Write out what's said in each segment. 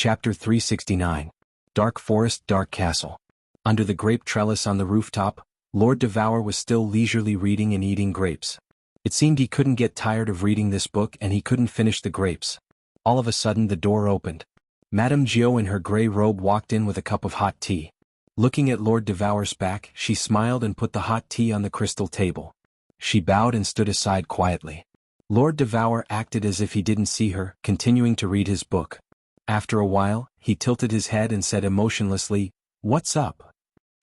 Chapter 369. Dark Forest, Dark Castle. Under the grape trellis on the rooftop, Lord Devour was still leisurely reading and eating grapes. It seemed he couldn't get tired of reading this book and he couldn't finish the grapes. All of a sudden the door opened. Madame Jiao in her gray robe walked in with a cup of hot tea. Looking at Lord Devour's back, she smiled and put the hot tea on the crystal table. She bowed and stood aside quietly. Lord Devour acted as if he didn't see her, continuing to read his book. After a while, he tilted his head and said emotionlessly, "What's up?"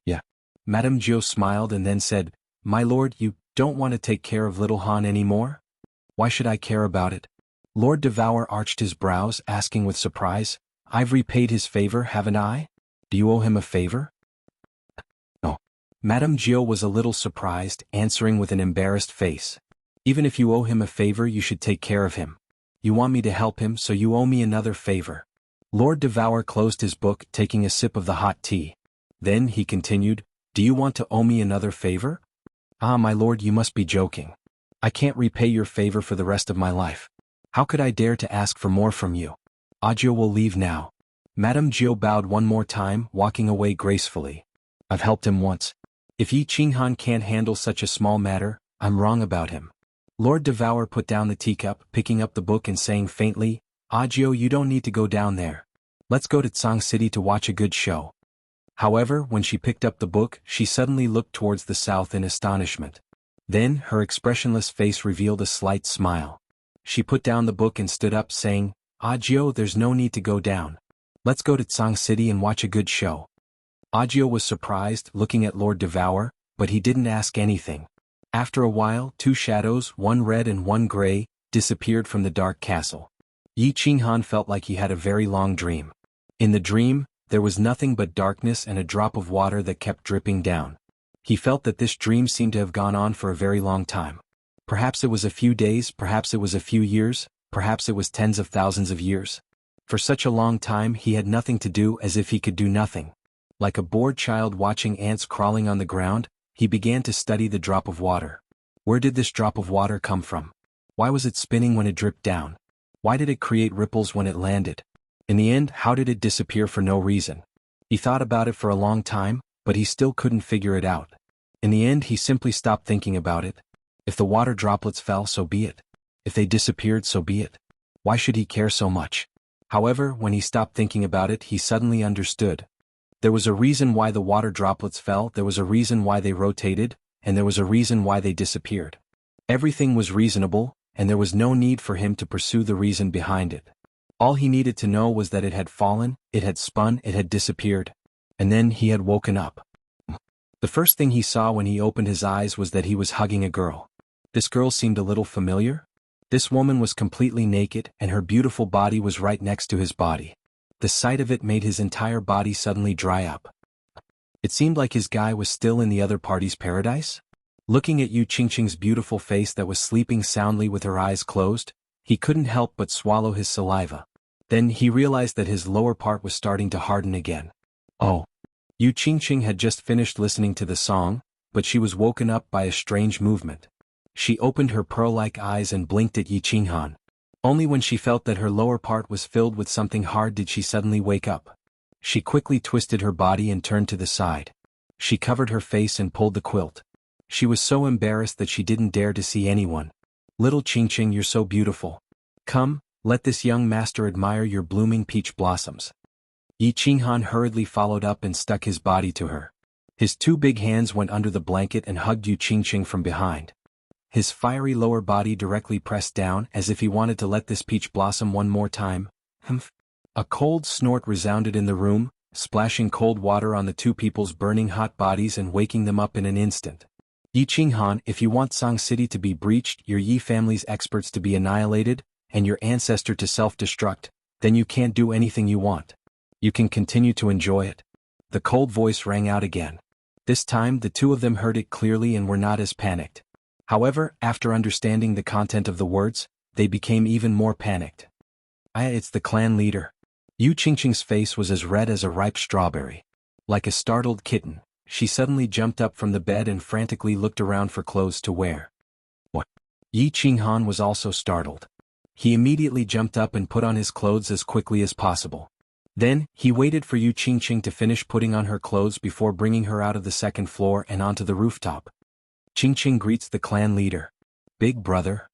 "Yeah." Madame Jiao smiled and then said, "My lord, you don't want to take care of little Han anymore?" "Why should I care about it?" Lord Devour arched his brows, asking with surprise, "I've repaid his favor, haven't I? Do you owe him a favor?" "No." Madame Jiao was a little surprised, answering with an embarrassed face. "Even if you owe him a favor, you should take care of him. You want me to help him, so you owe me another favor." Lord Devour closed his book, taking a sip of the hot tea. Then he continued, "Do you want to owe me another favor?" "Ah, my lord, you must be joking. I can't repay your favor for the rest of my life. How could I dare to ask for more from you? Audiobook will leave now." Madame Jiao bowed one more time, walking away gracefully. "I've helped him once. If Yi Qinghan can't handle such a small matter, I'm wrong about him." Lord Devour put down the teacup, picking up the book and saying faintly, "Audiobook, you don't need to go down there. Let's go to Tsang City to watch a good show." However, when she picked up the book, she suddenly looked towards the south in astonishment. Then, her expressionless face revealed a slight smile. She put down the book and stood up, saying, "Audiobook, there's no need to go down. Let's go to Tsang City and watch a good show." Audiobook was surprised, looking at Lord Devour, but he didn't ask anything. After a while, two shadows, one red and one gray, disappeared from the dark castle. Yi Qinghan felt like he had a very long dream. In the dream, there was nothing but darkness and a drop of water that kept dripping down. He felt that this dream seemed to have gone on for a very long time. Perhaps it was a few days, perhaps it was a few years, perhaps it was tens of thousands of years. For such a long time he had nothing to do, as if he could do nothing. Like a bored child watching ants crawling on the ground, he began to study the drop of water. Where did this drop of water come from? Why was it spinning when it dripped down? Why did it create ripples when it landed? In the end, how did it disappear for no reason? He thought about it for a long time, but he still couldn't figure it out. In the end, he simply stopped thinking about it. If the water droplets fell, so be it. If they disappeared, so be it. Why should he care so much? However, when he stopped thinking about it, he suddenly understood. There was a reason why the water droplets fell, there was a reason why they rotated, and there was a reason why they disappeared. Everything was reasonable, and there was no need for him to pursue the reason behind it. All he needed to know was that it had fallen, it had spun, it had disappeared. And then he had woken up. The first thing he saw when he opened his eyes was that he was hugging a girl. This girl seemed a little familiar. This woman was completely naked, and her beautiful body was right next to his body. The sight of it made his entire body suddenly dry up. It seemed like his guy was still in the other party's paradise. Looking at Yu Qingqing's beautiful face that was sleeping soundly with her eyes closed, he couldn't help but swallow his saliva. Then he realized that his lower part was starting to harden again. Oh. Yu Qingqing had just finished listening to the song, but she was woken up by a strange movement. She opened her pearl-like eyes and blinked at Yi Qinghan. Only when she felt that her lower part was filled with something hard did she suddenly wake up. She quickly twisted her body and turned to the side. She covered her face and pulled the quilt. She was so embarrassed that she didn't dare to see anyone. "Little Qingqing, you're so beautiful. Come, let this young master admire your blooming peach blossoms." Yi Qinghan hurriedly followed up and stuck his body to her. His two big hands went under the blanket and hugged Yu Qingqing from behind. His fiery lower body directly pressed down as if he wanted to let this peach blossom one more time. Humph. A cold snort resounded in the room, splashing cold water on the two people's burning hot bodies and waking them up in an instant. "Yi Qinghan, if you want Tsang City to be breached, your Yi family's experts to be annihilated, and your ancestor to self-destruct, then you can't do anything you want. You can continue to enjoy it." The cold voice rang out again. This time the two of them heard it clearly and were not as panicked. However, after understanding the content of the words, they became even more panicked. It's the clan leader." Yu Qingqing's face was as red as a ripe strawberry. Like a startled kitten, she suddenly jumped up from the bed and frantically looked around for clothes to wear. What? Yi Qinghan was also startled. He immediately jumped up and put on his clothes as quickly as possible. Then, he waited for Yu Qingqing to finish putting on her clothes before bringing her out of the second floor and onto the rooftop. Qingqing greets the clan leader. Big brother.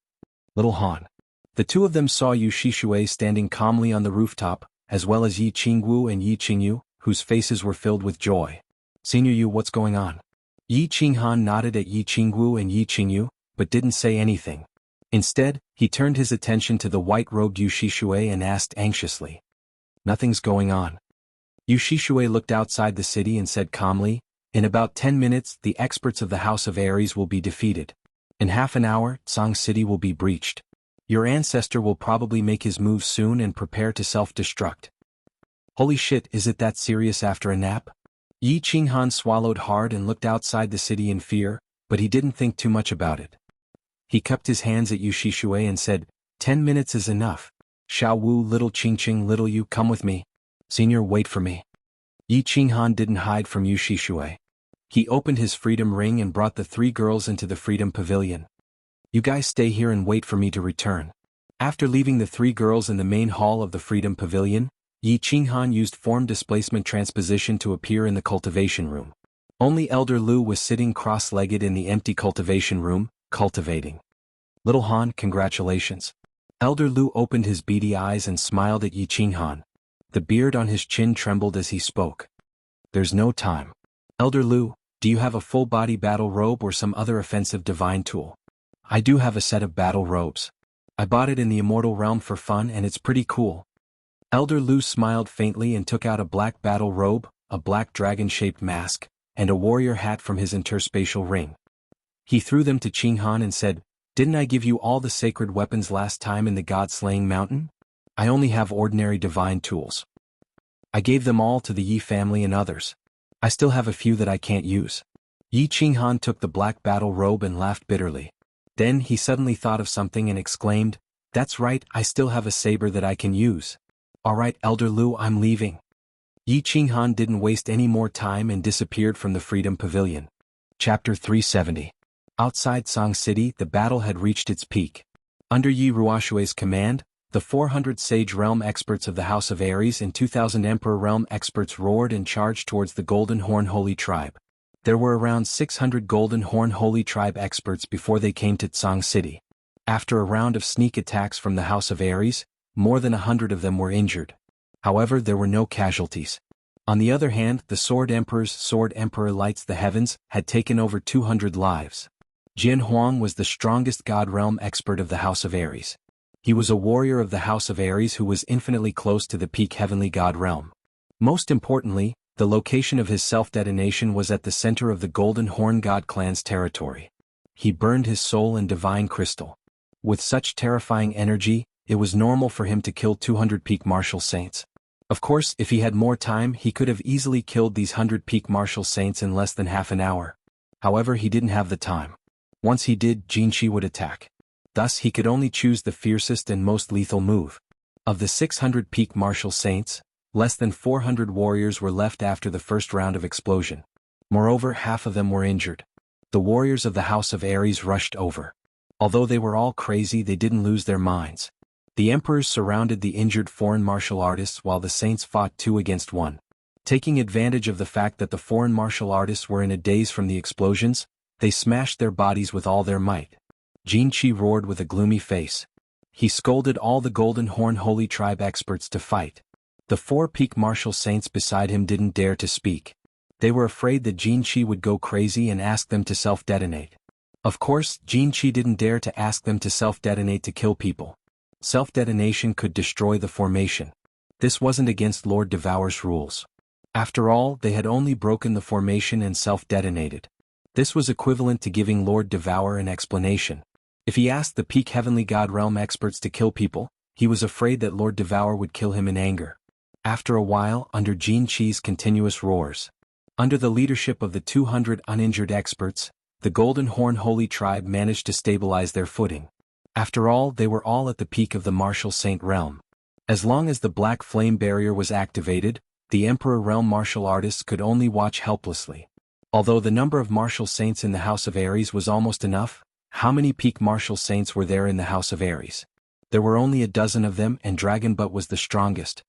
Little Han. The two of them saw Yu Shishui standing calmly on the rooftop, as well as Yi Qingwu and Yi Qingyu, whose faces were filled with joy. Senior Yu, what's going on? Yi Qinghan nodded at Yi Qingwu and Yi Qingyu, but didn't say anything. Instead, he turned his attention to the white-robed Yu Shishui and asked anxiously. Nothing's going on. Yu Shishui looked outside the city and said calmly, in about 10 minutes the experts of the House of Ares will be defeated. In half an hour, Tsang City will be breached. Your ancestor will probably make his move soon and prepare to self-destruct. Holy shit, is it that serious after a nap? Yi Qinghan swallowed hard and looked outside the city in fear, but he didn't think too much about it. He cupped his hands at Yu Shishui and said, 10 minutes is enough. Xiao Wu, little Qingqing, little Yu, come with me. Senior, wait for me. Yi Qinghan didn't hide from Yu Shishui. He opened his freedom ring and brought the three girls into the freedom pavilion. You guys stay here and wait for me to return. After leaving the three girls in the main hall of the freedom pavilion, Yi Qinghan used form displacement transposition to appear in the cultivation room. Only Elder Lu was sitting cross-legged in the empty cultivation room, cultivating. Little Han, congratulations. Elder Lu opened his beady eyes and smiled at Yi Qinghan. The beard on his chin trembled as he spoke. There's no time. Elder Lu, do you have a full-body battle robe or some other offensive divine tool? I do have a set of battle robes. I bought it in the immortal realm for fun and it's pretty cool. Elder Lu smiled faintly and took out a black battle robe, a black dragon-shaped mask, and a warrior hat from his interspatial ring. He threw them to Qinghan and said, didn't I give you all the sacred weapons last time in the God-slaying mountain? I only have ordinary divine tools. I gave them all to the Yi family and others. I still have a few that I can't use. Yi Qinghan took the black battle robe and laughed bitterly. Then he suddenly thought of something and exclaimed, that's right, I still have a saber that I can use. Alright, Elder Lu, I'm leaving. Yi Qinghan didn't waste any more time and disappeared from the Freedom Pavilion. Chapter 370. Outside Tsang City, the battle had reached its peak. Under Yi Ruoshui's command, the 400 Sage Realm experts of the House of Ares and 2,000 Emperor Realm experts roared and charged towards the Golden Horn Holy Tribe. There were around 600 Golden Horn Holy Tribe experts before they came to Tsang City. After a round of sneak attacks from the House of Ares, more than 100 of them were injured. However, there were no casualties. On the other hand, the Sword Emperor's Sword Emperor Lights the Heavens had taken over 200 lives. Jian Huang was the strongest God Realm expert of the House of Ares. He was a warrior of the House of Ares who was infinitely close to the peak Heavenly God Realm. Most importantly, the location of his self-detonation was at the center of the Golden Horn God clan's territory. He burned his soul in divine crystal. With such terrifying energy, it was normal for him to kill 200 peak martial saints. Of course, if he had more time, he could have easily killed these 100 peak martial saints in less than half an hour. However, he didn't have the time. Once he did, Jinchi would attack. Thus, he could only choose the fiercest and most lethal move. Of the 600 peak martial saints, less than 400 warriors were left after the first round of explosion. Moreover, half of them were injured. The warriors of the House of Ares rushed over. Although they were all crazy, they didn't lose their minds. The emperors surrounded the injured foreign martial artists while the saints fought 2 against 1. Taking advantage of the fact that the foreign martial artists were in a daze from the explosions, they smashed their bodies with all their might. Jinchi roared with a gloomy face. He scolded all the Golden Horn Holy Tribe experts to fight. The 4 peak martial saints beside him didn't dare to speak. They were afraid that Jinchi would go crazy and ask them to self-detonate. Of course, Jinchi didn't dare to ask them to self-detonate to kill people. Self-detonation could destroy the formation. This wasn't against Lord Devour's rules. After all, they had only broken the formation and self-detonated. This was equivalent to giving Lord Devour an explanation. If he asked the peak Heavenly God Realm experts to kill people, he was afraid that Lord Devour would kill him in anger. After a while, under Jinchi's continuous roars, under the leadership of the 200 uninjured experts, the Golden Horn Holy Tribe managed to stabilize their footing. After all, they were all at the peak of the Martial Saint realm. As long as the Black Flame Barrier was activated, the Emperor Realm martial artists could only watch helplessly. Although the number of martial saints in the House of Ares was almost enough, how many peak martial saints were there in the House of Ares? There were only a dozen of them and Dragon Butt was the strongest.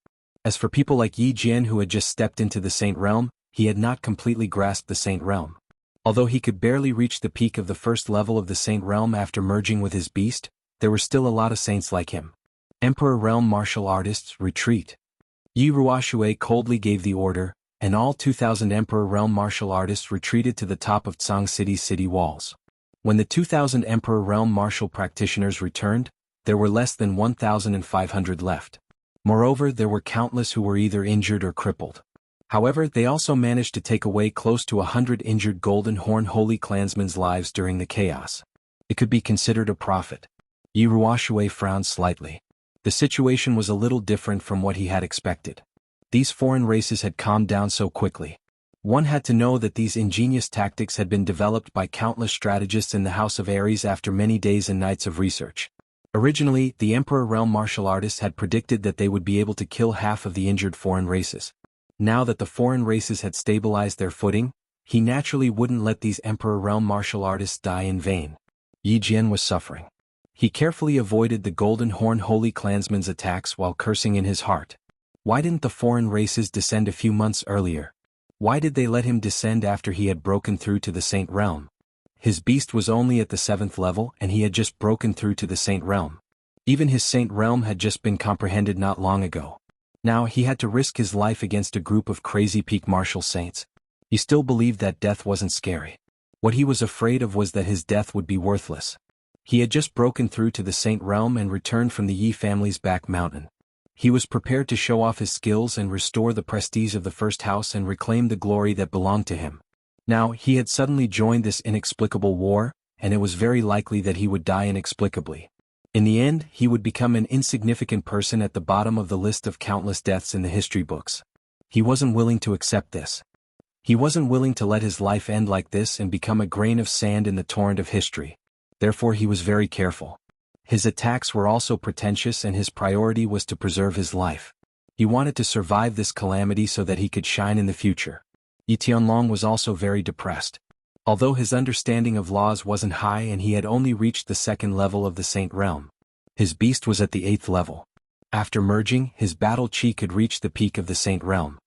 As for people like Yi Jian who had just stepped into the Saint Realm, he had not completely grasped the Saint Realm. Although he could barely reach the peak of the first level of the Saint Realm after merging with his beast, there were still a lot of saints like him. Emperor Realm martial artists, retreat. Yi Ruoshui coldly gave the order, and all 2,000 Emperor Realm martial artists retreated to the top of Tsang City's city walls. When the 2,000 Emperor Realm martial practitioners returned, there were less than 1,500 left. Moreover, there were countless who were either injured or crippled. However, they also managed to take away close to 100 injured Golden Horn Holy Clansmen's lives during the chaos. It could be considered a profit. Yi Ruoshui frowned slightly. The situation was a little different from what he had expected. These foreign races had calmed down so quickly. One had to know that these ingenious tactics had been developed by countless strategists in the House of Ares after many days and nights of research. Originally, the Emperor Realm martial artists had predicted that they would be able to kill half of the injured foreign races. Now that the foreign races had stabilized their footing, he naturally wouldn't let these Emperor Realm martial artists die in vain. Yi Jian was suffering. He carefully avoided the Golden Horn Holy Clansmen's attacks while cursing in his heart. Why didn't the foreign races descend a few months earlier? Why did they let him descend after he had broken through to the Saint Realm? His beast was only at the 7th level and he had just broken through to the Saint Realm. Even his Saint Realm had just been comprehended not long ago. Now he had to risk his life against a group of crazy peak martial saints. He still believed that death wasn't scary. What he was afraid of was that his death would be worthless. He had just broken through to the Saint Realm and returned from the Yi family's back mountain. He was prepared to show off his skills and restore the prestige of the first house and reclaim the glory that belonged to him. Now he had suddenly joined this inexplicable war, and it was very likely that he would die inexplicably. In the end, he would become an insignificant person at the bottom of the list of countless deaths in the history books. He wasn't willing to accept this. He wasn't willing to let his life end like this and become a grain of sand in the torrent of history. Therefore he was very careful. His attacks were also pretentious and his priority was to preserve his life. He wanted to survive this calamity so that he could shine in the future. Yi Tianlong was also very depressed. Although his understanding of laws wasn't high and he had only reached the 2nd level of the Saint Realm, his beast was at the 8th level. After merging, his battle chi could reach the peak of the Saint Realm.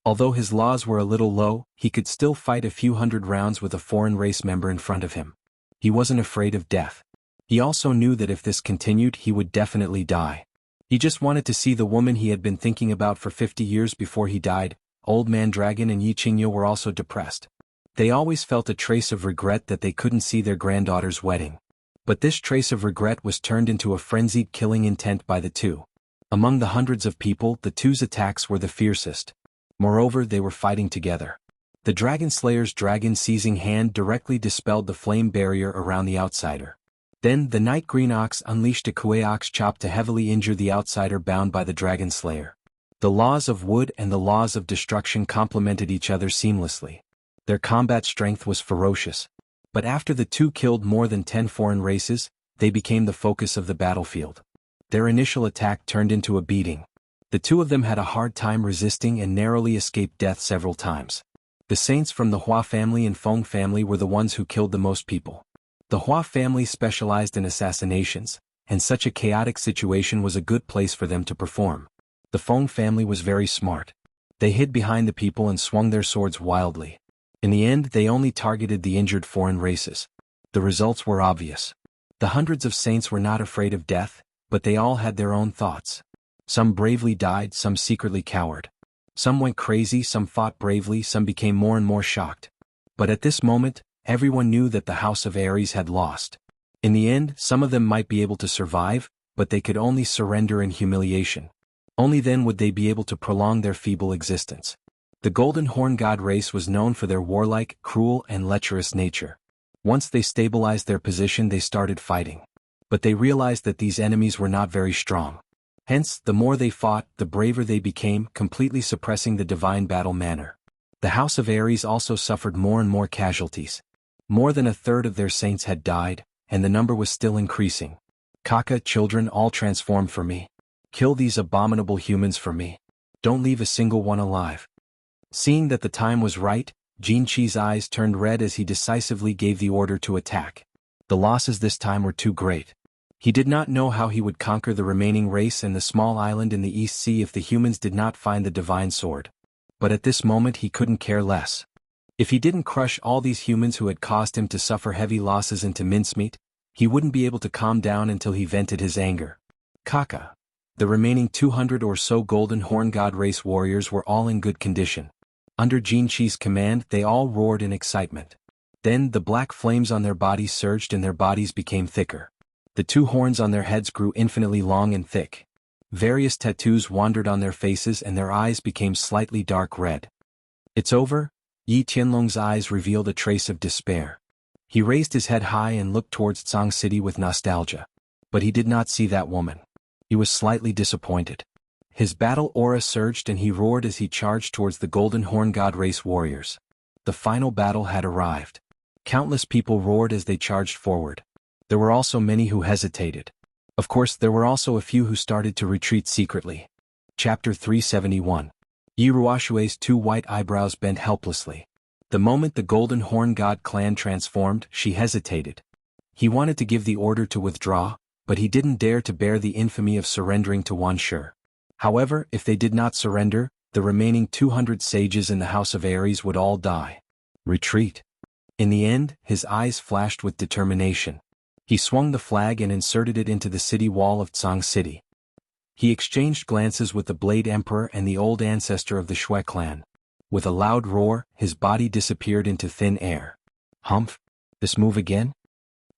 Although his laws were a little low, he could still fight a few hundred rounds with a foreign race member in front of him. He wasn't afraid of death. He also knew that if this continued he would definitely die. He just wanted to see the woman he had been thinking about for 50 years before he died. Old Man Dragon and Yi Qingyo were also depressed. They always felt a trace of regret that they couldn't see their granddaughter's wedding. But this trace of regret was turned into a frenzied killing intent by the two. Among the hundreds of people, the two's attacks were the fiercest. Moreover, they were fighting together. The Dragon Slayer's dragon-seizing hand directly dispelled the flame barrier around the outsider. Then, the Night Green Ox unleashed a Kue Ox chop to heavily injure the outsider bound by the Dragon Slayer. The laws of wood and the laws of destruction complemented each other seamlessly. Their combat strength was ferocious. But after the two killed more than 10 foreign races, they became the focus of the battlefield. Their initial attack turned into a beating. The two of them had a hard time resisting and narrowly escaped death several times. The saints from the Hua family and Feng family were the ones who killed the most people. The Hua family specialized in assassinations, and such a chaotic situation was a good place for them to perform. The Feng family was very smart. They hid behind the people and swung their swords wildly. In the end, they only targeted the injured foreign races. The results were obvious. The hundreds of saints were not afraid of death, but they all had their own thoughts. Some bravely died, some secretly cowered. Some went crazy, some fought bravely, some became more and more shocked. But at this moment, everyone knew that the House of Ares had lost. In the end, some of them might be able to survive, but they could only surrender in humiliation. Only then would they be able to prolong their feeble existence. The Golden Horn God race was known for their warlike, cruel, and lecherous nature. Once they stabilized their position, they started fighting. But they realized that these enemies were not very strong. Hence, the more they fought, the braver they became, completely suppressing the divine battle manner. The House of Ares also suffered more and more casualties. More than a third of their saints had died, and the number was still increasing. Kaka, children, all transform for me. Kill these abominable humans for me. Don't leave a single one alive. Seeing that the time was right, Jin Qi's eyes turned red as he decisively gave the order to attack. The losses this time were too great. He did not know how he would conquer the remaining race and the small island in the East Sea if the humans did not find the divine sword. But at this moment he couldn't care less. If he didn't crush all these humans who had caused him to suffer heavy losses into mincemeat, he wouldn't be able to calm down until he vented his anger. Kaka. The remaining 200 or so Golden Horn God race warriors were all in good condition. Under Jinqi's command they all roared in excitement. Then the black flames on their bodies surged and their bodies became thicker. The two horns on their heads grew infinitely long and thick. Various tattoos wandered on their faces and their eyes became slightly dark red. It's over? Yi Tianlong's eyes revealed a trace of despair. He raised his head high and looked towards Tsang City with nostalgia. But he did not see that woman. He was slightly disappointed. His battle aura surged and he roared as he charged towards the Golden Horn God race warriors. The final battle had arrived. Countless people roared as they charged forward. There were also many who hesitated. Of course, there were also a few who started to retreat secretly. Chapter 371. Yi Ruoshui's two white eyebrows bent helplessly. The moment the Golden Horn God clan transformed, she hesitated. He wanted to give the order to withdraw, but he didn't dare to bear the infamy of surrendering to Wanshi. However, if they did not surrender, the remaining 200 sages in the House of Ares would all die. Retreat. In the end, his eyes flashed with determination. He swung the flag and inserted it into the city wall of Tsang City. He exchanged glances with the Blade Emperor and the old ancestor of the Shui clan. With a loud roar, his body disappeared into thin air. Humph! This move again?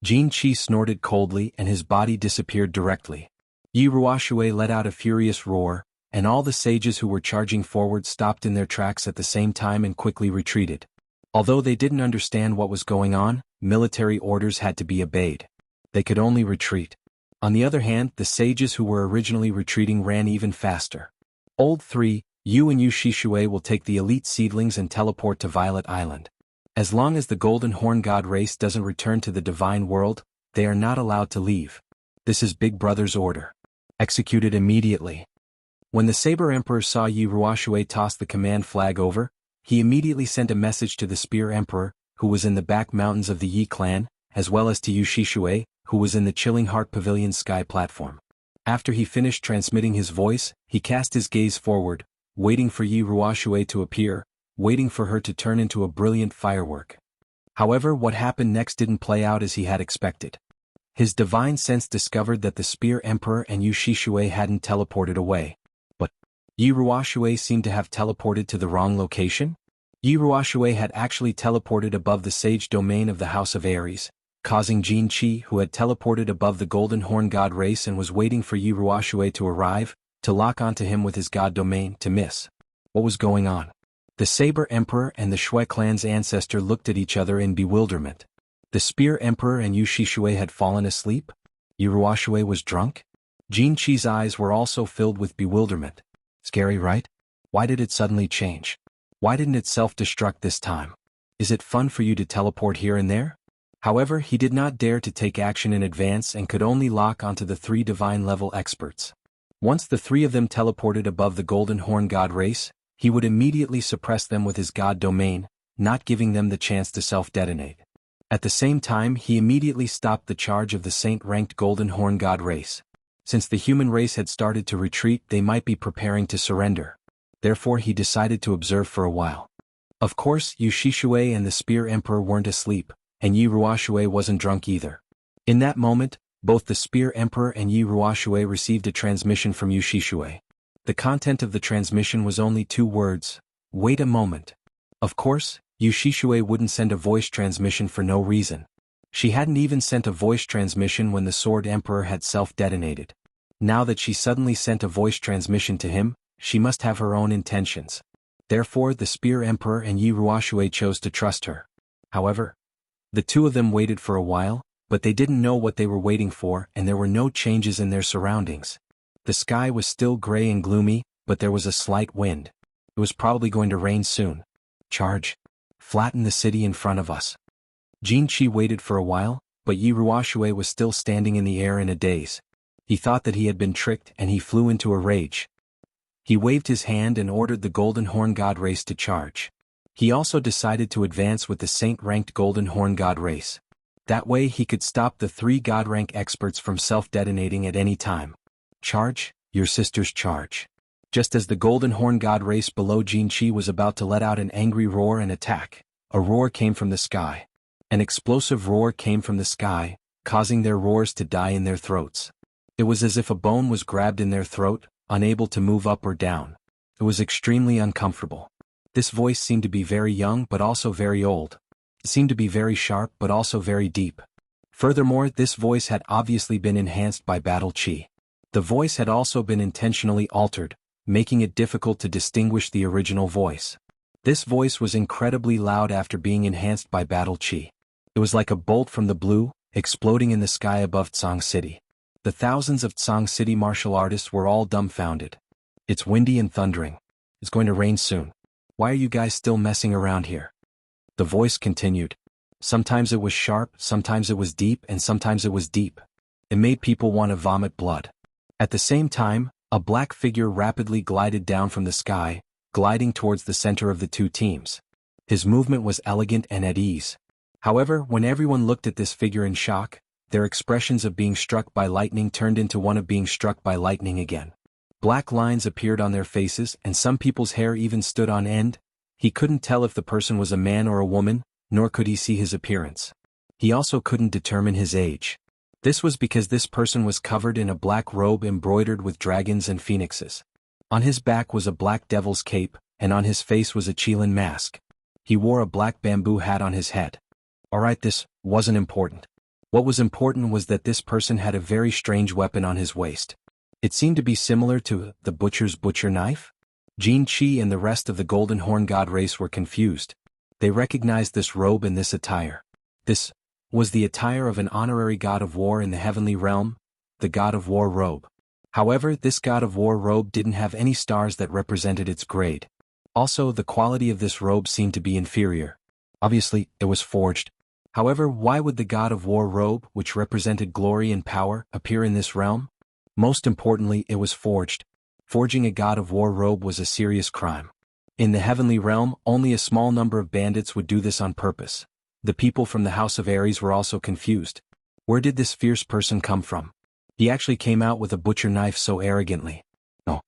Jinqi snorted coldly and his body disappeared directly. Yi Ruoshui let out a furious roar, and all the sages who were charging forward stopped in their tracks at the same time and quickly retreated. Although they didn't understand what was going on, military orders had to be obeyed. They could only retreat. On the other hand, the sages who were originally retreating ran even faster. Old 3, you and Yu Shishui will take the elite seedlings and teleport to Violet Island. As long as the Golden Horn God race doesn't return to the divine world, they are not allowed to leave. This is Big Brother's order. Executed immediately. When the Saber Emperor saw Yi Ruoshui toss the command flag over, he immediately sent a message to the Spear Emperor, who was in the back mountains of the Yi clan, as well as to Yu Shishui, who was in the Chilling Heart Pavilion's sky platform. After he finished transmitting his voice, he cast his gaze forward, waiting for Yi Ruoshui to appear, waiting for her to turn into a brilliant firework. However, what happened next didn't play out as he had expected. His divine sense discovered that the Spear Emperor and Yu Shishui hadn't teleported away. But Yi Ruoshui seemed to have teleported to the wrong location? Yi Ruoshui had actually teleported above the sage domain of the House of Ares, causing Jinqi, who had teleported above the Golden Horn God race and was waiting for Yi Ruoshui to arrive, to lock onto him with his god domain, to miss. What was going on? The Saber Emperor and the Shui clan's ancestor looked at each other in bewilderment. The Spear Emperor and Yu Shishui had fallen asleep? Yi Ruoshui was drunk? Jinqi's eyes were also filled with bewilderment. Scary, right? Why did it suddenly change? Why didn't it self-destruct this time? Is it fun for you to teleport here and there? However, he did not dare to take action in advance and could only lock onto the 3 divine-level experts. Once the 3 of them teleported above the Golden Horn God race, he would immediately suppress them with his god domain, not giving them the chance to self-detonate. At the same time, he immediately stopped the charge of the saint-ranked Golden Horn God race. Since the human race had started to retreat, they might be preparing to surrender. Therefore, he decided to observe for a while. Of course, Yu Shishui and the Spear Emperor weren't asleep, and Yi Ruoshui wasn't drunk either. In that moment, both the Spear Emperor and Yi Ruoshui received a transmission from Yu Shishui. The content of the transmission was only 2 words: wait a moment. Of course, Yu Shishui wouldn't send a voice transmission for no reason. She hadn't even sent a voice transmission when the Sword Emperor had self-detonated. Now that she suddenly sent a voice transmission to him, she must have her own intentions. Therefore, the Spear Emperor and Yi Ruoshui chose to trust her. However, the 2 of them waited for a while, but they didn't know what they were waiting for, and there were no changes in their surroundings. The sky was still gray and gloomy, but there was a slight wind. It was probably going to rain soon. Charge. Flatten the city in front of us. Jinqi waited for a while, but Yi Ruoshui was still standing in the air in a daze. He thought that he had been tricked and he flew into a rage. He waved his hand and ordered the Golden Horn God race to charge. He also decided to advance with the saint-ranked Golden Horn God race. That way he could stop the 3 God rank experts from self-detonating at any time. Charge, your sister's charge. Just as the Golden Horn God race below Jianghu was about to let out an angry roar and attack, a roar came from the sky. An explosive roar came from the sky, causing their roars to die in their throats. It was as if a bone was grabbed in their throat, unable to move up or down. It was extremely uncomfortable. This voice seemed to be very young but also very old. It seemed to be very sharp but also very deep. Furthermore, this voice had obviously been enhanced by battle chi. The voice had also been intentionally altered, making it difficult to distinguish the original voice. This voice was incredibly loud after being enhanced by battle chi. It was like a bolt from the blue, exploding in the sky above Tsang City. The thousands of Tsang City martial artists were all dumbfounded. It's windy and thundering. It's going to rain soon. Why are you guys still messing around here? The voice continued. Sometimes it was sharp, sometimes it was deep, and sometimes it was deep. It made people want to vomit blood. At the same time, a black figure rapidly glided down from the sky, gliding towards the center of the 2 teams. His movement was elegant and at ease. However, when everyone looked at this figure in shock, their expressions of being struck by lightning turned into one of being struck by lightning again. Black lines appeared on their faces and some people's hair even stood on end. He couldn't tell if the person was a man or a woman, nor could he see his appearance. He also couldn't determine his age. This was because this person was covered in a black robe embroidered with dragons and phoenixes. On his back was a black devil's cape, and on his face was a Qilin mask. He wore a black bamboo hat on his head. Alright, this wasn't important. What was important was that this person had a very strange weapon on his waist. It seemed to be similar to the butcher's butcher knife. Jianghu and the rest of the Golden Horn God race were confused. They recognized this robe and this attire. This was the attire of an honorary god of war in the heavenly realm, the god of war robe. However, this god of war robe didn't have any stars that represented its grade. Also, the quality of this robe seemed to be inferior. Obviously, it was forged. However, why would the god of war robe, which represented glory and power, appear in this realm? Most importantly, it was forged. Forging a god of war robe was a serious crime. In the heavenly realm, only a small number of bandits would do this on purpose. The people from the House of Ares were also confused. Where did this fierce person come from? He actually came out with a butcher knife so arrogantly. Oh,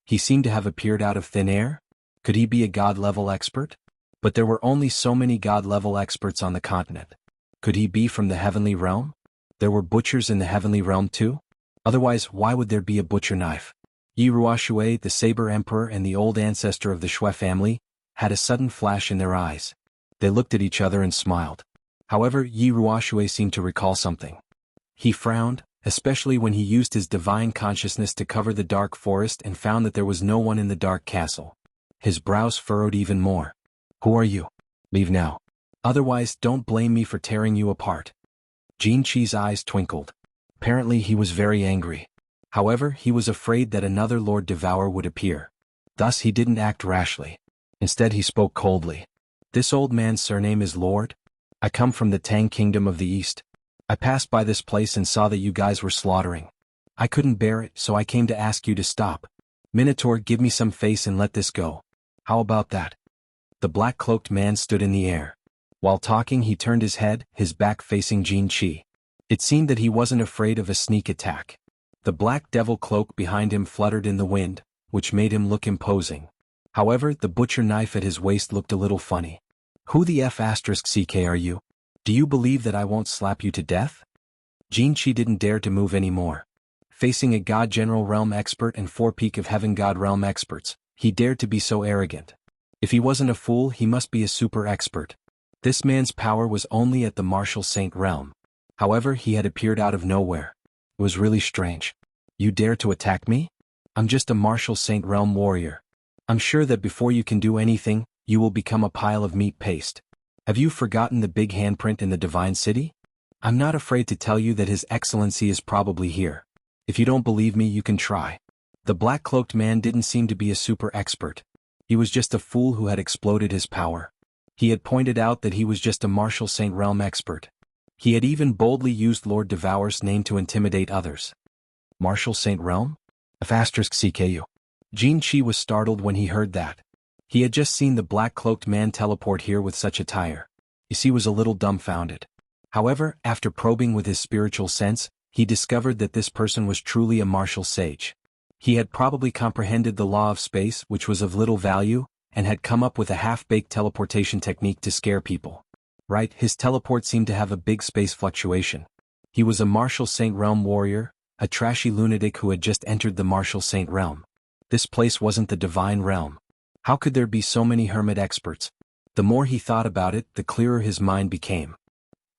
he seemed to have appeared out of thin air? Could he be a god-level expert? But there were only so many god-level experts on the continent. Could he be from the heavenly realm? There were butchers in the heavenly realm too? Otherwise, why would there be a butcher knife? Yi Ruoshui, the Saber Emperor and the old ancestor of the Shui family, had a sudden flash in their eyes. They looked at each other and smiled. However, Yi Ruoshui seemed to recall something. He frowned, especially when he used his divine consciousness to cover the dark forest and found that there was no one in the dark castle. His brows furrowed even more. Who are you? Leave now. Otherwise, don't blame me for tearing you apart. Jianghu's eyes twinkled. Apparently he was very angry. However, he was afraid that another Lord Devourer would appear. Thus he didn't act rashly. Instead he spoke coldly. This old man's surname is Lord? I come from the Tang Kingdom of the East. I passed by this place and saw that you guys were slaughtering. I couldn't bear it, so I came to ask you to stop. Minotaur, give me some face and let this go. How about that? The black-cloaked man stood in the air. While talking, he turned his head, his back facing Jianghu. It seemed that he wasn't afraid of a sneak attack. The black devil cloak behind him fluttered in the wind, which made him look imposing. However, the butcher knife at his waist looked a little funny. Who the F***ck are you? Do you believe that I won't slap you to death? Jianghu didn't dare to move anymore. Facing a God General Realm expert and 4 Peak of Heaven God Realm experts, he dared to be so arrogant. If he wasn't a fool, he must be a super expert. This man's power was only at the Martial Saint realm. However, he had appeared out of nowhere. It was really strange. You dare to attack me? I'm just a Martial Saint realm warrior. I'm sure that before you can do anything, you will become a pile of meat paste. Have you forgotten the big handprint in the Divine City? I'm not afraid to tell you that His Excellency is probably here. If you don't believe me, you can try. The black-cloaked man didn't seem to be a super expert. He was just a fool who had exploded his power. He had pointed out that he was just a Martial Saint realm expert. He had even boldly used Lord Devourer's name to intimidate others. Martial Saint realm? *CKU. Jianghu was startled when he heard that. He had just seen the black-cloaked man teleport here with such attire. He was a little dumbfounded. However, after probing with his spiritual sense, he discovered that this person was truly a martial sage. He had probably comprehended the law of space, which was of little value, and had come up with a half-baked teleportation technique to scare people. Right, his teleport seemed to have a big space fluctuation. He was a martial saint realm warrior, a trashy lunatic who had just entered the martial saint realm. This place wasn't the divine realm. How could there be so many hermit experts? The more he thought about it, the clearer his mind became.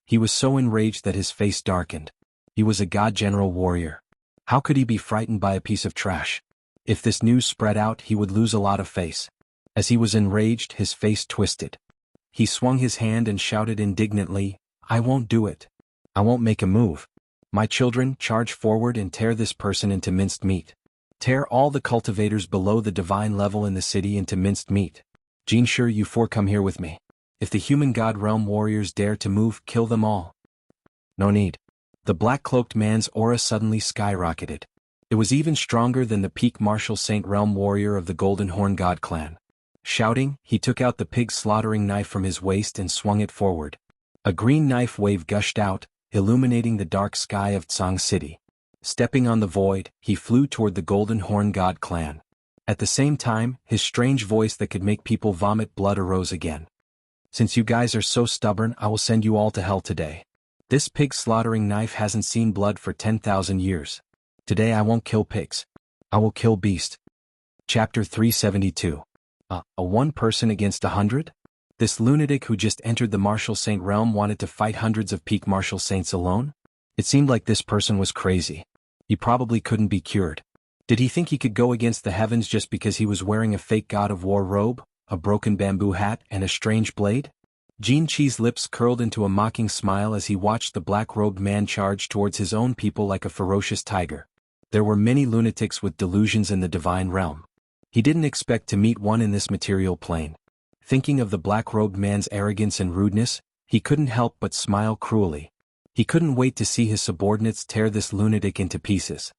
He was so enraged that his face darkened. He was a god general warrior. How could he be frightened by a piece of trash? If this news spread out, he would lose a lot of face. As he was enraged, his face twisted. He swung his hand and shouted indignantly, "I won't do it. I won't make a move. My children, charge forward and tear this person into minced meat. Tear all the cultivators below the divine level in the city into minced meat. Jianghu, you four come here with me. If the human god realm warriors dare to move, kill them all." No need. The black-cloaked man's aura suddenly skyrocketed. It was even stronger than the peak martial saint realm warrior of the Golden Horn God clan. Shouting, he took out the pig slaughtering knife from his waist and swung it forward. A green knife wave gushed out, illuminating the dark sky of Tsang City. Stepping on the void, he flew toward the Golden Horn God clan. At the same time, his strange voice that could make people vomit blood arose again. "Since you guys are so stubborn, I will send you all to hell today. This pig slaughtering knife hasn't seen blood for 10,000 years. Today I won't kill pigs. I will kill beast." Chapter 372. A one person against 100? This lunatic who just entered the martial saint realm wanted to fight hundreds of peak martial saints alone? It seemed like this person was crazy. He probably couldn't be cured. Did he think he could go against the heavens just because he was wearing a fake god of war robe, a broken bamboo hat, and a strange blade? Jin Qi's lips curled into a mocking smile as he watched the black-robed man charge towards his own people like a ferocious tiger. There were many lunatics with delusions in the divine realm. He didn't expect to meet one in this material plane. Thinking of the black-robed man's arrogance and rudeness, he couldn't help but smile cruelly. He couldn't wait to see his subordinates tear this lunatic into pieces.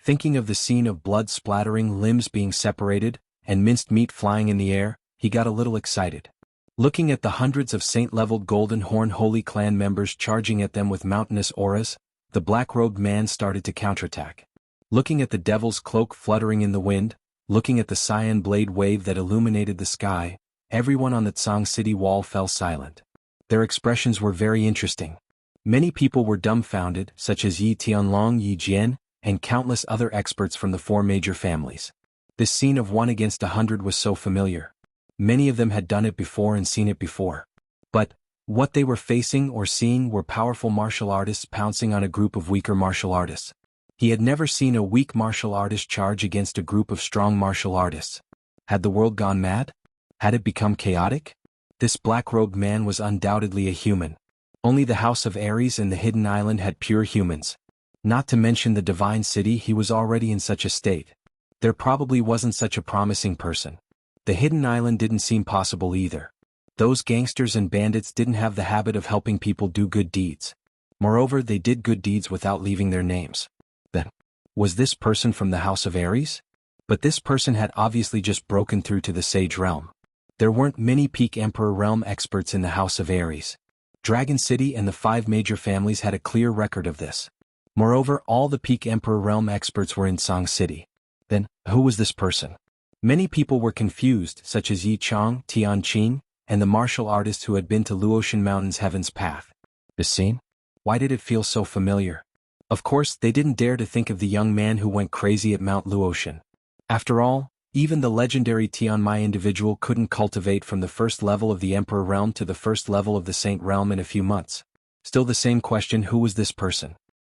Thinking of the scene of blood splattering, limbs being separated, and minced meat flying in the air, he got a little excited. Looking at the hundreds of saint-leveled Golden Horn Holy Clan members charging at them with mountainous auras, the black-robed man started to counterattack. Looking at the devil's cloak fluttering in the wind, looking at the cyan blade wave that illuminated the sky, everyone on the Tsang City wall fell silent. Their expressions were very interesting. Many people were dumbfounded, such as Yi Tianlong, Yi Jian, and countless other experts from the four major families. This scene of 1 against 100 was so familiar. Many of them had done it before and seen it before. But what they were facing or seeing were powerful martial artists pouncing on a group of weaker martial artists. He had never seen a weak martial artist charge against a group of strong martial artists. Had the world gone mad? Had it become chaotic? This black-robed man was undoubtedly a human. Only the House of Ares and the Hidden Island had pure humans. Not to mention the Divine City, he was already in such a state. There probably wasn't such a promising person. The Hidden Island didn't seem possible either. Those gangsters and bandits didn't have the habit of helping people do good deeds. Moreover, they did good deeds without leaving their names. Then, was this person from the House of Ares? But this person had obviously just broken through to the Sage Realm. There weren't many peak Emperor Realm experts in the House of Ares. Dragon City and the 5 major families had a clear record of this. Moreover, all the peak Emperor Realm experts were in Tsang City. Then, who was this person? Many people were confused, such as Yi Chong, Tian Qing, and the martial artist who had been to Luotian Mountain's Heaven's Path. This scene? Why did it feel so familiar? Of course, they didn't dare to think of the young man who went crazy at Mount Luotian. After all, even the legendary Tian Mai individual couldn't cultivate from the first level of the Emperor Realm to the first level of the Saint Realm in a few months. Still the same question, who was this person?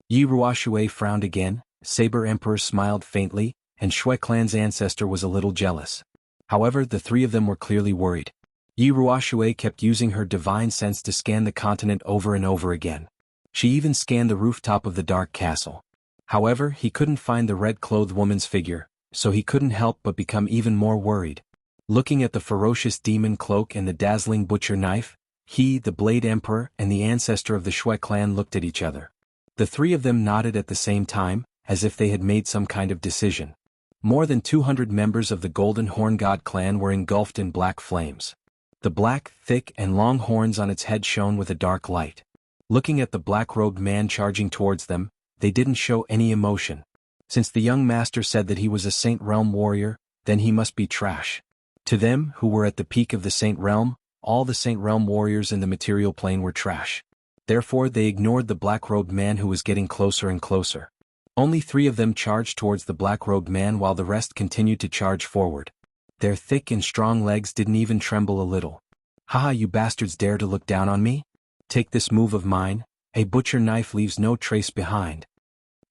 Yi Ruoshui frowned again, Saber Emperor smiled faintly, and Shui clan's ancestor was a little jealous. However, the 3 of them were clearly worried. Yi Ruoshui kept using her divine sense to scan the continent over and over again. She even scanned the rooftop of the dark castle. However, he couldn't find the red-clothed woman's figure, so he couldn't help but become even more worried. Looking at the ferocious demon cloak and the dazzling butcher knife, he, the Blade Emperor, and the ancestor of the Shui clan looked at each other. The 3 of them nodded at the same time, as if they had made some kind of decision. More than 200 members of the Golden Horn God clan were engulfed in black flames. The black, thick, and long horns on its head shone with a dark light. Looking at the black-robed man charging towards them, they didn't show any emotion. Since the young master said that he was a Saint Realm warrior, then he must be trash. To them, who were at the peak of the Saint Realm, all the Saint Realm warriors in the material plane were trash. Therefore they ignored the black-robed man who was getting closer and closer. Only 3 of them charged towards the black-robed man while the rest continued to charge forward. Their thick and strong legs didn't even tremble a little. "Haha, you bastards dare to look down on me? Take this move of mine, a butcher knife leaves no trace behind."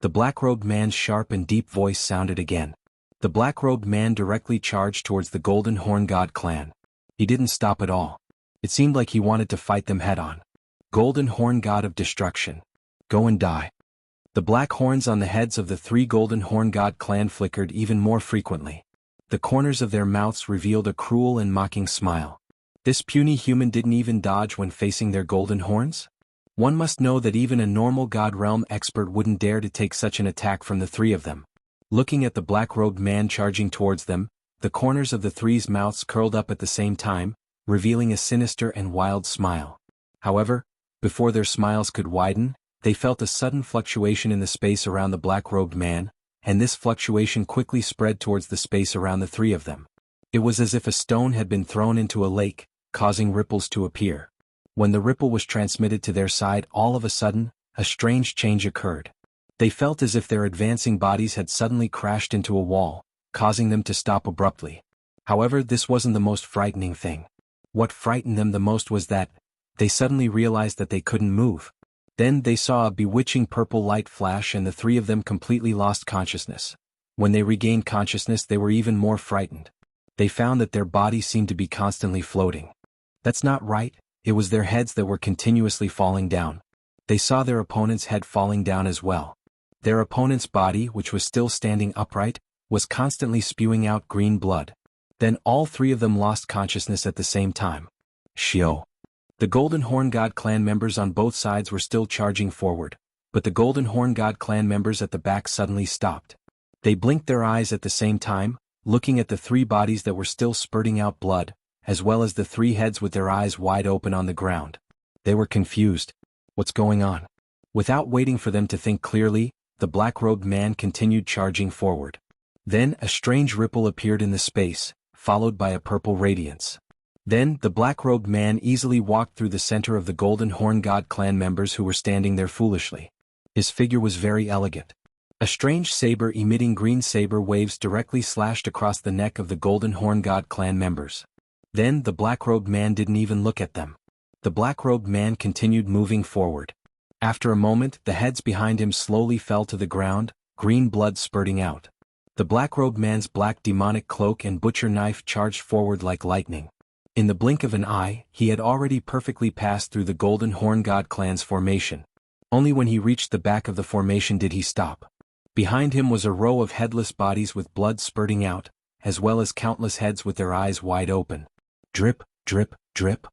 The black-robed man's sharp and deep voice sounded again. The black-robed man directly charged towards the Golden Horn God clan. He didn't stop at all. It seemed like he wanted to fight them head-on. "Golden Horn God of Destruction. Go and die." The black horns on the heads of the 3 Golden Horn God clan flickered even more frequently. The corners of their mouths revealed a cruel and mocking smile. This puny human didn't even dodge when facing their golden horns? One must know that even a normal God Realm expert wouldn't dare to take such an attack from the 3 of them. Looking at the black-robed man charging towards them, the corners of the 3's mouths curled up at the same time, revealing a sinister and wild smile. However, before their smiles could widen, they felt a sudden fluctuation in the space around the black-robed man, and this fluctuation quickly spread towards the space around the 3 of them. It was as if a stone had been thrown into a lake, causing ripples to appear. When the ripple was transmitted to their side, all of a sudden, a strange change occurred. They felt as if their advancing bodies had suddenly crashed into a wall, causing them to stop abruptly. However, this wasn't the most frightening thing. What frightened them the most was that they suddenly realized that they couldn't move. Then they saw a bewitching purple light flash and the 3 of them completely lost consciousness. When they regained consciousness, they were even more frightened. They found that their bodies seemed to be constantly floating. That's not right, it was their heads that were continuously falling down. They saw their opponent's head falling down as well. Their opponent's body, which was still standing upright, was constantly spewing out green blood. Then all 3 of them lost consciousness at the same time. Shio. The Golden Horn God clan members on both sides were still charging forward, but the Golden Horn God clan members at the back suddenly stopped. They blinked their eyes at the same time, looking at the 3 bodies that were still spurting out blood, as well as the 3 heads with their eyes wide open on the ground. They were confused. What's going on? Without waiting for them to think clearly, the black-robed man continued charging forward. Then a strange ripple appeared in the space, followed by a purple radiance. Then the black-robed man easily walked through the center of the Golden Horn God clan members who were standing there foolishly. His figure was very elegant. A strange saber emitting green saber waves directly slashed across the neck of the Golden Horn God clan members. Then the black-robed man didn't even look at them. The black-robed man continued moving forward. After a moment, the heads behind him slowly fell to the ground, green blood spurting out. The black-robed man's black demonic cloak and butcher knife charged forward like lightning. In the blink of an eye, he had already perfectly passed through the Golden Horn God clan's formation. Only when he reached the back of the formation did he stop. Behind him was a row of headless bodies with blood spurting out, as well as countless heads with their eyes wide open. Drip, drip, drip.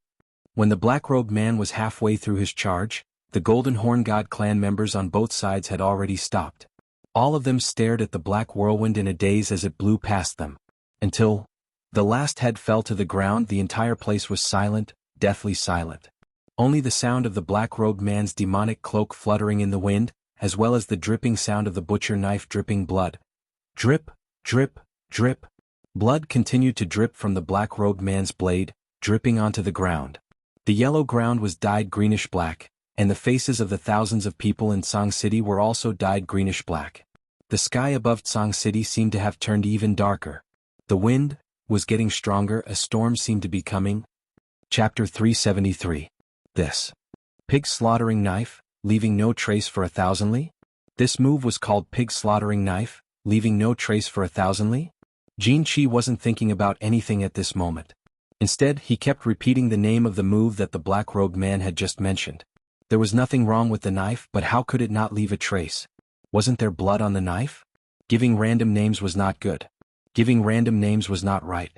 When the black-robed man was halfway through his charge, the Golden Horn God clan members on both sides had already stopped. All of them stared at the black whirlwind in a daze as it blew past them. Until the last head fell to the ground, the entire place was silent, deathly silent. Only the sound of the black-robed man's demonic cloak fluttering in the wind, as well as the dripping sound of the butcher knife dripping blood. Drip, drip, drip. Blood continued to drip from the black-robed man's blade, dripping onto the ground. The yellow ground was dyed greenish-black, and the faces of the thousands of people in Song City were also dyed greenish-black. The sky above Song City seemed to have turned even darker. The wind was getting stronger, a storm seemed to be coming. Chapter 373. This pig slaughtering knife, leaving no trace for 1,000 li? This move was called pig slaughtering knife, leaving no trace for 1,000 li? Jin Chi wasn't thinking about anything at this moment. Instead, he kept repeating the name of the move that the black-robed man had just mentioned. There was nothing wrong with the knife, but how could it not leave a trace? Wasn't there blood on the knife? Giving random names was not good. Giving random names was not right.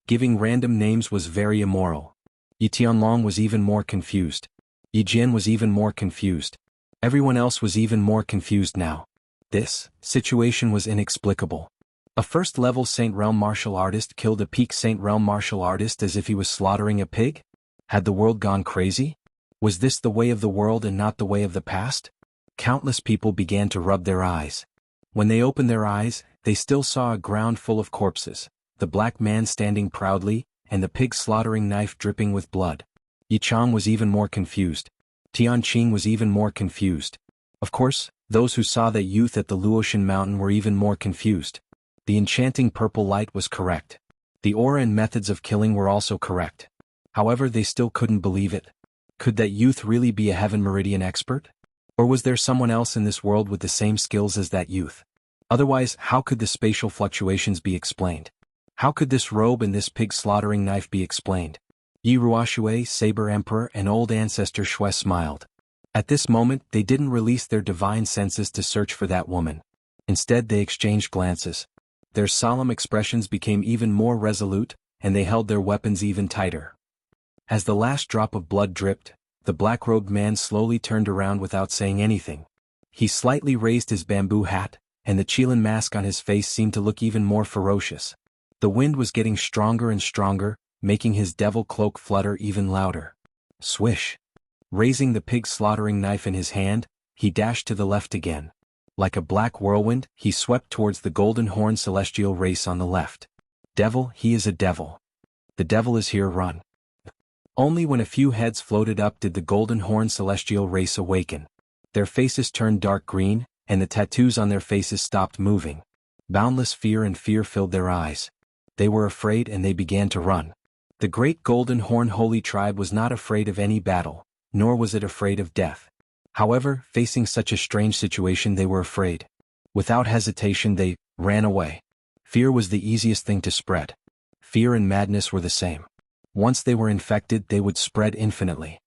Giving random names was very immoral. Yi Tianlong was even more confused. Yi Jian was even more confused. Everyone else was even more confused now. This situation was inexplicable. A first-level Saint Realm martial artist killed a peak Saint Realm martial artist as if he was slaughtering a pig? Had the world gone crazy? Was this the way of the world and not the way of the past? Countless people began to rub their eyes. When they opened their eyes, they still saw a ground full of corpses, the black man standing proudly, and the pig slaughtering knife dripping with blood. Yichang was even more confused. Tianqing was even more confused. Of course, those who saw that youth at the Luotian mountain were even more confused. The enchanting purple light was correct. The aura and methods of killing were also correct. However, they still couldn't believe it. Could that youth really be a Heaven Meridian expert? Or was there someone else in this world with the same skills as that youth? Otherwise, how could the spatial fluctuations be explained? How could this robe and this pig-slaughtering knife be explained? Yi Ruoshui, Saber Emperor, and old ancestor Shui smiled. At this moment, they didn't release their divine senses to search for that woman. Instead, they exchanged glances. Their solemn expressions became even more resolute, and they held their weapons even tighter. As the last drop of blood dripped, the black-robed man slowly turned around without saying anything. He slightly raised his bamboo hat, and the Qilin mask on his face seemed to look even more ferocious. The wind was getting stronger and stronger, making his devil cloak flutter even louder. Swish! Raising the pig-slaughtering knife in his hand, he dashed to the left again. Like a black whirlwind, he swept towards the golden horn celestial race on the left. Devil, he is a devil. The devil is here, run. Only when a few heads floated up did the golden horn celestial race awaken. Their faces turned dark green, and the tattoos on their faces stopped moving. Boundless fear and fear filled their eyes. They were afraid and they began to run. The great golden horn holy tribe was not afraid of any battle, nor was it afraid of death. However, facing such a strange situation they were afraid. Without hesitation they ran away. Fear was the easiest thing to spread. Fear and madness were the same. Once they were infected, they would spread infinitely.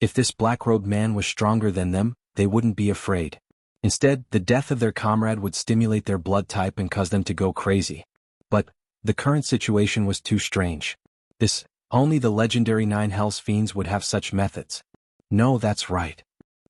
If this black-robed man was stronger than them, they wouldn't be afraid. Instead, the death of their comrade would stimulate their blood type and cause them to go crazy. But the current situation was too strange. Only the legendary 9 Hells Fiends would have such methods. No, that's right.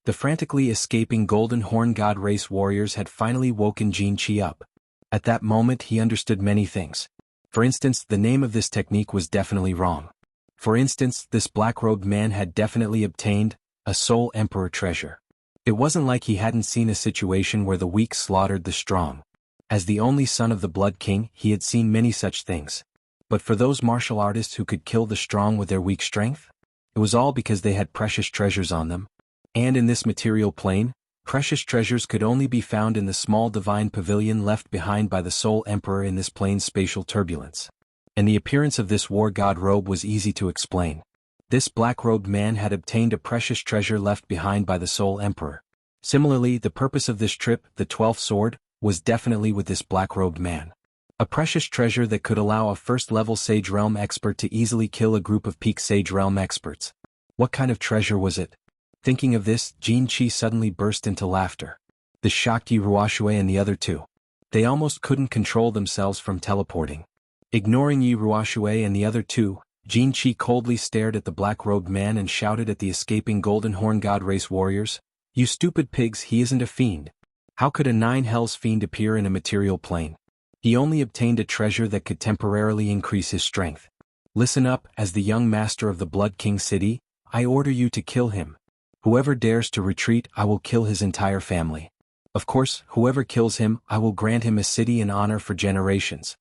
The frantically escaping Golden Horn God race warriors had finally woken Jin Qi up. At that moment he understood many things. For instance, the name of this technique was definitely wrong. For instance, this black-robed man had definitely obtained a Soul Emperor treasure. It wasn't like he hadn't seen a situation where the weak slaughtered the strong. As the only son of the Blood King, he had seen many such things. But for those martial artists who could kill the strong with their weak strength, it was all because they had precious treasures on them. And in this material plane, precious treasures could only be found in the small divine pavilion left behind by the Soul Emperor in this plane's spatial turbulence. And the appearance of this war god robe was easy to explain. This black-robed man had obtained a precious treasure left behind by the Soul Emperor. Similarly, the purpose of this trip, the 12th sword, was definitely with this black-robed man. A precious treasure that could allow a first-level Sage Realm expert to easily kill a group of peak Sage Realm experts. What kind of treasure was it? Thinking of this, Jin Qi suddenly burst into laughter. This shocked Yi Ruoshui and the other two. They almost couldn't control themselves from teleporting. Ignoring Yi Ruoshui and the other two, Jin Qi coldly stared at the black-robed man and shouted at the escaping Golden Horn God race warriors, "You stupid pigs, he isn't a fiend. How could a 9 Hells fiend appear in a material plane? He only obtained a treasure that could temporarily increase his strength. Listen up, as the young master of the Blood King city, I order you to kill him. Whoever dares to retreat, I will kill his entire family. Of course, whoever kills him, I will grant him a city in honor for generations."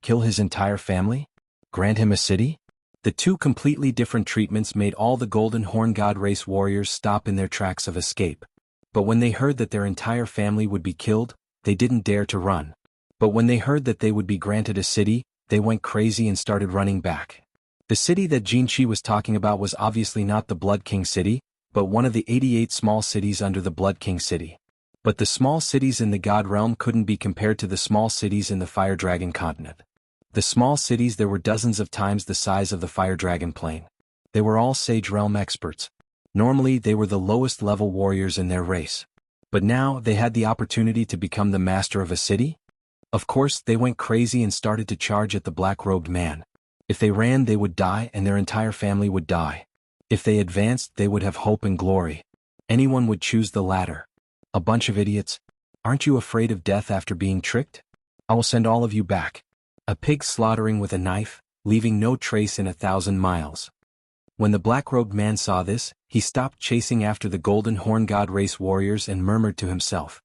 Kill his entire family? Grant him a city? The two completely different treatments made all the Golden Horn God race warriors stop in their tracks of escape. But when they heard that their entire family would be killed, they didn't dare to run. But when they heard that they would be granted a city, they went crazy and started running back. The city that Jin Qi was talking about was obviously not the Blood King city, but one of the 88 small cities under the Blood King city. But the small cities in the God realm couldn't be compared to the small cities in the Fire Dragon continent. The small cities there were dozens of times the size of the Fire Dragon plane. They were all Sage Realm experts. Normally they were the lowest level warriors in their race. But now they had the opportunity to become the master of a city? Of course, they went crazy and started to charge at the black-robed man. If they ran, they would die and their entire family would die. If they advanced, they would have hope and glory. Anyone would choose the latter. A bunch of idiots. Aren't you afraid of death after being tricked? I will send all of you back. A pig slaughtering with a knife, leaving no trace in 1,000 miles. When the black-robed man saw this, he stopped chasing after the golden horn god race warriors and murmured to himself.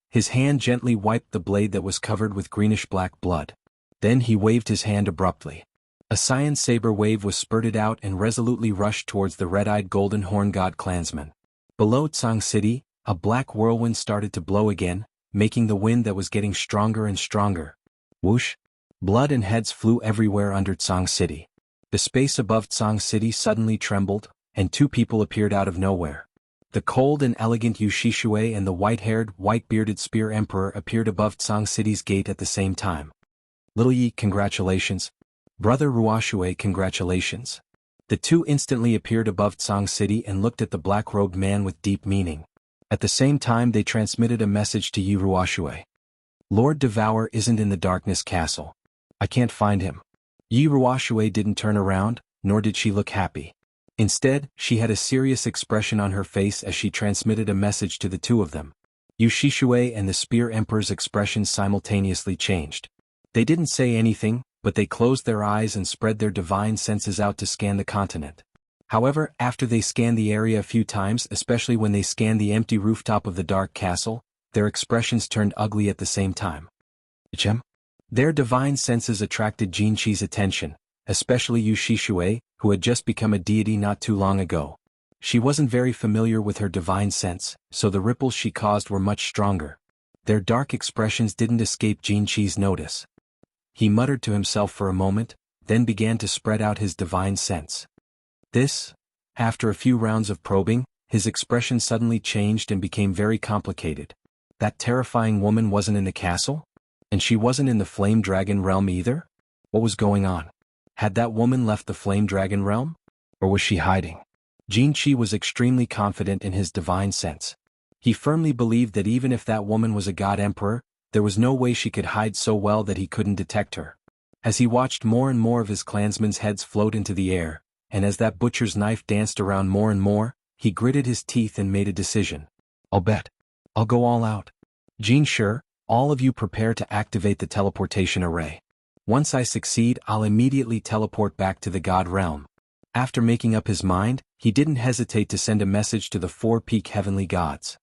His hand gently wiped the blade that was covered with greenish-black blood. Then he waved his hand abruptly. A cyan saber wave was spurted out and resolutely rushed towards the red-eyed golden horn god clansman. Below Tsang City, a black whirlwind started to blow again, making the wind that was getting stronger and stronger. Whoosh! Blood and heads flew everywhere under Tsang City. The space above Tsang City suddenly trembled, and two people appeared out of nowhere. The cold and elegant Yu Shishui and the white-haired, white-bearded Spear Emperor appeared above Tsang City's gate at the same time. Little Yi, congratulations. Brother Ruoxue, congratulations. The two instantly appeared above Tsang City and looked at the black-robed man with deep meaning. At the same time they transmitted a message to Yi Ruoxue. Lord Devour isn't in the Darkness Castle. I can't find him. Yi Ruoxue didn't turn around, nor did she look happy. Instead, she had a serious expression on her face as she transmitted a message to the two of them. Yu Shishui and the Spear Emperor's expressions simultaneously changed. They didn't say anything, but they closed their eyes and spread their divine senses out to scan the continent. However, after they scanned the area a few times, especially when they scanned the empty rooftop of the dark castle, their expressions turned ugly at the same time. Their divine senses attracted Jinqi's attention, especially Yu Shishui, who had just become a deity not too long ago. She wasn't very familiar with her divine sense, so the ripples she caused were much stronger. Their dark expressions didn't escape Jinqi's notice. He muttered to himself for a moment, then began to spread out his divine sense. After a few rounds of probing, his expression suddenly changed and became very complicated. That terrifying woman wasn't in the castle? And she wasn't in the Flame Dragon realm either? What was going on? Had that woman left the Flame Dragon realm? Or was she hiding? Jinqi was extremely confident in his divine sense. He firmly believed that even if that woman was a god emperor, there was no way she could hide so well that he couldn't detect her. As he watched more and more of his clansmen's heads float into the air, and as that butcher's knife danced around more and more, he gritted his teeth and made a decision. I'll bet. I'll go all out. Jin Shi, all of you prepare to activate the teleportation array. Once I succeed, I'll immediately teleport back to the god realm. After making up his mind, he didn't hesitate to send a message to the four-peak heavenly gods.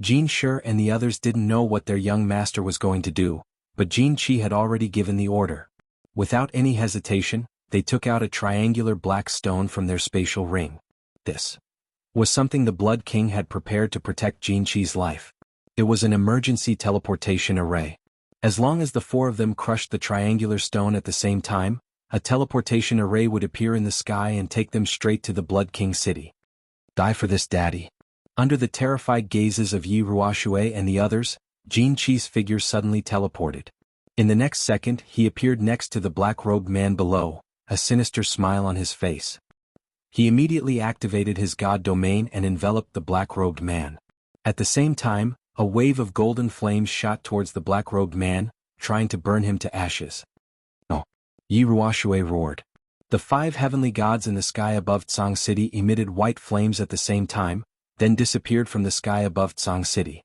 Jin Shi and the others didn't know what their young master was going to do, but Jin Qi had already given the order. Without any hesitation, they took out a triangular black stone from their spatial ring. This was something the Blood King had prepared to protect Jin Qi's life. It was an emergency teleportation array. As long as the four of them crushed the triangular stone at the same time, a teleportation array would appear in the sky and take them straight to the Blood King city. Die for this, daddy. Under the terrified gazes of Yi Ruoxue and the others, Jin Qi's figure suddenly teleported. In the next second, he appeared next to the black-robed man below, a sinister smile on his face. He immediately activated his god domain and enveloped the black-robed man. At the same time, a wave of golden flames shot towards the black-robed man, trying to burn him to ashes. No! Yi Ruoxue roared. The five heavenly gods in the sky above Tsang City emitted white flames at the same time, then disappeared from the sky above Tsang City.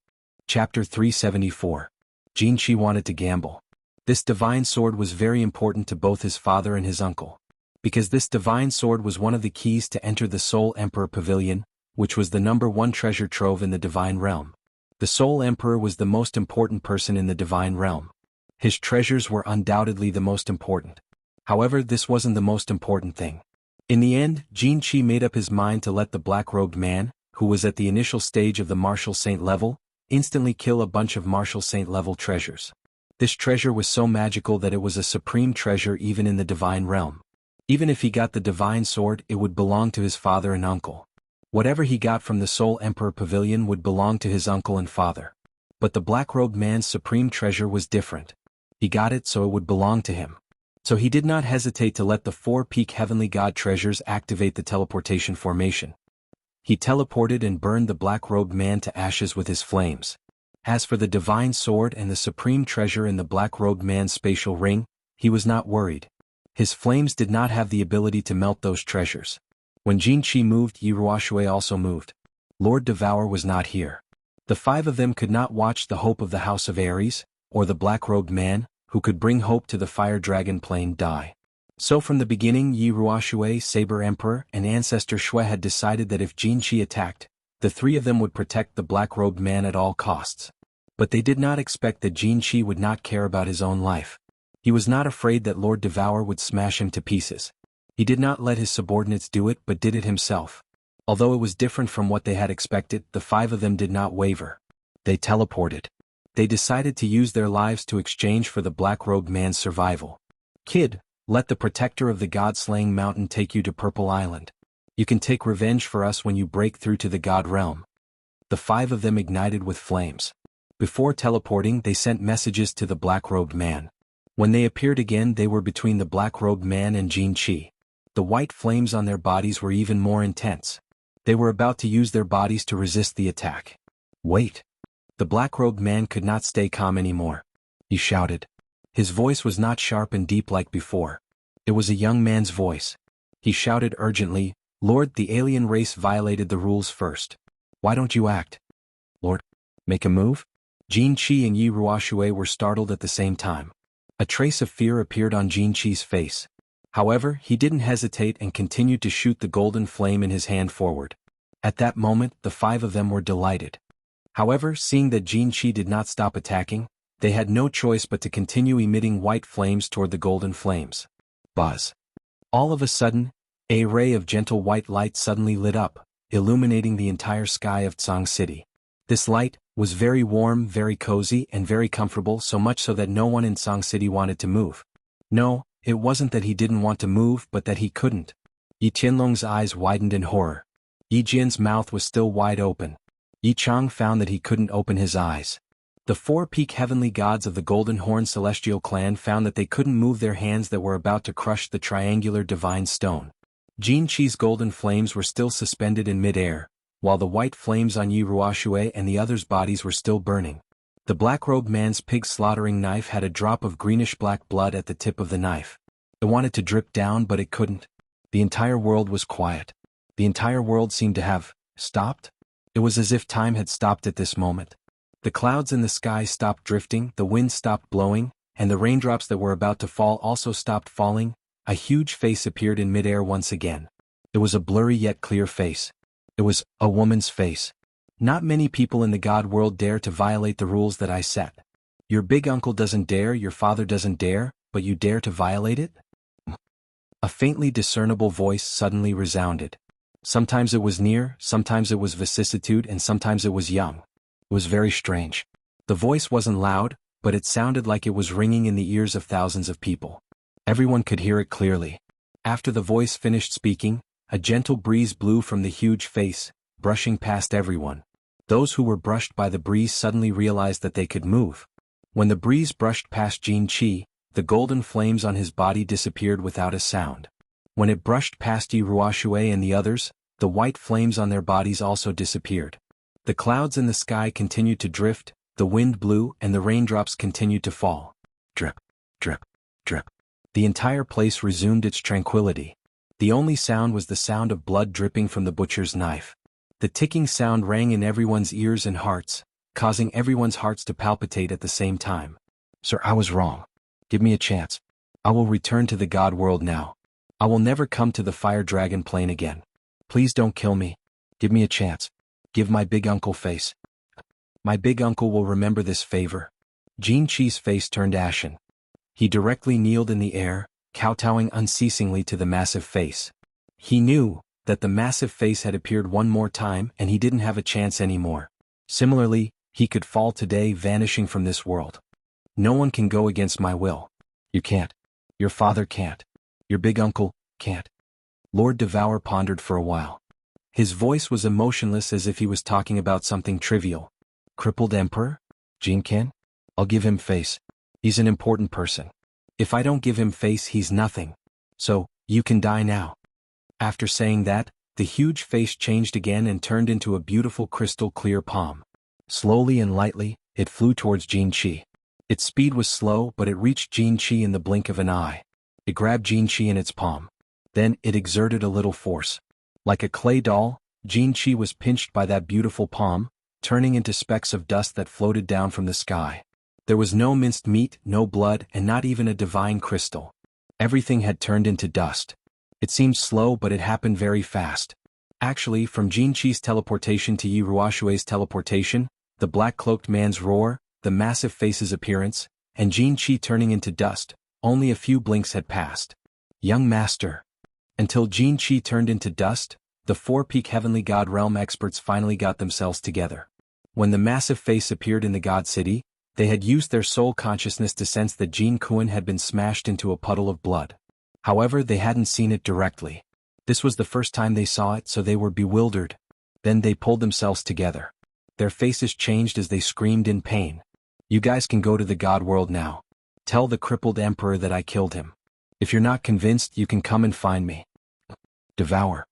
Chapter 374. Jin Qi wanted to gamble. This divine sword was very important to both his father and his uncle. Because this divine sword was one of the keys to enter the Soul Emperor Pavilion, which was the #1 treasure trove in the Divine Realm. The Soul Emperor was the most important person in the Divine Realm. His treasures were undoubtedly the most important. However, this wasn't the most important thing. In the end, Jin Qi made up his mind to let the black-robed man, who was at the initial stage of the Martial Saint level, instantly kill a bunch of Martial Saint level treasures. This treasure was so magical that it was a supreme treasure even in the Divine Realm. Even if he got the divine sword, it would belong to his father and uncle. Whatever he got from the Soul Emperor Pavilion would belong to his uncle and father. But the black-robed man's supreme treasure was different. He got it so it would belong to him. So he did not hesitate to let the four-peak heavenly god treasures activate the teleportation formation. He teleported and burned the black-robed man to ashes with his flames. As for the divine sword and the supreme treasure in the black-robed man's spatial ring, he was not worried. His flames did not have the ability to melt those treasures. When Jin Qi moved, Yi Ruoxue also moved. Lord Devour was not here. The five of them could not watch the hope of the House of Ares, or the black-robed man, who could bring hope to the fire dragon plane, die. So from the beginning Yi Ruoshui, Saber Emperor, and Ancestor Shui had decided that if Jin Qi attacked, the three of them would protect the black-robed man at all costs. But they did not expect that Jin Qi would not care about his own life. He was not afraid that Lord Devour would smash him to pieces. He did not let his subordinates do it but did it himself. Although it was different from what they had expected, the five of them did not waver. They teleported. They decided to use their lives to exchange for the black-robed man's survival. Kid, let the protector of the god-slaying mountain take you to Purple Island. You can take revenge for us when you break through to the god realm. The five of them ignited with flames. Before teleporting, they sent messages to the black-robed man. When they appeared again, they were between the black-robed man and Jin Qi. The white flames on their bodies were even more intense. They were about to use their bodies to resist the attack. Wait. The black-robed man could not stay calm anymore. He shouted. His voice was not sharp and deep like before. It was a young man's voice. He shouted urgently, Lord, the alien race violated the rules first. Why don't you act? Lord, make a move? Jin Qi and Yi Ruoshui were startled at the same time. A trace of fear appeared on Jin Qi's face. However, he didn't hesitate and continued to shoot the golden flame in his hand forward. At that moment, the five of them were delighted. However, seeing that Jin Qi did not stop attacking, they had no choice but to continue emitting white flames toward the golden flames. Buzz. All of a sudden, a ray of gentle white light suddenly lit up, illuminating the entire sky of Tsang City. This light was very warm, very cozy, and very comfortable, so much so that no one in Tsang City wanted to move. No, it wasn't that he didn't want to move but that he couldn't. Yi Qianlong's eyes widened in horror. Yi Jian's mouth was still wide open. Yi Chang found that he couldn't open his eyes. The four-peak heavenly gods of the Golden Horn Celestial Clan found that they couldn't move their hands that were about to crush the triangular divine stone. Jin Qi's golden flames were still suspended in mid-air, while the white flames on Yi Ruoshui and the others' bodies were still burning. The black-robed man's pig-slaughtering knife had a drop of greenish-black blood at the tip of the knife. It wanted to drip down but it couldn't. The entire world was quiet. The entire world seemed to have stopped. It was as if time had stopped at this moment. The clouds in the sky stopped drifting, the wind stopped blowing, and the raindrops that were about to fall also stopped falling. A huge face appeared in midair once again. It was a blurry yet clear face. It was a woman's face. Not many people in the god world dare to violate the rules that I set. Your big uncle doesn't dare, your father doesn't dare, but you dare to violate it? A faintly discernible voice suddenly resounded. Sometimes it was near, sometimes it was vicissitude, and sometimes it was young. It was very strange. The voice wasn't loud, but it sounded like it was ringing in the ears of thousands of people. Everyone could hear it clearly. After the voice finished speaking, a gentle breeze blew from the huge face, brushing past everyone. Those who were brushed by the breeze suddenly realized that they could move. When the breeze brushed past Jin Qi, the golden flames on his body disappeared without a sound. When it brushed past Yi Ruoshui and the others, the white flames on their bodies also disappeared. The clouds in the sky continued to drift, the wind blew, and the raindrops continued to fall. Drip, drip, drip. The entire place resumed its tranquility. The only sound was the sound of blood dripping from the butcher's knife. The ticking sound rang in everyone's ears and hearts, causing everyone's hearts to palpitate at the same time. Sir, I was wrong. Give me a chance. I will return to the god world now. I will never come to the fire dragon plane again. Please don't kill me. Give me a chance. Give my big uncle face. My big uncle will remember this favor. Jin Qi's face turned ashen. He directly kneeled in the air, kowtowing unceasingly to the massive face. He knew that the massive face had appeared one more time and he didn't have a chance anymore. Similarly, he could fall today, vanishing from this world. No one can go against my will. You can't. Your father can't. Your big uncle can't. Lord Devour pondered for a while. His voice was emotionless as if he was talking about something trivial. Crippled Emperor? Jin can? I'll give him face. He's an important person. If I don't give him face, he's nothing. So, you can die now. After saying that, the huge face changed again and turned into a beautiful crystal clear palm. Slowly and lightly, it flew towards Jin Qi. Its speed was slow, but it reached Jin Qi in the blink of an eye. It grabbed Jin Qi in its palm. Then, it exerted a little force. Like a clay doll, Jin Qi was pinched by that beautiful palm, turning into specks of dust that floated down from the sky. There was no minced meat, no blood, and not even a divine crystal. Everything had turned into dust. It seemed slow, but it happened very fast. Actually, from Jin Qi's teleportation to Yi Ruoshui's teleportation, the black-cloaked man's roar, the massive face's appearance, and Jin Qi turning into dust, only a few blinks had passed. Young master. Until Jin Qi turned into dust, the four-peak heavenly god realm experts finally got themselves together. When the massive face appeared in the god city, they had used their soul consciousness to sense that Jin Kuan had been smashed into a puddle of blood. However, they hadn't seen it directly. This was the first time they saw it, so they were bewildered. Then they pulled themselves together. Their faces changed as they screamed in pain. You guys can go to the god world now. Tell the crippled emperor that I killed him. If you're not convinced, you can come and find me. Devour.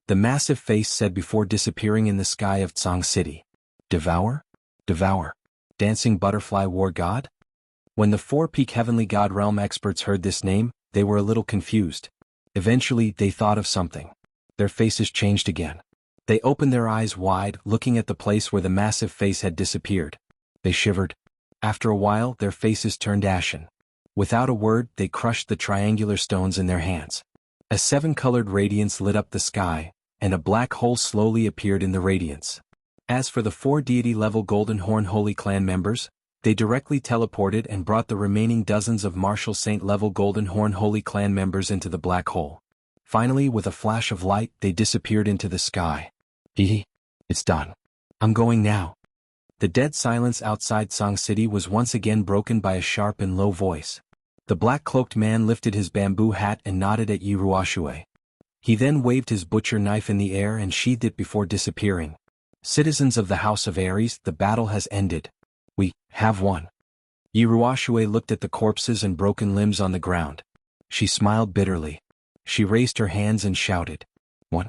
The massive face said before disappearing in the sky of Tsang City. Devour? Devour. Dancing butterfly war god? When the four-peak heavenly god realm experts heard this name, they were a little confused. Eventually, they thought of something. Their faces changed again. They opened their eyes wide, looking at the place where the massive face had disappeared. They shivered. After a while, their faces turned ashen. Without a word, they crushed the triangular stones in their hands. A seven-colored radiance lit up the sky, and a black hole slowly appeared in the radiance. As for the four deity-level Golden Horn Holy Clan members, they directly teleported and brought the remaining dozens of Martial Saint-level Golden Horn Holy Clan members into the black hole. Finally, with a flash of light, they disappeared into the sky. It's done. I'm going now. The dead silence outside Tsang City was once again broken by a sharp and low voice. The black-cloaked man lifted his bamboo hat and nodded at Yi Ruoshue. He then waved his butcher knife in the air and sheathed it before disappearing. Citizens of the House of Ares, the battle has ended. We have won. Yi Ruoshue looked at the corpses and broken limbs on the ground. She smiled bitterly. She raised her hands and shouted. One.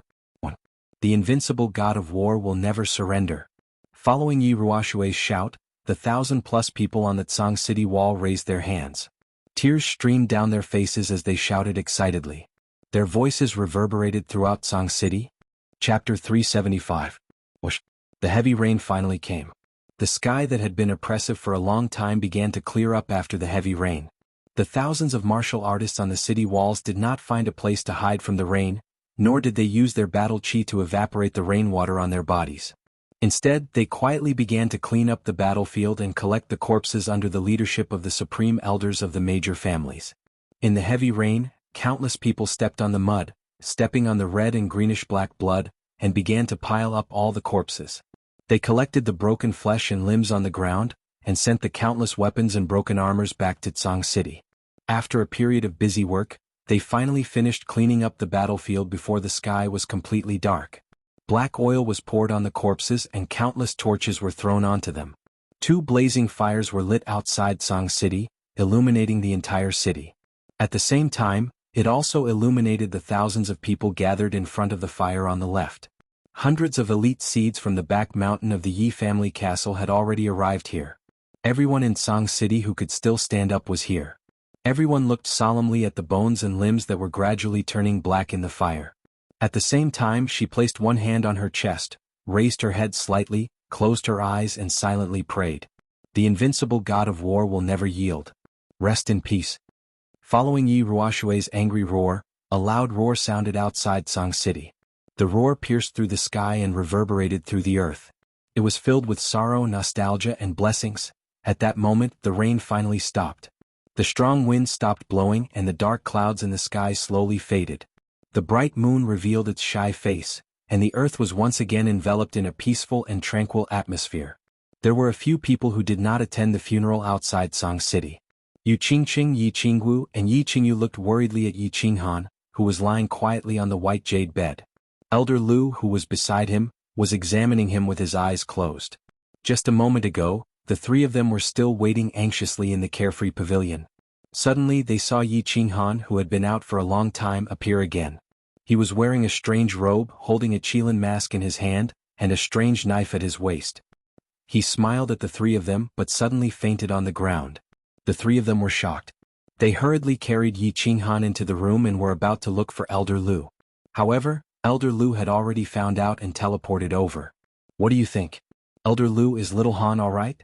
The invincible god of war will never surrender. Following Yi Ruoshue's shout, the 1,000+ people on the Tsang City wall raised their hands. Tears streamed down their faces as they shouted excitedly. Their voices reverberated throughout Tsang City. Chapter 375. Whoosh. The heavy rain finally came. The sky that had been oppressive for a long time began to clear up after the heavy rain. The thousands of martial artists on the city walls did not find a place to hide from the rain, nor did they use their battle chi to evaporate the rainwater on their bodies. Instead, they quietly began to clean up the battlefield and collect the corpses under the leadership of the supreme elders of the major families. In the heavy rain, countless people stepped on the mud, stepping on the red and greenish-black blood, and began to pile up all the corpses. They collected the broken flesh and limbs on the ground, and sent the countless weapons and broken armors back to Tsang City. After a period of busy work, they finally finished cleaning up the battlefield before the sky was completely dark. Black oil was poured on the corpses and countless torches were thrown onto them. 2 blazing fires were lit outside Tsang City, illuminating the entire city. At the same time, it also illuminated the thousands of people gathered in front of the fire on the left. Hundreds of elite seeds from the back mountain of the Yi family castle had already arrived here. Everyone in Tsang City who could still stand up was here. Everyone looked solemnly at the bones and limbs that were gradually turning black in the fire. At the same time, she placed one hand on her chest, raised her head slightly, closed her eyes and silently prayed. The invincible god of war will never yield. Rest in peace. Following Yi Ruoshue's angry roar, a loud roar sounded outside Tsang City. The roar pierced through the sky and reverberated through the earth. It was filled with sorrow, nostalgia, and blessings. At that moment, the rain finally stopped. The strong wind stopped blowing and the dark clouds in the sky slowly faded. The bright moon revealed its shy face, and the earth was once again enveloped in a peaceful and tranquil atmosphere. There were a few people who did not attend the funeral outside Tsang City. Yu Qingqing, Yi Qingwu, and Yi Qingyu looked worriedly at Yi Qinghan, who was lying quietly on the white jade bed. Elder Lu, who was beside him, was examining him with his eyes closed. Just a moment ago, the 3 of them were still waiting anxiously in the carefree pavilion. Suddenly they saw Yi Qinghan, who had been out for a long time, appear again. He was wearing a strange robe, holding a Qilin mask in his hand, and a strange knife at his waist. He smiled at the 3 of them but suddenly fainted on the ground. The 3 of them were shocked. They hurriedly carried Yi Qinghan into the room and were about to look for Elder Lu. However, Elder Lu had already found out and teleported over. What do you think? Elder Lu, is little Han all right?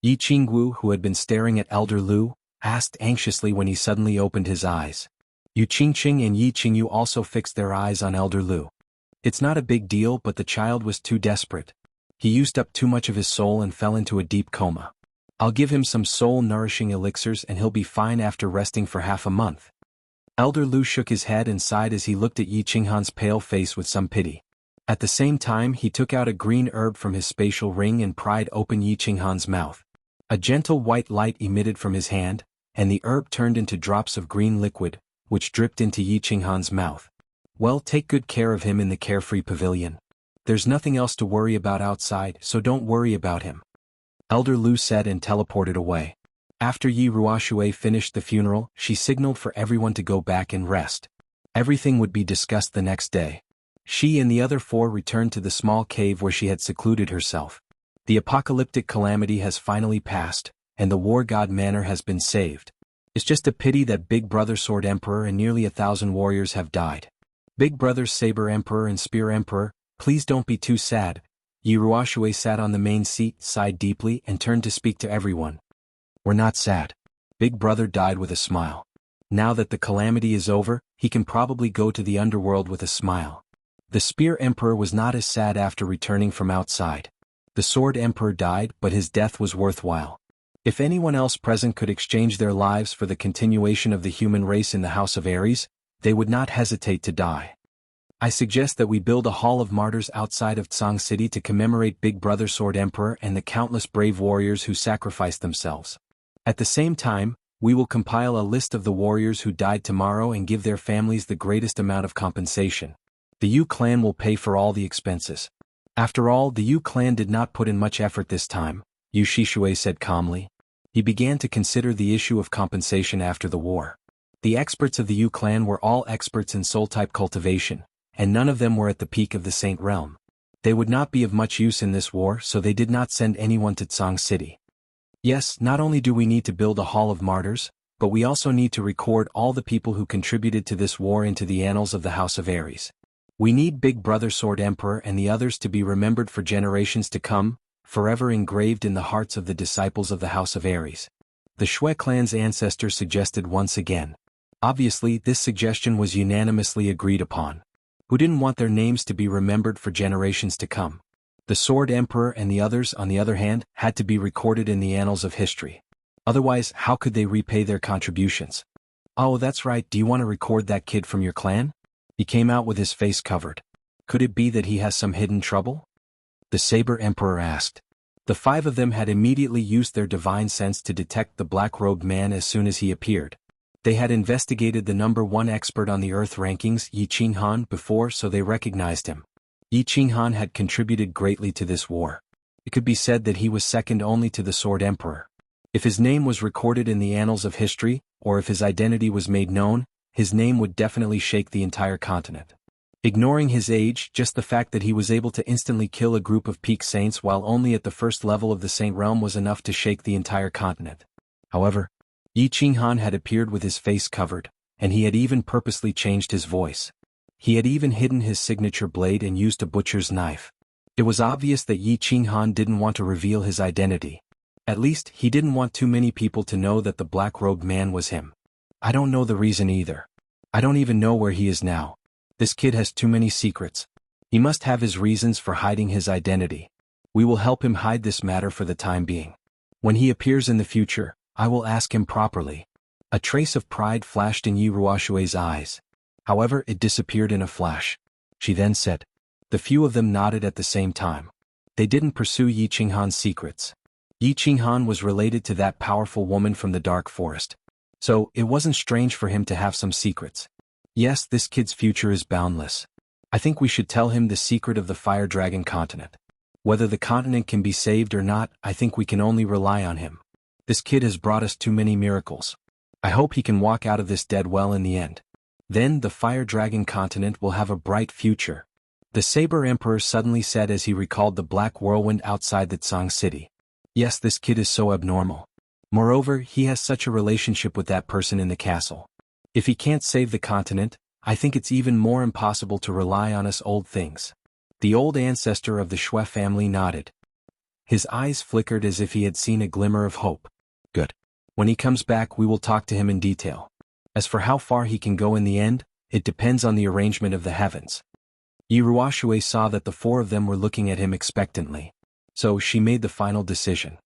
Yi Qingwu, who had been staring at Elder Lu, asked anxiously when he suddenly opened his eyes. Yu Qingqing and Yi Qingyu also fixed their eyes on Elder Lu. It's not a big deal, but the child was too desperate. He used up too much of his soul and fell into a deep coma. I'll give him some soul-nourishing elixirs and he'll be fine after resting for half a month. Elder Lu shook his head and sighed as he looked at Yi Qinghan's pale face with some pity. At the same time, he took out a green herb from his spatial ring and pried open Yi Qinghan's mouth. A gentle white light emitted from his hand, and the herb turned into drops of green liquid, which dripped into Yi Qinghan's mouth. Well, take good care of him in the carefree pavilion. There's nothing else to worry about outside, so don't worry about him. Elder Lu said and teleported away. After Yi Ruoxue finished the funeral, she signaled for everyone to go back and rest. Everything would be discussed the next day. She and the other four returned to the small cave where she had secluded herself. The apocalyptic calamity has finally passed, and the war god manor has been saved. It's just a pity that Big Brother Sword Emperor and nearly 1,000 warriors have died. Big Brother Saber Emperor and Spear Emperor, please don't be too sad. Yi Ruoxue sat on the main seat, sighed deeply, and turned to speak to everyone. We're not sad. Big Brother died with a smile. Now that the calamity is over, he can probably go to the underworld with a smile. The Spear Emperor was not as sad after returning from outside. The Sword Emperor died, but his death was worthwhile. If anyone else present could exchange their lives for the continuation of the human race in the House of Ares, they would not hesitate to die. I suggest that we build a Hall of Martyrs outside of Tsang City to commemorate Big Brother Sword Emperor and the countless brave warriors who sacrificed themselves. At the same time, we will compile a list of the warriors who died tomorrow and give their families the greatest amount of compensation. The Yu clan will pay for all the expenses. After all, the Yu clan did not put in much effort this time, Yu Shishue said calmly. He began to consider the issue of compensation after the war. The experts of the Yu clan were all experts in soul-type cultivation, and none of them were at the peak of the Saint Realm. They would not be of much use in this war, so they did not send anyone to Tsang City. Yes, not only do we need to build a Hall of Martyrs, but we also need to record all the people who contributed to this war into the annals of the House of Ares. We need Big Brother Sword Emperor and the others to be remembered for generations to come, forever engraved in the hearts of the disciples of the House of Ares. The Shui clan's ancestors suggested once again. Obviously, this suggestion was unanimously agreed upon. Who didn't want their names to be remembered for generations to come? The Sword Emperor and the others, on the other hand, had to be recorded in the annals of history. Otherwise, how could they repay their contributions? Oh, that's right, do you want to record that kid from your clan? He came out with his face covered. Could it be that he has some hidden trouble? The Saber Emperor asked. The five of them had immediately used their divine sense to detect the black-robed man as soon as he appeared. They had investigated the #1 expert on the Earth rankings, Yi Qinghan, before, so they recognized him. Yi Qinghan had contributed greatly to this war. It could be said that he was second only to the Sword Emperor. If his name was recorded in the annals of history, or if his identity was made known, his name would definitely shake the entire continent. Ignoring his age, just the fact that he was able to instantly kill a group of peak saints while only at the first level of the Saint Realm was enough to shake the entire continent. However, Yi Qinghan had appeared with his face covered, and he had even purposely changed his voice. He had even hidden his signature blade and used a butcher's knife. It was obvious that Yi Qinghan didn't want to reveal his identity. At least, he didn't want too many people to know that the black-robed man was him. I don't know the reason either. I don't even know where he is now. This kid has too many secrets. He must have his reasons for hiding his identity. We will help him hide this matter for the time being. When he appears in the future, I will ask him properly. A trace of pride flashed in Yi Ruoxue's eyes. However, it disappeared in a flash. She then said. The few of them nodded at the same time. They didn't pursue Yi Qinghan's secrets. Yi Qinghan was related to that powerful woman from the Dark Forest. So, it wasn't strange for him to have some secrets. Yes, this kid's future is boundless. I think we should tell him the secret of the Fire Dragon continent. Whether the continent can be saved or not, I think we can only rely on him. This kid has brought us too many miracles. I hope he can walk out of this dead well in the end. Then the Fire Dragon continent will have a bright future. The Saber Emperor suddenly said as he recalled the black whirlwind outside the Tsang City. Yes, this kid is so abnormal. Moreover, he has such a relationship with that person in the castle. If he can't save the continent, I think it's even more impossible to rely on us old things. The old ancestor of the Shui family nodded. His eyes flickered as if he had seen a glimmer of hope. Good. When he comes back we will talk to him in detail. As for how far he can go in the end, it depends on the arrangement of the heavens. Yi Ruoxue saw that the four of them were looking at him expectantly. So she made the final decision.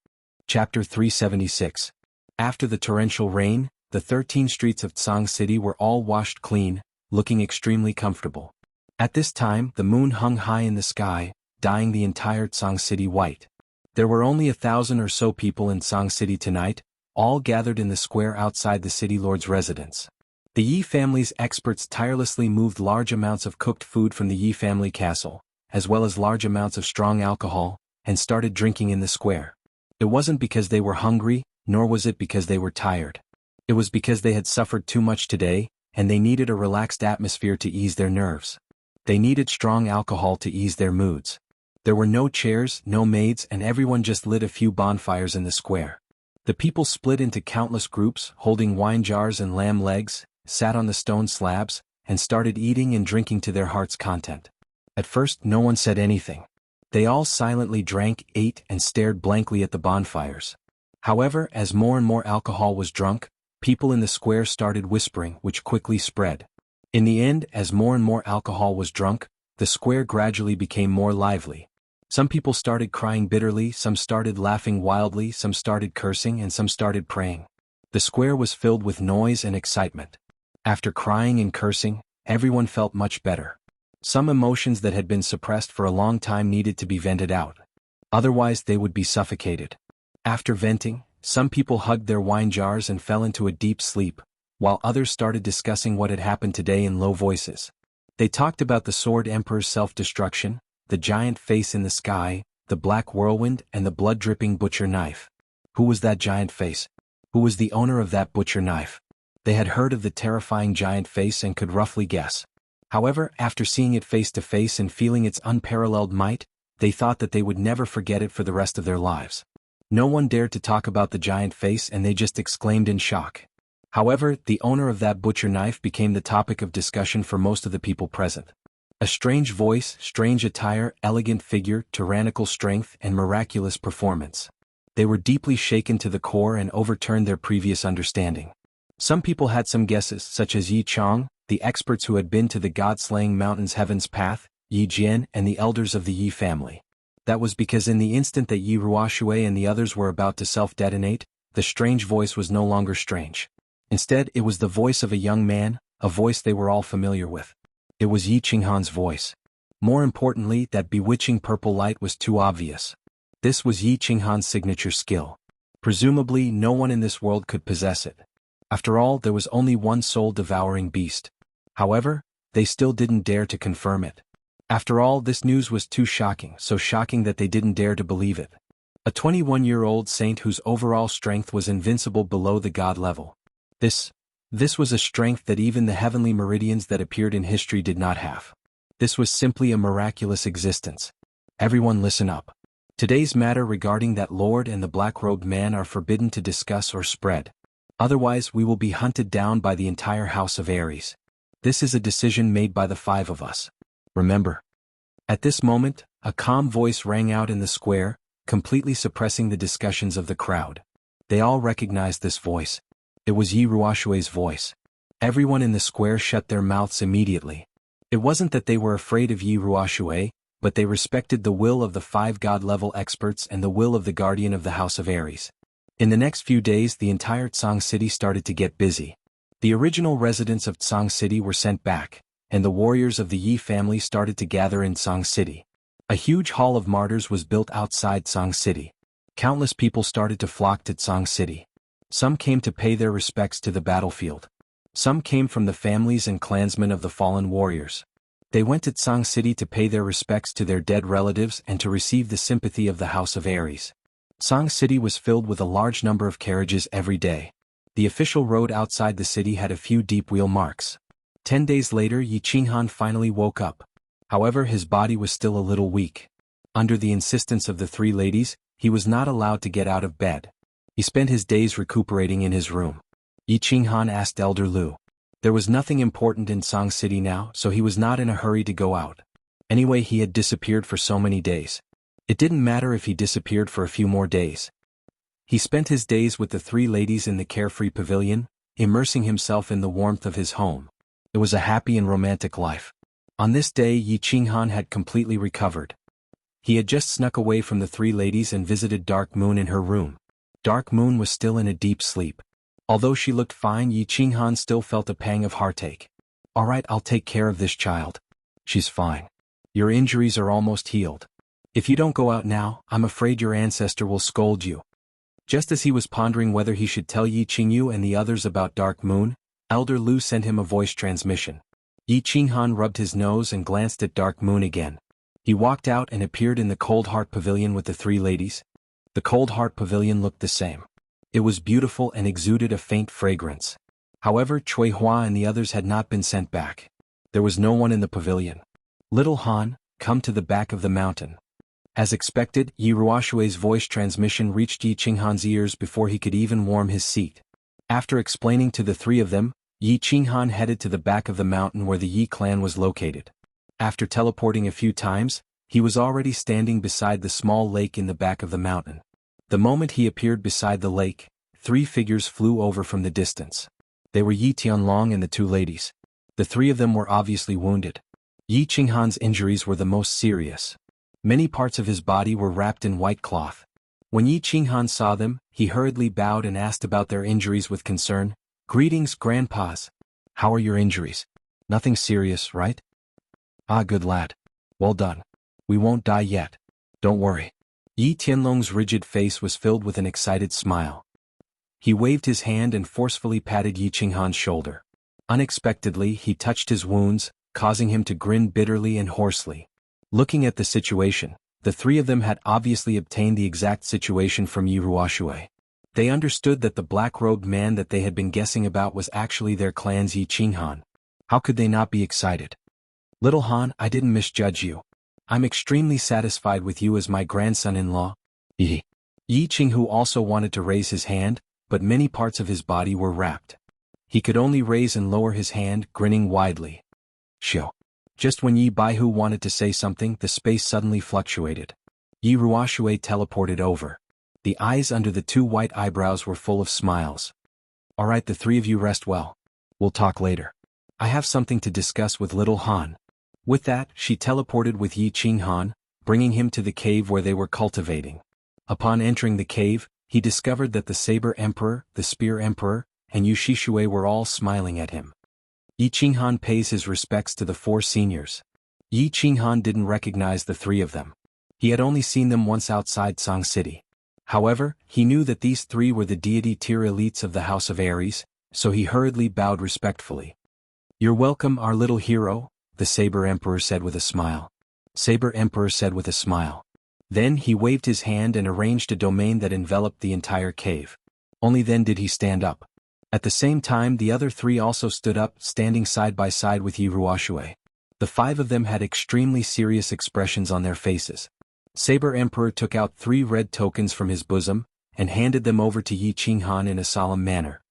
Chapter 376. After the torrential rain, the 13 streets of Tsang City were all washed clean, looking extremely comfortable. At this time the moon hung high in the sky, dyeing the entire Tsang City white. There were only 1,000 or so people in Tsang City tonight, all gathered in the square outside the city lord's residence. The Yi family's experts tirelessly moved large amounts of cooked food from the Yi family castle, as well as large amounts of strong alcohol, and started drinking in the square. It wasn't because they were hungry, nor was it because they were tired. It was because they had suffered too much today, and they needed a relaxed atmosphere to ease their nerves. They needed strong alcohol to ease their moods. There were no chairs, no maids, and everyone just lit a few bonfires in the square. The people split into countless groups, holding wine jars and lamb legs, sat on the stone slabs, and started eating and drinking to their heart's content. At first no one said anything. They all silently drank, ate, and stared blankly at the bonfires. However, as more and more alcohol was drunk, people in the square started whispering, which quickly spread. In the end, as more and more alcohol was drunk, the square gradually became more lively. Some people started crying bitterly, some started laughing wildly, some started cursing, and some started praying. The square was filled with noise and excitement. After crying and cursing, everyone felt much better. Some emotions that had been suppressed for a long time needed to be vented out. Otherwise they would be suffocated. After venting, some people hugged their wine jars and fell into a deep sleep, while others started discussing what had happened today in low voices. They talked about the Sword Emperor's self-destruction, the giant face in the sky, the black whirlwind, and the blood-dripping butcher knife. Who was that giant face? Who was the owner of that butcher knife? They had heard of the terrifying giant face and could roughly guess. However, after seeing it face to face and feeling its unparalleled might, they thought that they would never forget it for the rest of their lives. No one dared to talk about the giant face and they just exclaimed in shock. However, the owner of that butcher knife became the topic of discussion for most of the people present. A strange voice, strange attire, elegant figure, tyrannical strength, and miraculous performance. They were deeply shaken to the core and overturned their previous understanding. Some people had some guesses, such as Yi Chong, the experts who had been to the god-slaying mountain's heaven's path, Yi Jian, and the elders of the Yi family. That was because in the instant that Yi Ruoxue and the others were about to self-detonate, the strange voice was no longer strange. Instead, it was the voice of a young man, a voice they were all familiar with. It was Yi Qinghan's voice. More importantly, that bewitching purple light was too obvious. This was Yi Qinghan's signature skill. Presumably, no one in this world could possess it. After all, there was only one soul-devouring beast. However, they still didn't dare to confirm it. After all, this news was too shocking, so shocking that they didn't dare to believe it. A 21-year-old saint whose overall strength was invincible below the god level. This was a strength that even the heavenly meridians that appeared in history did not have. This was simply a miraculous existence. Everyone listen up. Today's matter regarding that lord and the black-robed man are forbidden to discuss or spread. Otherwise we will be hunted down by the entire house of Aries. This is a decision made by the five of us. Remember. At this moment, a calm voice rang out in the square, completely suppressing the discussions of the crowd. They all recognized this voice. It was Yi Ruoxue's voice. Everyone in the square shut their mouths immediately. It wasn't that they were afraid of Yi Ruoxue, but they respected the will of the five god-level experts and the will of the guardian of the house of Aries. In the next few days the entire Tsang City started to get busy. The original residents of Tsang City were sent back, and the warriors of the Yi family started to gather in Tsang City. A huge hall of martyrs was built outside Tsang City. Countless people started to flock to Tsang City. Some came to pay their respects to the battlefield. Some came from the families and clansmen of the fallen warriors. They went to Tsang City to pay their respects to their dead relatives and to receive the sympathy of the house of Aries. Tsang City was filled with a large number of carriages every day. The official road outside the city had a few deep wheel marks. 10 days later Yi Qinghan finally woke up. However, his body was still a little weak. Under the insistence of the three ladies, he was not allowed to get out of bed. He spent his days recuperating in his room. Yi Qinghan asked Elder Lu. There was nothing important in Tsang City now, so he was not in a hurry to go out. Anyway, he had disappeared for so many days. It didn't matter if he disappeared for a few more days. He spent his days with the three ladies in the carefree pavilion, immersing himself in the warmth of his home. It was a happy and romantic life. On this day Yi Qinghan had completely recovered. He had just snuck away from the three ladies and visited Dark Moon in her room. Dark Moon was still in a deep sleep. Although she looked fine, Yi Qinghan still felt a pang of heartache. "Alright, I'll take care of this child. She's fine. Your injuries are almost healed. If you don't go out now, I'm afraid your ancestor will scold you." Just as he was pondering whether he should tell Yi Qingyu and the others about Dark Moon, Elder Lu sent him a voice transmission. Yi Qinghan rubbed his nose and glanced at Dark Moon again. He walked out and appeared in the Cold Heart Pavilion with the three ladies. The Cold Heart Pavilion looked the same. It was beautiful and exuded a faint fragrance. However, Cui Hua and the others had not been sent back. There was no one in the pavilion. "Little Han, come to the back of the mountain." As expected, Yi Ruoshui's voice transmission reached Yi Qinghan's ears before he could even warm his seat. After explaining to the three of them, Yi Qinghan headed to the back of the mountain where the Yi clan was located. After teleporting a few times, he was already standing beside the small lake in the back of the mountain. The moment he appeared beside the lake, three figures flew over from the distance. They were Yi Tianlong and the two ladies. The three of them were obviously wounded. Yi Qinghan's injuries were the most serious. Many parts of his body were wrapped in white cloth. When Yi Qinghan saw them, he hurriedly bowed and asked about their injuries with concern. "Greetings, grandpas. How are your injuries? Nothing serious, right?" "Ah, good lad. Well done. We won't die yet. Don't worry." Yi Tianlong's rigid face was filled with an excited smile. He waved his hand and forcefully patted Yi Qinghan's shoulder. Unexpectedly, he touched his wounds, causing him to grin bitterly and hoarsely. Looking at the situation, the three of them had obviously obtained the exact situation from Yi Ruoshui. They understood that the black-robed man that they had been guessing about was actually their clan's Yi Qinghan. How could they not be excited? "Little Han, I didn't misjudge you. I'm extremely satisfied with you as my grandson-in-law." Yi Qinghu also wanted to raise his hand, but many parts of his body were wrapped. He could only raise and lower his hand, grinning widely. "Shio." Just when Yi Baihu wanted to say something, the space suddenly fluctuated. Yi Ruoshui teleported over. The eyes under the two white eyebrows were full of smiles. "Alright, the three of you rest well. We'll talk later. I have something to discuss with little Han." With that, she teleported with Yi Qinghan, bringing him to the cave where they were cultivating. Upon entering the cave, he discovered that the Saber Emperor, the Spear Emperor, and Yu Shishui were all smiling at him. Yi Qinghan pays his respects to the four seniors. Yi Qinghan didn't recognize the three of them. He had only seen them once outside Song City. However, he knew that these three were the deity tier elites of the House of Ares, so he hurriedly bowed respectfully. "You're welcome, our little hero," the Saber Emperor said with a smile. Saber Emperor said with a smile. Then he waved his hand and arranged a domain that enveloped the entire cave. Only then did he stand up. At the same time, the other three also stood up, standing side by side with Yi Ruoshui. The five of them had extremely serious expressions on their faces. Saber Emperor took out 3 red tokens from his bosom, and handed them over to Yi Qinghan in a solemn manner.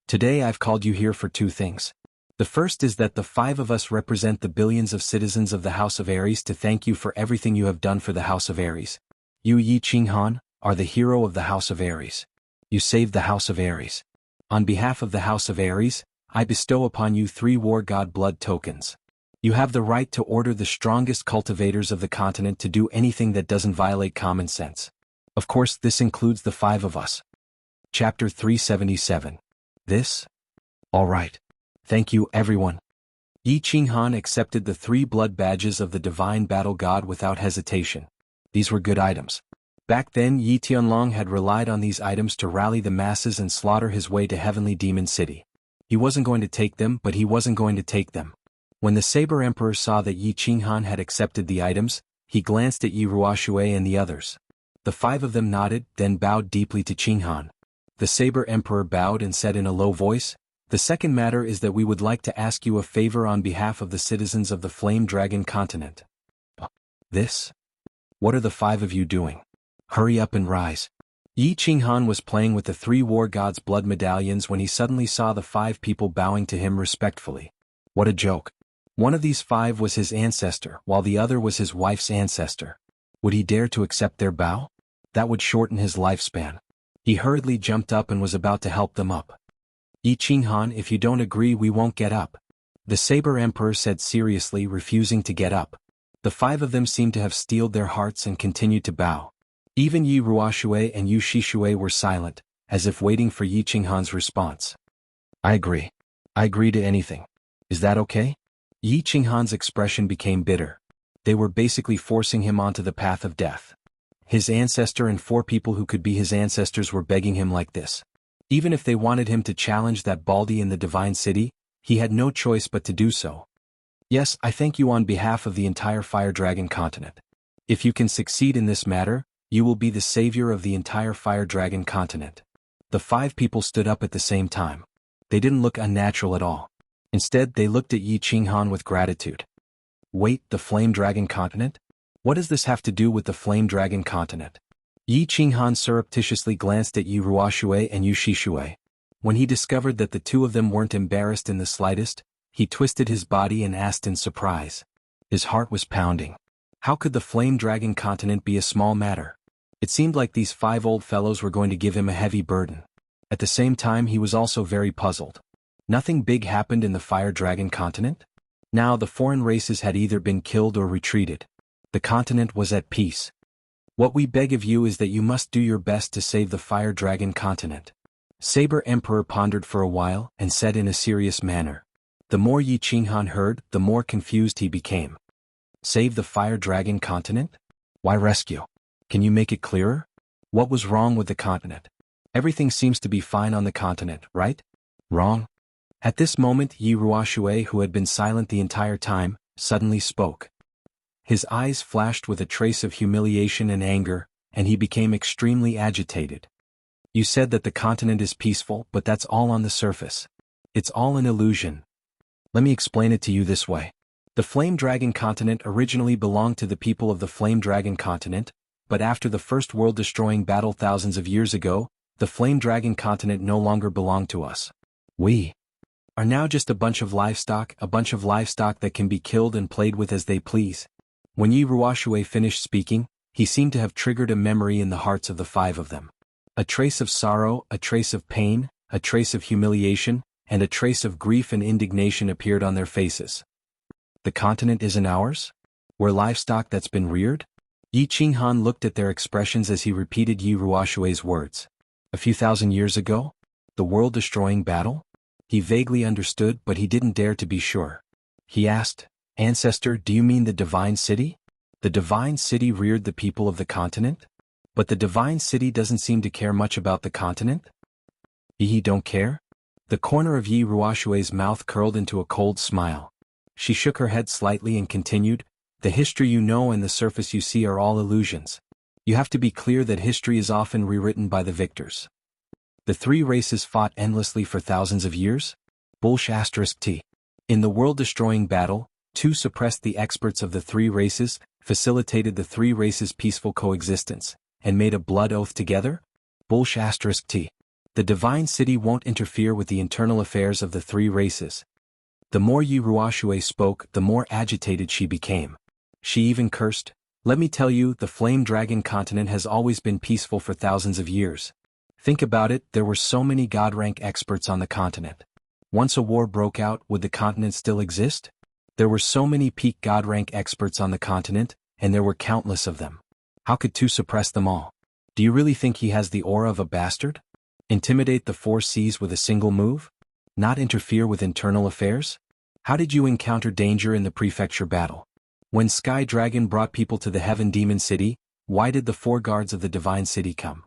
"Today I've called you here for 2 things. The first is that the 5 of us represent the billions of citizens of the House of Ares to thank you for everything you have done for the House of Ares. You, Yi Qinghan, are the hero of the House of Ares. You saved the House of Ares. On behalf of the House of Ares, I bestow upon you 3 War God blood tokens. You have the right to order the strongest cultivators of the continent to do anything that doesn't violate common sense. Of course, this includes the 5 of us." Chapter 377. This? All right. Thank you, everyone. Yi Qinghan accepted the 3 blood badges of the Divine Battle God without hesitation. These were good items. Back then, Yi Tianlong had relied on these items to rally the masses and slaughter his way to Heavenly Demon City. He wasn't going to take them, but he wasn't going to take them. When the Saber Emperor saw that Yi Qinghan had accepted the items, he glanced at Yi Ruoshui and the others. The 5 of them nodded, then bowed deeply to Qinghan. The Saber Emperor bowed and said in a low voice, "The second matter is that we would like to ask you a favor on behalf of the citizens of the Flame Dragon continent." This? What are the 5 of you doing? Hurry up and rise. Yi Qinghan was playing with the 3 War Gods blood medallions when he suddenly saw the 5 people bowing to him respectfully. What a joke. One of these 5 was his ancestor, while the other was his wife's ancestor. Would he dare to accept their bow? That would shorten his lifespan. He hurriedly jumped up and was about to help them up. Yi Qinghan, if you don't agree, we won't get up. The Saber Emperor said seriously, refusing to get up. The five of them seemed to have steeled their hearts and continued to bow. Even Yi Ruoshui and Yu Shishui were silent, as if waiting for Yi Qinghan's response. I agree. I agree to anything. Is that okay? Yi Qinghan's expression became bitter. They were basically forcing him onto the path of death. His ancestor and 4 people who could be his ancestors were begging him like this. Even if they wanted him to challenge that Baldi in the Divine City, he had no choice but to do so. Yes, I thank you on behalf of the entire Fire Dragon continent. If you can succeed in this matter, you will be the savior of the entire Fire Dragon continent. The 5 people stood up at the same time. They didn't look unnatural at all. Instead, they looked at Yi Qinghan with gratitude. Wait, the Flame Dragon continent? What does this have to do with the Flame Dragon continent? Yi Qinghan surreptitiously glanced at Yi Ruoshui and Yu Shishui. When he discovered that the 2 of them weren't embarrassed in the slightest, he twisted his body and asked in surprise. His heart was pounding. How could the Flame Dragon continent be a small matter? It seemed like these 5 old fellows were going to give him a heavy burden. At the same time, he was also very puzzled. Nothing big happened in the Fire Dragon continent? Now the foreign races had either been killed or retreated. The continent was at peace. What we beg of you is that you must do your best to save the Fire Dragon continent. Saber Emperor pondered for a while and said in a serious manner. The more Yi Qinghan heard, the more confused he became. Save the Fire Dragon continent? Why rescue? Can you make it clearer? What was wrong with the continent? Everything seems to be fine on the continent, right? Wrong? At this moment, Yi Ruoshui, who had been silent the entire time, suddenly spoke. His eyes flashed with a trace of humiliation and anger, and he became extremely agitated. You said that the continent is peaceful, but that's all on the surface. It's all an illusion. Let me explain it to you this way. The Flame Dragon continent originally belonged to the people of the Flame Dragon continent, but after the first world-destroying battle thousands of years ago, the Flame Dragon continent no longer belonged to us. We are now just a bunch of livestock that can be killed and played with as they please. When Yi Ruoshui finished speaking, he seemed to have triggered a memory in the hearts of the 5 of them. A trace of sorrow, a trace of pain, a trace of humiliation, and a trace of grief and indignation appeared on their faces. The continent isn't ours? We're livestock that's been reared? Yi Qinghan looked at their expressions as he repeated Yi Ruoshui's words. A few thousand years ago? The world-destroying battle? He vaguely understood, but he didn't dare to be sure. He asked, Ancestor, do you mean the Divine City? The Divine City reared the people of the continent? But the Divine City doesn't seem to care much about the continent? Yi don't care? The corner of Yi Ruoshui's mouth curled into a cold smile. She shook her head slightly and continued, The history you know and the surface you see are all illusions. You have to be clear that history is often rewritten by the victors. The 3 races fought endlessly for thousands of years? Bullsh*T. In the world-destroying battle, 2 suppressed the experts of the 3 races, facilitated the 3 races' peaceful coexistence, and made a blood oath together? Bullsh*T. The Divine City won't interfere with the internal affairs of the 3 races. The more Yi Ruoshui spoke, the more agitated she became. She even cursed. Let me tell you, the Flame Dragon continent has always been peaceful for thousands of years. Think about it, there were so many God-rank experts on the continent. Once a war broke out, would the continent still exist? There were so many peak God-rank experts on the continent, and there were countless of them. How could 2 suppress them all? Do you really think he has the aura of a bastard? Intimidate the 4 seas with a single move? Not interfere with internal affairs? How did you encounter danger in the prefecture battle? When Sky Dragon brought people to the Heaven Demon City, why did the 4 guards of the Divine City come?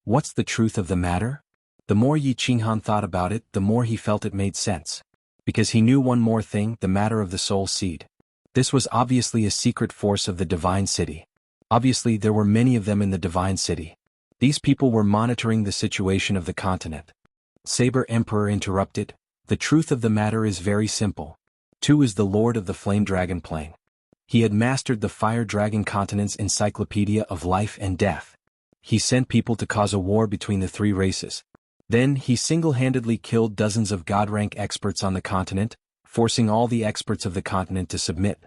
What's the truth of the matter? The more Yi Qinghan thought about it, the more he felt it made sense. Because he knew one more thing, the matter of the Soul Seed. This was obviously a secret force of the Divine City. Obviously there were many of them in the Divine City. These people were monitoring the situation of the continent. Saber Emperor interrupted. The truth of the matter is very simple. Tu is the Lord of the Flame Dragon Plane. He had mastered the Fire Dragon continent's encyclopedia of life and death. He sent people to cause a war between the 3 races. Then he single-handedly killed dozens of God-rank experts on the continent, forcing all the experts of the continent to submit.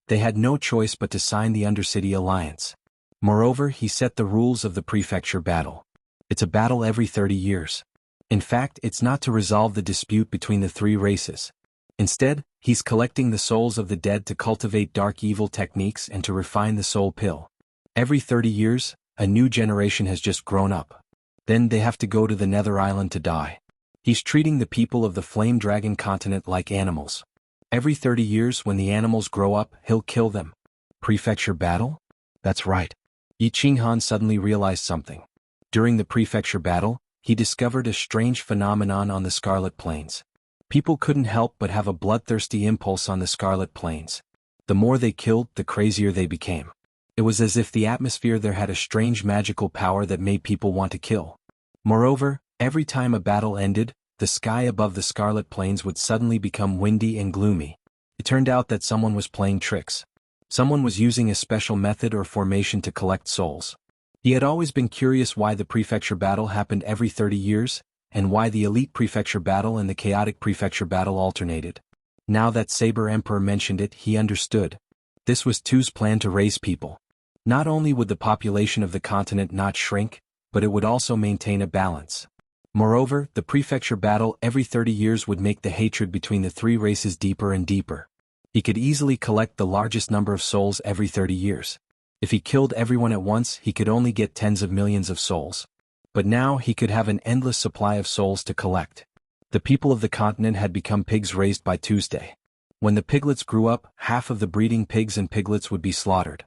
They had no choice but to sign the Undercity Alliance. Moreover, he set the rules of the prefecture battle. It's a battle every 30 years. In fact, it's not to resolve the dispute between the three races. Instead, he's collecting the souls of the dead to cultivate dark evil techniques and to refine the soul pill. Every 30 years, a new generation has just grown up. Then they have to go to the Nether Island to die. He's treating the people of the Flame Dragon continent like animals. Every 30 years when the animals grow up, he'll kill them. Prefecture battle? That's right. Yi Qinghan suddenly realized something. During the prefecture battle, he discovered a strange phenomenon on the Scarlet Plains. People couldn't help but have a bloodthirsty impulse on the Scarlet Plains. The more they killed, the crazier they became. It was as if the atmosphere there had a strange magical power that made people want to kill. Moreover, every time a battle ended, the sky above the Scarlet Plains would suddenly become windy and gloomy. It turned out that someone was playing tricks. Someone was using a special method or formation to collect souls. He had always been curious why the prefecture battle happened every 30 years, and why the elite prefecture battle and the chaotic prefecture battle alternated. Now that Saber Emperor mentioned it, he understood. This was Tu's plan to raise people. Not only would the population of the continent not shrink, but it would also maintain a balance. Moreover, the prefecture battle every 30 years would make the hatred between the three races deeper and deeper. He could easily collect the largest number of souls every 30 years. If he killed everyone at once, he could only get tens of millions of souls. But now he could have an endless supply of souls to collect. The people of the continent had become pigs raised by Tuesday. When the piglets grew up, half of the breeding pigs and piglets would be slaughtered.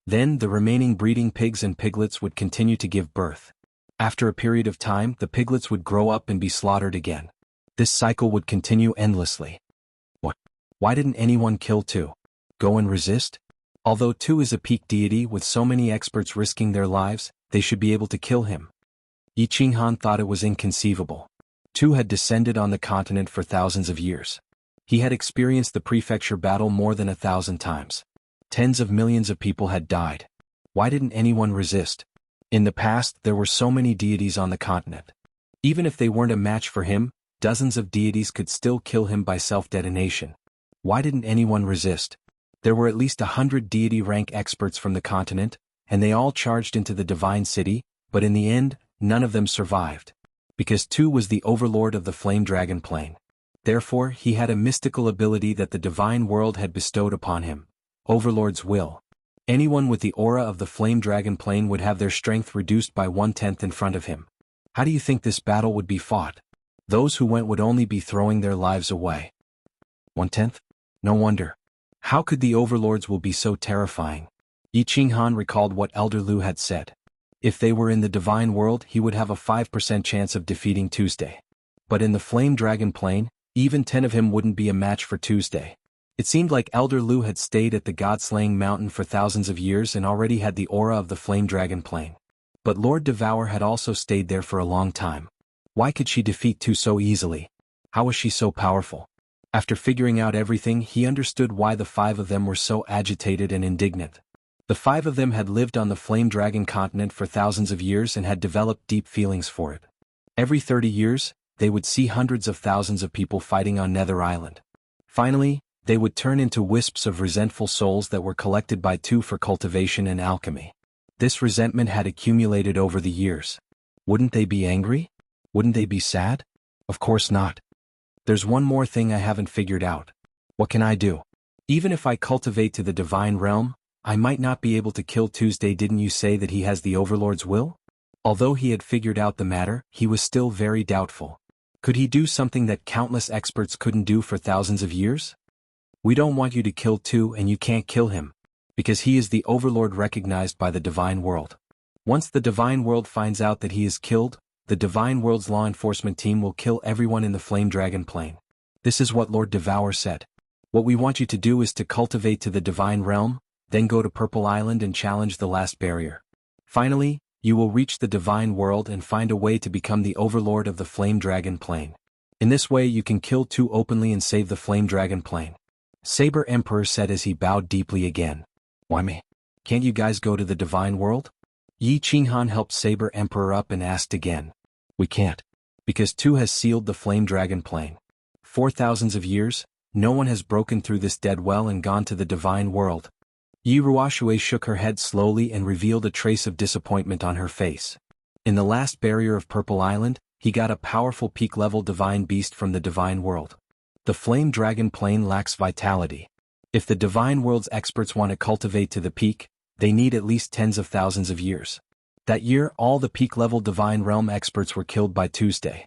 Then the remaining breeding pigs and piglets would continue to give birth. After a period of time, the piglets would grow up and be slaughtered again. This cycle would continue endlessly. What? Why didn't anyone kill Tu? Go and resist? Although Tu is a peak deity with so many experts risking their lives, they should be able to kill him. Yi Qinghan thought it was inconceivable. Tu had descended on the continent for thousands of years. He had experienced the prefecture battle more than 1,000 times. Tens of millions of people had died. Why didn't anyone resist? In the past, there were so many deities on the continent. Even if they weren't a match for him, dozens of deities could still kill him by self-detonation. Why didn't anyone resist? There were at least 100 deity rank experts from the continent, and they all charged into the divine city, but in the end, none of them survived. Because Tu was the overlord of the Flame Dragon Plane. Therefore, he had a mystical ability that the divine world had bestowed upon him. Overlord's will. Anyone with the aura of the Flame Dragon Plane would have their strength reduced by 1/10 in front of him. How do you think this battle would be fought? Those who went would only be throwing their lives away. 1/10? No wonder. How could the overlords will be so terrifying? Yi Qinghan recalled what Elder Lu had said. If they were in the divine world, he would have a 5% chance of defeating Tuesday. But in the Flame Dragon Plane, even 10 of him wouldn't be a match for Tuesday. It seemed like Elder Lu had stayed at the God-slaying mountain for thousands of years and already had the aura of the Flame Dragon Plane. But Lord Devour had also stayed there for a long time. Why could she defeat Tu so easily? How was she so powerful? After figuring out everything, he understood why the 5 of them were so agitated and indignant. The 5 of them had lived on the Flame Dragon continent for thousands of years and had developed deep feelings for it. Every 30 years, they would see hundreds of thousands of people fighting on Nether Island. Finally, they would turn into wisps of resentful souls that were collected by Tu for cultivation and alchemy. This resentment had accumulated over the years. Wouldn't they be angry? Wouldn't they be sad? Of course not. There's one more thing I haven't figured out. What can I do? Even if I cultivate to the divine realm, I might not be able to kill Tuesday. Didn't you say that he has the Overlord's will? Although he had figured out the matter, he was still very doubtful. Could he do something that countless experts couldn't do for thousands of years? We don't want you to kill Tu, and you can't kill him. Because he is the Overlord recognized by the divine world. Once the divine world finds out that he is killed, the divine world's law enforcement team will kill everyone in the Flame Dragon Plane. This is what Lord Devour said. What we want you to do is to cultivate to the divine realm, then go to Purple Island and challenge the last barrier. Finally, you will reach the divine world and find a way to become the Overlord of the Flame Dragon Plane. In this way you can kill Tu openly and save the Flame Dragon Plane. Saber Emperor said as he bowed deeply again. Why me? Can't you guys go to the divine world? Yi Qinghan helped Saber Emperor up and asked again. We can't. Because Tu has sealed the Flame Dragon Plane. For thousands of years, no one has broken through this dead well and gone to the divine world. Yi Ruoxue shook her head slowly and revealed a trace of disappointment on her face. In the last barrier of Purple Island, he got a powerful peak-level divine beast from the divine world. The flame dragon plane lacks vitality. If the divine world's experts want to cultivate to the peak, they need at least tens of thousands of years. That year, all the peak-level divine realm experts were killed by Tuesday.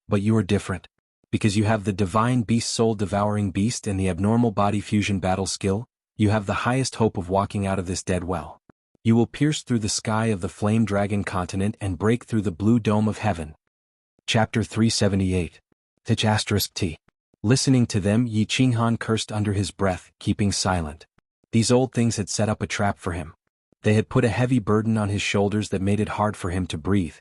But you are different. Because you have the divine beast soul-devouring beast and the abnormal body fusion battle skill, you have the highest hope of walking out of this dead well. You will pierce through the sky of the flame dragon continent and break through the blue dome of heaven. Chapter 378. T. Listening to them, Yi Qinghan cursed under his breath, keeping silent. These old things had set up a trap for him. They had put a heavy burden on his shoulders that made it hard for him to breathe.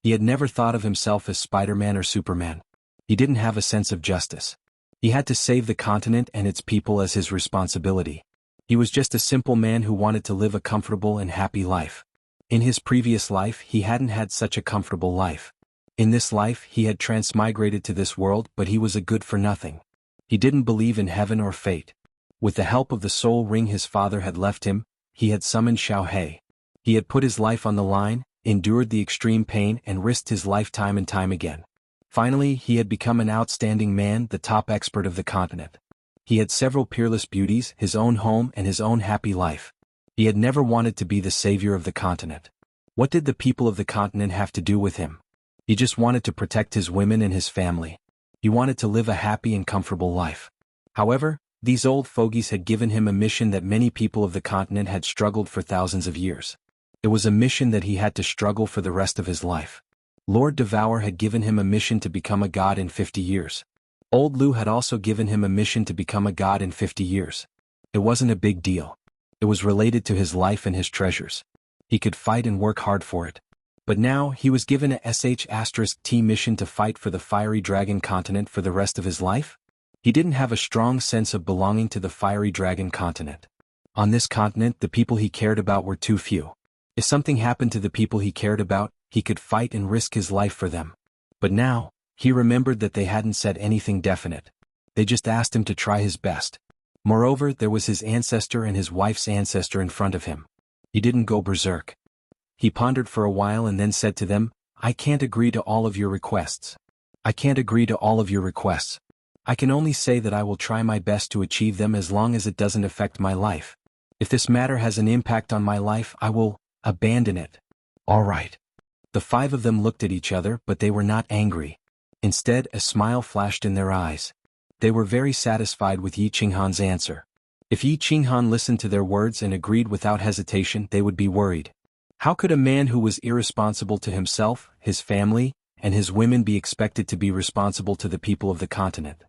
He had never thought of himself as Spider-Man or Superman. He didn't have a sense of justice. He had to save the continent and its people as his responsibility. He was just a simple man who wanted to live a comfortable and happy life. In his previous life, he hadn't had such a comfortable life. In this life, he had transmigrated to this world, but he was a good-for-nothing. He didn't believe in heaven or fate. With the help of the soul ring his father had left him, he had summoned Xiaohe. He had put his life on the line, endured the extreme pain and risked his life time and time again. Finally, he had become an outstanding man, the top expert of the continent. He had several peerless beauties, his own home and his own happy life. He had never wanted to be the savior of the continent. What did the people of the continent have to do with him? He just wanted to protect his women and his family. He wanted to live a happy and comfortable life. However, these old fogies had given him a mission that many people of the continent had struggled for thousands of years. It was a mission that he had to struggle for the rest of his life. Lord Devour had given him a mission to become a god in 50 years. Old Lu had also given him a mission to become a god in 50 years. It wasn't a big deal. It was related to his life and his treasures. He could fight and work hard for it. But now, he was given a *T mission to fight for the Fiery Dragon continent for the rest of his life? He didn't have a strong sense of belonging to the Fiery Dragon continent. On this continent, the people he cared about were too few. If something happened to the people he cared about, he could fight and risk his life for them. But now, he remembered that they hadn't said anything definite. They just asked him to try his best. Moreover, there was his ancestor and his wife's ancestor in front of him. He didn't go berserk. He pondered for a while and then said to them, "I can't agree to all of your requests. I can't agree to all of your requests. I can only say that I will try my best to achieve them as long as it doesn't affect my life. If this matter has an impact on my life, I will abandon it." All right. The five of them looked at each other, but they were not angry. Instead, a smile flashed in their eyes. They were very satisfied with Yi Qinghan's answer. If Yi Qinghan listened to their words and agreed without hesitation, they would be worried. How could a man who was irresponsible to himself, his family, and his women be expected to be responsible to the people of the continent?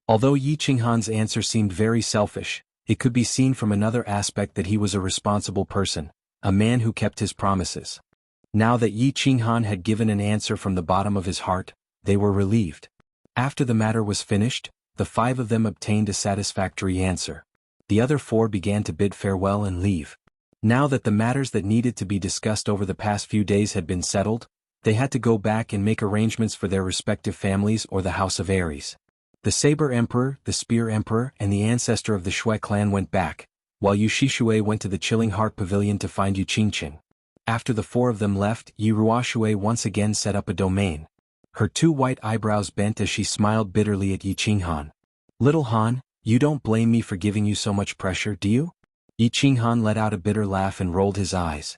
Although Yi Qinghan's answer seemed very selfish, it could be seen from another aspect that he was a responsible person, a man who kept his promises. Now that Yi Qinghan had given an answer from the bottom of his heart, they were relieved. After the matter was finished, the five of them obtained a satisfactory answer. The other four began to bid farewell and leave. Now that the matters that needed to be discussed over the past few days had been settled, they had to go back and make arrangements for their respective families or the House of Ares. The Saber Emperor, the Spear Emperor, and the ancestor of the Shui clan went back, while Yu Shishui went to the Chilling Heart Pavilion to find Yu Qingqing. After the four of them left, Yi Ruoshui once again set up a domain. Her two white eyebrows bent as she smiled bitterly at Yi Qinghan. "Little Han, you don't blame me for giving you so much pressure, do you?" Yi Qinghan let out a bitter laugh and rolled his eyes.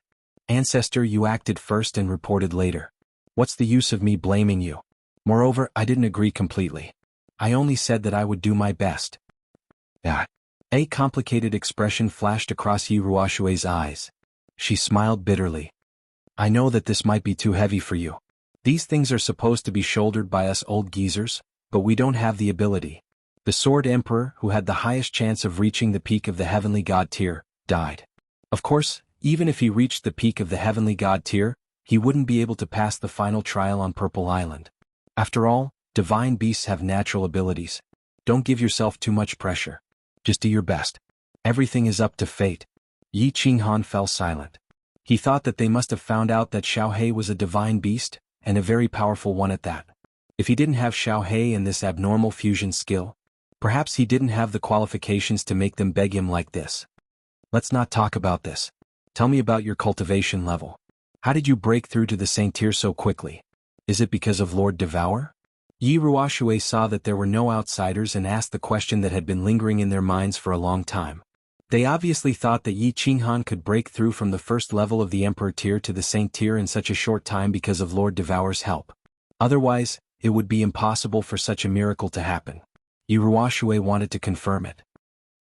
"Ancestor, you acted first and reported later. What's the use of me blaming you? Moreover, I didn't agree completely. I only said that I would do my best." A complicated expression flashed across Yi Ruoshui's eyes. She smiled bitterly. "I know that this might be too heavy for you. These things are supposed to be shouldered by us old geezers, but we don't have the ability." The Sword Emperor, who had the highest chance of reaching the peak of the Heavenly God tier, died. Of course, even if he reached the peak of the Heavenly God tier, he wouldn't be able to pass the final trial on Purple Island. After all, divine beasts have natural abilities. Don't give yourself too much pressure. Just do your best. Everything is up to fate. Yi Qinghan fell silent. He thought that they must have found out that Xiaohe was a divine beast, and a very powerful one at that. If he didn't have Xiaohe and this abnormal fusion skill, perhaps he didn't have the qualifications to make them beg him like this. "Let's not talk about this. Tell me about your cultivation level." How did you break through to the Saint-Tier so quickly? Is it because of Lord Devour? Yi Ruoshui saw that there were no outsiders and asked the question that had been lingering in their minds for a long time. They obviously thought that Yi Qinghan could break through from the first level of the Emperor tier to the Saint tier in such a short time because of Lord Devour's help. Otherwise, it would be impossible for such a miracle to happen. Yi Ruoshui wanted to confirm it.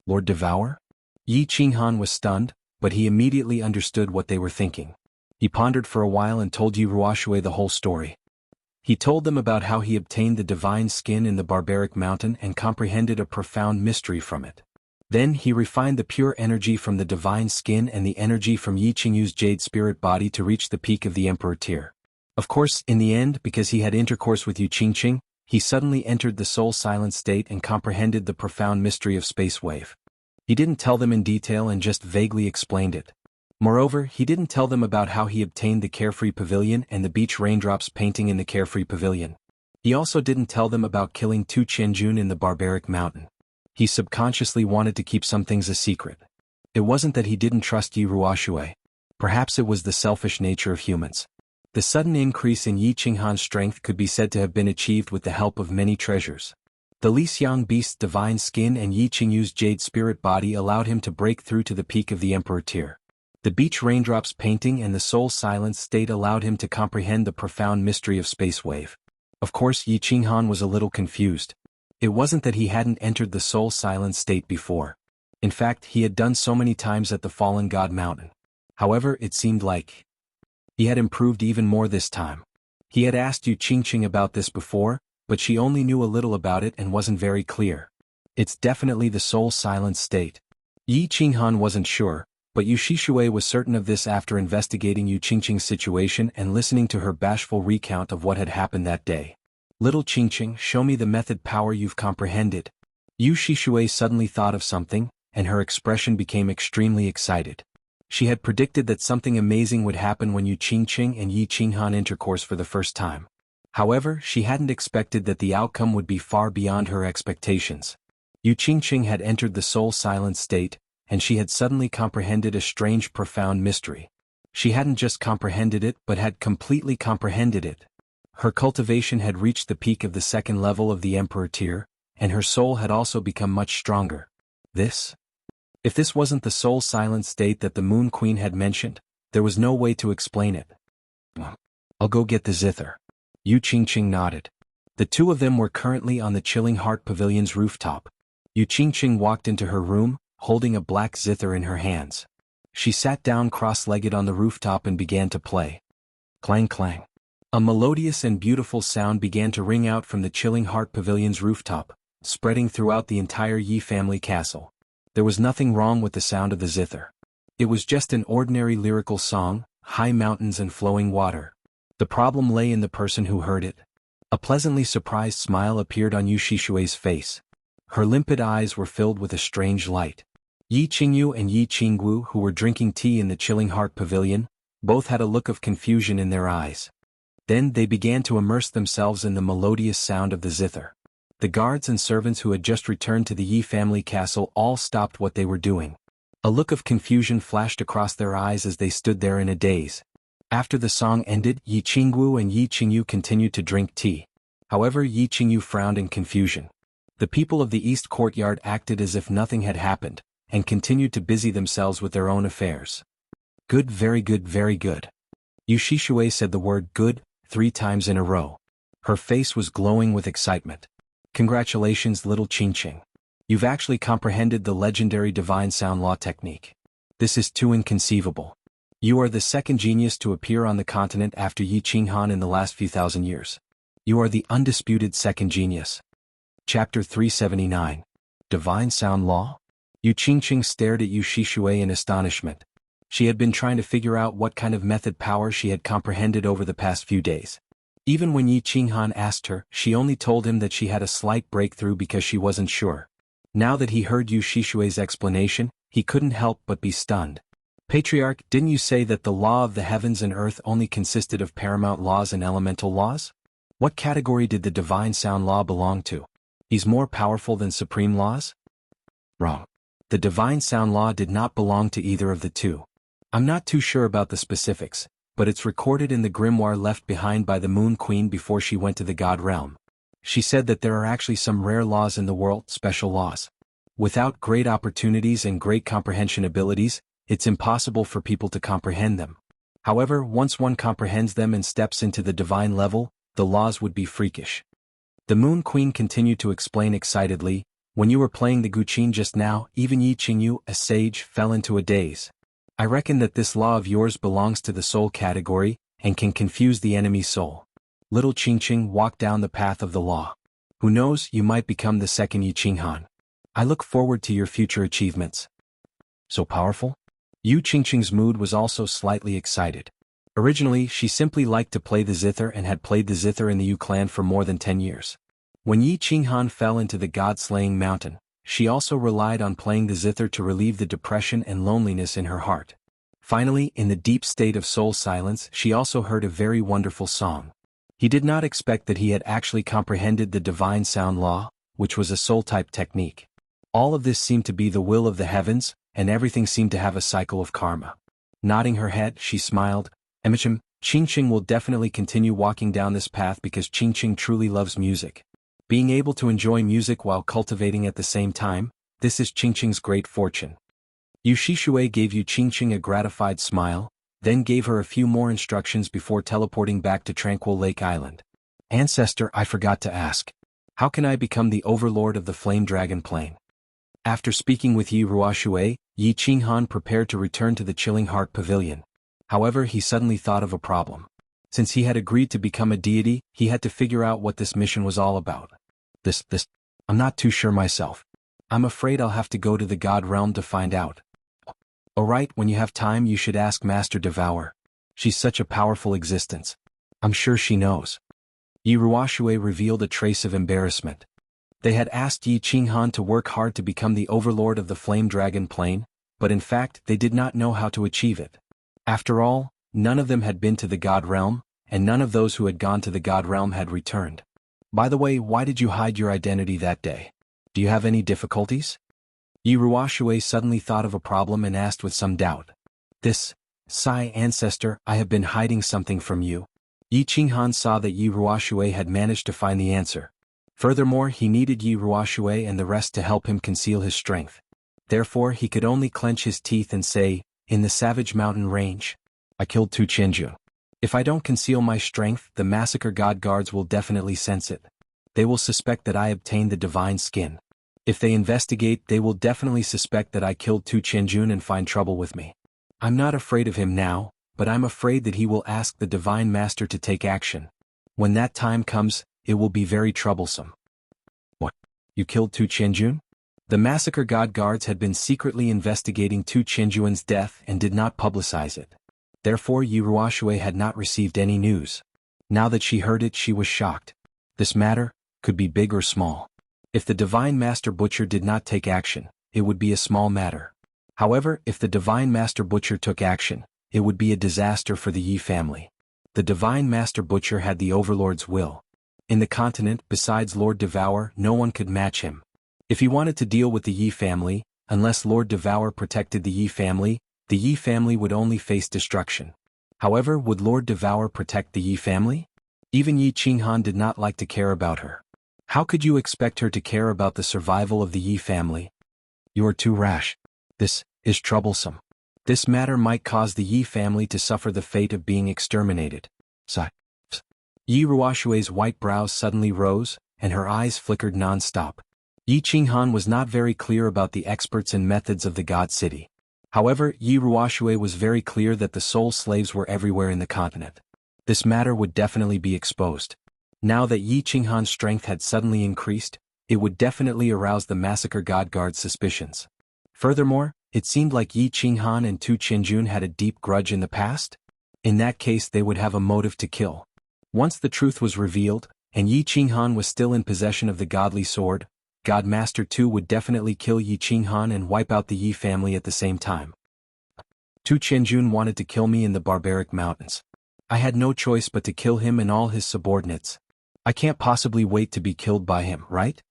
Lord Devour? Yi Qinghan was stunned, but he immediately understood what they were thinking. He pondered for a while and told Yi Ruoshui the whole story. He told them about how he obtained the divine skin in the barbaric mountain and comprehended a profound mystery from it. Then he refined the pure energy from the divine skin and the energy from Yi Qingyu's jade spirit body to reach the peak of the Emperor tier. Of course, in the end, because he had intercourse with Yu Qingqing, he suddenly entered the soul silent state and comprehended the profound mystery of space wave. He didn't tell them in detail and just vaguely explained it. Moreover, he didn't tell them about how he obtained the Carefree Pavilion and the beach raindrops painting in the Carefree Pavilion. He also didn't tell them about killing Tu Qianjun in the barbaric mountain. He subconsciously wanted to keep some things a secret. It wasn't that he didn't trust Yi Ruoshui. Perhaps it was the selfish nature of humans. The sudden increase in Yi Qinghan's strength could be said to have been achieved with the help of many treasures. The Li Xiang beast's divine skin and Yi Qingyu's jade spirit body allowed him to break through to the peak of the Emperor tier. The beach raindrops painting and the soul silence state allowed him to comprehend the profound mystery of space wave. Of course, Yi Qinghan was a little confused. It wasn't that he hadn't entered the soul silence state before. In fact, he had done so many times at the Fallen God Mountain. However, it seemed like he had improved even more this time. He had asked Yu Qingqing about this before, but she only knew a little about it and wasn't very clear. It's definitely the soul silence state. Yi Qinghan wasn't sure, but Yu Shishui was certain of this after investigating Yu Qingqing's situation and listening to her bashful recount of what had happened that day. Little Qingqing, show me the method power you've comprehended. Yu Shishui suddenly thought of something, and her expression became extremely excited. She had predicted that something amazing would happen when Yu Qingqing and Yi Qinghan intercourse for the first time. However, she hadn't expected that the outcome would be far beyond her expectations. Yu Qingqing had entered the soul silent state, and she had suddenly comprehended a strange profound mystery. She hadn't just comprehended it but had completely comprehended it. Her cultivation had reached the peak of the second level of the Emperor tier, and her soul had also become much stronger. If this wasn't the soul silent state that the Moon Queen had mentioned, there was no way to explain it. I'll go get the zither. Yu Qingqing nodded. The two of them were currently on the Chilling Heart Pavilion's rooftop. Yu Qingqing walked into her room, holding a black zither in her hands. She sat down cross-legged on the rooftop and began to play. Clang clang. A melodious and beautiful sound began to ring out from the Chilling Heart Pavilion's rooftop, spreading throughout the entire Yi family castle. There was nothing wrong with the sound of the zither. It was just an ordinary lyrical song, high mountains and flowing water. The problem lay in the person who heard it. A pleasantly surprised smile appeared on Yu Shishui's face. Her limpid eyes were filled with a strange light. Yi Qingyu and Yi Qinggu, who were drinking tea in the Chilling Heart Pavilion, both had a look of confusion in their eyes. Then they began to immerse themselves in the melodious sound of the zither. The guards and servants who had just returned to the Yi family castle all stopped what they were doing. A look of confusion flashed across their eyes as they stood there in a daze. After the song ended, Yi Qinggu and Yi Qingyu continued to drink tea. However, Yi Qingyu frowned in confusion. The people of the East Courtyard acted as if nothing had happened, and continued to busy themselves with their own affairs. Good, very good, very good. Yu Shishui said the word good 3 times in a row. Her face was glowing with excitement. Congratulations, little Qingqing. You've actually comprehended the legendary divine sound law technique. This is too inconceivable. You are the second genius to appear on the continent after Yi Qinghan in the last few thousand years. You are the undisputed second genius. Chapter 379. Divine Sound Law? Yu Qingqing stared at Yu Shishui in astonishment. She had been trying to figure out what kind of method power she had comprehended over the past few days. Even when Yi Qinghan asked her, she only told him that she had a slight breakthrough because she wasn't sure. Now that he heard Yu Shishui's explanation, he couldn't help but be stunned. Patriarch, didn't you say that the law of the heavens and earth only consisted of paramount laws and elemental laws? What category did the divine sound law belong to? He's more powerful than supreme laws? Wrong. The divine sound law did not belong to either of the two. I'm not too sure about the specifics, but it's recorded in the grimoire left behind by the Moon Queen before she went to the God Realm. She said that there are actually some rare laws in the world, special laws. Without great opportunities and great comprehension abilities, it's impossible for people to comprehend them. However, once one comprehends them and steps into the divine level, the laws would be freakish. The Moon Queen continued to explain excitedly, when you were playing the Guqin just now, even Yi Qingyu, a sage, fell into a daze. I reckon that this law of yours belongs to the soul category, and can confuse the enemy's soul. Little Qingqing walked down the path of the law. Who knows, you might become the second Yi Qinghan. I look forward to your future achievements. So powerful? Yu Qingqing's mood was also slightly excited. Originally, she simply liked to play the zither and had played the zither in the Yu clan for more than 10 years. When Yi Qinghan fell into the god-slaying mountain, she also relied on playing the zither to relieve the depression and loneliness in her heart. Finally, in the deep state of soul silence, she also heard a very wonderful song. He did not expect that he had actually comprehended the divine sound law, which was a soul-type technique. All of this seemed to be the will of the heavens, and everything seemed to have a cycle of karma. Nodding her head, she smiled. Qingqing will definitely continue walking down this path because Qingqing truly loves music. Being able to enjoy music while cultivating at the same time, this is Qingqing's great fortune. Yu Shishui gave Yu Qingqing a gratified smile, then gave her a few more instructions before teleporting back to Tranquil Lake Island. Ancestor, I forgot to ask. How can I become the overlord of the Flame Dragon Plain? After speaking with Yi Ruoshui, Yi Qinghan prepared to return to the Chilling Heart Pavilion. However, he suddenly thought of a problem. Since he had agreed to become a deity, he had to figure out what this mission was all about. I'm not too sure myself. I'm afraid I'll have to go to the God Realm to find out. Alright, when you have time you should ask Master Devour. She's such a powerful existence. I'm sure she knows. Yi Ruoshui revealed a trace of embarrassment. They had asked Yi Qinghan to work hard to become the overlord of the Flame Dragon Plain, but in fact they did not know how to achieve it. After all, none of them had been to the God Realm, and none of those who had gone to the God Realm had returned. By the way, why did you hide your identity that day? Do you have any difficulties? Yi Ruoshui suddenly thought of a problem and asked with some doubt. Ancestor, I have been hiding something from you. Yi Qinghan saw that Yi Ruoshui had managed to find the answer. Furthermore, he needed Yi Ruoshui and the rest to help him conceal his strength. Therefore, he could only clench his teeth and say, in the Savage Mountain Range, I killed Tu Qianjun. If I don't conceal my strength, the Massacre God Guards will definitely sense it. They will suspect that I obtained the divine skin. If they investigate, they will definitely suspect that I killed Tu Qianjun and find trouble with me. I'm not afraid of him now, but I'm afraid that he will ask the Divine Master to take action. When that time comes, it will be very troublesome. What? You killed Tu Qianjun? The Massacre God Guards had been secretly investigating Tu Qianjun's death and did not publicize it. Therefore Yi Ruoshui had not received any news. Now that she heard it, she was shocked. This matter could be big or small. If the Divine Master Butcher did not take action, it would be a small matter. However, if the Divine Master Butcher took action, it would be a disaster for the Yi family. The Divine Master Butcher had the Overlord's will. In the continent, besides Lord Devour, no one could match him. If he wanted to deal with the Yi family, unless Lord Devour protected the Yi family would only face destruction. However, would Lord Devour protect the Yi family? Even Yi Qinghan did not like to care about her. How could you expect her to care about the survival of the Yi family? You are too rash. This is troublesome. This matter might cause the Yi family to suffer the fate of being exterminated. Sigh. Yi Ruoshui's white brows suddenly rose, and her eyes flickered non-stop. Yi Qinghan was not very clear about the experts and methods of the God City. However, Yi Ruoshui was very clear that the soul slaves were everywhere in the continent. This matter would definitely be exposed. Now that Yi Qinghan's strength had suddenly increased, it would definitely arouse the Massacre God Guard's suspicions. Furthermore, it seemed like Yi Qinghan and Tu Qianjun had a deep grudge in the past. In that case, they would have a motive to kill. Once the truth was revealed, and Yi Qinghan was still in possession of the godly sword, God Master 2 would definitely kill Yi Qinghan and wipe out the Yi family at the same time. Tu Qianjun wanted to kill me in the barbaric mountains. I had no choice but to kill him and all his subordinates. I can't possibly wait to be killed by him, right?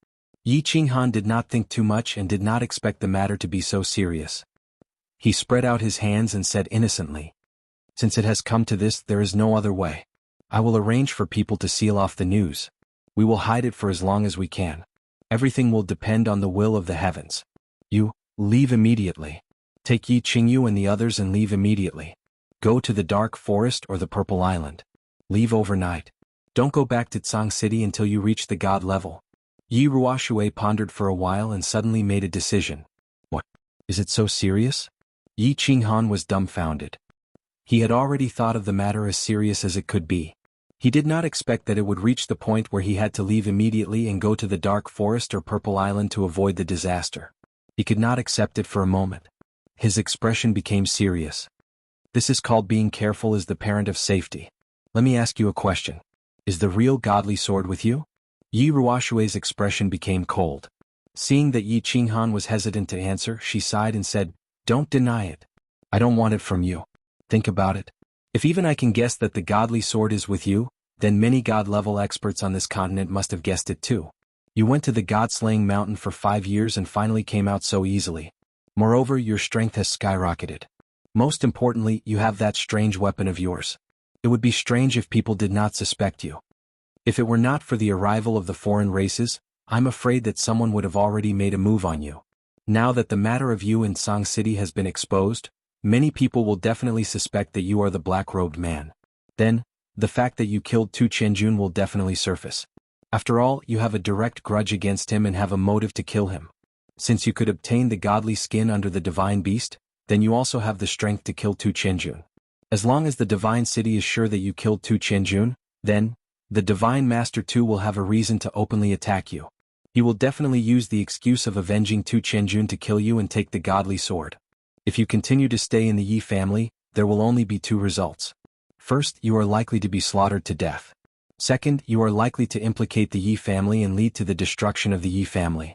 Yi Qinghan did not think too much and did not expect the matter to be so serious. He spread out his hands and said innocently, Since it has come to this, there is no other way. I will arrange for people to seal off the news. We will hide it for as long as we can. Everything will depend on the will of the heavens. You, leave immediately. Take Yi Qingyu and the others and leave immediately. Go to the Dark Forest or the Purple Island. Leave overnight. Don't go back to Tsang City until you reach the god level. Yi Ruoxue pondered for a while and suddenly made a decision. What? Is it so serious? Yi Qinghan was dumbfounded. He had already thought of the matter as serious as it could be. He did not expect that it would reach the point where he had to leave immediately and go to the Dark Forest or Purple Island to avoid the disaster. He could not accept it for a moment. His expression became serious. This is called being careful as the parent of safety. Let me ask you a question. Is the real godly sword with you? Yi Ruoxue's expression became cold. Seeing that Yi Qinghan was hesitant to answer, she sighed and said, "Don't deny it. I don't want it from you. Think about it. If even I can guess that the godly sword is with you, then many god-level experts on this continent must have guessed it too. You went to the god-slaying mountain for 5 years and finally came out so easily. Moreover, your strength has skyrocketed. Most importantly, you have that strange weapon of yours. It would be strange if people did not suspect you. If it were not for the arrival of the foreign races, I'm afraid that someone would have already made a move on you. Now that the matter of you in Tsang City has been exposed, many people will definitely suspect that you are the black-robed man. Then, the fact that you killed Tu Qianjun will definitely surface. After all, you have a direct grudge against him and have a motive to kill him. Since you could obtain the godly skin under the divine beast, then you also have the strength to kill Tu Qianjun. As long as the divine city is sure that you killed Tu Qianjun, then, the divine master too will have a reason to openly attack you. He will definitely use the excuse of avenging Tu Qianjun to kill you and take the godly sword. If you continue to stay in the Yi family, there will only be 2 results. First, you are likely to be slaughtered to death. Second, you are likely to implicate the Yi family and lead to the destruction of the Yi family.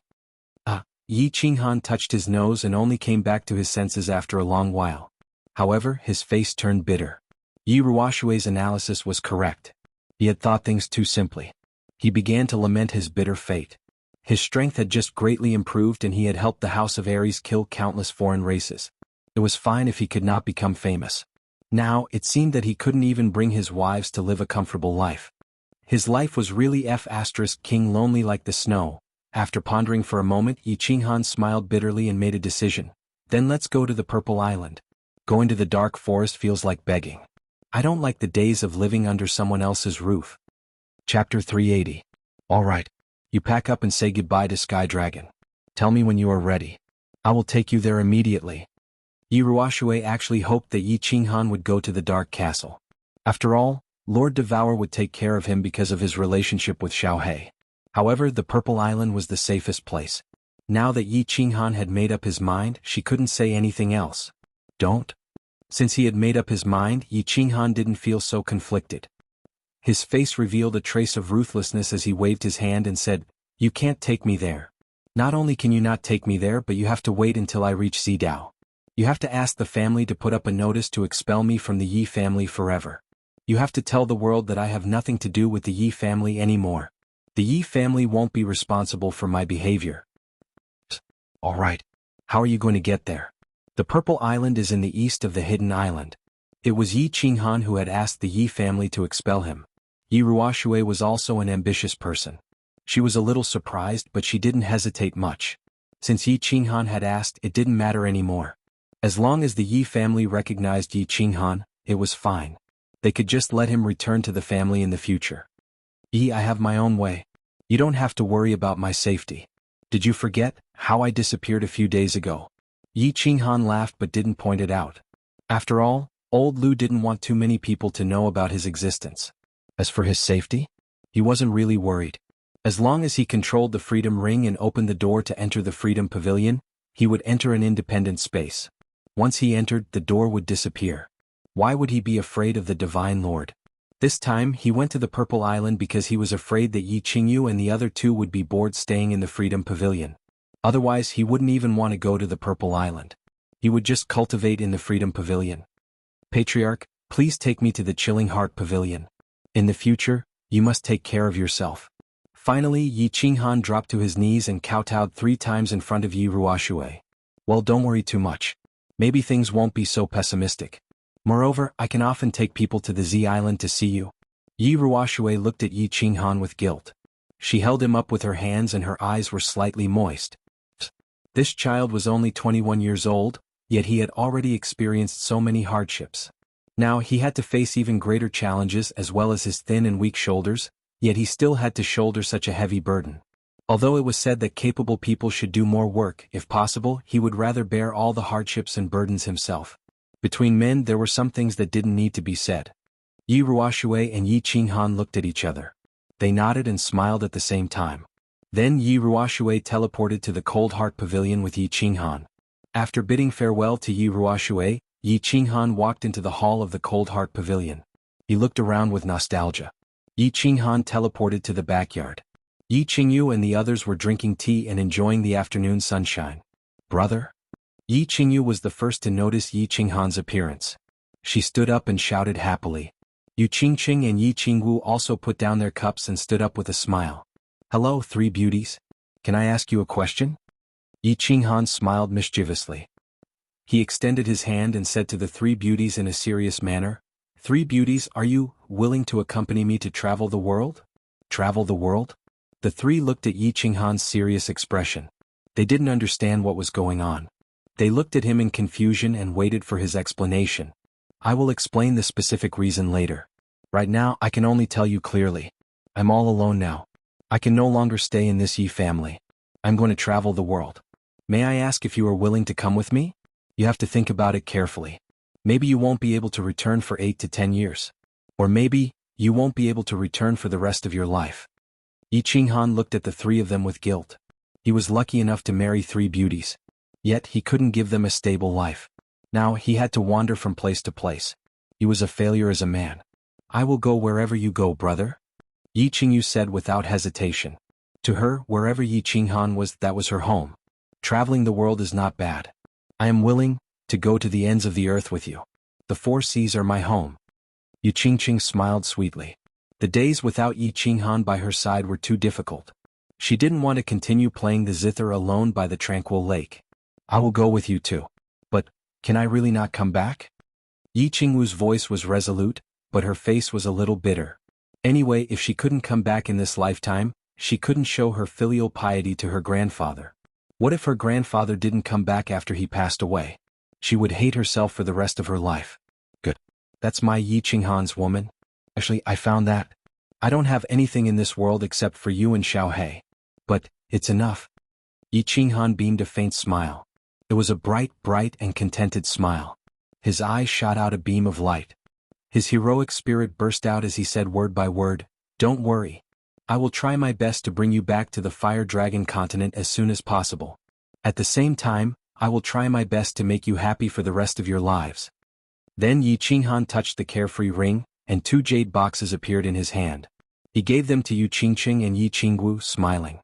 Yi Qinghan touched his nose and only came back to his senses after a long while. However, his face turned bitter. Yi Ruoxue's analysis was correct. He had thought things too simply. He began to lament his bitter fate. His strength had just greatly improved and he had helped the House of Ares kill countless foreign races. It was fine if he could not become famous. Now, it seemed that he couldn't even bring his wives to live a comfortable life. His life was really King lonely like the snow. After pondering for a moment, Yi Qinghan smiled bitterly and made a decision. Then let's go to the Purple Island. Going to the Dark Forest feels like begging. I don't like the days of living under someone else's roof. Chapter 380. All right. You pack up and say goodbye to Sky Dragon. Tell me when you are ready. I will take you there immediately. Yi Ruoxue actually hoped that Yi Qinghan would go to the Dark Castle. After all, Lord Devour would take care of him because of his relationship with Xiaohe. However, the Purple Island was the safest place. Now that Yi Qinghan had made up his mind, she couldn't say anything else. Don't. Since he had made up his mind, Yi Qinghan didn't feel so conflicted. His face revealed a trace of ruthlessness as he waved his hand and said, "You can't take me there. Not only can you not take me there, but you have to wait until I reach Xidao. You have to ask the family to put up a notice to expel me from the Yi family forever. You have to tell the world that I have nothing to do with the Yi family anymore. The Yi family won't be responsible for my behavior." All right. How are you going to get there? The Purple Island is in the east of the Hidden Island. It was Yi Qinghan who had asked the Yi family to expel him. Yi Ruoxue was also an ambitious person. She was a little surprised, but she didn't hesitate much. Since Yi Qinghan had asked, it didn't matter anymore. As long as the Yi family recognized Yi Qinghan, it was fine. They could just let him return to the family in the future. Yi, I have my own way. You don't have to worry about my safety. Did you forget how I disappeared a few days ago? Yi Qinghan laughed but didn't point it out. After all, old Lu didn't want too many people to know about his existence. As for his safety, he wasn't really worried. As long as he controlled the Freedom Ring and opened the door to enter the Freedom Pavilion, he would enter an independent space. Once he entered, the door would disappear. Why would he be afraid of the Divine Lord? This time, he went to the Purple Island because he was afraid that Yi Qingyu and the other 2 would be bored staying in the Freedom Pavilion. Otherwise, he wouldn't even want to go to the Purple Island. He would just cultivate in the Freedom Pavilion. Patriarch, please take me to the Chilling Heart Pavilion. In the future, you must take care of yourself. Finally, Yi Qinghan dropped to his knees and kowtowed 3 times in front of Yi Ruoxue. Well, don't worry too much. Maybe things won't be so pessimistic. Moreover, I can often take people to the Z Island to see you. Yi Ruoxue looked at Yi Qinghan with guilt. She held him up with her hands and her eyes were slightly moist. This child was only 21 years old, yet he had already experienced so many hardships. Now he had to face even greater challenges as well as his thin and weak shoulders, yet he still had to shoulder such a heavy burden. Although it was said that capable people should do more work, if possible, he would rather bear all the hardships and burdens himself. Between men there were some things that didn't need to be said. Yi Ruoxue and Yi Qinghan looked at each other. They nodded and smiled at the same time. Then Yi Ruoxue teleported to the Cold Heart Pavilion with Yi Qinghan. After bidding farewell to Yi Ruoxue, Yi Qinghan walked into the hall of the Cold Heart Pavilion. He looked around with nostalgia. Yi Qinghan teleported to the backyard. Yi Qingyu and the others were drinking tea and enjoying the afternoon sunshine. Brother? Yi Qingyu was the first to notice Yi Qinghan's appearance. She stood up and shouted happily. Yu Qingqing and Yi Qingwu also put down their cups and stood up with a smile. Hello, three beauties. Can I ask you a question? Yi Qinghan smiled mischievously. He extended his hand and said to the three beauties in a serious manner, Three beauties, are you willing to accompany me to travel the world? Travel the world? The three looked at Yi Qinghan's serious expression. They didn't understand what was going on. They looked at him in confusion and waited for his explanation. I will explain the specific reason later. Right now I can only tell you clearly. I'm all alone now. I can no longer stay in this Yi family. I'm going to travel the world. May I ask if you are willing to come with me? You have to think about it carefully. Maybe you won't be able to return for 8 to 10 years. Or maybe, you won't be able to return for the rest of your life. Yi Qinghan looked at the three of them with guilt. He was lucky enough to marry three beauties. Yet he couldn't give them a stable life. Now he had to wander from place to place. He was a failure as a man. I will go wherever you go, brother. Yi Qingyu said without hesitation. To her, wherever Yi Qinghan was, that was her home. Traveling the world is not bad. I am willing to go to the ends of the earth with you. The four seas are my home. Yu Qingqing smiled sweetly. The days without Yi Qinghan by her side were too difficult. She didn't want to continue playing the zither alone by the tranquil lake. I will go with you too. But, can I really not come back? Yi Qingwu's voice was resolute, but her face was a little bitter. Anyway, if she couldn't come back in this lifetime, she couldn't show her filial piety to her grandfather. What if her grandfather didn't come back after he passed away? She would hate herself for the rest of her life. Good. That's my Yi Qinghan's woman. Actually, I found that. I don't have anything in this world except for you and Xiaohei. But, it's enough. Yi Qinghan beamed a faint smile. It was a bright and contented smile. His eyes shot out a beam of light. His heroic spirit burst out as he said word by word, Don't worry. I will try my best to bring you back to the Fire Dragon continent as soon as possible. At the same time, I will try my best to make you happy for the rest of your lives. Then Yi Qinghan touched the carefree ring, and 2 jade boxes appeared in his hand. He gave them to Yu Qingqing and Yi Qingwu, smiling.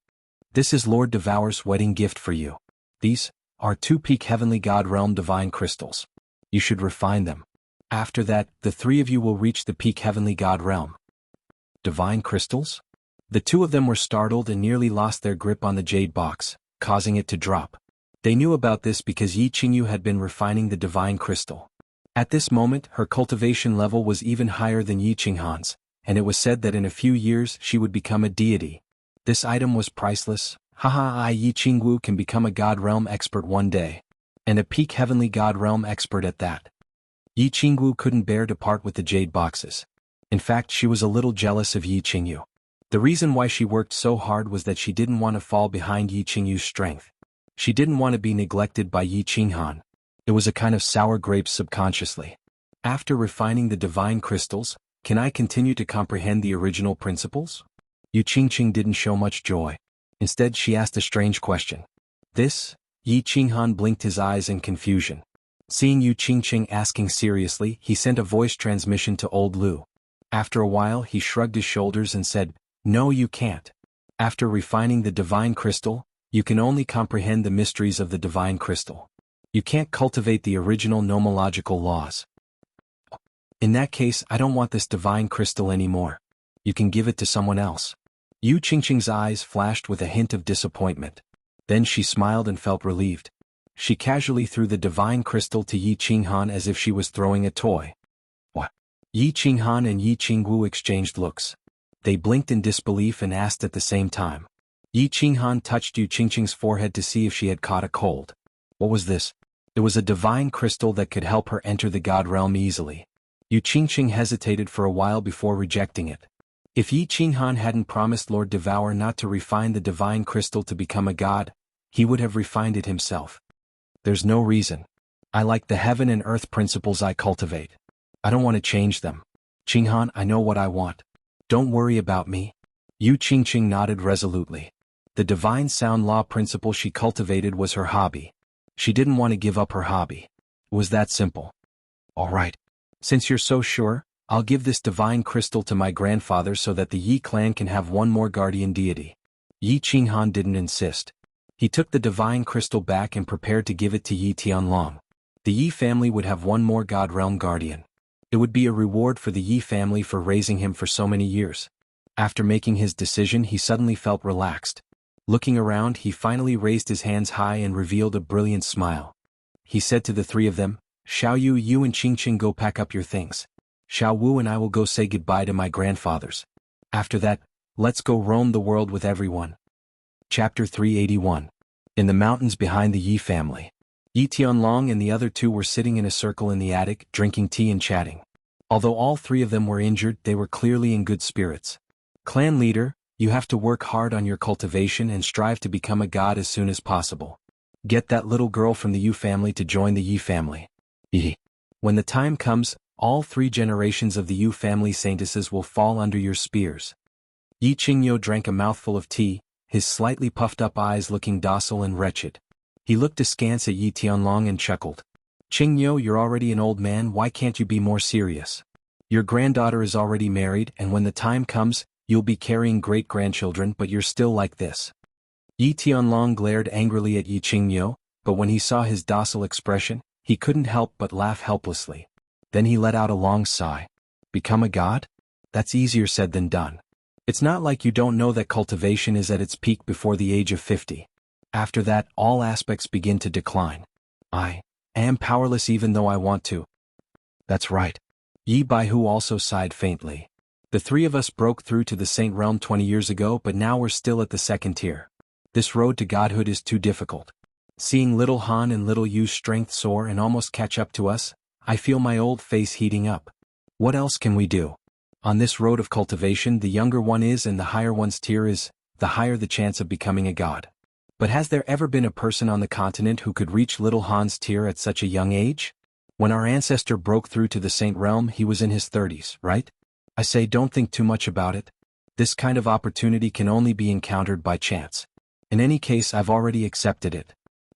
This is Lord Devour's wedding gift for you. These are 2 peak heavenly god realm divine crystals. You should refine them. After that, the 3 of you will reach the peak heavenly god realm. Divine crystals? The 2 of them were startled and nearly lost their grip on the jade box, causing it to drop. They knew about this because Yi Qingyu had been refining the divine crystal. At this moment, her cultivation level was even higher than Yi Qinghan's, and it was said that in a few years she would become a deity. This item was priceless. Yi Qingwu can become a god realm expert one day. And a peak heavenly god realm expert at that. Yi Qingwu couldn't bear to part with the jade boxes. In fact, she was a little jealous of Yi Qingyu. The reason why she worked so hard was that she didn't want to fall behind Yi Qingyu's strength. She didn't want to be neglected by Yi Qinghan. It was a kind of sour grapes subconsciously. After refining the divine crystals, can I continue to comprehend the original principles? Yu Qingqing didn't show much joy. Instead, she asked a strange question. This? Yi Qinghan blinked his eyes in confusion. Seeing Yu Qingqing asking seriously, he sent a voice transmission to old Lu. After a while, he shrugged his shoulders and said, No, you can't. After refining the divine crystal, you can only comprehend the mysteries of the divine crystal. You can't cultivate the original nomological laws. In that case, I don't want this divine crystal anymore. You can give it to someone else. Yu Qingqing's eyes flashed with a hint of disappointment. Then she smiled and felt relieved. She casually threw the divine crystal to Yi Qinghan as if she was throwing a toy. What? Yi Qinghan and Yi Qingwu exchanged looks. They blinked in disbelief and asked at the same time. Yi Qinghan touched Yu Qingqing's forehead to see if she had caught a cold. What was this? It was a divine crystal that could help her enter the god realm easily. Yu Qingqing hesitated for a while before rejecting it. If Yi Qinghan hadn't promised Lord Devour not to refine the divine crystal to become a god, he would have refined it himself. There's no reason. I like the heaven and earth principles I cultivate. I don't want to change them. Qinghan, I know what I want. Don't worry about me. Yu Qingqing nodded resolutely. The divine sound law principle she cultivated was her hobby. She didn't want to give up her hobby. It was that simple. All right. Since you're so sure, I'll give this divine crystal to my grandfather so that the Yi clan can have one more guardian deity. Yi Qinghan didn't insist. He took the divine crystal back and prepared to give it to Yi Tianlong. The Yi family would have one more god realm guardian. It would be a reward for the Yi family for raising him for so many years. After making his decision, he suddenly felt relaxed. Looking around, he finally raised his hands high and revealed a brilliant smile. He said to the three of them, Xiao Yu, you and Qingqing go pack up your things. Xiao Wu and I will go say goodbye to my grandfathers. After that, let's go roam the world with everyone. Chapter 381. In the mountains behind the Yi family. Yi Tianlong and the other two were sitting in a circle in the attic, drinking tea and chatting. Although all three of them were injured, they were clearly in good spirits. Clan leader, you have to work hard on your cultivation and strive to become a god as soon as possible. Get that little girl from the Yu family to join the Yi family. When the time comes, all 3 generations of the Yu family saintesses will fall under your spears. Yi Qingyo drank a mouthful of tea, his slightly puffed-up eyes looking docile and wretched. He looked askance at Yi Tianlong and chuckled. Qingyo, you're already an old man, why can't you be more serious? Your granddaughter is already married, and when the time comes, you'll be carrying great-grandchildren, but you're still like this. Yi Tianlong glared angrily at Yi Qingyo, but when he saw his docile expression, he couldn't help but laugh helplessly. Then he let out a long sigh. Become a god? That's easier said than done. It's not like you don't know that cultivation is at its peak before the age of 50. After that, all aspects begin to decline. I am powerless even though I want to. That's right. Yi Baihu also sighed faintly. The 3 of us broke through to the Saint Realm 20 years ago, but now we're still at the 2nd tier. This road to godhood is too difficult. Seeing little Han and little Yu's strength soar and almost catch up to us, I feel my old face heating up. What else can we do? On this road of cultivation, the younger one is and the higher one's tier is, the higher the chance of becoming a god. But has there ever been a person on the continent who could reach little Han's tier at such a young age? When our ancestor broke through to the Saint Realm, he was in his 30s, right? I say don't think too much about it. This kind of opportunity can only be encountered by chance. In any case, I've already accepted it.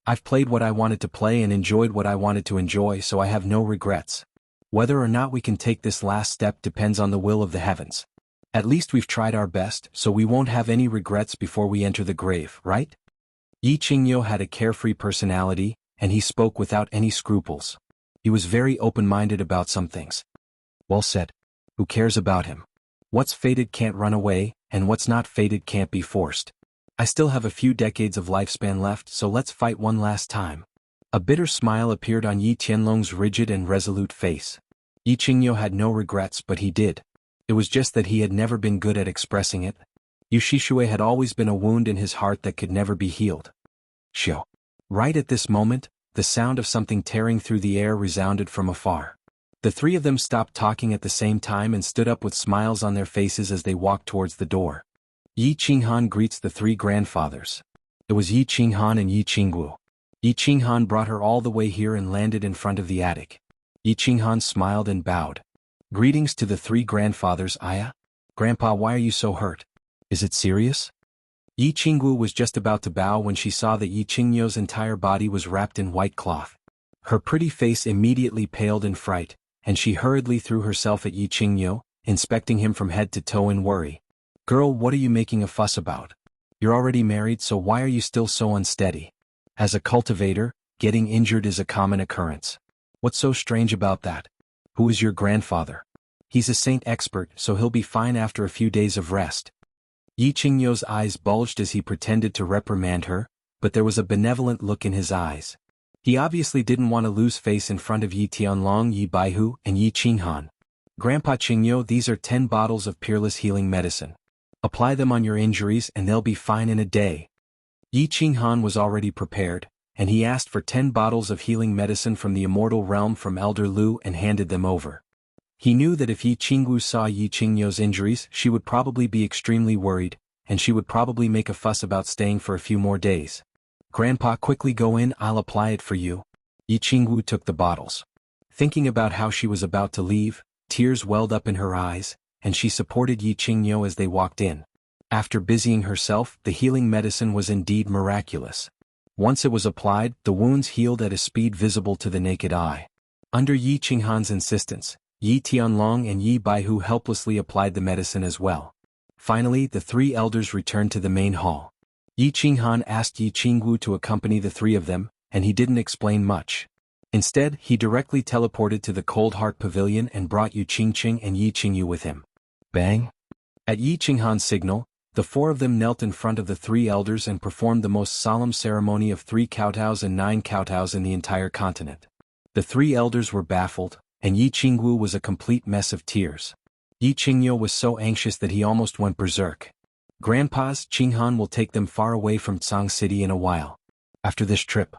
I've played what I wanted to play and enjoyed what I wanted to enjoy, so I have no regrets. Whether or not we can take this last step depends on the will of the heavens. At least we've tried our best, so we won't have any regrets before we enter the grave, right? Yi Qingyo had a carefree personality, and he spoke without any scruples. He was very open-minded about some things. Well said. Who cares about him? What's fated can't run away, and what's not fated can't be forced. I still have a few decades of lifespan left, so let's fight one last time. A bitter smile appeared on Yi Tianlong's rigid and resolute face. Yi Qingyo had no regrets, but he did. It was just that he had never been good at expressing it. Yu Shishue had always been a wound in his heart that could never be healed. Shio. Right at this moment, the sound of something tearing through the air resounded from afar. The 3 of them stopped talking at the same time and stood up with smiles on their faces as they walked towards the door. Yi Qinghan greets the 3 grandfathers. It was Yi Qinghan and Yi Qingwu. Yi Qinghan brought her all the way here and landed in front of the attic. Yi Qinghan smiled and bowed. Greetings to the 3 grandfathers, Aya. Grandpa, why are you so hurt? Is it serious? Yi Qingwu was just about to bow when she saw that Yi Qingyo's entire body was wrapped in white cloth. Her pretty face immediately paled in fright, and she hurriedly threw herself at Yi Qingyo, inspecting him from head to toe in worry. Girl, what are you making a fuss about? You're already married, so why are you still so unsteady? As a cultivator, getting injured is a common occurrence. What's so strange about that? Who is your grandfather? He's a saint expert, so he'll be fine after a few days of rest. Yi Qingyo's eyes bulged as he pretended to reprimand her, but there was a benevolent look in his eyes. He obviously didn't want to lose face in front of Yi Tianlong, Yi Baihu, and Yi Qinghan. Grandpa Qingyo, these are 10 bottles of peerless healing medicine. Apply them on your injuries and they'll be fine in a day. Yi Qinghan was already prepared, and he asked for 10 bottles of healing medicine from the immortal realm from Elder Lu and handed them over. He knew that if Yi Qingwu saw Yi Qingyo's injuries, she would probably be extremely worried, and she would probably make a fuss about staying for a few more days. Grandpa, quickly go in, I'll apply it for you. Yi Qingwu took the bottles. Thinking about how she was about to leave, tears welled up in her eyes, and she supported Yi Qingyo as they walked in. After busying herself, the healing medicine was indeed miraculous. Once it was applied, the wounds healed at a speed visible to the naked eye. Under Yi Qinghan's insistence, Yi Tianlong and Yi Baihu helplessly applied the medicine as well. Finally, the 3 elders returned to the main hall. Yi Qinghan asked Yi Qingwu to accompany the 3 of them, and he didn't explain much. Instead, he directly teleported to the Cold Heart Pavilion and brought Yu Qingqing and Yi Qingyu with him. Bang! At Yi Qinghan's signal, the 4 of them knelt in front of the 3 elders and performed the most solemn ceremony of 3 kowtows and 9 kowtows in the entire continent. The 3 elders were baffled, and Yi Qingwu was a complete mess of tears. Yi Qingyo was so anxious that he almost went berserk. Grandpa's Qinghan will take them far away from Tsang City in a while. After this trip,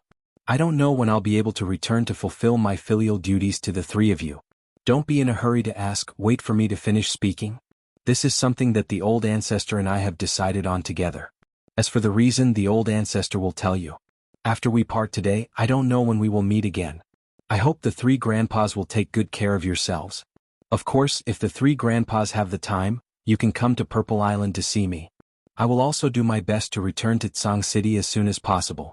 I don't know when I'll be able to return to fulfill my filial duties to the 3 of you. Don't be in a hurry to ask, wait for me to finish speaking. This is something that the old ancestor and I have decided on together. As for the reason, the old ancestor will tell you. After we part today, I don't know when we will meet again. I hope the 3 grandpas will take good care of yourselves. Of course, if the 3 grandpas have the time, you can come to Purple Island to see me. I will also do my best to return to Tsang City as soon as possible.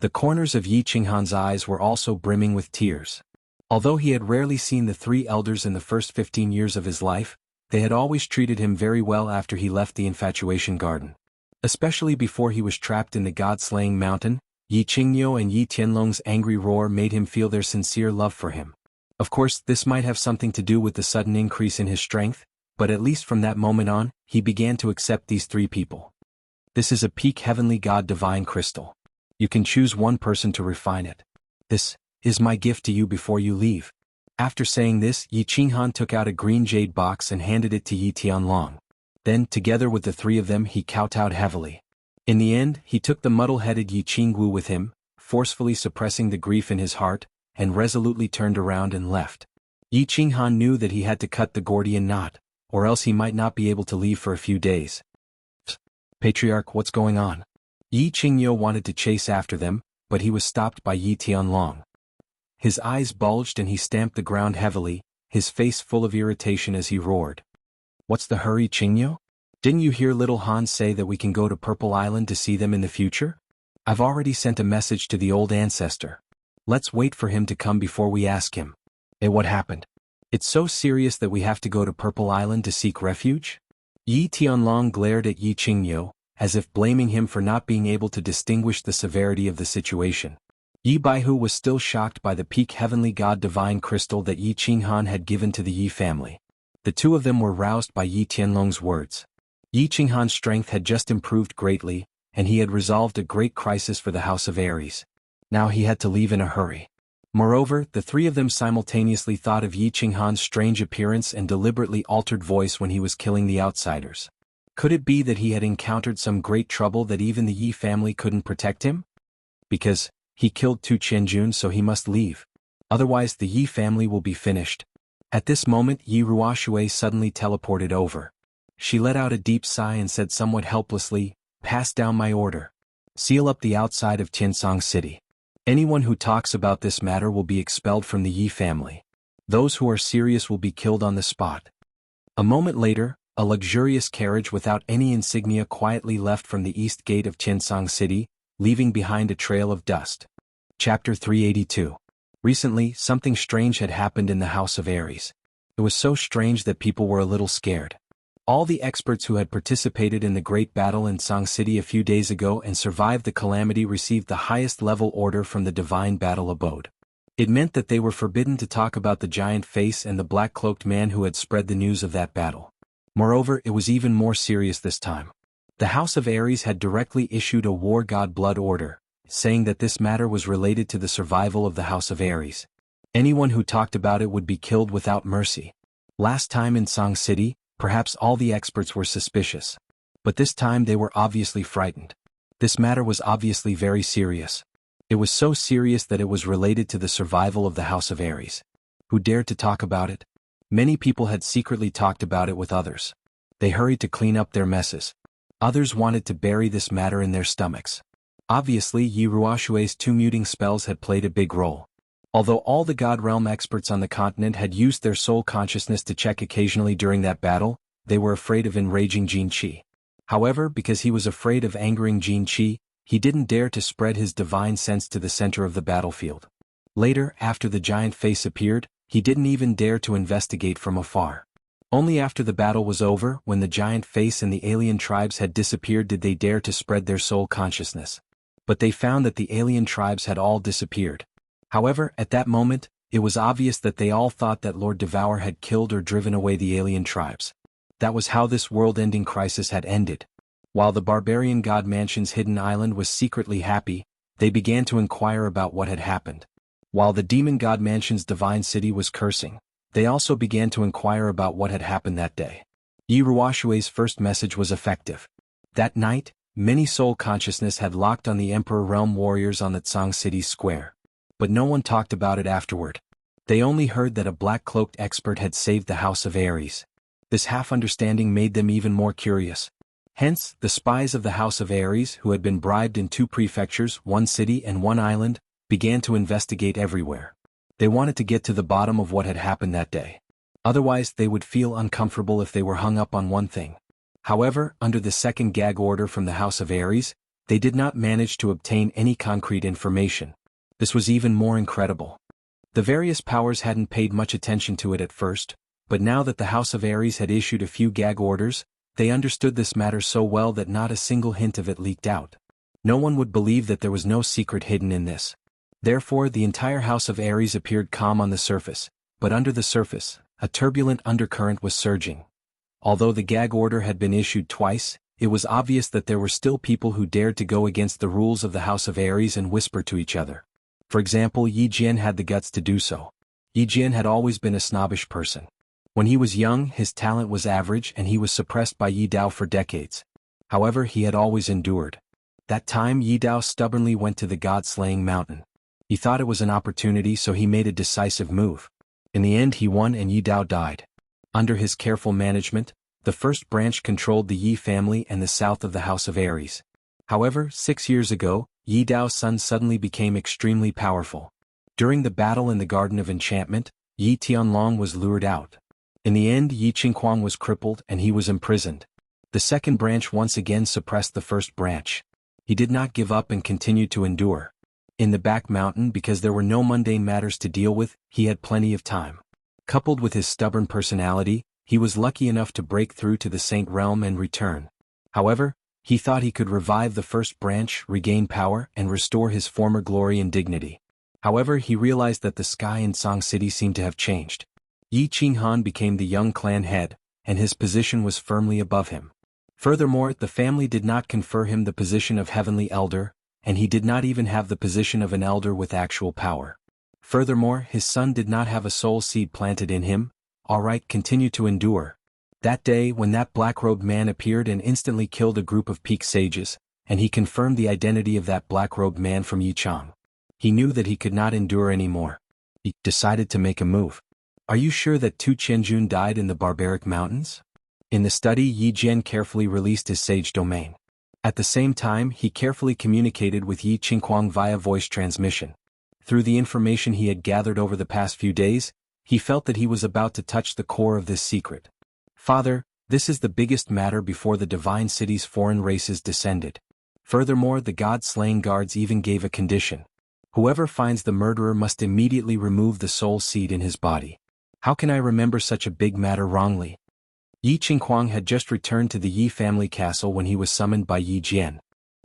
The corners of Yi Qinghan's eyes were also brimming with tears. Although he had rarely seen the 3 elders in the first 15 years of his life, they had always treated him very well after he left the Infatuation Garden. Especially before he was trapped in the God-slaying mountain, Yi Qingyo and Yi Tianlong's angry roar made him feel their sincere love for him. Of course, this might have something to do with the sudden increase in his strength, but at least from that moment on, he began to accept these 3 people. This is a peak heavenly god divine crystal. You can choose one person to refine it. This is my gift to you before you leave. After saying this, Yi Qinghan took out a green jade box and handed it to Yi Tianlong. Then, together with the 3 of them, he kowtowed heavily. In the end, he took the muddle-headed Yi Qingwu with him, forcefully suppressing the grief in his heart, and resolutely turned around and left. Yi Qinghan knew that he had to cut the Gordian knot, or else he might not be able to leave for a few days. Patriarch, what's going on? Yi Qingyo wanted to chase after them, but he was stopped by Yi Tianlong. His eyes bulged and he stamped the ground heavily, his face full of irritation as he roared. What's the hurry, Qingyo? Didn't you hear little Han say that we can go to Purple Island to see them in the future? I've already sent a message to the old ancestor. Let's wait for him to come before we ask him. What happened? It's so serious that we have to go to Purple Island to seek refuge? Yi Tianlong glared at Yi Qingyo, as if blaming him for not being able to distinguish the severity of the situation. Yi Baihu was still shocked by the peak heavenly god divine crystal that Yi Qinghan had given to the Yi family. The 2 of them were roused by Yi Tianlong's words. Yi Qinghan's strength had just improved greatly, and he had resolved a great crisis for the House of Aries. Now he had to leave in a hurry. Moreover, the 3 of them simultaneously thought of Yi Qinghan's strange appearance and deliberately altered voice when he was killing the outsiders. Could it be that he had encountered some great trouble that even the Yi family couldn't protect him? Because he killed Tu Qianjun, so he must leave. Otherwise the Yi family will be finished. At this moment Yi Ruoshui suddenly teleported over. She let out a deep sigh and said somewhat helplessly, "Pass down my order. Seal up the outside of Tiansong City. Anyone who talks about this matter will be expelled from the Yi family. Those who are serious will be killed on the spot." A moment later, a luxurious carriage without any insignia quietly left from the east gate of Tiansong City, leaving behind a trail of dust. Chapter 382. Recently, something strange had happened in the House of Aries. It was so strange that people were a little scared. All the experts who had participated in the great battle in Tsang City a few days ago and survived the calamity received the highest level order from the Divine Battle Abode. It meant that they were forbidden to talk about the giant face and the black-cloaked man who had spread the news of that battle. Moreover, it was even more serious this time. The House of Aries had directly issued a War God Blood order, saying that this matter was related to the survival of the House of Aries. Anyone who talked about it would be killed without mercy. Last time in Song City, perhaps all the experts were suspicious. But this time they were obviously frightened. This matter was obviously very serious. It was so serious that it was related to the survival of the House of Aries. Who dared to talk about it? Many people had secretly talked about it with others. They hurried to clean up their messes. Others wanted to bury this matter in their stomachs. Obviously, Yi Ruoshui's 2 muting spells had played a big role. Although all the God Realm experts on the continent had used their soul consciousness to check occasionally during that battle, they were afraid of enraging Jin Qi. However, because he was afraid of angering Jin Qi, he didn't dare to spread his divine sense to the center of the battlefield. Later, after the giant face appeared, he didn't even dare to investigate from afar. Only after the battle was over, when the giant face and the alien tribes had disappeared, did they dare to spread their soul consciousness. But they found that the alien tribes had all disappeared. However, at that moment, it was obvious that they all thought that Lord Devour had killed or driven away the alien tribes. That was how this world-ending crisis had ended. While the barbarian god mansion's hidden island was secretly happy, they began to inquire about what had happened. While the demon god mansion's divine city was cursing, they also began to inquire about what had happened that day. Yi Ruoshui's first message was effective. That night, many soul consciousness had locked on the Emperor Realm warriors on the Tsang City's square. But no one talked about it afterward. They only heard that a black-cloaked expert had saved the House of Aries. This half-understanding made them even more curious. Hence, the spies of the House of Aries, who had been bribed in 2 prefectures, 1 city and 1 island, began to investigate everywhere. They wanted to get to the bottom of what had happened that day. Otherwise, they would feel uncomfortable if they were hung up on one thing. However, under the second gag order from the House of Aries, they did not manage to obtain any concrete information. This was even more incredible. The various powers hadn't paid much attention to it at first, but now that the House of Aries had issued a few gag orders, they understood this matter so well that not a single hint of it leaked out. No one would believe that there was no secret hidden in this. Therefore, the entire House of Aries appeared calm on the surface, but under the surface, a turbulent undercurrent was surging. Although the gag order had been issued twice, it was obvious that there were still people who dared to go against the rules of the House of Aries and whisper to each other. For example, Yi Jian had the guts to do so. Yi Jian had always been a snobbish person. When he was young, his talent was average and he was suppressed by Yi Dao for decades. However, he had always endured. That time Yi Dao stubbornly went to the god-slaying mountain. He thought it was an opportunity, so he made a decisive move. In the end he won and Yi Dao died. Under his careful management, the first branch controlled the Yi family and the south of the House of Aries. However, 6 years ago, Yi Dao's son suddenly became extremely powerful. During the battle in the Garden of Enchantment, Yi Tianlong was lured out. In the end, Yi Qinghuang was crippled and he was imprisoned. The second branch once again suppressed the first branch. He did not give up and continued to endure. In the back mountain, because there were no mundane matters to deal with, he had plenty of time. Coupled with his stubborn personality, he was lucky enough to break through to the Saint Realm and return. However, he thought he could revive the first branch, regain power, and restore his former glory and dignity. However, he realized that the sky in Song City seemed to have changed. Yi Qinghan became the young clan head, and his position was firmly above him. Furthermore, the family did not confer him the position of heavenly elder, and he did not even have the position of an elder with actual power. Furthermore, his son did not have a soul seed planted in him. Alright, continue to endure. That day, when that black-robed man appeared and instantly killed a group of peak sages, and he confirmed the identity of that black-robed man from Yichang. He knew that he could not endure anymore. He decided to make a move. Are you sure that Tu Qianjun died in the barbaric mountains? In the study, Yi Jian carefully released his sage domain. At the same time, he carefully communicated with Yi Qinghuang via voice transmission. Through the information he had gathered over the past few days, he felt that he was about to touch the core of this secret. Father, this is the biggest matter before the divine city's foreign races descended. Furthermore, the god-slaying guards even gave a condition. Whoever finds the murderer must immediately remove the soul seed in his body. How can I remember such a big matter wrongly? Yi Qinghuang had just returned to the Yi family castle when he was summoned by Yi Jian.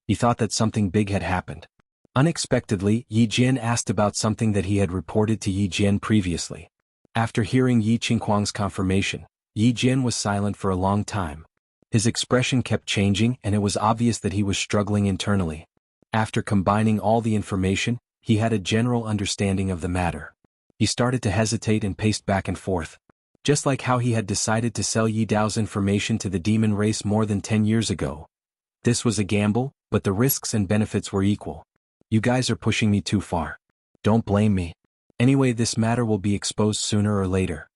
He thought that something big had happened. Unexpectedly, Yi Jian asked about something that he had reported to Yi Jian previously. After hearing Yi Qinghuang's confirmation, Yi Jian was silent for a long time. His expression kept changing and it was obvious that he was struggling internally. After combining all the information, he had a general understanding of the matter. He started to hesitate and paced back and forth. Just like how he had decided to sell Yi Dao's information to the demon race more than 10 years ago. This was a gamble, but the risks and benefits were equal. You guys are pushing me too far. Don't blame me. Anyway, this matter will be exposed sooner or later.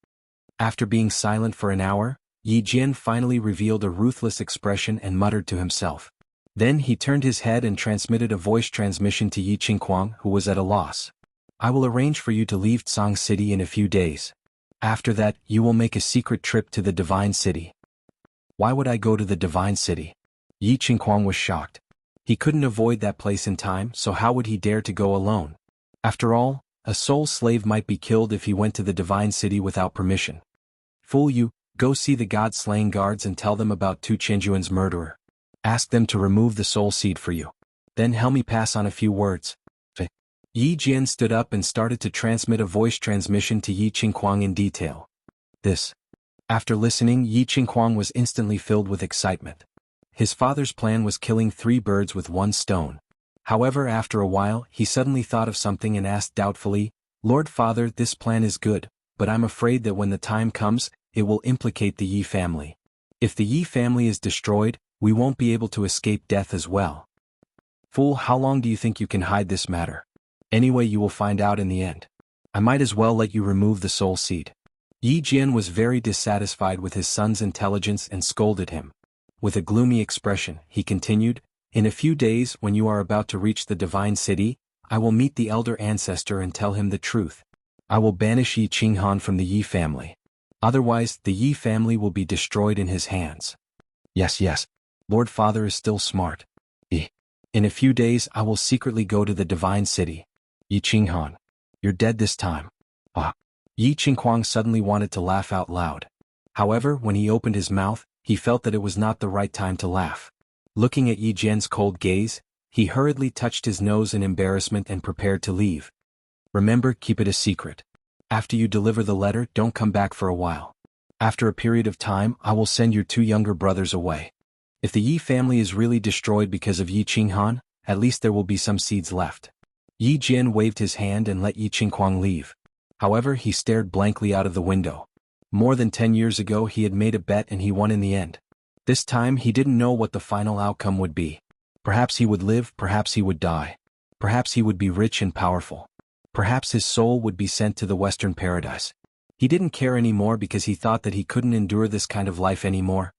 After being silent for an hour, Yi Jian finally revealed a ruthless expression and muttered to himself. Then he turned his head and transmitted a voice transmission to Yi Qingquang, who was at a loss. I will arrange for you to leave Tsang City in a few days. After that, you will make a secret trip to the Divine City. Why would I go to the Divine City? Yi Qingquang was shocked. He couldn't avoid that place in time, so how would he dare to go alone? After all, a soul slave might be killed if he went to the Divine City without permission. Fool you, go see the god-slaying guards and tell them about Tu Qianjuan's murderer. Ask them to remove the soul seed for you. Then help me pass on a few words. Yi Jian stood up and started to transmit a voice transmission to Yi Qingquang in detail. After listening, Yi Qingquang was instantly filled with excitement. His father's plan was killing 3 birds with 1 stone. However, after a while, he suddenly thought of something and asked doubtfully, Lord Father, this plan is good, but I'm afraid that when the time comes, it will implicate the Yi family. If the Yi family is destroyed, we won't be able to escape death as well. Fool, how long do you think you can hide this matter? Anyway, you will find out in the end. I might as well let you remove the soul seed. Yi Jian was very dissatisfied with his son's intelligence and scolded him. With a gloomy expression, he continued, In a few days, when you are about to reach the Divine City, I will meet the elder ancestor and tell him the truth. I will banish Yi Qinghan from the Yi family. Otherwise, the Yi family will be destroyed in his hands. Yes. Lord Father is still smart. In a few days, I will secretly go to the Divine City. Yi Qinghan, you're dead this time. Yi Qingquang suddenly wanted to laugh out loud. However, when he opened his mouth, he felt that it was not the right time to laugh. Looking at Yi Jian's cold gaze, he hurriedly touched his nose in embarrassment and prepared to leave. Remember, keep it a secret. After you deliver the letter, don't come back for a while. After a period of time, I will send your 2 younger brothers away. If the Yi family is really destroyed because of Yi Qinghan, at least there will be some seeds left. Yi Jian waved his hand and let Yi Qingquang leave. However, he stared blankly out of the window. More than 10 years ago he had made a bet and he won in the end. This time he didn't know what the final outcome would be. Perhaps he would live, perhaps he would die. Perhaps he would be rich and powerful. Perhaps his soul would be sent to the Western Paradise. He didn't care anymore because he thought that he couldn't endure this kind of life anymore.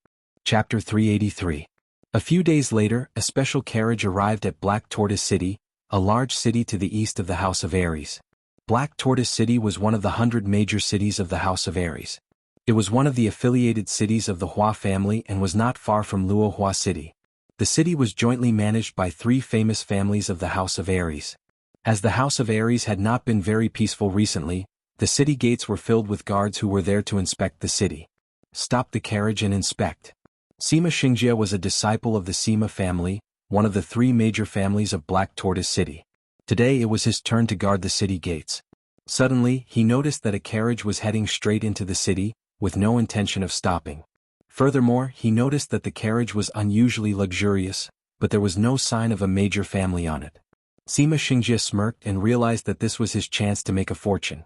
Chapter 383. A few days later, a special carriage arrived at Black Tortoise City, a large city to the east of the House of Aries. Black Tortoise City was one of the 100 major cities of the House of Aries. It was one of the affiliated cities of the Hua family and was not far from Luohua City. The city was jointly managed by 3 famous families of the House of Aries. As the House of Aries had not been very peaceful recently, the city gates were filled with guards who were there to inspect the city. Stop the carriage and inspect. Sima Xingjie was a disciple of the Sima family, one of the 3 major families of Black Tortoise City. Today it was his turn to guard the city gates. Suddenly, he noticed that a carriage was heading straight into the city, with no intention of stopping. Furthermore, he noticed that the carriage was unusually luxurious, but there was no sign of a major family on it. Sima Xingjie smirked and realized that this was his chance to make a fortune.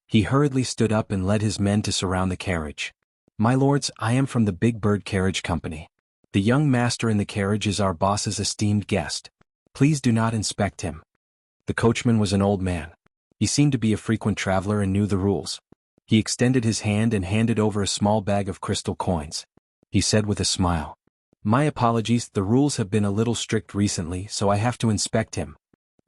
He hurriedly stood up and led his men to surround the carriage. My lords, I am from the Big Bird Carriage Company. The young master in the carriage is our boss's esteemed guest. Please do not inspect him. The coachman was an old man. He seemed to be a frequent traveler and knew the rules. He extended his hand and handed over a small bag of crystal coins. He said with a smile, My apologies, the rules have been a little strict recently, so I have to inspect him.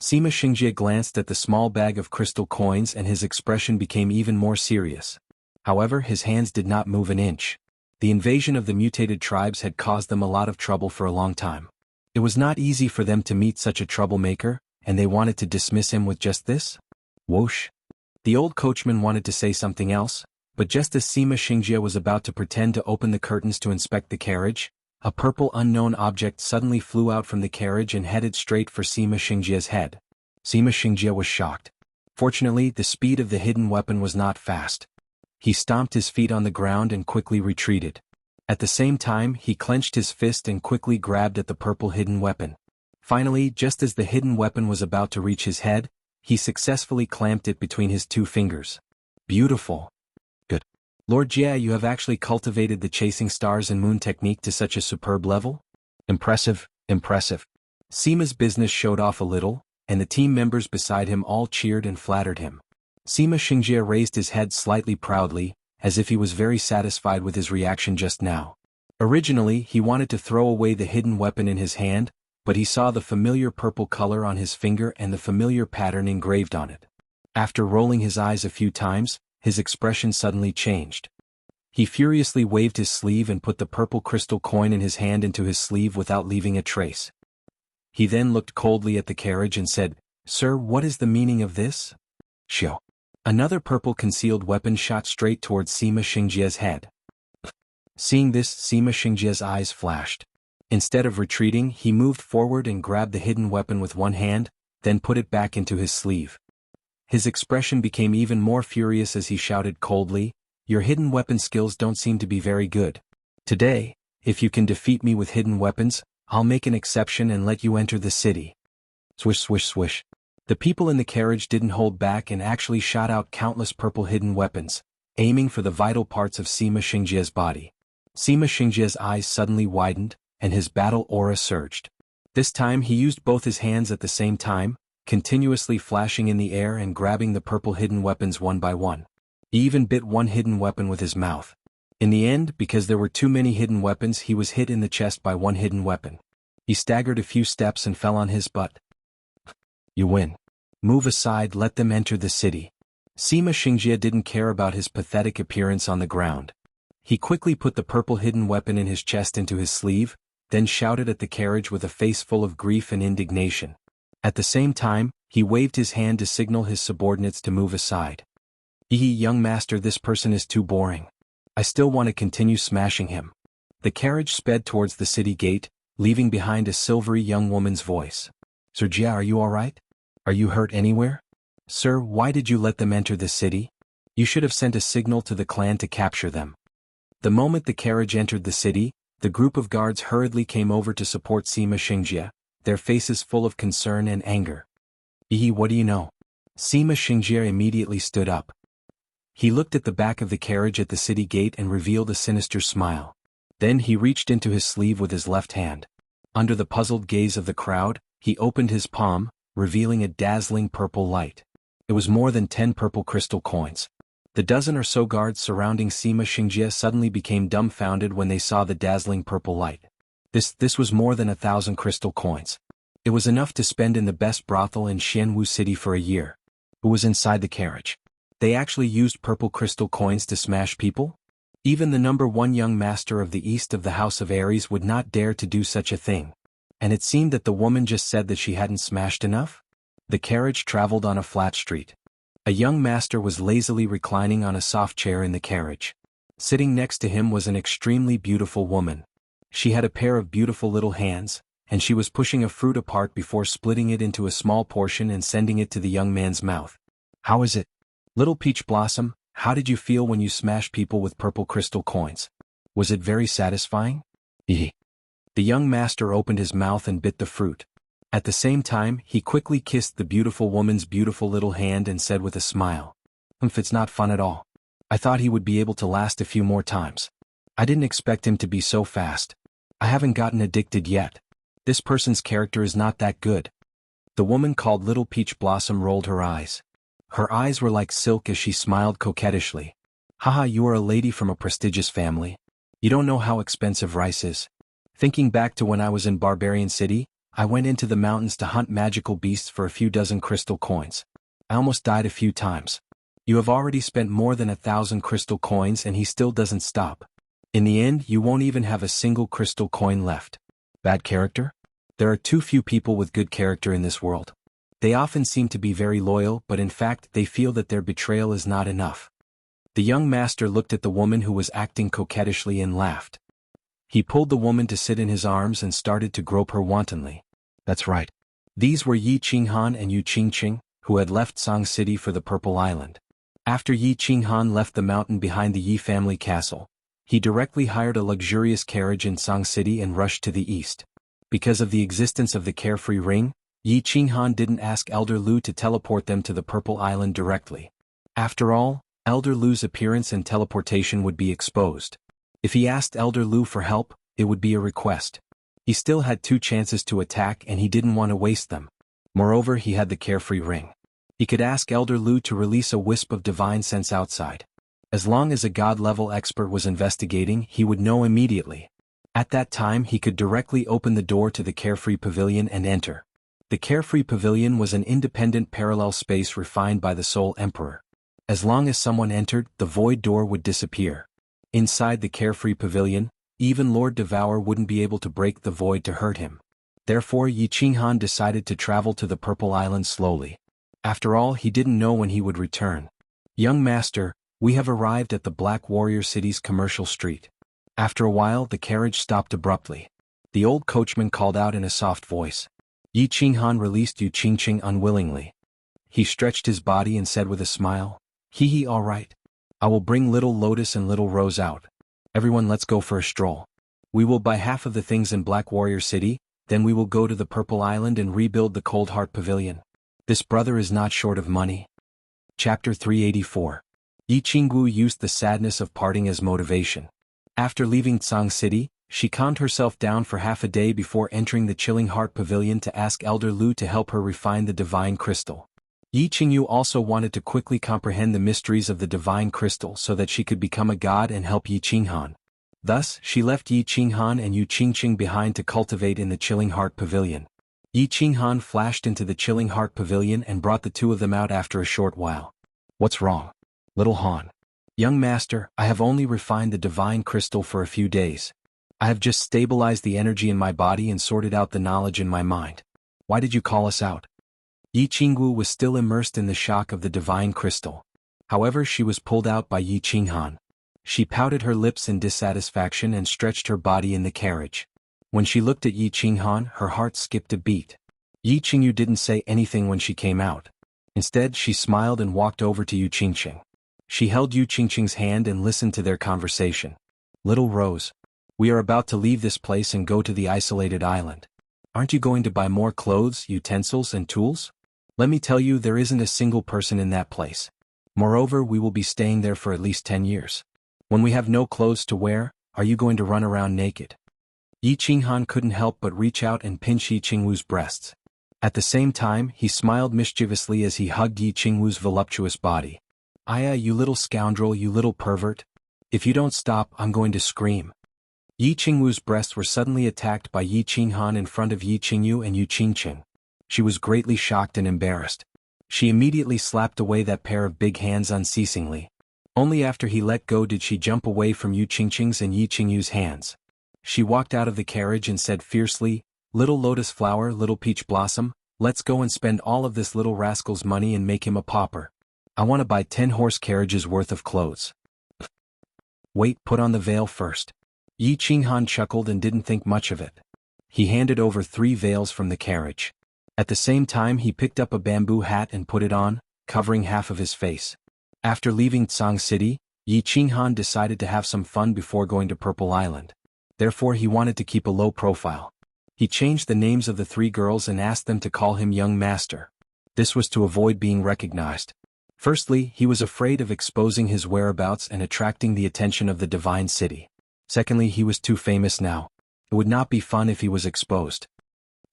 Sima Xingjie glanced at the small bag of crystal coins and his expression became even more serious. However, his hands did not move an inch. The invasion of the mutated tribes had caused them a lot of trouble for a long time. It was not easy for them to meet such a troublemaker, and they wanted to dismiss him with just this? Whoosh. The old coachman wanted to say something else, but just as Sima Xingjie was about to pretend to open the curtains to inspect the carriage, a purple unknown object suddenly flew out from the carriage and headed straight for Sima Xingjie's head. Sima Xingjie was shocked. Fortunately, the speed of the hidden weapon was not fast. He stomped his feet on the ground and quickly retreated. At the same time, he clenched his fist and quickly grabbed at the purple hidden weapon. Finally, just as the hidden weapon was about to reach his head, he successfully clamped it between his 2 fingers. Beautiful. Good. Lord Jia, you have actually cultivated the chasing stars and moon technique to such a superb level? Impressive, impressive. Sima's business showed off a little, and the team members beside him all cheered and flattered him. Sima Xingjie raised his head slightly proudly, as if he was very satisfied with his reaction just now. Originally, he wanted to throw away the hidden weapon in his hand, but he saw the familiar purple color on his finger and the familiar pattern engraved on it. After rolling his eyes a few times, his expression suddenly changed. He furiously waved his sleeve and put the purple crystal coin in his hand into his sleeve without leaving a trace. He then looked coldly at the carriage and said, "Sir, what is the meaning of this?" Shio. Another purple concealed weapon shot straight towards Sima Xingjie's head. Seeing this, Sima Xingjie's eyes flashed. Instead of retreating, he moved forward and grabbed the hidden weapon with one hand, then put it back into his sleeve. His expression became even more furious as he shouted coldly, "Your hidden weapon skills don't seem to be very good. Today, if you can defeat me with hidden weapons, I'll make an exception and let you enter the city." Swish swish swish. The people in the carriage didn't hold back and actually shot out countless purple hidden weapons, aiming for the vital parts of Sima Xingjie's body. Sima Xingjie's eyes suddenly widened, and his battle aura surged. This time he used both his hands at the same time, continuously flashing in the air and grabbing the purple hidden weapons one by one. He even bit one hidden weapon with his mouth. In the end, because there were too many hidden weapons, he was hit in the chest by one hidden weapon. He staggered a few steps and fell on his butt. "You win. Move aside, let them enter the city." Sima Xingjie didn't care about his pathetic appearance on the ground. He quickly put the purple hidden weapon in his chest into his sleeve, then shouted at the carriage with a face full of grief and indignation. At the same time, he waved his hand to signal his subordinates to move aside. Young master, this person is too boring. I still want to continue smashing him." The carriage sped towards the city gate, leaving behind a silvery young woman's voice. "Sir Jia, are you alright? Are you hurt anywhere? Sir, why did you let them enter the city? You should have sent a signal to the clan to capture them." The moment the carriage entered the city, the group of guards hurriedly came over to support Sima Xingjie, their faces full of concern and anger. What do you know?" Sima Xingjie immediately stood up. He looked at the back of the carriage at the city gate and revealed a sinister smile. Then he reached into his sleeve with his left hand. Under the puzzled gaze of the crowd, he opened his palm, revealing a dazzling purple light. It was more than 10 purple crystal coins. The dozen or so guards surrounding Sima Xingjie suddenly became dumbfounded when they saw the dazzling purple light. This was more than 1,000 crystal coins. It was enough to spend in the best brothel in Jianghu city for a year. Who was inside the carriage? They actually used purple crystal coins to smash people? Even the #1 young master of the east of the House of Aries would not dare to do such a thing. And it seemed that the woman just said that she hadn't smashed enough? The carriage traveled on a flat street. A young master was lazily reclining on a soft chair in the carriage. Sitting next to him was an extremely beautiful woman. She had a pair of beautiful little hands, and she was pushing a fruit apart before splitting it into a small portion and sending it to the young man's mouth. "How is it? Little Peach Blossom, how did you feel when you smashed people with purple crystal coins? Was it very satisfying?" The young master opened his mouth and bit the fruit. At the same time, he quickly kissed the beautiful woman's beautiful little hand and said with a smile, It's not fun at all. I thought he would be able to last a few more times. I didn't expect him to be so fast. I haven't gotten addicted yet. This person's character is not that good." The woman called Little Peach Blossom rolled her eyes. Her eyes were like silk as she smiled coquettishly. "Haha, you are a lady from a prestigious family. You don't know how expensive rice is. Thinking back to when I was in Barbarian City, I went into the mountains to hunt magical beasts for a few dozen crystal coins. I almost died a few times. You have already spent more than 1,000 crystal coins and he still doesn't stop. In the end, you won't even have a single crystal coin left. Bad character? There are too few people with good character in this world. They often seem to be very loyal, but in fact they feel that their betrayal is not enough." The young master looked at the woman who was acting coquettishly and laughed. He pulled the woman to sit in his arms and started to grope her wantonly. That's right. These were Yi Qinghan and Yu Qingqing, who had left Song City for the Purple Island. After Yi Qinghan left the mountain behind the Yi family castle, he directly hired a luxurious carriage in Song City and rushed to the east. Because of the existence of the carefree ring, Yi Qinghan didn't ask Elder Lu to teleport them to the Purple Island directly. After all, Elder Lu's appearance and teleportation would be exposed. If he asked Elder Lu for help, it would be a request. He still had 2 chances to attack and he didn't want to waste them. Moreover, he had the carefree ring. He could ask Elder Lu to release a wisp of divine sense outside. As long as a god-level expert was investigating, he would know immediately. At that time he could directly open the door to the Carefree Pavilion and enter. The Carefree Pavilion was an independent parallel space refined by the Soul Emperor. As long as someone entered, the void door would disappear. Inside the Carefree Pavilion, even Lord Devour wouldn't be able to break the void to hurt him. Therefore Yi Qinghan decided to travel to the Purple Island slowly. After all, he didn't know when he would return. "Young master, we have arrived at the Black Warrior City's commercial street." After a while the carriage stopped abruptly. The old coachman called out in a soft voice. Yi Qinghan released Yu Qingqing unwillingly. He stretched his body and said with a smile, "Hee, all right. I will bring Little Lotus and Little Rose out. Everyone, let's go for a stroll. We will buy half of the things in Black Warrior City, then we will go to the Purple Island and rebuild the Cold Heart Pavilion. This brother is not short of money." Chapter 384. Yi Qinggu used the sadness of parting as motivation. After leaving Tsang City, she calmed herself down for half a day before entering the Chilling Heart Pavilion to ask Elder Lu to help her refine the divine crystal. Yi Qingyu also wanted to quickly comprehend the mysteries of the divine crystal so that she could become a god and help Yi Qinghan. Thus, she left Yi Qinghan and Yu Qingqing behind to cultivate in the Chilling Heart Pavilion. Yi Qinghan flashed into the Chilling Heart Pavilion and brought the 2 of them out after a short while. "What's wrong, little Han?" "Young master, I have only refined the divine crystal for a few days. I have just stabilized the energy in my body and sorted out the knowledge in my mind. Why did you call us out?" Yi Qinggu was still immersed in the shock of the divine crystal. However, she was pulled out by Yi Qinghan. She pouted her lips in dissatisfaction and stretched her body in the carriage. When she looked at Yi Qinghan, her heart skipped a beat. Yi Qingyu didn't say anything when she came out. Instead, she smiled and walked over to Yu Qingqing. She held Yu Qingqing's hand and listened to their conversation. "Little Rose, we are about to leave this place and go to the isolated island. Aren't you going to buy more clothes, utensils, and tools? Let me tell you, there isn't a single person in that place. Moreover, we will be staying there for at least 10 years. When we have no clothes to wear, are you going to run around naked?" Yi Qinghan couldn't help but reach out and pinch Yi Qingwu's breasts. At the same time, he smiled mischievously as he hugged Yi Qingwu's voluptuous body. "Aya, you little scoundrel, you little pervert. If you don't stop, I'm going to scream." Yi Qingwu's breasts were suddenly attacked by Yi Qinghan in front of Yi Qingyu and Yu Qingqing. She was greatly shocked and embarrassed. She immediately slapped away that pair of big hands unceasingly. Only after he let go did she jump away from Yu Qingqing's and Yi Qingyu's hands. She walked out of the carriage and said fiercely, "Little Lotus Flower, Little Peach Blossom, let's go and spend all of this little rascal's money and make him a pauper. I want to buy 10 horse carriages worth of clothes." "Wait, put on the veil first." Yi Qinghan chuckled and didn't think much of it. He handed over 3 veils from the carriage. At the same time he picked up a bamboo hat and put it on, covering half of his face. After leaving Tsang City, Yi Qinghan decided to have some fun before going to Purple Island. Therefore he wanted to keep a low profile. He changed the names of the 3 girls and asked them to call him Young Master. This was to avoid being recognized. Firstly, he was afraid of exposing his whereabouts and attracting the attention of the Divine City. Secondly, he was too famous now. It would not be fun if he was exposed.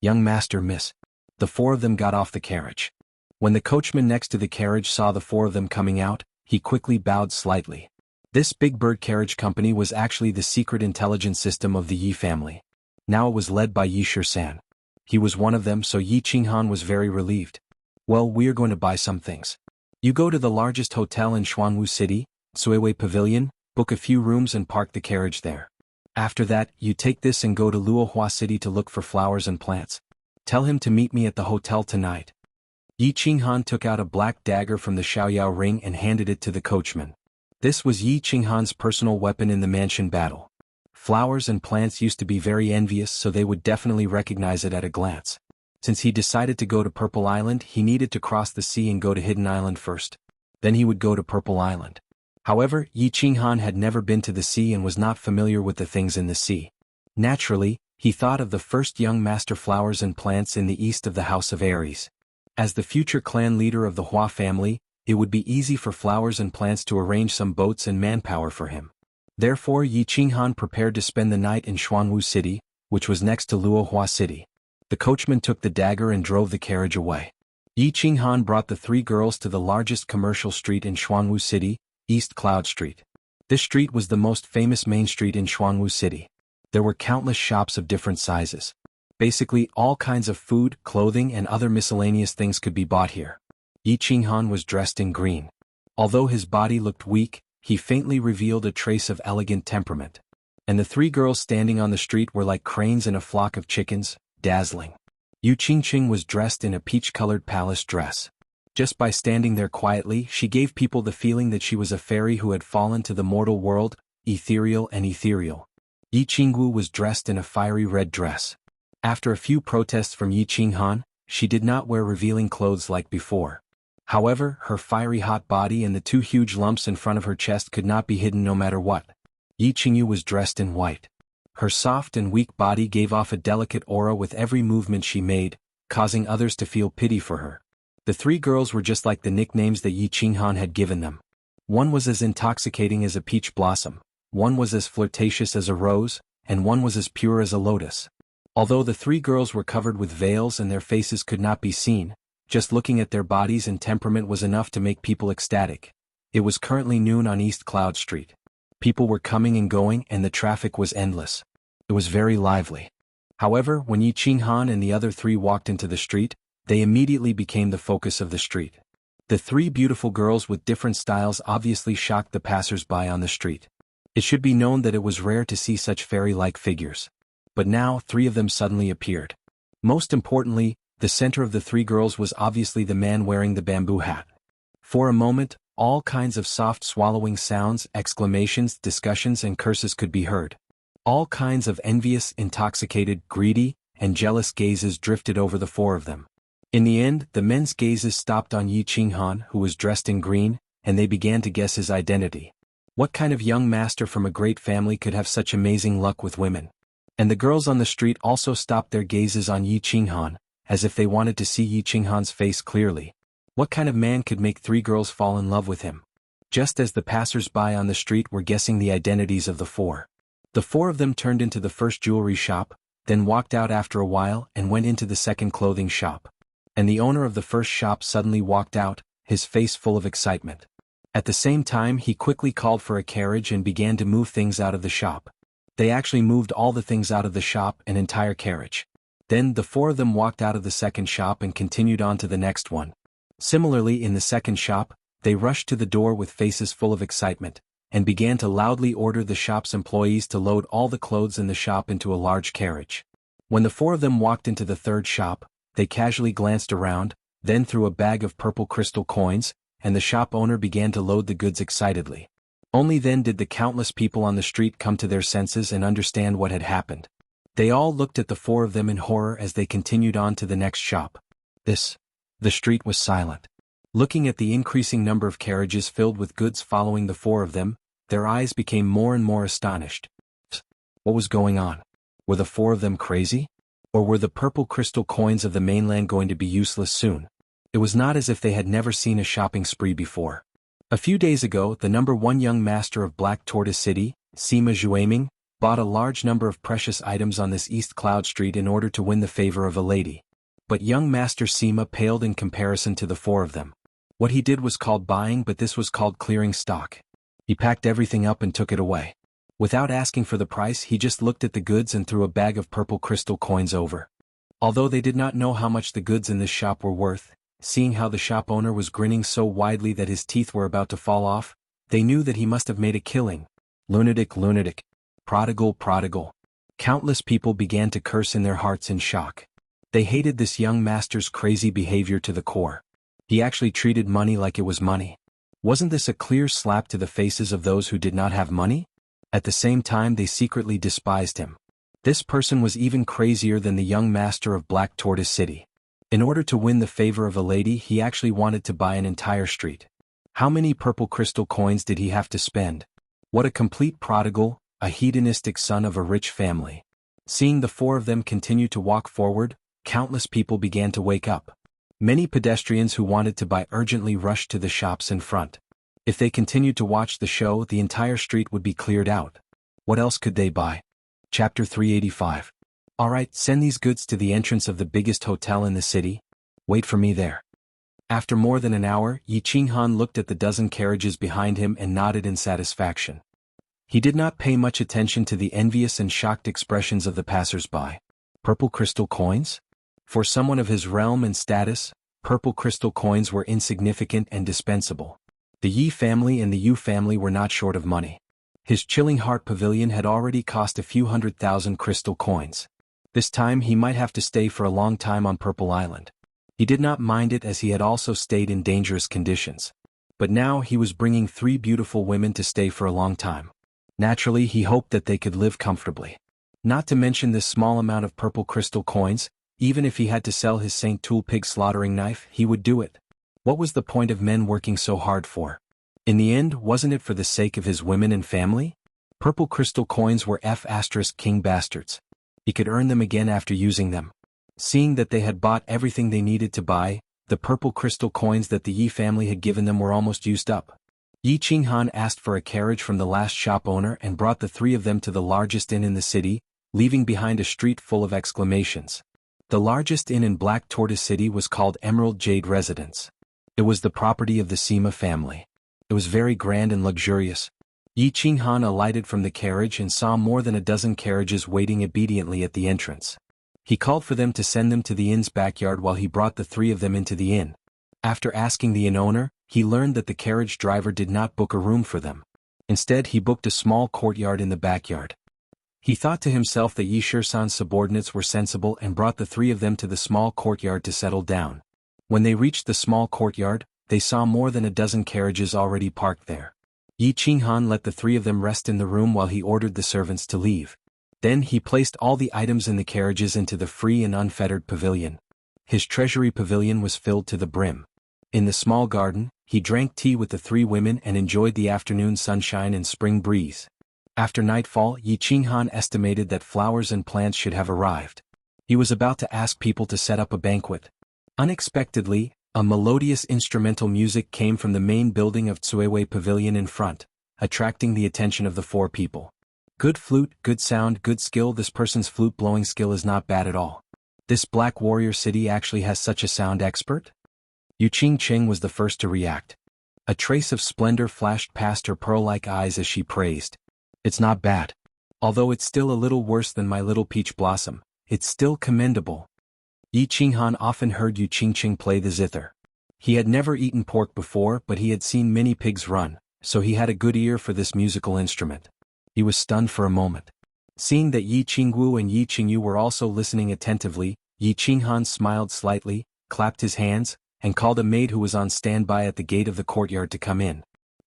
"Young Master, miss." The 4 of them got off the carriage. When the coachman next to the carriage saw the 4 of them coming out, he quickly bowed slightly. This Big Bird Carriage Company was actually the secret intelligence system of the Yi family. Now it was led by Yi Shisan. He was one of them, so Yi Qinghan was very relieved. "Well, we are going to buy some things. You go to the largest hotel in Xuanwu City, Suiwei Pavilion, book a few rooms and park the carriage there. After that, you take this and go to Luohua City to look for flowers and plants. Tell him to meet me at the hotel tonight." Yi Qinghan took out a black dagger from the Xiaoyao ring and handed it to the coachman. This was Yi Qinghan's personal weapon in the mansion battle. Flowers and plants used to be very envious, so they would definitely recognize it at a glance. Since he decided to go to Purple Island, he needed to cross the sea and go to Hidden Island first. Then he would go to Purple Island. However, Yi Qinghan had never been to the sea and was not familiar with the things in the sea. Naturally, he thought of the first young master flowers and plants in the east of the House of Aries. As the future clan leader of the Hua family, it would be easy for flowers and plants to arrange some boats and manpower for him. Therefore Yi Qinghan prepared to spend the night in Xuanwu City, which was next to Luohua City. The coachman took the dagger and drove the carriage away. Yi Qinghan brought the three girls to the largest commercial street in Xuanwu City, East Cloud Street. This street was the most famous main street in Xuanwu City. There were countless shops of different sizes. Basically, all kinds of food, clothing and other miscellaneous things could be bought here. Yi Qinghan was dressed in green. Although his body looked weak, he faintly revealed a trace of elegant temperament. And the three girls standing on the street were like cranes in a flock of chickens, dazzling. Yu Qingqing was dressed in a peach-colored palace dress. Just by standing there quietly, she gave people the feeling that she was a fairy who had fallen to the mortal world, ethereal and ethereal. Yi Qinggu was dressed in a fiery red dress. After a few protests from Yi Qinghan, she did not wear revealing clothes like before. However, her fiery hot body and the two huge lumps in front of her chest could not be hidden no matter what. Yi Qingyu was dressed in white. Her soft and weak body gave off a delicate aura with every movement she made, causing others to feel pity for her. The three girls were just like the nicknames that Yi Qinghan had given them. One was as intoxicating as a peach blossom, one was as flirtatious as a rose, and one was as pure as a lotus. Although the three girls were covered with veils and their faces could not be seen, just looking at their bodies and temperament was enough to make people ecstatic. It was currently noon on East Cloud Street. People were coming and going and the traffic was endless. It was very lively. However, when Yi Qinghan and the other three walked into the street, they immediately became the focus of the street. The three beautiful girls with different styles obviously shocked the passers-by on the street. It should be known that it was rare to see such fairy-like figures. But now, three of them suddenly appeared. Most importantly, the center of the three girls was obviously the man wearing the bamboo hat. For a moment, all kinds of soft swallowing sounds, exclamations, discussions and curses could be heard. All kinds of envious, intoxicated, greedy, and jealous gazes drifted over the four of them. In the end, the men's gazes stopped on Yi Qinghan, who was dressed in green, and they began to guess his identity. What kind of young master from a great family could have such amazing luck with women? And the girls on the street also stopped their gazes on Yi Qinghan, as if they wanted to see Yi Qinghan's face clearly. What kind of man could make three girls fall in love with him? Just as the passers-by on the street were guessing the identities of the four. The four of them turned into the first jewelry shop, then walked out after a while and went into the second clothing shop. And the owner of the first shop suddenly walked out, his face full of excitement. At the same time he quickly called for a carriage and began to move things out of the shop. They actually moved all the things out of the shop, an entire carriage. Then the four of them walked out of the second shop and continued on to the next one. Similarly in the second shop, they rushed to the door with faces full of excitement, and began to loudly order the shop's employees to load all the clothes in the shop into a large carriage. When the four of them walked into the third shop, they casually glanced around, then threw a bag of purple crystal coins, and the shop owner began to load the goods excitedly. Only then did the countless people on the street come to their senses and understand what had happened. They all looked at the four of them in horror as they continued on to the next shop. The street was silent. Looking at the increasing number of carriages filled with goods following the four of them, their eyes became more and more astonished. What was going on? Were the four of them crazy? Or were the purple crystal coins of the mainland going to be useless soon? It was not as if they had never seen a shopping spree before. A few days ago, the number one young master of Black Tortoise City, Sima Zhuaming, bought a large number of precious items on this East Cloud Street in order to win the favor of a lady. But young Master Sima paled in comparison to the four of them. What he did was called buying, but this was called clearing stock. He packed everything up and took it away. Without asking for the price, he just looked at the goods and threw a bag of purple crystal coins over. Although they did not know how much the goods in this shop were worth, seeing how the shop owner was grinning so widely that his teeth were about to fall off, they knew that he must have made a killing. Lunatic, lunatic. Prodigal, prodigal. Countless people began to curse in their hearts in shock. They hated this young master's crazy behavior to the core. He actually treated money like it was money. Wasn't this a clear slap to the faces of those who did not have money? At the same time they secretly despised him. This person was even crazier than the young master of Black Tortoise City. In order to win the favor of a lady, he actually wanted to buy an entire street. How many purple crystal coins did he have to spend? What a complete prodigal, a hedonistic son of a rich family. Seeing the four of them continue to walk forward, countless people began to wake up. Many pedestrians who wanted to buy urgently rushed to the shops in front. If they continued to watch the show, the entire street would be cleared out. What else could they buy? Chapter 385. Alright, send these goods to the entrance of the biggest hotel in the city. Wait for me there. After more than an hour, Yi Qinghan looked at the dozen carriages behind him and nodded in satisfaction. He did not pay much attention to the envious and shocked expressions of the passers-by. Purple crystal coins? For someone of his realm and status, purple crystal coins were insignificant and dispensable. The Yi family and the Yu family were not short of money. His Chilling Heart Pavilion had already cost a few 100,000 crystal coins. This time he might have to stay for a long time on Purple Island. He did not mind it as he had also stayed in dangerous conditions. But now he was bringing 3 beautiful women to stay for a long time. Naturally, he hoped that they could live comfortably. Not to mention this small amount of purple crystal coins, even if he had to sell his St. Tool pig slaughtering knife, he would do it. What was the point of men working so hard for? In the end, wasn't it for the sake of his women and family? Purple crystal coins were F***king bastards. He could earn them again after using them. Seeing that they had bought everything they needed to buy, the purple crystal coins that the Yi family had given them were almost used up. Yi Qinghan asked for a carriage from the last shop owner and brought the 3 of them to the largest inn in the city, leaving behind a street full of exclamations. The largest inn in Black Tortoise City was called Emerald Jade Residence. It was the property of the Sima family. It was very grand and luxurious. Yi Qinghan alighted from the carriage and saw more than a dozen carriages waiting obediently at the entrance. He called for them to send them to the inn's backyard while he brought the 3 of them into the inn. After asking the inn owner, he learned that the carriage driver did not book a room for them. Instead, he booked a small courtyard in the backyard. He thought to himself that Yi Shisan's subordinates were sensible and brought the 3 of them to the small courtyard to settle down. When they reached the small courtyard, they saw more than a dozen carriages already parked there. Yi Qinghan let the 3 of them rest in the room while he ordered the servants to leave. Then he placed all the items in the carriages into the free and unfettered pavilion. His treasury pavilion was filled to the brim. In the small garden, he drank tea with the 3 women and enjoyed the afternoon sunshine and spring breeze. After nightfall, Yi Qinghan estimated that flowers and plants should have arrived. He was about to ask people to set up a banquet. Unexpectedly, a melodious instrumental music came from the main building of Tsuewei Pavilion in front, attracting the attention of the 4 people. Good flute, good sound, good skill. This person's flute blowing skill is not bad at all. This Black Warrior City actually has such a sound expert? Yu Qingqing was the first to react. A trace of splendor flashed past her pearl-like eyes as she praised. It's not bad. Although it's still a little worse than my little peach blossom, it's still commendable. Yi Qinghan often heard Yu Qingqing play the zither. He had never eaten pork before, but he had seen many pigs run, so he had a good ear for this musical instrument. He was stunned for a moment. Seeing that Yi Qingwu and Yi Qingyu were also listening attentively, Yi Qinghan smiled slightly, clapped his hands, and called a maid who was on standby at the gate of the courtyard to come in.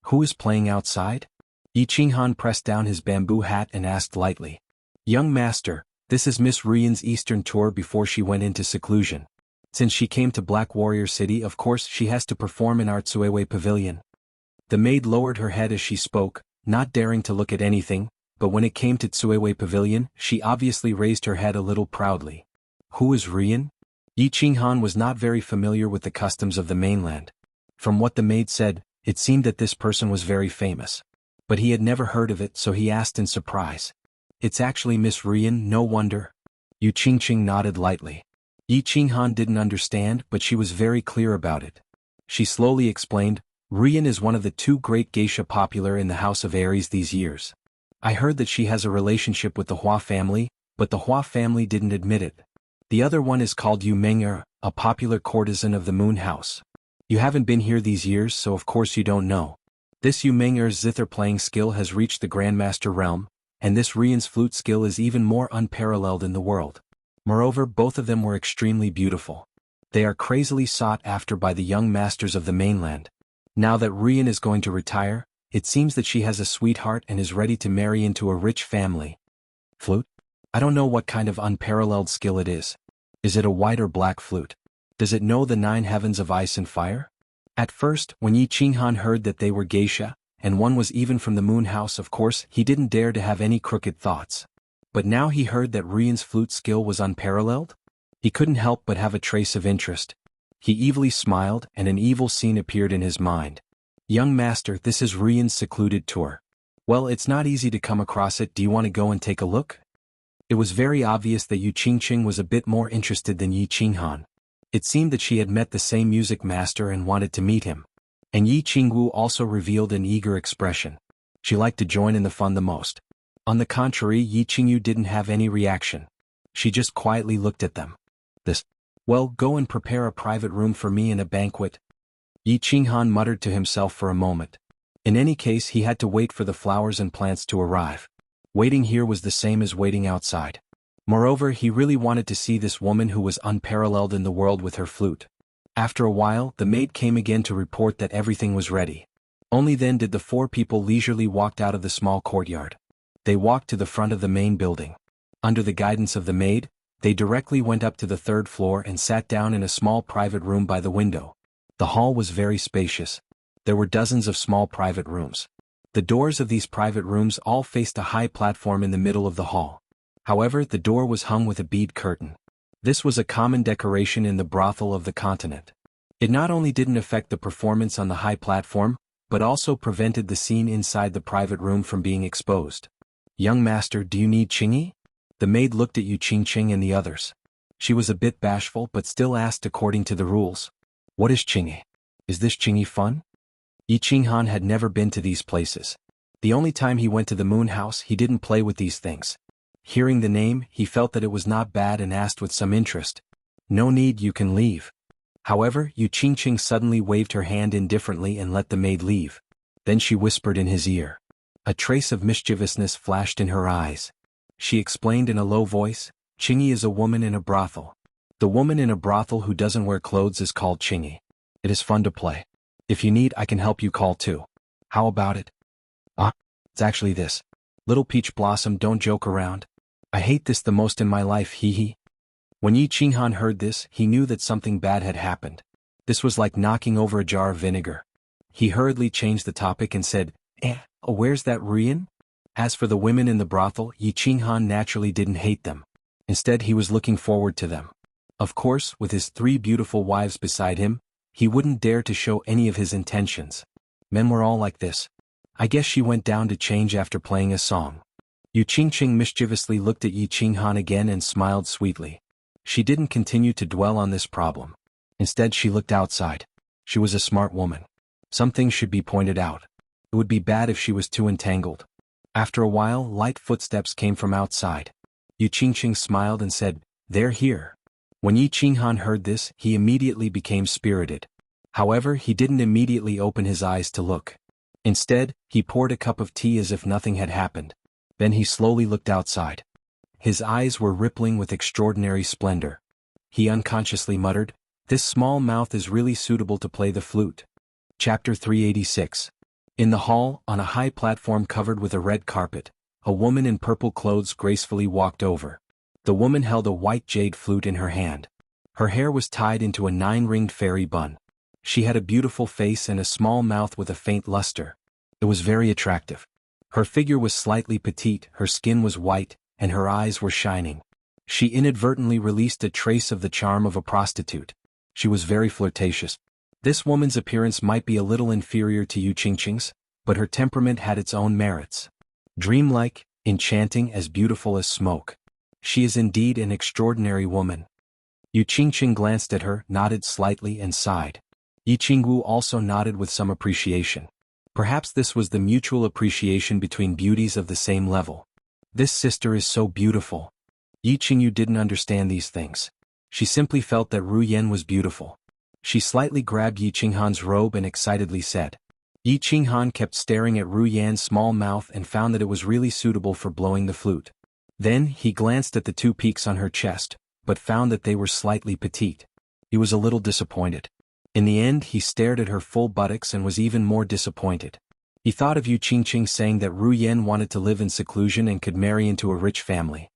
Who is playing outside? Yi Qinghan pressed down his bamboo hat and asked lightly. Young master, this is Miss Ruyan's Eastern tour before she went into seclusion. Since she came to Black Warrior City, of course she has to perform in our Tsuewei Pavilion. The maid lowered her head as she spoke, not daring to look at anything, but when it came to Tsuewei Pavilion, she obviously raised her head a little proudly. Who is Ruyan? Yi Qinghan was not very familiar with the customs of the mainland. From what the maid said, it seemed that this person was very famous. But he had never heard of it, so he asked in surprise. It's actually Miss Ruyan, no wonder. Yu Qingqing nodded lightly. Yi Qinghan didn't understand, but she was very clear about it. She slowly explained, Ruyan is one of the 2 great geisha popular in the House of Aries these years. I heard that she has a relationship with the Hua family, but the Hua family didn't admit it. The other one is called Yu Meng'er, a popular courtesan of the Moon House. You haven't been here these years, so of course you don't know. This Yu Meng'er's zither playing skill has reached the Grandmaster realm, and this Ruyan's flute skill is even more unparalleled in the world. Moreover, both of them were extremely beautiful. They are crazily sought after by the young masters of the mainland. Now that Ruyan is going to retire, it seems that she has a sweetheart and is ready to marry into a rich family. Flute? I don't know what kind of unparalleled skill it is. Is it a white or black flute? Does it know the 9 heavens of ice and fire? At first, when Yi Qinghan heard that they were geisha, and one was even from the Moon House, of course, he didn't dare to have any crooked thoughts. But now he heard that Ruyan's flute skill was unparalleled? He couldn't help but have a trace of interest. He evilly smiled, and an evil scene appeared in his mind. Young master, this is Ruyan's secluded tour. Well, it's not easy to come across it. Do you want to go and take a look? It was very obvious that Yu Qingqing was a bit more interested than Yi Qinghan. It seemed that she had met the same music master and wanted to meet him. And Yi Qingwu also revealed an eager expression. She liked to join in the fun the most. On the contrary, Yi Qingyu didn't have any reaction. She just quietly looked at them. Well, go and prepare a private room for me and a banquet. Yi Qinghan muttered to himself for a moment. In any case, he had to wait for the flowers and plants to arrive. Waiting here was the same as waiting outside. Moreover, he really wanted to see this woman who was unparalleled in the world with her flute. After a while, the maid came again to report that everything was ready. Only then did the four people leisurely walk out of the small courtyard. They walked to the front of the main building. Under the guidance of the maid, they directly went up to the third floor and sat down in a small private room by the window. The hall was very spacious. There were dozens of small private rooms. The doors of these private rooms all faced a high platform in the middle of the hall. However, the door was hung with a bead curtain. This was a common decoration in the brothel of the continent. It not only didn't affect the performance on the high platform, but also prevented the scene inside the private room from being exposed. Young master, do you need Qingyi? The maid looked at Yu Qingqing and the others. She was a bit bashful but still asked according to the rules. What is Qingyi? Is this Qingyi fun? Yi Qinghan had never been to these places. The only time he went to the moon house, he didn't play with these things. Hearing the name, he felt that it was not bad and asked with some interest. No need, you can leave. However, Yu Qingqing suddenly waved her hand indifferently and let the maid leave. Then she whispered in his ear. A trace of mischievousness flashed in her eyes. She explained in a low voice, Qingyi is a woman in a brothel. The woman in a brothel who doesn't wear clothes is called Qingyi. It is fun to play. If you need, I can help you call too. How about it? It's actually this. Little Peach Blossom, don't joke around. I hate this the most in my life, hee hee. When Yi Qinghan heard this, he knew that something bad had happened. This was like knocking over a jar of vinegar. He hurriedly changed the topic and said, where's that Ruyan? As for the women in the brothel, Yi Qinghan naturally didn't hate them. Instead, he was looking forward to them. Of course, with his 3 beautiful wives beside him, he wouldn't dare to show any of his intentions. Men were all like this. I guess she went down to change after playing a song. Yu Qingqing mischievously looked at Yi Qinghan again and smiled sweetly. She didn't continue to dwell on this problem. Instead, she looked outside. She was a smart woman. Some things should be pointed out. It would be bad if she was too entangled. After a while, light footsteps came from outside. Yu Qingqing smiled and said, they're here. When Yi Qinghan heard this, he immediately became spirited. However, he didn't immediately open his eyes to look. Instead, he poured a cup of tea as if nothing had happened. Then he slowly looked outside. His eyes were rippling with extraordinary splendor. He unconsciously muttered, this small mouth is really suitable to play the flute. Chapter 386. In the hall, on a high platform covered with a red carpet, a woman in purple clothes gracefully walked over. The woman held a white jade flute in her hand. Her hair was tied into a 9-ringed fairy bun. She had a beautiful face and a small mouth with a faint luster. It was very attractive. Her figure was slightly petite, her skin was white, and her eyes were shining. She inadvertently released a trace of the charm of a prostitute. She was very flirtatious. This woman's appearance might be a little inferior to Yu Qingqing's, but her temperament had its own merits. Dreamlike, enchanting, as beautiful as smoke. She is indeed an extraordinary woman. Yu Qingqing glanced at her, nodded slightly and sighed. Yi Qingwu also nodded with some appreciation. Perhaps this was the mutual appreciation between beauties of the same level. This sister is so beautiful. Yi Qingyu didn't understand these things. She simply felt that Ruyan was beautiful. She slightly grabbed Yi Qinghan's robe and excitedly said. Yi Qinghan kept staring at Ruyan's small mouth and found that it was really suitable for blowing the flute. Then, he glanced at the 2 peaks on her chest, but found that they were slightly petite. He was a little disappointed. In the end, he stared at her full buttocks and was even more disappointed. He thought of Yu Qingqing saying that Ruyan wanted to live in seclusion and could marry into a rich family.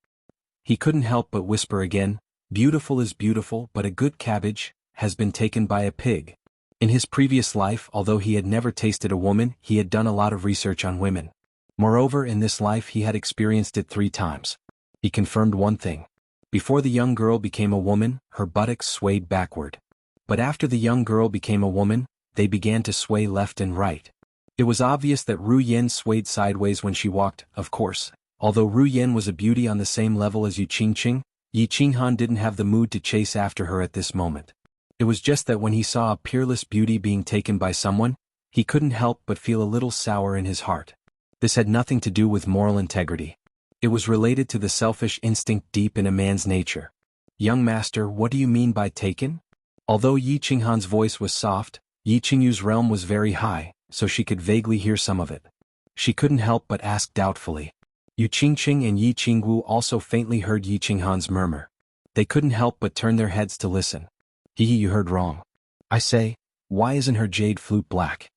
He couldn't help but whisper again, beautiful is beautiful, but a good cabbage has been taken by a pig. In his previous life, although he had never tasted a woman, he had done a lot of research on women. Moreover, in this life he had experienced it 3 times. He confirmed one thing. Before the young girl became a woman, her buttocks swayed backward. But after the young girl became a woman, they began to sway left and right. It was obvious that Ru Yen swayed sideways when she walked, of course. Although Ru Yen was a beauty on the same level as Yi Qingqing, Yi Qinghan didn't have the mood to chase after her at this moment. It was just that when he saw a peerless beauty being taken by someone, he couldn't help but feel a little sour in his heart. This had nothing to do with moral integrity. It was related to the selfish instinct deep in a man's nature. "Young master, what do you mean by taken?" Although Yi Qinghan's voice was soft, Yi Qingyu's realm was very high, so she could vaguely hear some of it. She couldn't help but ask doubtfully. Yu Qingqing and Yi Qingwu also faintly heard Yi Qinghan's murmur. They couldn't help but turn their heads to listen. You heard wrong. I say, why isn't her jade flute black?"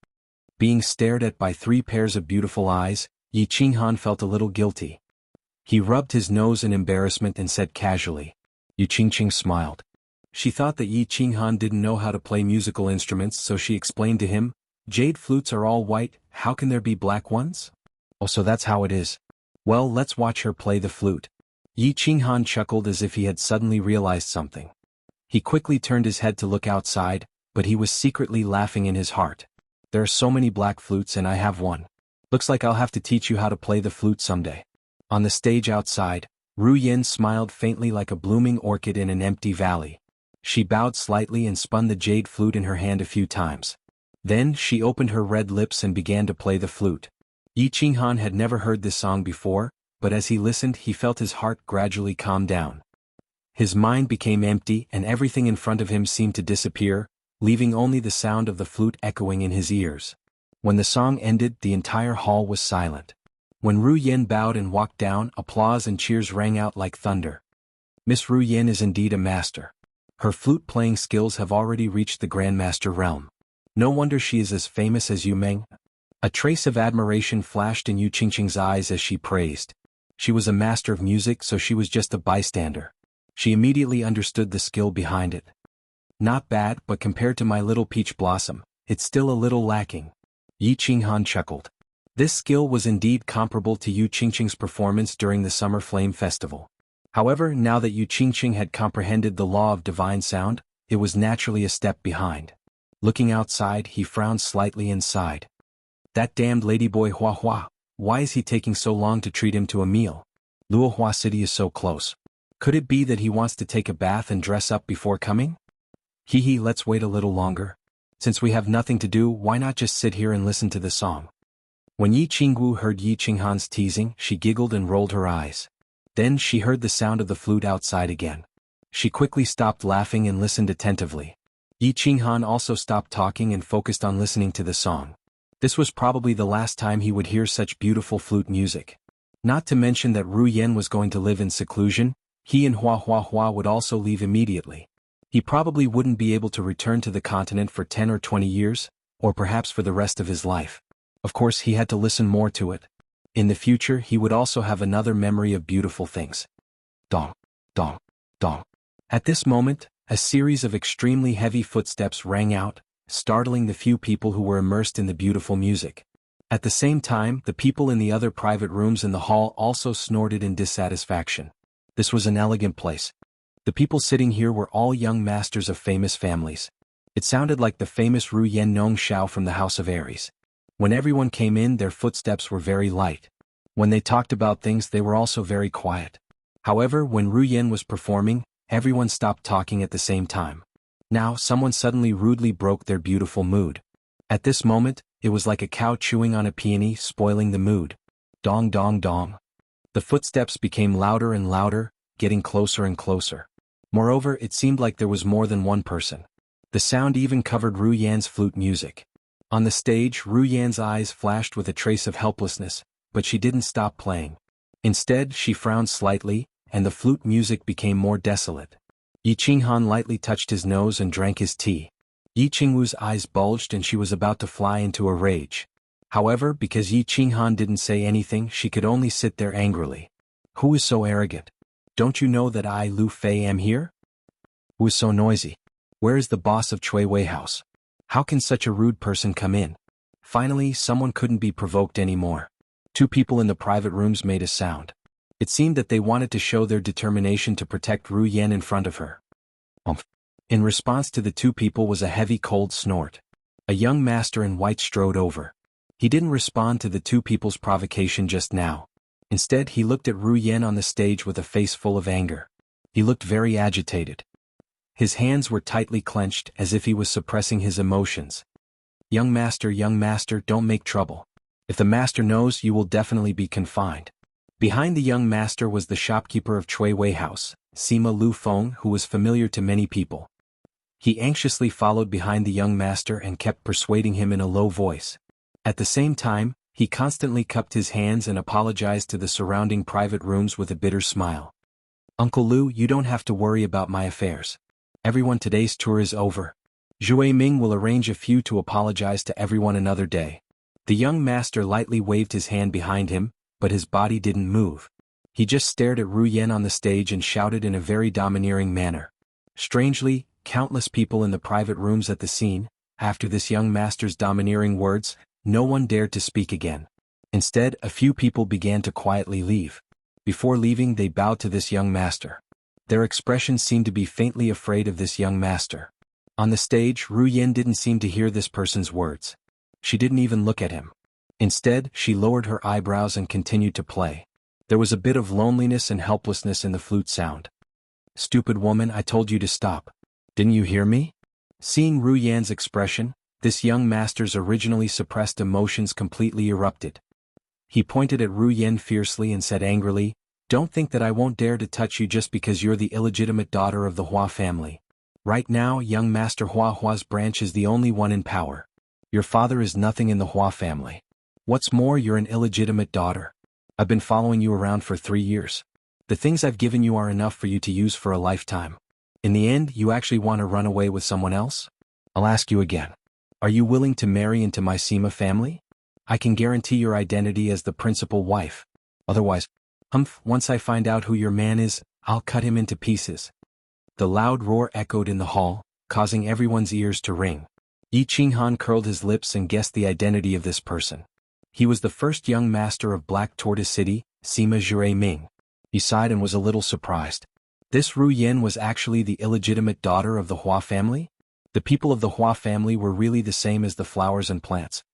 Being stared at by 3 pairs of beautiful eyes, Yi Qinghan felt a little guilty. He rubbed his nose in embarrassment and said casually. Yu Qingqing smiled. She thought that Yi Qinghan didn't know how to play musical instruments, so she explained to him, "Jade flutes are all white, how can there be black ones?" "Oh, so that's how it is. Well, let's watch her play the flute." Yi Qinghan chuckled as if he had suddenly realized something. He quickly turned his head to look outside, but he was secretly laughing in his heart. "There are so many black flutes and I have one. Looks like I'll have to teach you how to play the flute someday." On the stage outside, Ru Yen smiled faintly like a blooming orchid in an empty valley. She bowed slightly and spun the jade flute in her hand a few times. Then she opened her red lips and began to play the flute. Yi Qinghan had never heard this song before, but as he listened he felt his heart gradually calm down. His mind became empty and everything in front of him seemed to disappear, leaving only the sound of the flute echoing in his ears. When the song ended, the entire hall was silent. When Ru Yen bowed and walked down, applause and cheers rang out like thunder. Miss Ru Yen is indeed a master. Her flute-playing skills have already reached the Grandmaster realm. No wonder she is as famous as Yu Meng. A trace of admiration flashed in Yu Qingqing's eyes as she praised. She was a master of music, so she was just a bystander. She immediately understood the skill behind it. "Not bad, but compared to my little peach blossom, it's still a little lacking." Yi Qinghan chuckled. This skill was indeed comparable to Yu Qingqing's performance during the Summer Flame Festival. However, now that Yu Qingqing had comprehended the law of divine sound, it was naturally a step behind. Looking outside, he frowned slightly and sighed. "That damned ladyboy Hua Hua, why is he taking so long to treat him to a meal? Luohua City is so close. Could it be that he wants to take a bath and dress up before coming? Let's wait a little longer. Since we have nothing to do, why not just sit here and listen to the song?" When Yi Qingwu heard Yi Qinghan's teasing, she giggled and rolled her eyes. Then she heard the sound of the flute outside again. She quickly stopped laughing and listened attentively. Yi Qinghan also stopped talking and focused on listening to the song. This was probably the last time he would hear such beautiful flute music. Not to mention that Ru Yen was going to live in seclusion, he and Hua Hua Hua would also leave immediately. He probably wouldn't be able to return to the continent for 10 or 20 years, or perhaps for the rest of his life. Of course, he had to listen more to it. In the future, he would also have another memory of beautiful things. Dong, dong, dong. At this moment, a series of extremely heavy footsteps rang out, startling the few people who were immersed in the beautiful music. At the same time, the people in the other private rooms in the hall also snorted in dissatisfaction. This was an elegant place. The people sitting here were all young masters of famous families. It sounded like the famous Ru Yen Nong Xiao from the House of Aries. When everyone came in, their footsteps were very light. When they talked about things, they were also very quiet. However, when Ru Yen was performing, everyone stopped talking at the same time. Now, someone suddenly rudely broke their beautiful mood. At this moment, it was like a cow chewing on a peony, spoiling the mood. Dong dong dong. The footsteps became louder and louder, getting closer and closer. Moreover, it seemed like there was more than one person. The sound even covered Ru Yan's flute music. On the stage, Ru Yan's eyes flashed with a trace of helplessness, but she didn't stop playing. Instead, she frowned slightly, and the flute music became more desolate. Yi Qinghan lightly touched his nose and drank his tea. Yi Qingwu's eyes bulged and she was about to fly into a rage. However, because Yi Qinghan didn't say anything, she could only sit there angrily. Who is so arrogant? Don't you know that I, Lu Fei, am here? Who is so noisy? Where is the boss of Chui Wei House? How can such a rude person come in? Finally, someone couldn't be provoked anymore. Two people in the private rooms made a sound. It seemed that they wanted to show their determination to protect Ru Yan in front of her. Umph. In response to the two people was a heavy cold snort. A young master in white strode over. He didn't respond to the two people's provocation just now. Instead he looked at Ru Yan on the stage with a face full of anger. He looked very agitated. His hands were tightly clenched as if he was suppressing his emotions. Young master, don't make trouble. If the master knows, you will definitely be confined. Behind the young master was the shopkeeper of Chui Wei House, Sima Lu Feng, who was familiar to many people. He anxiously followed behind the young master and kept persuading him in a low voice. At the same time, he constantly cupped his hands and apologized to the surrounding private rooms with a bitter smile. Uncle Lu, you don't have to worry about my affairs. Everyone, today's tour is over. Zhui Ming will arrange a few to apologize to everyone another day. The young master lightly waved his hand behind him, but his body didn't move. He just stared at Ru Yan on the stage and shouted in a very domineering manner. Strangely, countless people in the private rooms at the scene, after this young master's domineering words, no one dared to speak again. Instead, a few people began to quietly leave. Before leaving, they bowed to this young master. Their expressions seemed to be faintly afraid of this young master. On the stage, Ru Yan didn't seem to hear this person's words. She didn't even look at him. Instead, she lowered her eyebrows and continued to play. There was a bit of loneliness and helplessness in the flute sound. Stupid woman, I told you to stop. Didn't you hear me? Seeing Ru Yan's expression, this young master's originally suppressed emotions completely erupted. He pointed at Ru Yan fiercely and said angrily, "Don't think that I won't dare to touch you just because you're the illegitimate daughter of the Hua family. Right now, young Master Hua's branch is the only one in power. Your father is nothing in the Hua family. What's more, you're an illegitimate daughter. I've been following you around for 3 years. The things I've given you are enough for you to use for a lifetime. In the end, you actually want to run away with someone else? I'll ask you again. Are you willing to marry into my Sima family? I can guarantee your identity as the principal wife. Otherwise, once I find out who your man is, I'll cut him into pieces." The loud roar echoed in the hall, causing everyone's ears to ring. Yi Qinghan curled his lips and guessed the identity of this person. He was the first young master of Black Tortoise City, Sima Zhui Ming. He sighed and was a little surprised. This Ru Yan was actually the illegitimate daughter of the Hua family? The people of the Hua family were really the same as the flowers and plants.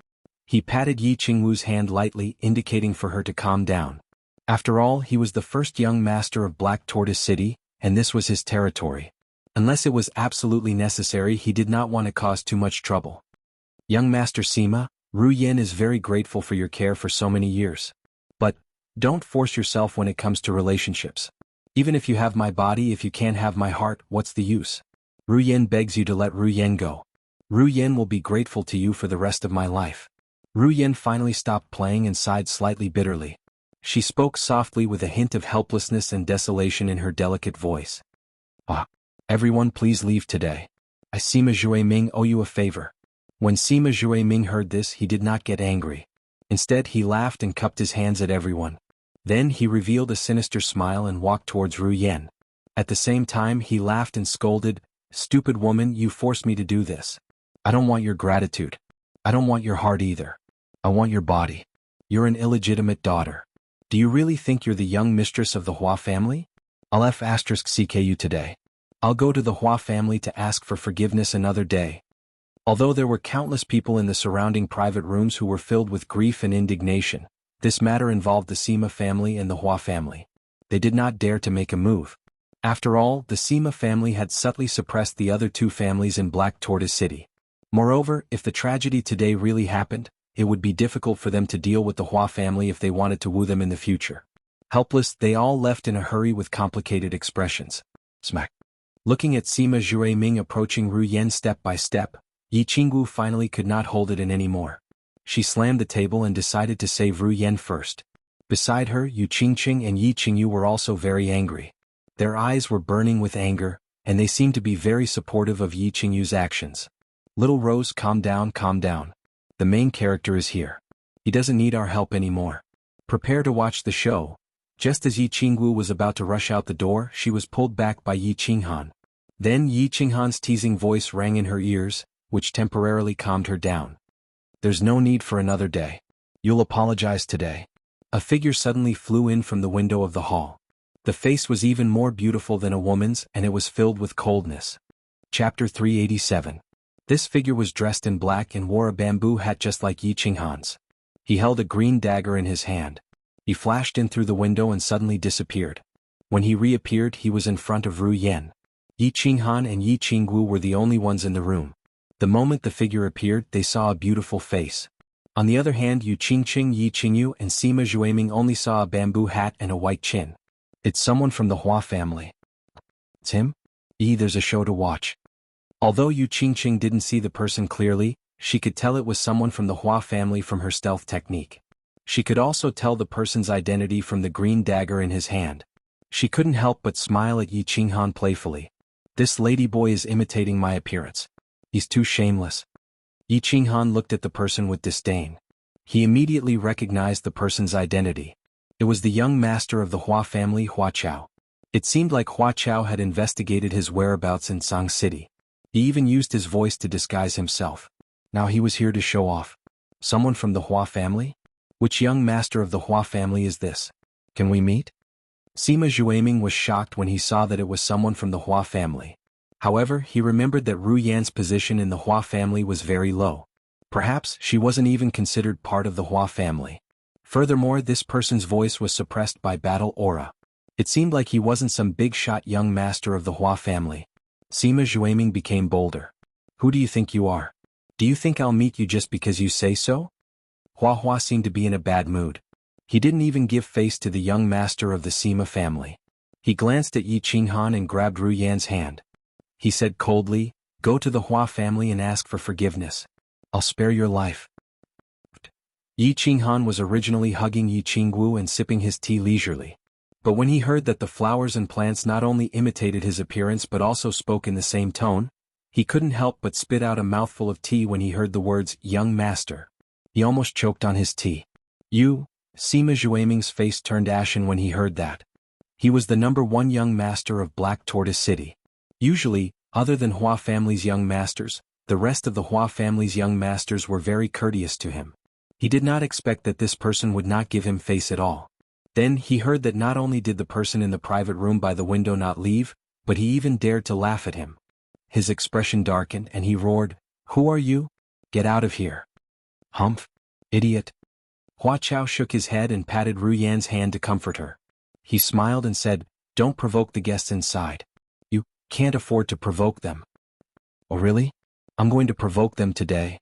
He patted Yi Qingwu's hand lightly, indicating for her to calm down. After all, he was the first young master of Black Tortoise City, and this was his territory. Unless it was absolutely necessary, he did not want to cause too much trouble. Young Master Sima, Ru Yan is very grateful for your care for so many years. But, don't force yourself when it comes to relationships. Even if you have my body, if you can't have my heart, what's the use? Ru Yan begs you to let Ru Yan go. Ru Yan will be grateful to you for the rest of my life. Ru Yan finally stopped playing and sighed slightly bitterly. She spoke softly with a hint of helplessness and desolation in her delicate voice. Everyone please leave today. I Sima Zhui Ming owe you a favor. When Sima Zhui Ming heard this, he did not get angry. Instead, he laughed and cupped his hands at everyone. Then he revealed a sinister smile and walked towards Ru Yan. At the same time, he laughed and scolded, "Stupid woman, you forced me to do this. I don't want your gratitude. I don't want your heart either. I want your body. You're an illegitimate daughter. Do you really think you're the young mistress of the Hua family? I'll *CK you today. I'll go to the Hua family to ask for forgiveness another day." Although there were countless people in the surrounding private rooms who were filled with grief and indignation, this matter involved the Sima family and the Hua family. They did not dare to make a move. After all, the Sima family had subtly suppressed the other two families in Black Tortoise City. Moreover, if the tragedy today really happened, it would be difficult for them to deal with the Hua family if they wanted to woo them in the future. Helpless, they all left in a hurry with complicated expressions. Smack. Looking at Sima Zhui Ming approaching Ru Yan step by step, Yi Qingwu finally could not hold it in anymore. She slammed the table and decided to save Ru Yan first. Beside her, Yu Qingqing and Yi Qingyu were also very angry. Their eyes were burning with anger, and they seemed to be very supportive of Yi Qingyu's actions. "Little Rose, calm down, calm down. The main character is here. He doesn't need our help anymore. Prepare to watch the show." Just as Yi Qingwu was about to rush out the door, she was pulled back by Yi Qinghan. Then Yi Qinghan's teasing voice rang in her ears, which temporarily calmed her down. "There's no need for another day. You'll apologize today. A figure suddenly flew in from the window of the hall. The face was even more beautiful than a woman's, and it was filled with coldness. Chapter 387. This figure was dressed in black and wore a bamboo hat just like Yi Qinghan's. He held a green dagger in his hand. He flashed in through the window and suddenly disappeared. When he reappeared, he was in front of Ru Yan. Yi Qinghan and Yi Qingwu were the only ones in the room. The moment the figure appeared, they saw a beautiful face. On the other hand, Yu Qingqing, Yi Qingyu, and Sima Zhuiming only saw a bamboo hat and a white chin. It's someone from the Hua family. It's him? There's a show to watch. Although Yu Qingqing didn't see the person clearly, she could tell it was someone from the Hua family from her stealth technique. She could also tell the person's identity from the green dagger in his hand. She couldn't help but smile at Yi Qinghan playfully. This ladyboy is imitating my appearance. He's too shameless. Yi Qinghan looked at the person with disdain. He immediately recognized the person's identity. It was the young master of the Hua family, Hua Chao. It seemed like Hua Chao had investigated his whereabouts in Sang City. He even used his voice to disguise himself. Now he was here to show off. Someone from the Hua family? Which young master of the Hua family is this? Can we meet? Sima Zhuiming was shocked when he saw that it was someone from the Hua family. However, he remembered that Ru Yan's position in the Hua family was very low. Perhaps she wasn't even considered part of the Hua family. Furthermore, this person's voice was suppressed by battle aura. It seemed like he wasn't some big-shot young master of the Hua family. Sima Zhuiming became bolder. Who do you think you are? Do you think I'll meet you just because you say so? Hua Hua seemed to be in a bad mood. He didn't even give face to the young master of the Sima family. He glanced at Yi Qinghan and grabbed Ru Yan's hand. He said coldly, "Go to the Hua family and ask for forgiveness. I'll spare your life." Yi Qinghan was originally hugging Yi Qingwu and sipping his tea leisurely. But when he heard that the flowers and plants not only imitated his appearance but also spoke in the same tone, he couldn't help but spit out a mouthful of tea when he heard the words, "young master." He almost choked on his tea. Sima Zhuiming's face turned ashen when he heard that. He was the #1 young master of Black Tortoise City. Usually, other than Hua family's young masters, the rest of the Hua family's young masters were very courteous to him. He did not expect that this person would not give him face at all. Then he heard that not only did the person in the private room by the window not leave, but he even dared to laugh at him. His expression darkened and he roared, "Who are you? Get out of here." "Humph! Idiot." Hua Chao shook his head and patted Ru Yan's hand to comfort her. He smiled and said, "Don't provoke the guests inside. You can't afford to provoke them." "Oh really? I'm going to provoke them today."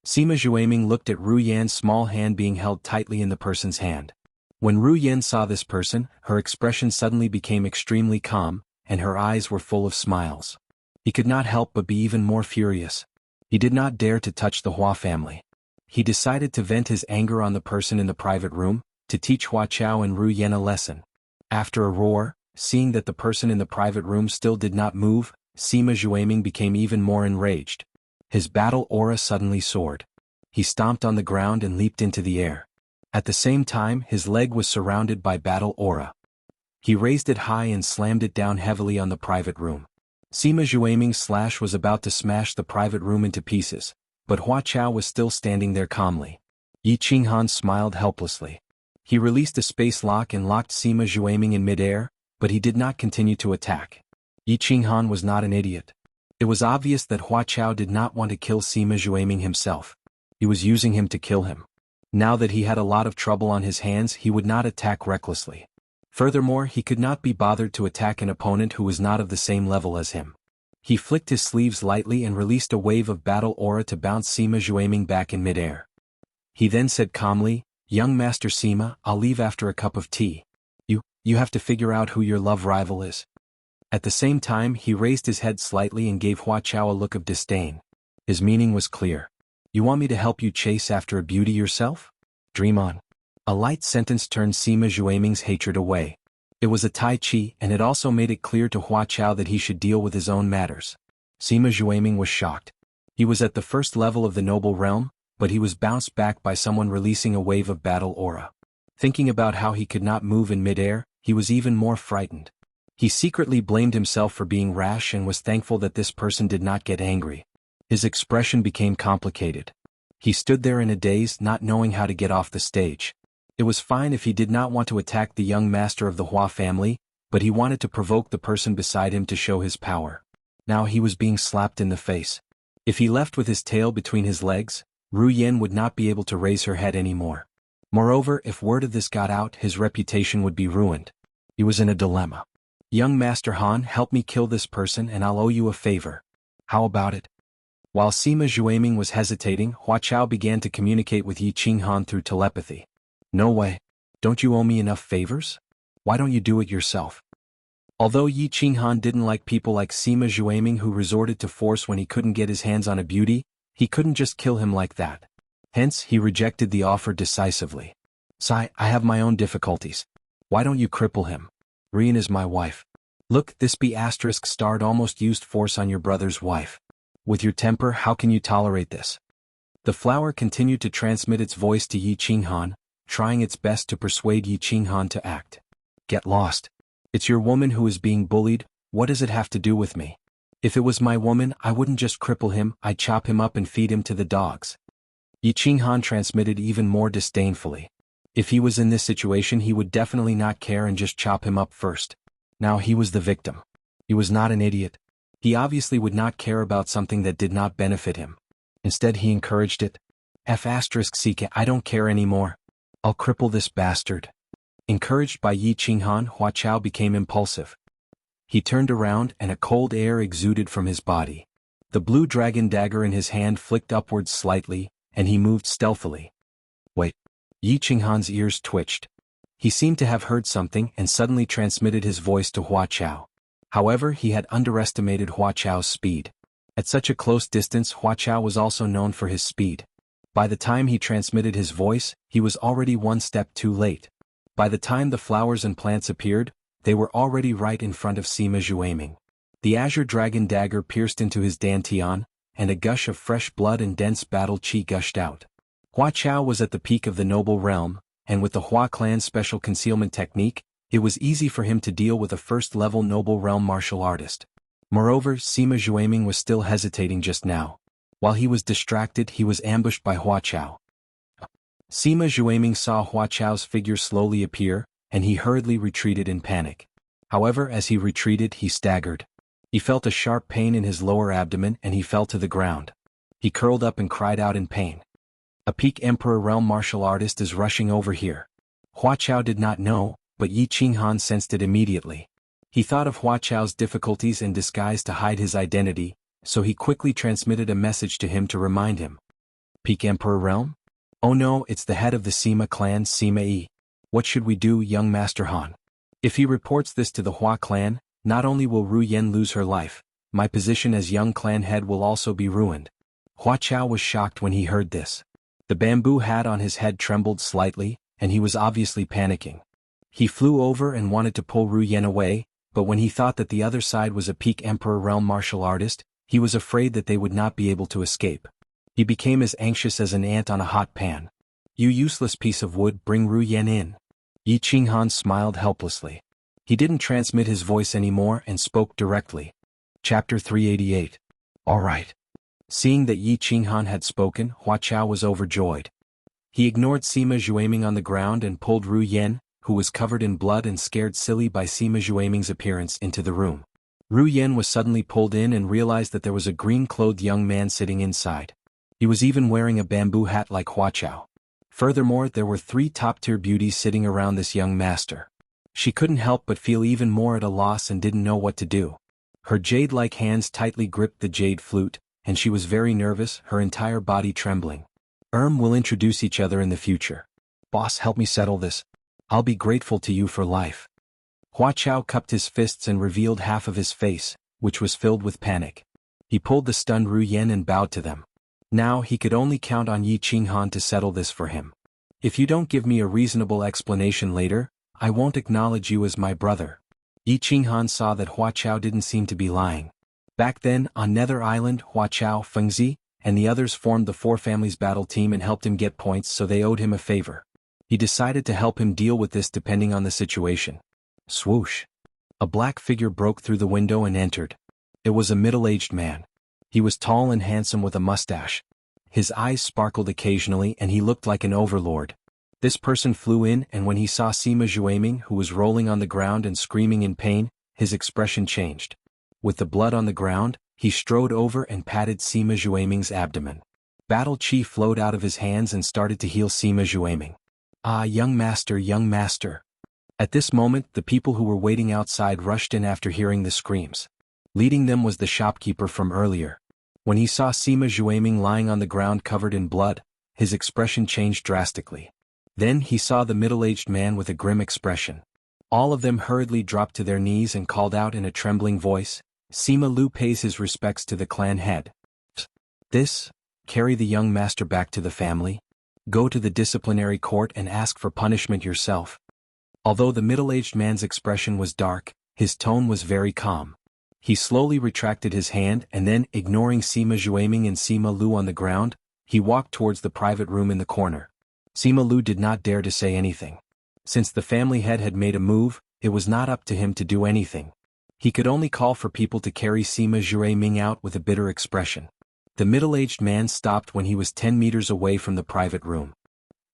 Sima Zhuiming looked at Ru Yan's small hand being held tightly in the person's hand. When Ru Yan saw this person, her expression suddenly became extremely calm, and her eyes were full of smiles. He could not help but be even more furious. He did not dare to touch the Hua family. He decided to vent his anger on the person in the private room, to teach Hua Chao and Ru Yan a lesson. After a roar, seeing that the person in the private room still did not move, Sima Zhuiming became even more enraged. His battle aura suddenly soared. He stomped on the ground and leaped into the air. At the same time, his leg was surrounded by battle aura. He raised it high and slammed it down heavily on the private room. Sima Zhuiming's slash was about to smash the private room into pieces, but Hua Chao was still standing there calmly. Yi Qinghan smiled helplessly. He released a space lock and locked Sima Zhuiming in midair, but he did not continue to attack. Yi Qinghan was not an idiot. It was obvious that Hua Chao did not want to kill Sima Zhuiming himself. He was using him to kill him. Now that he had a lot of trouble on his hands, he would not attack recklessly. Furthermore, he could not be bothered to attack an opponent who was not of the same level as him. He flicked his sleeves lightly and released a wave of battle aura to bounce Sima Zhuiming back in midair. He then said calmly, "Young Master Sima, I'll leave after a cup of tea. You have to figure out who your love rival is." At the same time, he raised his head slightly and gave Hua Chao a look of disdain. His meaning was clear. "You want me to help you chase after a beauty yourself? Dream on." A light sentence turned Sima Zhuiming's hatred away. It was a Tai Chi, and it also made it clear to Hua Chao that he should deal with his own matters. Sima Zhuiming was shocked. He was at the first level of the noble realm, but he was bounced back by someone releasing a wave of battle aura. Thinking about how he could not move in midair, he was even more frightened. He secretly blamed himself for being rash and was thankful that this person did not get angry. His expression became complicated. He stood there in a daze, not knowing how to get off the stage. It was fine if he did not want to attack the young master of the Hua family, but he wanted to provoke the person beside him to show his power. Now he was being slapped in the face. If he left with his tail between his legs, Ru Yen would not be able to raise her head anymore. Moreover, if word of this got out, his reputation would be ruined. He was in a dilemma. Young Master Han, help me kill this person and I'll owe you a favor. How about it? While Sima Zhuaming was hesitating, Hua Chao began to communicate with Yi Qinghan through telepathy. No way. Don't you owe me enough favors? Why don't you do it yourself? Although Yi Qinghan didn't like people like Sima Zhuaming who resorted to force when he couldn't get his hands on a beauty, he couldn't just kill him like that. Hence, he rejected the offer decisively. Sai, I have my own difficulties. Why don't you cripple him? Rian is my wife. Look, this B** starred almost used force on your brother's wife. With your temper, how can you tolerate this? The flower continued to transmit its voice to Yi Qinghan, trying its best to persuade Yi Qinghan to act. Get lost. It's your woman who is being bullied, what does it have to do with me? If it was my woman, I wouldn't just cripple him, I'd chop him up and feed him to the dogs. Yi Qinghan transmitted even more disdainfully. If he was in this situation, he would definitely not care and just chop him up first. Now he was the victim. He was not an idiot. He obviously would not care about something that did not benefit him. Instead, he encouraged it. F***ck, I don't care anymore. I'll cripple this bastard. Encouraged by Yi Qinghan, Hua Chao became impulsive. He turned around and a cold air exuded from his body. The blue dragon dagger in his hand flicked upwards slightly, and he moved stealthily. Wait. Yi Qinghan's ears twitched. He seemed to have heard something and suddenly transmitted his voice to Hua Chao. However, he had underestimated Hua Chao's speed. At such a close distance, Hua Chao was also known for his speed. By the time he transmitted his voice, he was already one step too late. By the time the flowers and plants appeared, they were already right in front of Sima Zhuaming. The azure dragon dagger pierced into his dantian, and a gush of fresh blood and dense battle chi gushed out. Hua Chao was at the peak of the noble realm, and with the Hua clan's special concealment technique, it was easy for him to deal with a first-level noble realm martial artist. Moreover, Sima Zhuaming was still hesitating just now. While he was distracted, he was ambushed by Hua Chao. Sima Zhuaming saw Hua Chao's figure slowly appear, and he hurriedly retreated in panic. However, as he retreated, he staggered. He felt a sharp pain in his lower abdomen and he fell to the ground. He curled up and cried out in pain. A peak Emperor realm martial artist is rushing over here. Hua Chao did not know, but Yi Qinghan sensed it immediately. He thought of Hua Chao's difficulties and disguise to hide his identity, so he quickly transmitted a message to him to remind him. Peak Emperor realm? Oh no, it's the head of the Sima clan, Sima Yi. What should we do, young Master Han? If he reports this to the Hua clan, not only will Ru Yen lose her life, my position as young clan head will also be ruined. Hua Chao was shocked when he heard this. The bamboo hat on his head trembled slightly, and he was obviously panicking. He flew over and wanted to pull Ru Yen away, but when he thought that the other side was a peak Emperor realm martial artist, he was afraid that they would not be able to escape. He became as anxious as an ant on a hot pan. You useless piece of wood, bring Ru Yen in. Yi Qinghan smiled helplessly. He didn't transmit his voice anymore and spoke directly. Chapter 388. All right. Seeing that Yi Qinghan had spoken, Hua Chao was overjoyed. He ignored Sima Zhuaming on the ground and pulled Ru Yen, who was covered in blood and scared silly by Sima Zhuaming's appearance, into the room. Ru Yen was suddenly pulled in and realized that there was a green-clothed young man sitting inside. He was even wearing a bamboo hat like Hua Chao. Furthermore, there were 3 top-tier beauties sitting around this young master. She couldn't help but feel even more at a loss and didn't know what to do. Her jade-like hands tightly gripped the jade flute, and she was very nervous, her entire body trembling. We'll introduce each other in the future. Boss, help me settle this. I'll be grateful to you for life. Hua Chao cupped his fists and revealed half of his face, which was filled with panic. He pulled the stunned Ru Yen and bowed to them. Now he could only count on Yi Qinghan to settle this for him. If you don't give me a reasonable explanation later, I won't acknowledge you as my brother. Yi Qinghan saw that Hua Chao didn't seem to be lying. Back then, on Nether Island, Hua Chao, Fengzi, and the others formed the 4 families battle team and helped him get points, so they owed him a favor. He decided to help him deal with this depending on the situation. Swoosh. A black figure broke through the window and entered. It was a middle-aged man. He was tall and handsome with a mustache. His eyes sparkled occasionally and he looked like an overlord. This person flew in, and when he saw Sima Zhuaming, who was rolling on the ground and screaming in pain, his expression changed. With the blood on the ground, he strode over and patted Sima Zhuaming's abdomen. Battle chi flowed out of his hands and started to heal Sima Zhuaming. "Ah, young master, young master." At this moment, the people who were waiting outside rushed in after hearing the screams. Leading them was the shopkeeper from earlier. When he saw Sima Zhuaming lying on the ground covered in blood, his expression changed drastically. Then he saw the middle-aged man with a grim expression. All of them hurriedly dropped to their knees and called out in a trembling voice, "Sima Lu pays his respects to the clan head." This, carry the young master back to the family. Go to the disciplinary court and ask for punishment yourself. Although the middle-aged man's expression was dark, his tone was very calm. He slowly retracted his hand and then, ignoring Sima Zhuaming and Sima Lu on the ground, he walked towards the private room in the corner. Sima Lu did not dare to say anything. Since the family head had made a move, it was not up to him to do anything. He could only call for people to carry Sima Zhuaming out with a bitter expression. The middle-aged man stopped when he was 10 meters away from the private room.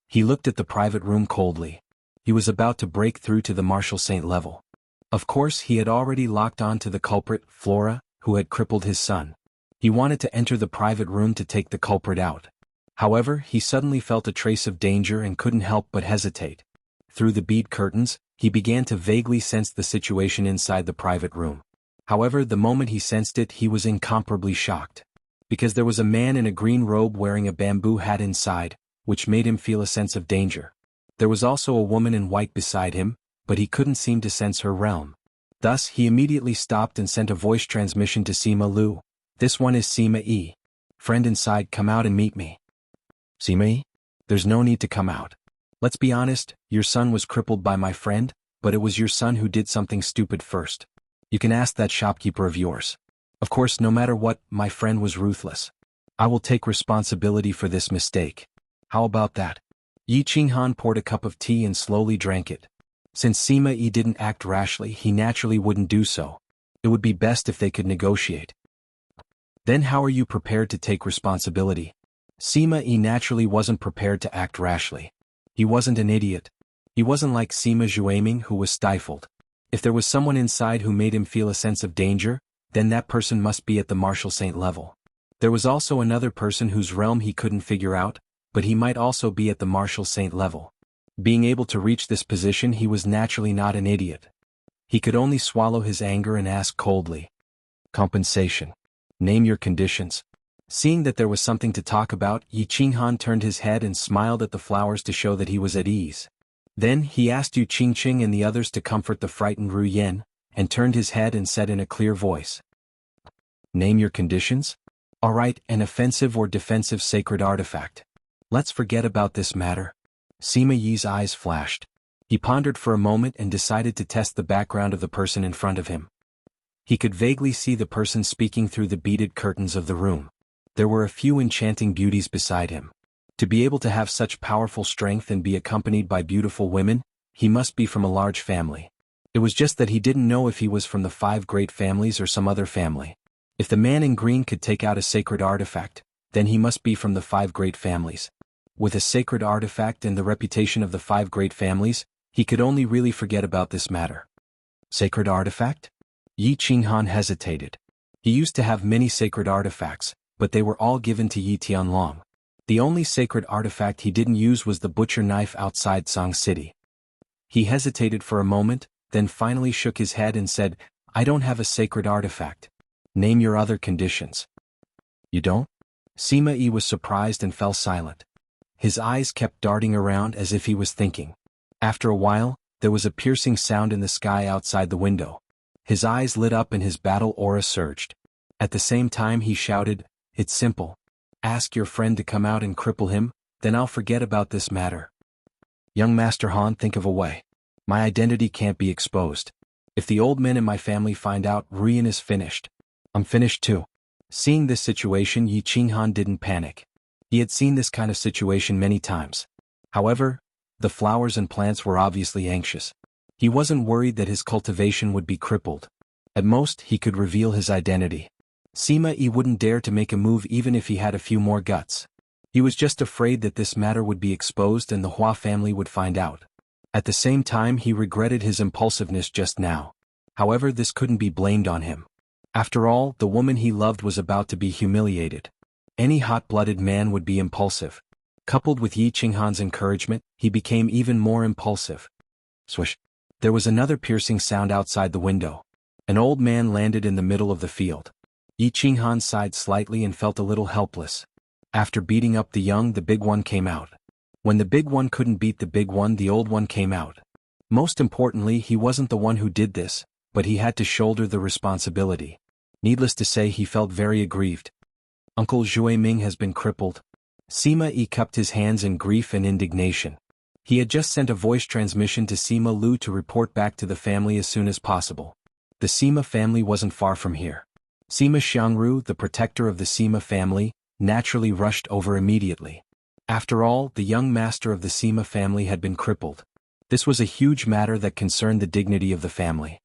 He looked at the private room coldly. He was about to break through to the Marshal Saint level. Of course, he had already locked on to the culprit, Flora, who had crippled his son. He wanted to enter the private room to take the culprit out. However, he suddenly felt a trace of danger and couldn't help but hesitate. Through the bead curtains, he began to vaguely sense the situation inside the private room. However, the moment he sensed it, he was incomparably shocked. Because there was a man in a green robe wearing a bamboo hat inside, which made him feel a sense of danger. There was also a woman in white beside him, but he couldn't seem to sense her realm. Thus, he immediately stopped and sent a voice transmission to Sima Lu. "This one is Sima Yi. Friend inside, come out and meet me." "Sima Yi? There's no need to come out. Let's be honest, your son was crippled by my friend, but it was your son who did something stupid first. You can ask that shopkeeper of yours. Of course, no matter what, my friend was ruthless. I will take responsibility for this mistake. How about that?" Yi Qinghan poured a cup of tea and slowly drank it. Since Sima Yi didn't act rashly, he naturally wouldn't do so. It would be best if they could negotiate. "Then how are you prepared to take responsibility?" Sima Yi naturally wasn't prepared to act rashly. He wasn't an idiot. He wasn't like Sima Zhuaming, who was stifled. If there was someone inside who made him feel a sense of danger, then that person must be at the Marshal Saint level. There was also another person whose realm he couldn't figure out, but he might also be at the Marshal Saint level. Being able to reach this position, he was naturally not an idiot. He could only swallow his anger and ask coldly, "Compensation. Name your conditions." Seeing that there was something to talk about, Yi Qinghan turned his head and smiled at the flowers to show that he was at ease. Then he asked Yu Qingqing and the others to comfort the frightened Ru Yen, and turned his head and said in a clear voice, "Name your conditions? All right, an offensive or defensive sacred artifact. Let's forget about this matter." Sima Yi's eyes flashed. He pondered for a moment and decided to test the background of the person in front of him. He could vaguely see the person speaking through the beaded curtains of the room. There were a few enchanting beauties beside him. To be able to have such powerful strength and be accompanied by beautiful women, he must be from a large family. It was just that he didn't know if he was from the 5 great families or some other family. If the man in green could take out a sacred artifact, then he must be from the 5 great families. With a sacred artifact and the reputation of the 5 great families, he could only really forget about this matter. Sacred artifact? Yi Qinghan hesitated. He used to have many sacred artifacts, but they were all given to Yi Tianlong. The only sacred artifact he didn't use was the butcher knife outside Song City. He hesitated for a moment, then finally shook his head and said, "I don't have a sacred artifact. Name your other conditions." "You don't?" Sima Yi was surprised and fell silent. His eyes kept darting around as if he was thinking. After a while, there was a piercing sound in the sky outside the window. His eyes lit up and his battle aura surged. At the same time he shouted, "It's simple. Ask your friend to come out and cripple him, then I'll forget about this matter." "Young Master Han, think of a way. My identity can't be exposed. If the old men in my family find out, Ruyan is finished. I'm finished too." Seeing this situation, Yi Qinghan didn't panic. He had seen this kind of situation many times. However, the flowers and plants were obviously anxious. He wasn't worried that his cultivation would be crippled. At most, he could reveal his identity. Sima Yi wouldn't dare to make a move even if he had a few more guts. He was just afraid that this matter would be exposed and the Hua family would find out. At the same time, he regretted his impulsiveness just now. However, this couldn't be blamed on him. After all, the woman he loved was about to be humiliated. Any hot-blooded man would be impulsive. Coupled with Yi Qinghan's encouragement, he became even more impulsive. Swish. There was another piercing sound outside the window. An old man landed in the middle of the field. Yi Qinghan sighed slightly and felt a little helpless. After beating up the young, the big one came out. When the big one couldn't beat the big one, the old one came out. Most importantly, he wasn't the one who did this, but he had to shoulder the responsibility. Needless to say, he felt very aggrieved. Uncle Zhui Ming has been crippled. Sima Yi cupped his hands in grief and indignation. He had just sent a voice transmission to Sima Lu to report back to the family as soon as possible. The Sima family wasn't far from here. Sima Xiangru, the protector of the Sima family, naturally rushed over immediately. After all, the young master of the Sima family had been crippled. This was a huge matter that concerned the dignity of the family.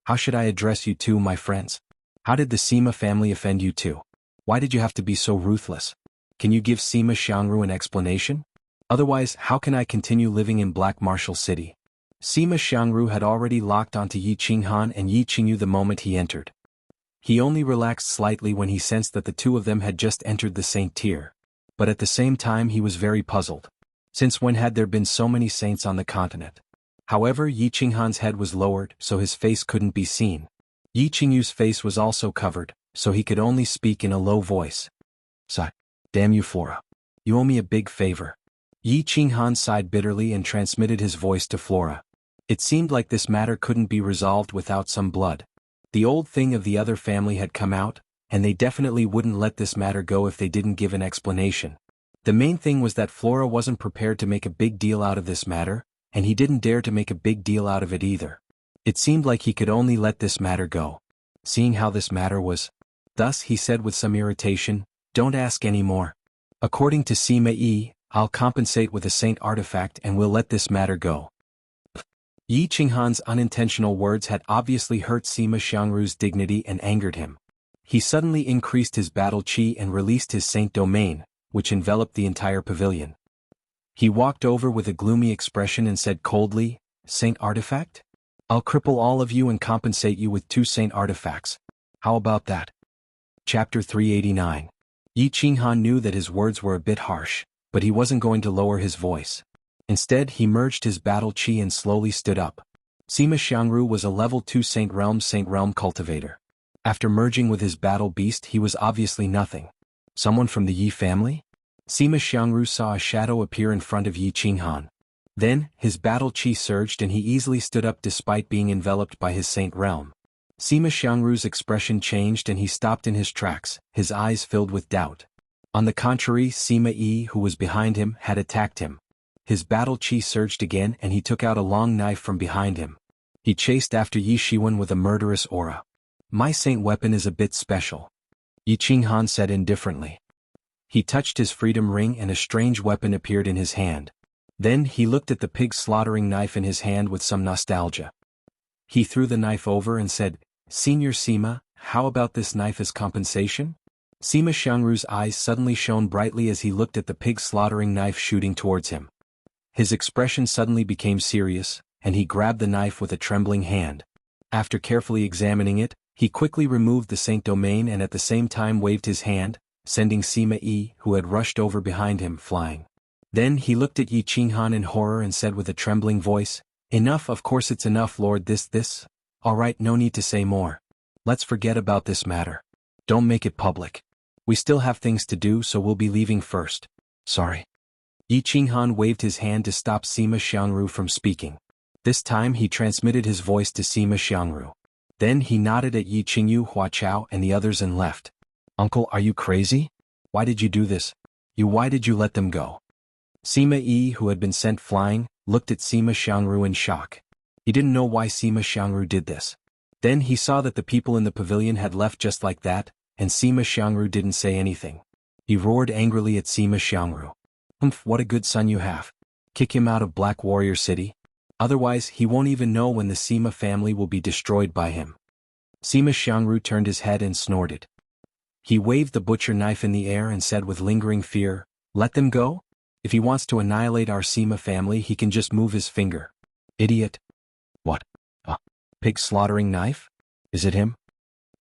How should I address you two, my friends? How did the Sima family offend you two? Why did you have to be so ruthless? Can you give Sima Xiangru an explanation? Otherwise, how can I continue living in Black Marshal City? Sima Xiangru had already locked onto Yi Qinghan and Yi Qingyu the moment he entered. He only relaxed slightly when he sensed that the two of them had just entered the saint tier. But at the same time he was very puzzled. Since when had there been so many saints on the continent? However, Yi Qinghan's head was lowered, so his face couldn't be seen. Yi Qingyu's face was also covered, so he could only speak in a low voice. Sigh. Damn you, Flora. You owe me a big favor. Yi Qinghan sighed bitterly and transmitted his voice to Flora. It seemed like this matter couldn't be resolved without some blood. The old thing of the other family had come out, and they definitely wouldn't let this matter go if they didn't give an explanation. The main thing was that Flora wasn't prepared to make a big deal out of this matter, and he didn't dare to make a big deal out of it either. It seemed like he could only let this matter go. Seeing how this matter was. Thus he said with some irritation, "Don't ask any more. According to Sima Yi, I'll compensate with a saint artifact and we'll let this matter go." Yi Qinghan's unintentional words had obviously hurt Sima Xiangru's dignity and angered him. He suddenly increased his battle chi and released his saint domain, which enveloped the entire pavilion. He walked over with a gloomy expression and said coldly, "Saint artifact? I'll cripple all of you and compensate you with 2 saint artifacts. How about that?" Chapter 389. Yi Qinghan knew that his words were a bit harsh, but he wasn't going to lower his voice. Instead, he merged his battle chi and slowly stood up. Sima Xiangru was a level 2 Saint Realm cultivator. After merging with his battle beast, he was obviously nothing. Someone from the Yi family? Sima Xiangru saw a shadow appear in front of Yi Qinghan. Then, his battle chi surged and he easily stood up despite being enveloped by his Saint Realm. Sima Xiangru's expression changed and he stopped in his tracks, his eyes filled with doubt. On the contrary, Sima Yi, who was behind him, had attacked him. His battle chi surged again and he took out a long knife from behind him. He chased after Yi Shiwen with a murderous aura. "My saint weapon is a bit special," Yi Qinghan said indifferently. He touched his freedom ring and a strange weapon appeared in his hand. Then he looked at the pig slaughtering knife in his hand with some nostalgia. He threw the knife over and said, "Senior Sima, how about this knife as compensation?" Sima Xiangru's eyes suddenly shone brightly as he looked at the pig slaughtering knife shooting towards him. His expression suddenly became serious, and he grabbed the knife with a trembling hand. After carefully examining it, he quickly removed the saint domain and at the same time waved his hand, sending Sima Yi, who had rushed over behind him, flying. Then he looked at Yi Qinghan in horror and said with a trembling voice, "Enough, of course it's enough, Lord, this. Alright, no need to say more. Let's forget about this matter. Don't make it public. We still have things to do, so we'll be leaving first. Sorry." Yi Qinghan waved his hand to stop Sima Xiangru from speaking. This time he transmitted his voice to Sima Xiangru. Then he nodded at Yi Qingyu, Hua Chao and the others and left. "Uncle, are you crazy? Why did you do this? Why did you let them go?" Sima Yi, who had been sent flying, looked at Sima Xiangru in shock. He didn't know why Sima Xiangru did this. Then he saw that the people in the pavilion had left just like that, and Sima Xiangru didn't say anything. He roared angrily at Sima Xiangru. What a good son you have. Kick him out of Black Warrior City. Otherwise, he won't even know when the Sima family will be destroyed by him." Sima Xiangru turned his head and snorted. He waved the butcher knife in the air and said with lingering fear, "Let them go? If he wants to annihilate our Sima family he can just move his finger." Idiot. What? A pig slaughtering knife? Is it him?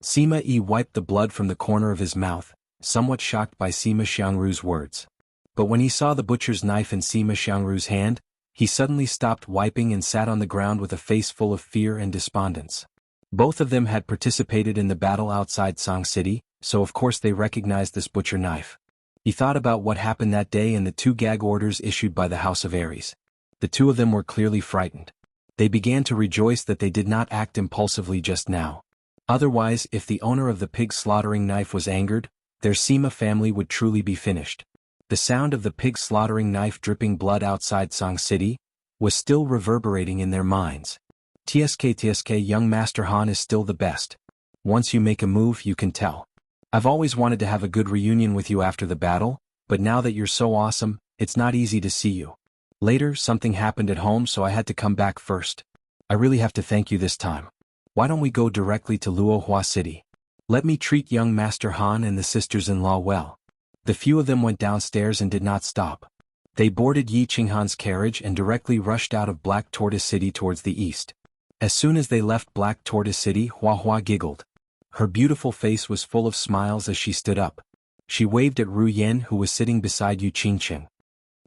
Sima Yi wiped the blood from the corner of his mouth, somewhat shocked by Sima Xiangru's words. But when he saw the butcher's knife in Sima Xiangru's hand, he suddenly stopped wiping and sat on the ground with a face full of fear and despondence. Both of them had participated in the battle outside Song City, so of course they recognized this butcher knife. He thought about what happened that day and the 2 gag orders issued by the House of Aries. The 2 of them were clearly frightened. They began to rejoice that they did not act impulsively just now. Otherwise, if the owner of the pig slaughtering knife was angered, their Sima family would truly be finished. The sound of the pig slaughtering knife dripping blood outside Song City was still reverberating in their minds. TSK, young Master Han is still the best. Once you make a move you can tell. I've always wanted to have a good reunion with you after the battle, but now that you're so awesome, it's not easy to see you. Later, something happened at home so I had to come back first. I really have to thank you this time. Why don't we go directly to Luohua City? Let me treat young Master Han and the sisters-in-law well. The few of them went downstairs and did not stop. They boarded Yi Qinghan's carriage and directly rushed out of Black Tortoise City towards the east. As soon as they left Black Tortoise City, Hua Hua giggled. Her beautiful face was full of smiles as she stood up. She waved at Ru Yen who was sitting beside Yu Qingqing.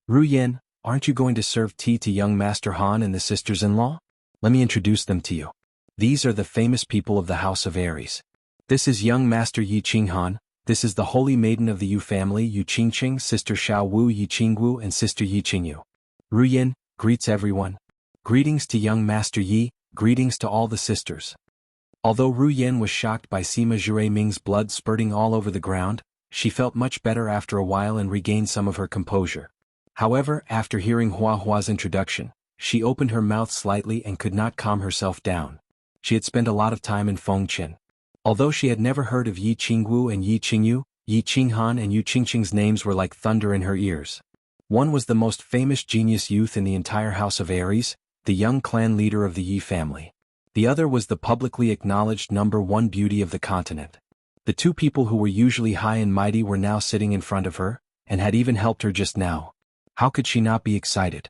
"Ru Yen, aren't you going to serve tea to young Master Han and the sisters-in-law? Let me introduce them to you. These are the famous people of the House of Aries. This is young Master Yi Qinghan, this is the holy maiden of the Yu family Yu Qingqing, sister Xiao Wu Yi Qingwu and sister Yi Qingyu." Ru Yen greets everyone. "Greetings to young Master Yi, greetings to all the sisters." Although Ru Yen was shocked by Sima Jue Ming's blood spurting all over the ground, she felt much better after a while and regained some of her composure. However, after hearing Hua Hua's introduction, she opened her mouth slightly and could not calm herself down. She had spent a lot of time in Fengqian. Although she had never heard of Yi Qingwu and Yi Qingyu, Yi Qinghan and Yu Qingqing's names were like thunder in her ears. One was the most famous genius youth in the entire House of Aries, the young clan leader of the Yi family. The other was the publicly acknowledged #1 beauty of the continent. The 2 people who were usually high and mighty were now sitting in front of her, and had even helped her just now. How could she not be excited?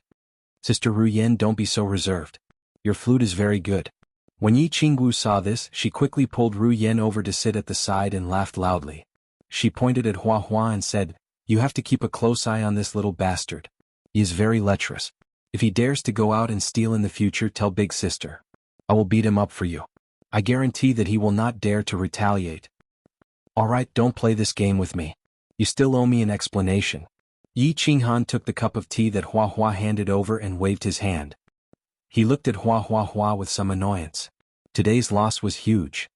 "Sister Ru Yen, don't be so reserved. Your flute is very good." When Yi Qingwu saw this, she quickly pulled Ru Yen over to sit at the side and laughed loudly. She pointed at Hua Hua and said, "You have to keep a close eye on this little bastard. He is very lecherous. If he dares to go out and steal in the future, tell big sister. I will beat him up for you. I guarantee that he will not dare to retaliate." "Alright, don't play this game with me. You still owe me an explanation." Yi Qinghan took the cup of tea that Hua Hua handed over and waved his hand. He looked at Hua with some annoyance. Today's loss was huge.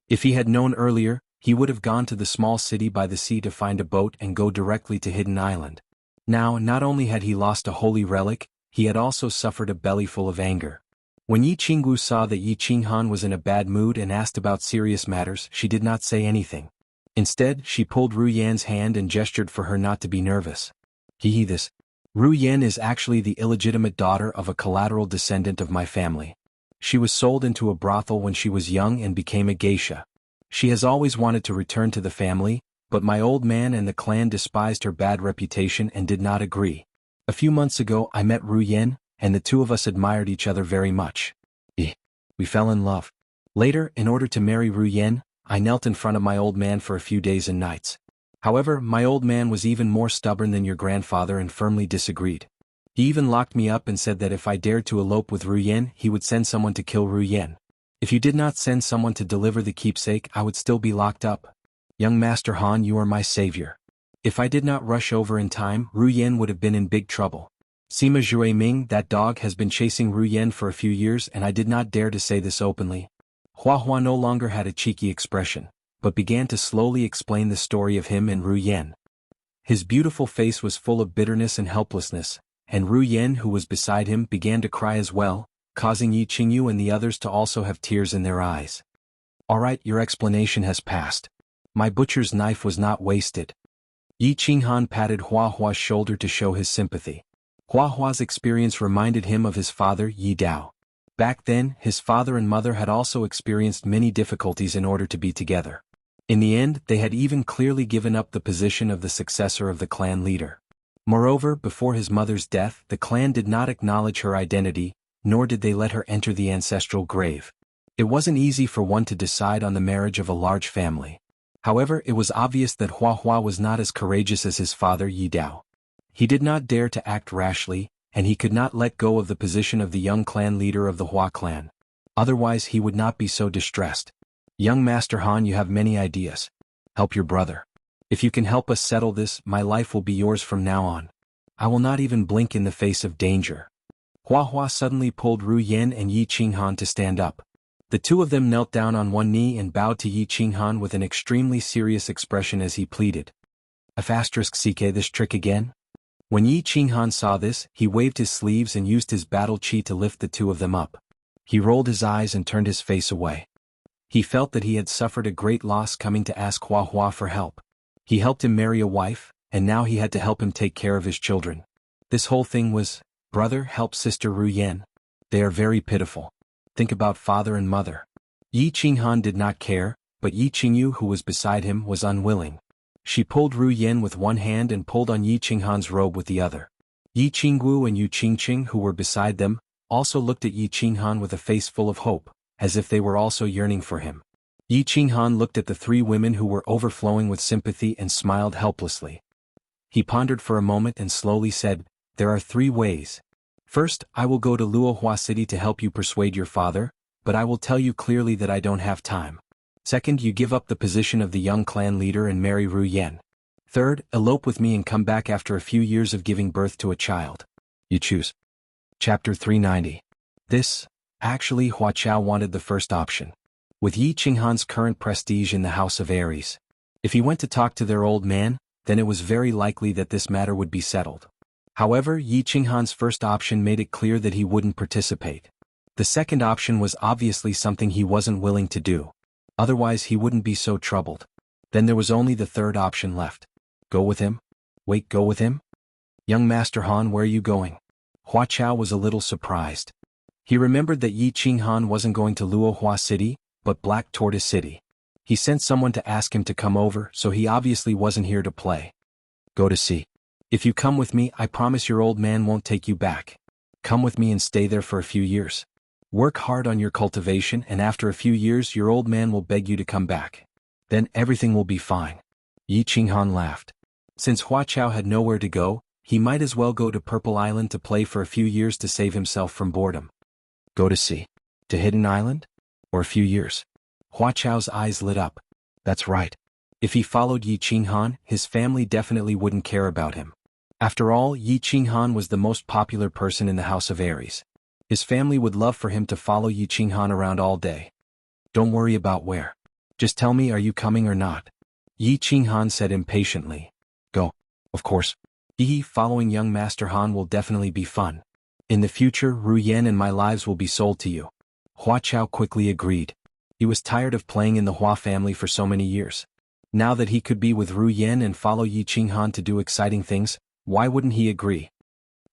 If he had known earlier, he would have gone to the small city by the sea to find a boat and go directly to Hidden Island. Now, not only had he lost a holy relic, he had also suffered a bellyful of anger. When Yi Qingwu saw that Yi Qinghan was in a bad mood and asked about serious matters, she did not say anything. Instead, she pulled Ru Yan's hand and gestured for her not to be nervous. This. Ru Yan is actually the illegitimate daughter of a collateral descendant of my family. She was sold into a brothel when she was young and became a geisha. She has always wanted to return to the family, but my old man and the clan despised her bad reputation and did not agree. A few months ago I met Ru Yan, and the 2 of us admired each other very much. We fell in love. Later, in order to marry Ru Yan, I knelt in front of my old man for a few days and nights. However, my old man was even more stubborn than your grandfather and firmly disagreed. He even locked me up and said that if I dared to elope with Ru Yan, he would send someone to kill Ru Yan. If you did not send someone to deliver the keepsake, I would still be locked up. Young Master Han, you are my savior. If I did not rush over in time, Ru Yan would have been in big trouble. Sima Jue Ming, that dog, has been chasing Ru Yan for a few years and I did not dare to say this openly. Hua Hua no longer had a cheeky expression, but began to slowly explain the story of him and Ru Yan. His beautiful face was full of bitterness and helplessness, and Ru Yan, who was beside him, began to cry as well, causing Yi Qingyu and the others to also have tears in their eyes. Alright, your explanation has passed. My butcher's knife was not wasted. Yi Qinghan patted Hua Hua's shoulder to show his sympathy. Hua Hua's experience reminded him of his father, Yi Dao. Back then, his father and mother had also experienced many difficulties in order to be together. In the end, they had even clearly given up the position of the successor of the clan leader. Moreover, before his mother's death, the clan did not acknowledge her identity, nor did they let her enter the ancestral grave. It wasn't easy for one to decide on the marriage of a large family. However, it was obvious that Hua Hua was not as courageous as his father Yi Dao. He did not dare to act rashly, and he could not let go of the position of the young clan leader of the Hua clan. Otherwise he would not be so distressed. Young Master Han, you have many ideas. Help your brother. If you can help us settle this, my life will be yours from now on. I will not even blink in the face of danger. Hua Hua suddenly pulled Ru Yen and Yi Qinghan to stand up. The two of them knelt down on one knee and bowed to Yi Qinghan with an extremely serious expression as he pleaded. *CK this trick again? When Yi Qinghan saw this, he waved his sleeves and used his battle chi to lift the two of them up. He rolled his eyes and turned his face away. He felt that he had suffered a great loss coming to ask Hua Hua for help. He helped him marry a wife, and now he had to help him take care of his children. This whole thing was, brother, help sister Ru Yen. They are very pitiful. Think about father and mother. Yi Qinghan did not care, but Yi Qingyu, who was beside him, was unwilling. She pulled Ru Yen with one hand and pulled on Yi Qinghan's robe with the other. Yi Qinggu and Yu Qingqing, who were beside them, also looked at Yi Qinghan with a face full of hope, as if they were also yearning for him. Yi Qinghan looked at the three women who were overflowing with sympathy and smiled helplessly. He pondered for a moment and slowly said, there are three ways. First, I will go to Luohua City to help you persuade your father, but I will tell you clearly that I don't have time. Second, you give up the position of the young clan leader and marry Ru Yen. Third, elope with me and come back after a few years of giving birth to a child. You choose. Chapter 390. Actually Hua Chao wanted the first option. With Yi Qinghan's current prestige in the House of Aries, if he went to talk to their old man, then it was very likely that this matter would be settled. However, Yi Qinghan's first option made it clear that he wouldn't participate. The second option was obviously something he wasn't willing to do. Otherwise he wouldn't be so troubled. Then there was only the third option left. Go with him? Wait, go with him? Young Master Han, where are you going? Hua Chao was a little surprised. He remembered that Yi Qinghan wasn't going to Luohua City, but Black Tortoise City. He sent someone to ask him to come over, so he obviously wasn't here to play. Go to see. If you come with me, I promise your old man won't take you back. Come with me and stay there for a few years. Work hard on your cultivation, and after a few years your old man will beg you to come back. Then everything will be fine. Yi Qinghan laughed. Since Hua Chao had nowhere to go, he might as well go to Purple Island to play for a few years to save himself from boredom. Go to sea. To Hidden Island? Or a few years? Hua Chao's eyes lit up. That's right. If he followed Yi Qinghan, his family definitely wouldn't care about him. After all, Yi Qinghan was the most popular person in the House of Aries. His family would love for him to follow Yi Qinghan around all day. Don't worry about where. Just tell me, are you coming or not? Yi Qinghan said impatiently. Go. Of course. Following young Master Han will definitely be fun. In the future, Ru Yen and my lives will be sold to you. Hua Chao quickly agreed. He was tired of playing in the Hua family for so many years. Now that he could be with Ru Yen and follow Yi Qinghan to do exciting things, why wouldn't he agree?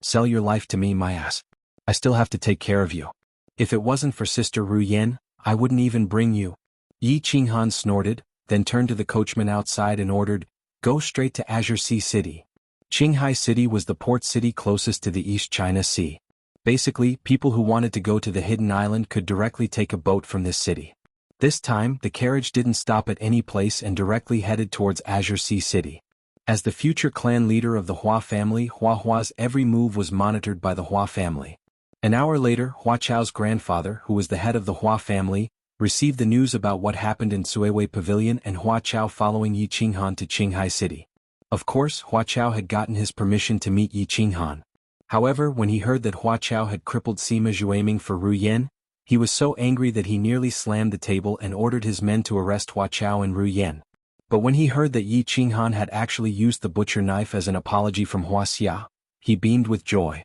Sell your life to me, my ass. I still have to take care of you. If it wasn't for Sister Ru Yen, I wouldn't even bring you. Yi Qinghan snorted, then turned to the coachman outside and ordered, go straight to Azure Sea City. Qinghai City was the port city closest to the East China Sea. Basically, people who wanted to go to the Hidden Island could directly take a boat from this city. This time, the carriage didn't stop at any place and directly headed towards Azure Sea City. As the future clan leader of the Hua family, Hua Hua's every move was monitored by the Hua family. An hour later, Hua Chao's grandfather, who was the head of the Hua family, received the news about what happened in Suiwei Pavilion and Hua Chao following Yi Qinghan to Qinghai City. Of course, Hua Chao had gotten his permission to meet Yi Qinghan. However, when he heard that Hua Chao had crippled Sima Zhu aiming for Ru Yen, he was so angry that he nearly slammed the table and ordered his men to arrest Hua Chao and Ru Yen. But when he heard that Yi Qinghan had actually used the butcher knife as an apology from Wuxia, he beamed with joy.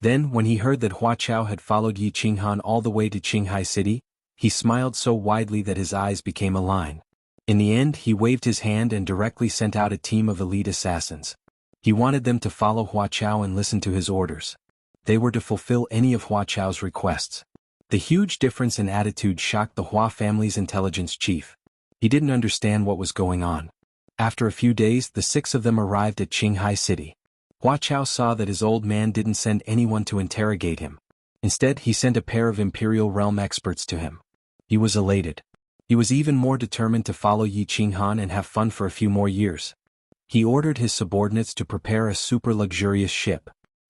Then, when he heard that Hua Chao had followed Yi Qinghan all the way to Qinghai City, he smiled so widely that his eyes became a line. In the end, he waved his hand and directly sent out a team of elite assassins. He wanted them to follow Hua Chao and listen to his orders. They were to fulfill any of Hua Chao's requests. The huge difference in attitude shocked the Hua family's intelligence chief. He didn't understand what was going on. After a few days, the 6 of them arrived at Qinghai City. Huaqiao saw that his old man didn't send anyone to interrogate him. Instead, he sent a pair of Imperial Realm experts to him. He was elated. He was even more determined to follow Yi Qinghan and have fun for a few more years. He ordered his subordinates to prepare a super luxurious ship.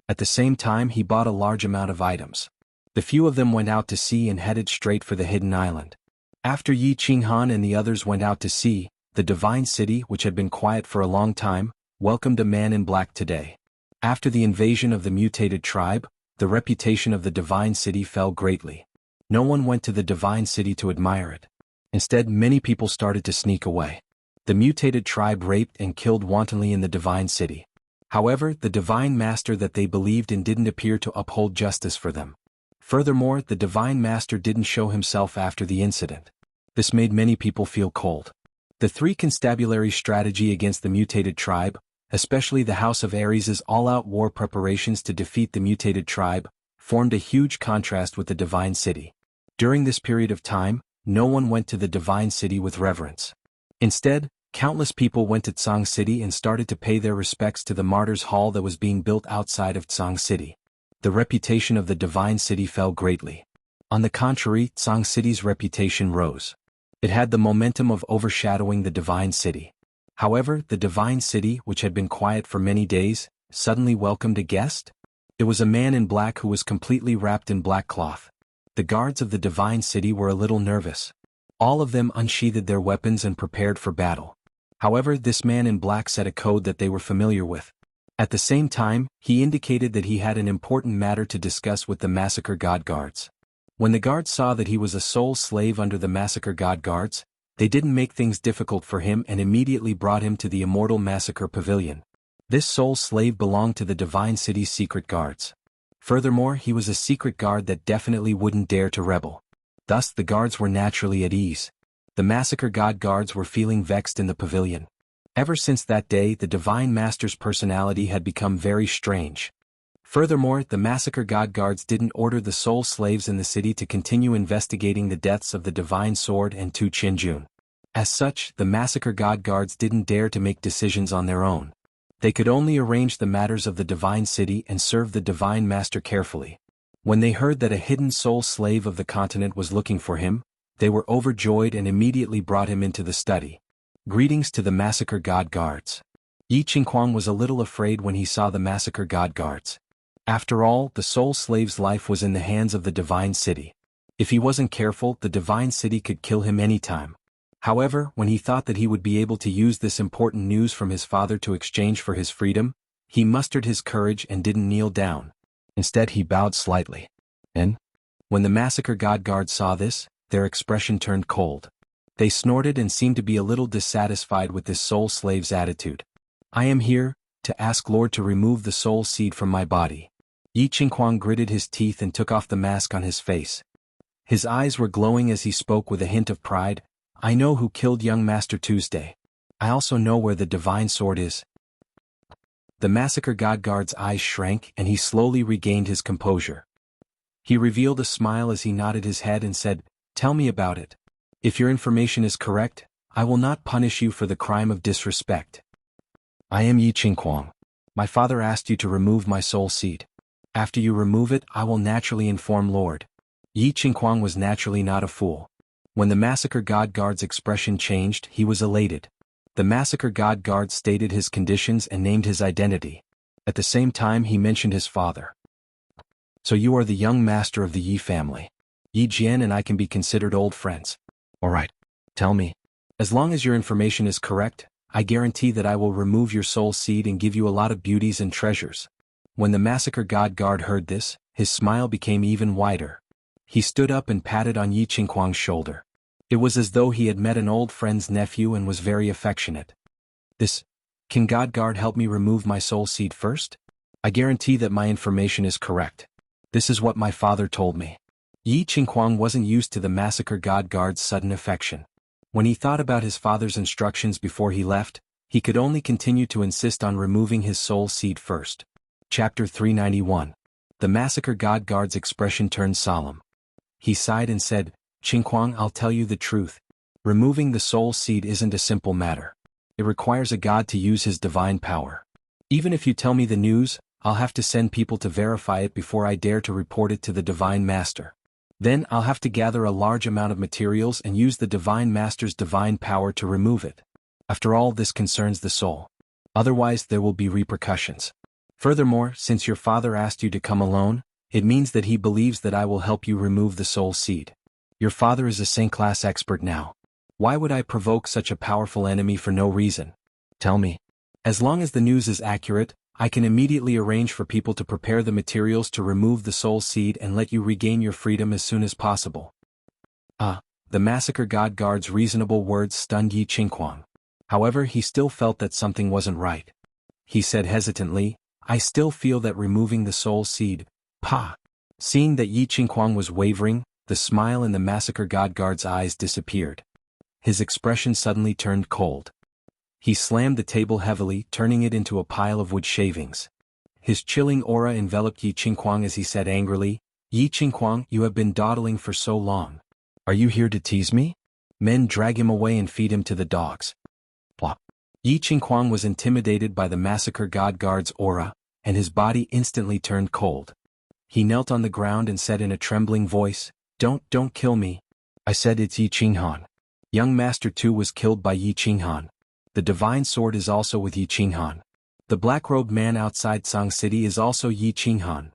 At the same time, he bought a large amount of items. The few of them went out to sea and headed straight for the hidden island. After Yi Qinghan and the others went out to sea, the Divine City, which had been quiet for a long time, welcomed a man in black today. After the invasion of the mutated tribe, the reputation of the Divine City fell greatly. No one went to the Divine City to admire it. Instead, many people started to sneak away. The mutated tribe raped and killed wantonly in the Divine City. However, the Divine Master that they believed in didn't appear to uphold justice for them. Furthermore, the Divine Master didn't show himself after the incident. This made many people feel cold. The 3 constabulary strategy against the mutated tribe, especially the House of Ares' all-out war preparations to defeat the mutated tribe, formed a huge contrast with the Divine City. During this period of time, no one went to the Divine City with reverence. Instead, countless people went to Tsang City and started to pay their respects to the Martyrs' Hall that was being built outside of Tsang City. The reputation of the Divine City fell greatly. On the contrary, Tsang City's reputation rose. It had the momentum of overshadowing the Divine City. However, the Divine City, which had been quiet for many days, suddenly welcomed a guest. It was a man in black who was completely wrapped in black cloth. The guards of the Divine City were a little nervous. All of them unsheathed their weapons and prepared for battle. However, this man in black said a code that they were familiar with. At the same time, he indicated that he had an important matter to discuss with the Massacre God Guards. When the guards saw that he was a sole slave under the Massacre God Guards, they didn't make things difficult for him and immediately brought him to the Immortal Massacre Pavilion. This sole slave belonged to the Divine City's secret guards. Furthermore, he was a secret guard that definitely wouldn't dare to rebel. Thus, the guards were naturally at ease. The Massacre God Guards were feeling vexed in the pavilion. Ever since that day, the Divine Master's personality had become very strange. Furthermore, the Massacre God Guards didn't order the sole slaves in the city to continue investigating the deaths of the Divine Sword and Tu Qianjun. As such, the Massacre God Guards didn't dare to make decisions on their own. They could only arrange the matters of the Divine City and serve the Divine Master carefully. When they heard that a hidden soul slave of the continent was looking for him, they were overjoyed and immediately brought him into the study. Greetings to the Massacre God Guards. Yi Qinghuang was a little afraid when he saw the Massacre God Guards. After all, the soul slave's life was in the hands of the Divine City. If he wasn't careful, the Divine City could kill him anytime. However, when he thought that he would be able to use this important news from his father to exchange for his freedom, he mustered his courage and didn't kneel down. Instead, he bowed slightly. And when the Massacre God Guards saw this, their expression turned cold. They snorted and seemed to be a little dissatisfied with this soul slave's attitude. I am here to ask Lord to remove the soul seed from my body. Yi Qinghuang gritted his teeth and took off the mask on his face. His eyes were glowing as he spoke with a hint of pride. I know who killed young Master Tuesday. I also know where the Divine Sword is. The Massacre God Guard's eyes shrank and he slowly regained his composure. He revealed a smile as he nodded his head and said, Tell me about it. If your information is correct, I will not punish you for the crime of disrespect. I am Yi Qinghuang. My father asked you to remove my soul seed. After you remove it, I will naturally inform Lord. Yi Qinghuang was naturally not a fool. When the Massacre God Guard's expression changed, he was elated. The Massacre God Guard stated his conditions and named his identity. At the same time, he mentioned his father. So you are the young master of the Yi family. Yi Jian and I can be considered old friends. All right. Tell me. As long as your information is correct, I guarantee that I will remove your soul seed and give you a lot of beauties and treasures. When the Massacre God Guard heard this, his smile became even wider. He stood up and patted on Yi Qinghuang's shoulder. It was as though he had met an old friend's nephew and was very affectionate. Can God Guard help me remove my soul seed first? I guarantee that my information is correct. This is what my father told me. Yi Qinghuang wasn't used to the Massacre God Guard's sudden affection. When he thought about his father's instructions before he left, he could only continue to insist on removing his soul seed first. Chapter 391. The Massacre God Guard's expression turned solemn. He sighed and said, Qinghuang, I'll tell you the truth. Removing the soul seed isn't a simple matter. It requires a god to use his divine power. Even if you tell me the news, I'll have to send people to verify it before I dare to report it to the Divine Master. Then I'll have to gather a large amount of materials and use the Divine Master's divine power to remove it. After all, this concerns the soul. Otherwise, there will be repercussions. Furthermore, since your father asked you to come alone, it means that he believes that I will help you remove the soul seed. Your father is a Saint-class expert now. Why would I provoke such a powerful enemy for no reason? Tell me. As long as the news is accurate, I can immediately arrange for people to prepare the materials to remove the soul seed and let you regain your freedom as soon as possible. The massacre god guard's reasonable words stunned Yi Qinghuang. However, he still felt that something wasn't right. He said hesitantly, I still feel that removing the soul seed, Seeing that Yi Qinghuang was wavering, the smile in the massacre god guard's eyes disappeared. His expression suddenly turned cold. He slammed the table heavily, turning it into a pile of wood shavings. His chilling aura enveloped Yi Qinghuang as he said angrily, Yi Qinghuang, you have been dawdling for so long. Are you here to tease me? Men, drag him away and feed him to the dogs. Plop. Yi Qinghuang was intimidated by the massacre god guard's aura, and his body instantly turned cold. He knelt on the ground and said in a trembling voice, Don't kill me. I said it's Yi Qinghan. Young Master too was killed by Yi Qinghan. The divine sword is also with Yi Qinghan. The black-robed man outside Song City is also Yi Qinghan.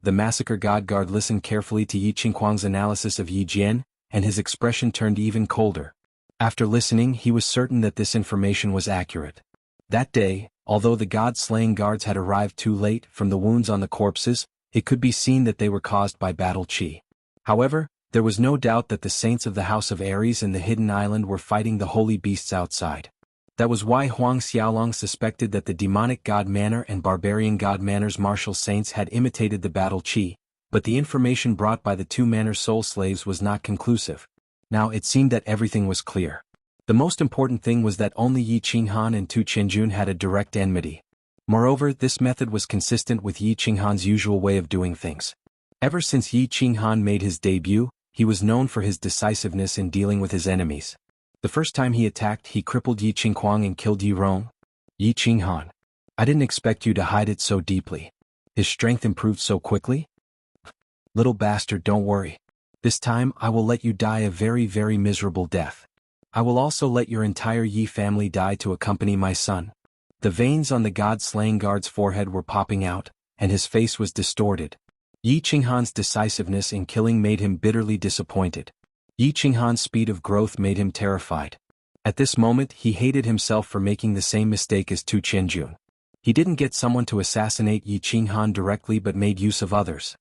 The massacre god guard listened carefully to Yi Qinghuang's analysis of Yi Jian, and his expression turned even colder. After listening, he was certain that this information was accurate. That day, although the god-slaying guards had arrived too late, from the wounds on the corpses, it could be seen that they were caused by battle qi. However, there was no doubt that the saints of the House of Ares and the Hidden Island were fighting the holy beasts outside. That was why Huang Xiaolong suspected that the demonic god Manner and barbarian god Manner's martial saints had imitated the battle qi, but the information brought by the two Manner soul slaves was not conclusive. Now it seemed that everything was clear. The most important thing was that only Yi Qinghan and Tu Qianjun had a direct enmity. Moreover, this method was consistent with Yi Qinghan's usual way of doing things. Ever since Yi Qinghan made his debut, he was known for his decisiveness in dealing with his enemies. The first time he attacked, he crippled Yi Qinghuang and killed Yi Rong. Yi Qinghan. I didn't expect you to hide it so deeply. His strength improved so quickly? Little bastard, don't worry. This time, I will let you die a very, very miserable death. I will also let your entire Yi family die to accompany my son. The veins on the god-slaying guard's forehead were popping out, and his face was distorted. Yi Qinghan's decisiveness in killing made him bitterly disappointed. Yi Qinghan's speed of growth made him terrified. At this moment, he hated himself for making the same mistake as Tu Qianjun. He didn't get someone to assassinate Yi Qinghan directly but made use of others.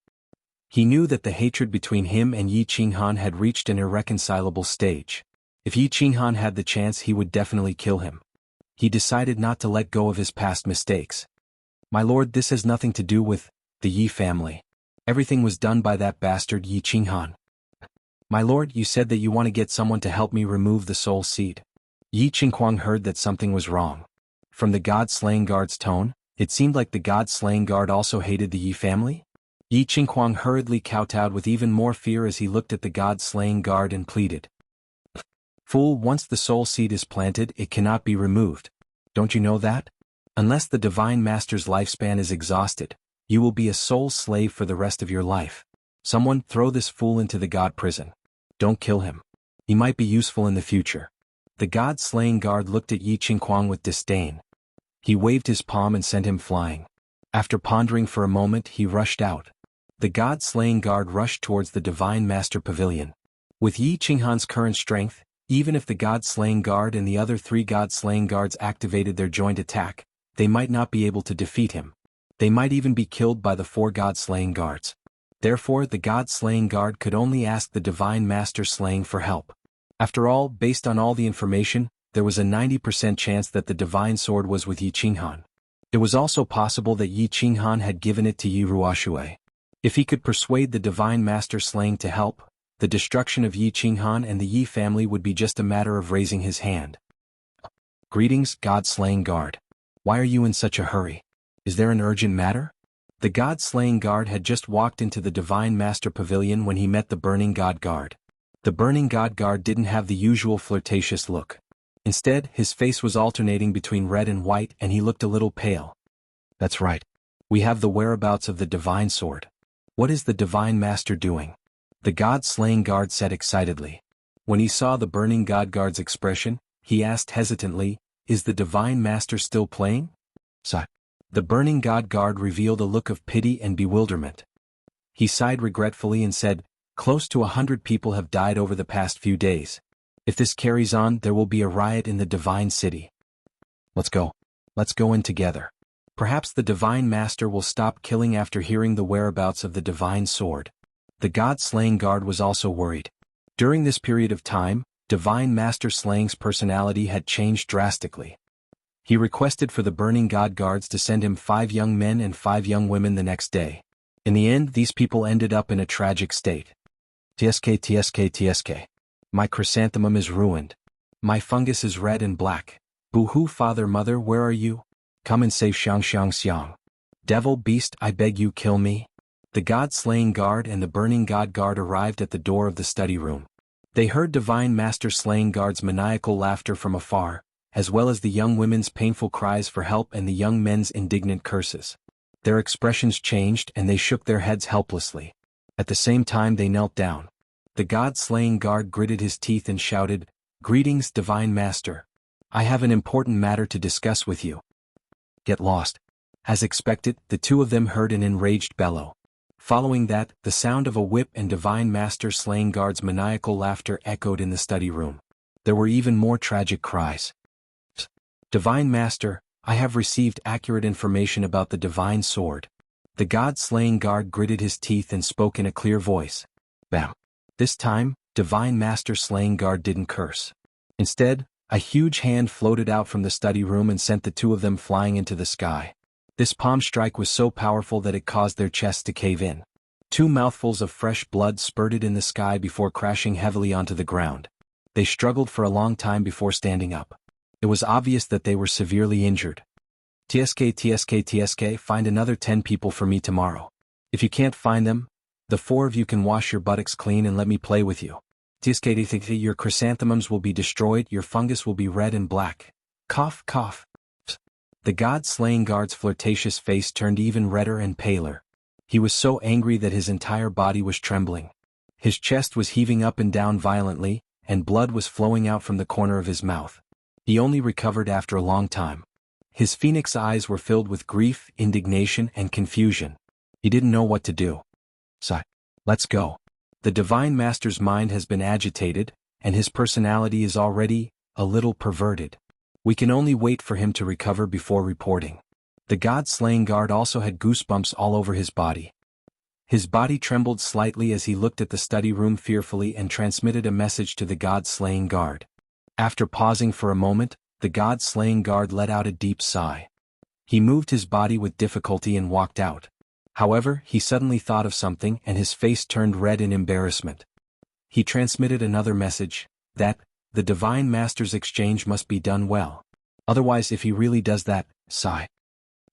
He knew that the hatred between him and Yi Qinghan had reached an irreconcilable stage. If Yi Qinghan had the chance, he would definitely kill him. He decided not to let go of his past mistakes. My lord, this has nothing to do with the Yi family. Everything was done by that bastard Yi Qinghan. My lord, you said that you want to get someone to help me remove the soul seed. Yi Qinghuang heard that something was wrong. From the god-slaying guard's tone, it seemed like the god-slaying guard also hated the Yi family. Yi Qinghuang hurriedly kowtowed with even more fear as he looked at the god-slaying guard and pleaded. Fool, once the soul seed is planted, it cannot be removed. Don't you know that? Unless the Divine Master's lifespan is exhausted, you will be a soul slave for the rest of your life. Someone throw this fool into the god prison. Don't kill him. He might be useful in the future. The god-slaying guard looked at Yi Qinghuang with disdain. He waved his palm and sent him flying. After pondering for a moment, he rushed out. The god-slaying guard rushed towards the Divine Master Pavilion. With Yi Qinghan's current strength, even if the god-slaying guard and the other three god-slaying guards activated their joint attack, they might not be able to defeat him. They might even be killed by the four god-slaying guards. Therefore, the god-slaying guard could only ask the Divine Master slaying for help. After all, based on all the information, there was a 90% chance that the divine sword was with Yi Qinghan. It was also possible that Yi Qinghan had given it to Yi Ruoshui. If he could persuade the Divine Master slaying to help, the destruction of Yi Qinghan and the Yi family would be just a matter of raising his hand. Greetings, god-slaying guard. Why are you in such a hurry? Is there an urgent matter? The god-slaying guard had just walked into the Divine Master Pavilion when he met the burning god guard. The burning god guard didn't have the usual flirtatious look. Instead, his face was alternating between red and white and he looked a little pale. That's right. We have the whereabouts of the divine sword. What is the divine master doing? The god-slaying guard said excitedly. When he saw the burning god guard's expression, he asked hesitantly, is the divine master still playing? Sigh. The burning god guard revealed a look of pity and bewilderment. He sighed regretfully and said, close to 100 people have died over the past few days. If this carries on, there will be a riot in the divine city. Let's go. Let's go in together. Perhaps the divine master will stop killing after hearing the whereabouts of the divine sword. The god-slaying guard was also worried. During this period of time, divine master Slang's personality had changed drastically. He requested for the burning god guards to send him 5 young men and 5 young women the next day. In the end, these people ended up in a tragic state. TSK. My chrysanthemum is ruined. My fungus is red and black. Boo-hoo, father, mother, where are you? Come and save Xiang. Devil, beast, I beg you, kill me. The god-slaying guard and the burning god guard arrived at the door of the study room. They heard divine master slaying guard's maniacal laughter from afar, as well as the young women's painful cries for help and the young men's indignant curses. Their expressions changed and they shook their heads helplessly. At the same time they knelt down. The god-slaying guard gritted his teeth and shouted, Greetings, divine master. I have an important matter to discuss with you. Get lost. As expected, the two of them heard an enraged bellow. Following that, the sound of a whip and divine master slaying guard's maniacal laughter echoed in the study room. There were even more tragic cries. Divine master, I have received accurate information about the divine sword. The god-slaying guard gritted his teeth and spoke in a clear voice. Bam. This time, divine master slaying guard didn't curse. Instead, a huge hand floated out from the study room and sent the two of them flying into the sky. This palm strike was so powerful that it caused their chests to cave in. 2 mouthfuls of fresh blood spurted in the sky before crashing heavily onto the ground. They struggled for a long time before standing up. It was obvious that they were severely injured. TSK, find another 10 people for me tomorrow. If you can't find them, the 4 of you can wash your buttocks clean and let me play with you. TSK, your chrysanthemums will be destroyed, your fungus will be red and black. Cough, cough. The god-slaying guard's flirtatious face turned even redder and paler. He was so angry that his entire body was trembling. His chest was heaving up and down violently, and blood was flowing out from the corner of his mouth. He only recovered after a long time. His phoenix eyes were filled with grief, indignation, and confusion. He didn't know what to do. Sigh. Let's go. The divine master's mind has been agitated, and his personality is already a little perverted. We can only wait for him to recover before reporting. The god-slaying guard also had goosebumps all over his body. His body trembled slightly as he looked at the study room fearfully and transmitted a message to the god-slaying guard. After pausing for a moment, the god-slaying guard let out a deep sigh. He moved his body with difficulty and walked out. However, he suddenly thought of something and his face turned red in embarrassment. He transmitted another message, that the divine master's exchange must be done well. Otherwise, if he really does that, sigh.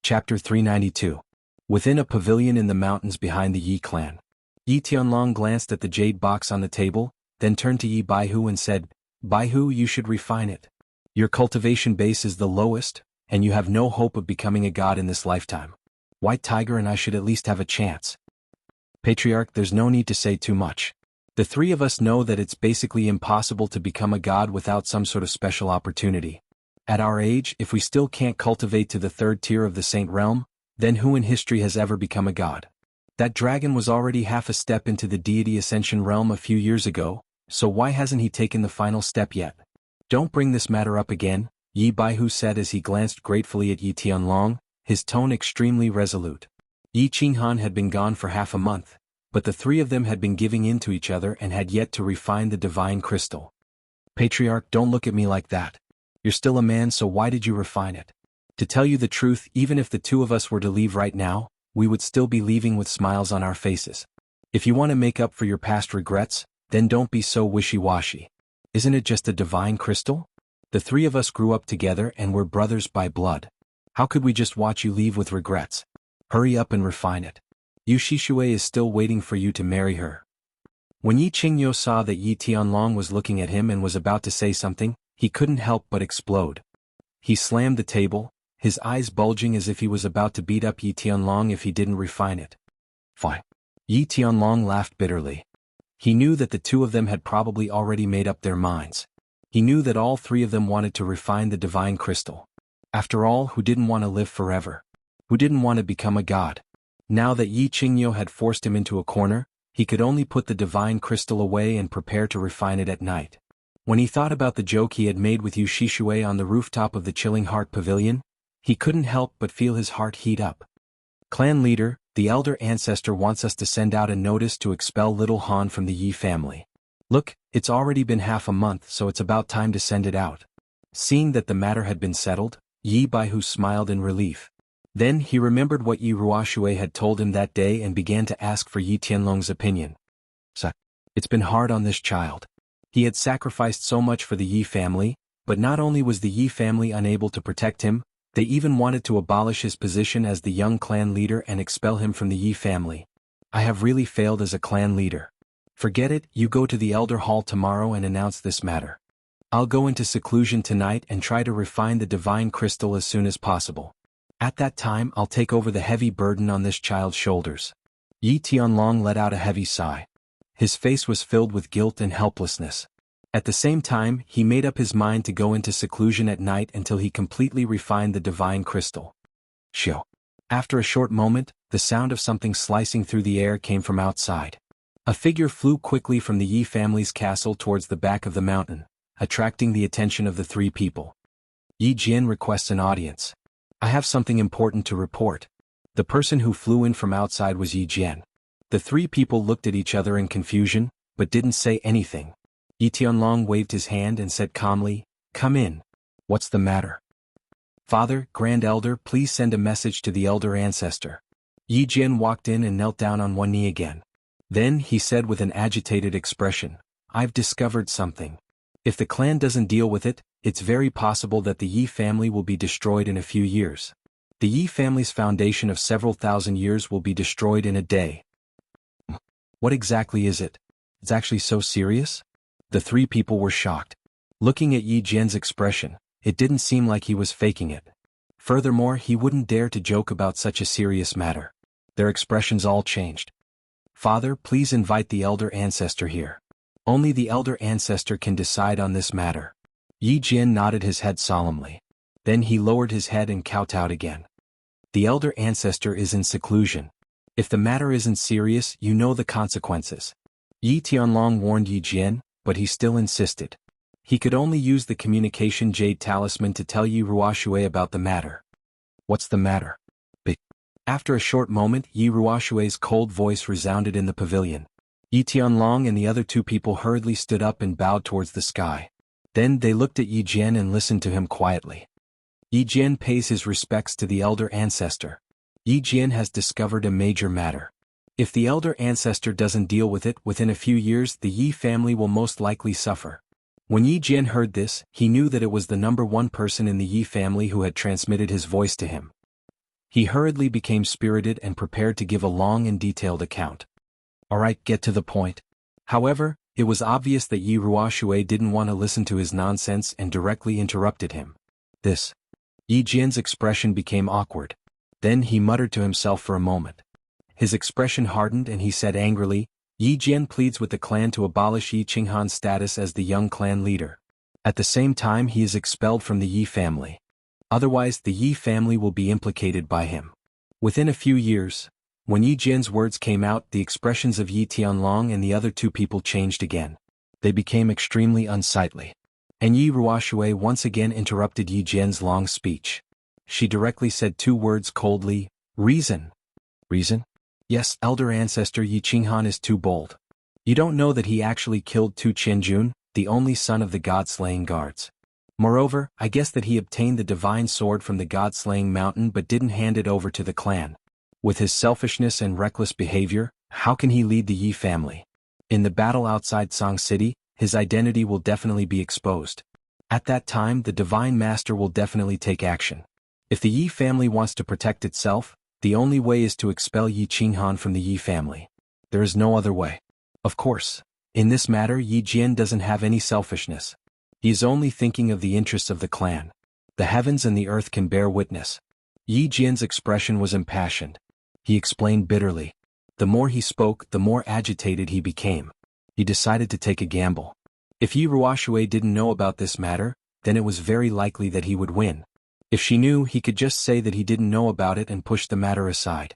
Chapter 392. Within a pavilion in the mountains behind the Yi clan. Yi Tianlong glanced at the jade box on the table, then turned to Yi Baihu and said, Baihu, you should refine it. Your cultivation base is the lowest, and you have no hope of becoming a god in this lifetime. White Tiger and I should at least have a chance. Patriarch, there's no need to say too much. The 3 of us know that it's basically impossible to become a god without some sort of special opportunity. At our age, if we still can't cultivate to the 3rd tier of the Saint Realm, then who in history has ever become a god? That dragon was already half a step into the deity ascension realm a few years ago, so why hasn't he taken the final step yet? Don't bring this matter up again, Yi Baihu said as he glanced gratefully at Yi Tianlong, his tone extremely resolute. Yi Qinghan had been gone for half a month, but the 3 of them had been giving in to each other and had yet to refine the divine crystal. Patriarch, don't look at me like that. You're still a man, so why did you refine it? To tell you the truth, even if the 2 of us were to leave right now, we would still be leaving with smiles on our faces. If you want to make up for your past regrets, then don't be so wishy-washy. Isn't it just a divine crystal? The 3 of us grew up together and we're brothers by blood. How could we just watch you leave with regrets? Hurry up and refine it. Yu Shishue is still waiting for you to marry her. When Yi Qingyo saw that Yi Tianlong was looking at him and was about to say something, he couldn't help but explode. He slammed the table, his eyes bulging as if he was about to beat up Yi Tianlong if he didn't refine it. Fine. Yi Tianlong laughed bitterly. He knew that the two of them had probably already made up their minds. He knew that all three of them wanted to refine the divine crystal. After all, who didn't want to live forever? Who didn't want to become a god? Now that Yi Qingyo had forced him into a corner, he could only put the divine crystal away and prepare to refine it at night. When he thought about the joke he had made with Yu Shishui on the rooftop of the Chilling Heart Pavilion, he couldn't help but feel his heart heat up. Clan leader, the elder ancestor wants us to send out a notice to expel little Han from the Yi family. Look, it's already been half a month, so it's about time to send it out. Seeing that the matter had been settled, Yi Baihu smiled in relief. Then he remembered what Yi Ruoshui had told him that day and began to ask for Yi Tianlong's opinion. It's been hard on this child. He had sacrificed so much for the Yi family, but not only was the Yi family unable to protect him, they even wanted to abolish his position as the young clan leader and expel him from the Yi family. I have really failed as a clan leader. Forget it, you go to the Elder Hall tomorrow and announce this matter. I'll go into seclusion tonight and try to refine the divine crystal as soon as possible. At that time I'll take over the heavy burden on this child's shoulders. Yi Tianlong let out a heavy sigh. His face was filled with guilt and helplessness. At the same time, he made up his mind to go into seclusion at night until he completely refined the divine crystal. Shio. After a short moment, the sound of something slicing through the air came from outside. A figure flew quickly from the Yi family's castle towards the back of the mountain, attracting the attention of the three people. Yi Jian requests an audience. I have something important to report. The person who flew in from outside was Yi Jian. The three people looked at each other in confusion, but didn't say anything. Yi Tianlong waved his hand and said calmly, "Come in. What's the matter?" "Father, Grand Elder, please send a message to the elder ancestor." Yi Jian walked in and knelt down on one knee again. Then he said with an agitated expression, "I've discovered something. If the clan doesn't deal with it, it's very possible that the Yi family will be destroyed in a few years. The Yi family's foundation of several thousand years will be destroyed in a day." "What exactly is it? It's actually so serious?" The three people were shocked. Looking at Yi Jian's expression, it didn't seem like he was faking it. Furthermore, he wouldn't dare to joke about such a serious matter. Their expressions all changed. "Father, please invite the elder ancestor here. Only the elder ancestor can decide on this matter." Yi Jian nodded his head solemnly. Then he lowered his head and kowtowed again. "The elder ancestor is in seclusion. If the matter isn't serious, you know the consequences." Yi Tianlong warned Yi Jian, but he still insisted. He could only use the communication jade talisman to tell Yi Ruoshui about the matter. "What's the matter?" After a short moment, Yi Ruoshui's cold voice resounded in the pavilion. Yi Tianlong and the other two people hurriedly stood up and bowed towards the sky. Then they looked at Yi Jian and listened to him quietly. Yi Jian pays his respects to the elder ancestor. Yi Jian has discovered a major matter. If the elder ancestor doesn't deal with it within a few years, the Yi family will most likely suffer. When Yi Jian heard this, he knew that it was the number one person in the Yi family who had transmitted his voice to him. He hurriedly became spirited and prepared to give a long and detailed account. "Alright, get to the point." However, it was obvious that Yi Ruoshui didn't want to listen to his nonsense and directly interrupted him. Yi Jian's expression became awkward. Then he muttered to himself for a moment. His expression hardened and he said angrily, "Yi Jian pleads with the clan to abolish Yi Qinghan's status as the young clan leader. At the same time, he is expelled from the Yi family. Otherwise, the Yi family will be implicated by him." Within a few years, when Yi Jian's words came out, the expressions of Yi Tianlong and the other two people changed again. They became extremely unsightly. And Yi Ruoshui once again interrupted Yi Jian's long speech. She directly said two words coldly, "Reason." "Reason?" "Yes, elder ancestor Yi Qinghan is too bold. You don't know that he actually killed Tu Qianjun, the only son of the god-slaying guards. Moreover, I guess that he obtained the divine sword from the god-slaying mountain but didn't hand it over to the clan. With his selfishness and reckless behavior, how can he lead the Yi family? In the battle outside Song City, his identity will definitely be exposed. At that time, the divine master will definitely take action. If the Yi family wants to protect itself, the only way is to expel Yi Qinghan from the Yi family. There is no other way. Of course, In this matter Yi Jian doesn't have any selfishness. He is only thinking of the interests of the clan. The heavens and the earth can bear witness. Yi Jian's expression was impassioned. He explained bitterly. The more he spoke, the more agitated he became. He decided to take a gamble. If Yi Ruoxue didn't know about this matter, then it was very likely that he would win. If she knew, he could just say that he didn't know about it and push the matter aside.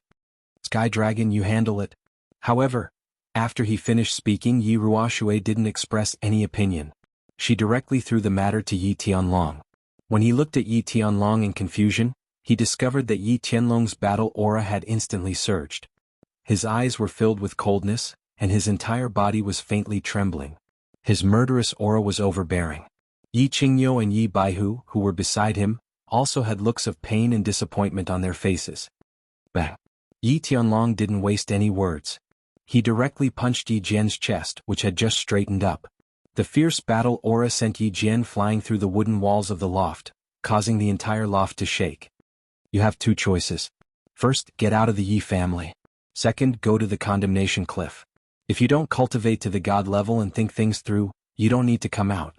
Sky Dragon, you handle it. However, after he finished speaking, Yi Ruoxue didn't express any opinion. She directly threw the matter to Yi Tianlong. When he looked at Yi Tianlong in confusion, he discovered that Yi Tianlong's battle aura had instantly surged. His eyes were filled with coldness, and his entire body was faintly trembling. His murderous aura was overbearing. Yi Qingyou and Yi Baihu, who were beside him, also had looks of pain and disappointment on their faces. Bang! Yi Tianlong didn't waste any words. He directly punched Yi Jian's chest, which had just straightened up. The fierce battle aura sent Yi Jian flying through the wooden walls of the loft, causing the entire loft to shake. You have two choices. First, get out of the Yi family. Second, go to the condemnation cliff. If you don't cultivate to the god level and think things through, you don't need to come out.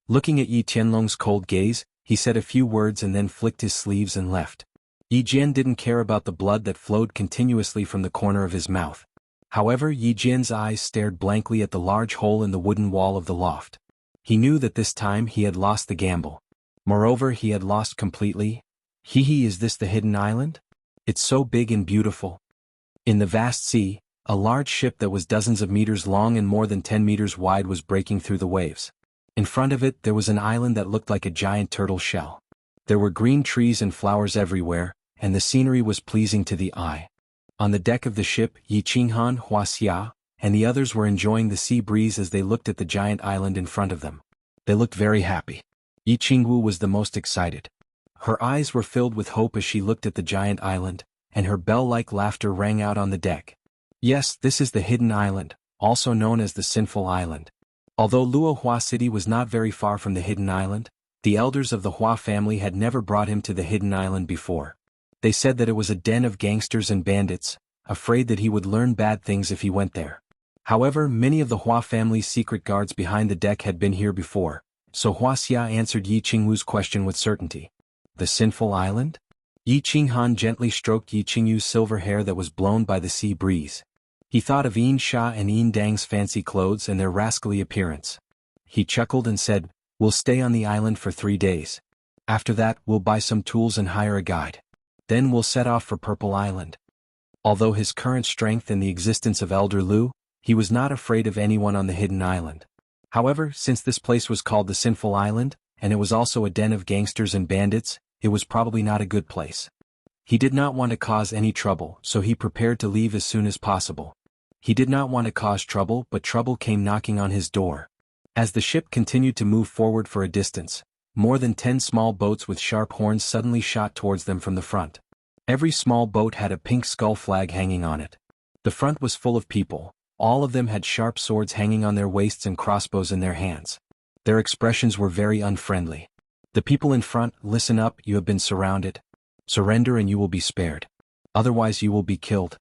Looking at Yi Tianlong's cold gaze, he said a few words and then flicked his sleeves and left. Yi Jian didn't care about the blood that flowed continuously from the corner of his mouth. However, Yi Jian's eyes stared blankly at the large hole in the wooden wall of the loft. He knew that this time he had lost the gamble. Moreover, he had lost completely. Is this the hidden island? It's so big and beautiful. In the vast sea, a large ship that was dozens of meters long and more than 10 meters wide was breaking through the waves. In front of it there was an island that looked like a giant turtle shell. There were green trees and flowers everywhere, and the scenery was pleasing to the eye. On the deck of the ship, Yi Qinghan, Wuxia, and the others were enjoying the sea breeze as they looked at the giant island in front of them. They looked very happy. Yi Qingwu was the most excited. Her eyes were filled with hope as she looked at the giant island, and her bell-like laughter rang out on the deck. Yes, this is the hidden island, also known as the Sinful Island. Although Luohua City was not very far from the hidden island, the elders of the Hua family had never brought him to the hidden island before. They said that it was a den of gangsters and bandits, afraid that he would learn bad things if he went there. However, many of the Hua family's secret guards behind the deck had been here before, so Huaxia answered Yi Qingwu's question with certainty. The Sinful Island? Yi Qinghan gently stroked Yi Qingyu's silver hair that was blown by the sea breeze. He thought of Yin Sha and Yin Dang's fancy clothes and their rascally appearance. He chuckled and said, "We'll stay on the island for 3 days. After that, we'll buy some tools and hire a guide. Then we'll set off for Purple Island." Although his current strength and the existence of Elder Lu, he was not afraid of anyone on the hidden island. However, since this place was called the Sinful Island, and it was also a den of gangsters and bandits, it was probably not a good place. He did not want to cause any trouble, so he prepared to leave as soon as possible. He did not want to cause trouble, but trouble came knocking on his door. As the ship continued to move forward for a distance, more than 10 small boats with sharp horns suddenly shot towards them from the front. Every small boat had a pink skull flag hanging on it. The front was full of people. All of them had sharp swords hanging on their waists and crossbows in their hands. Their expressions were very unfriendly. The people in front, listen up, you have been surrounded. Surrender and you will be spared. Otherwise you will be killed.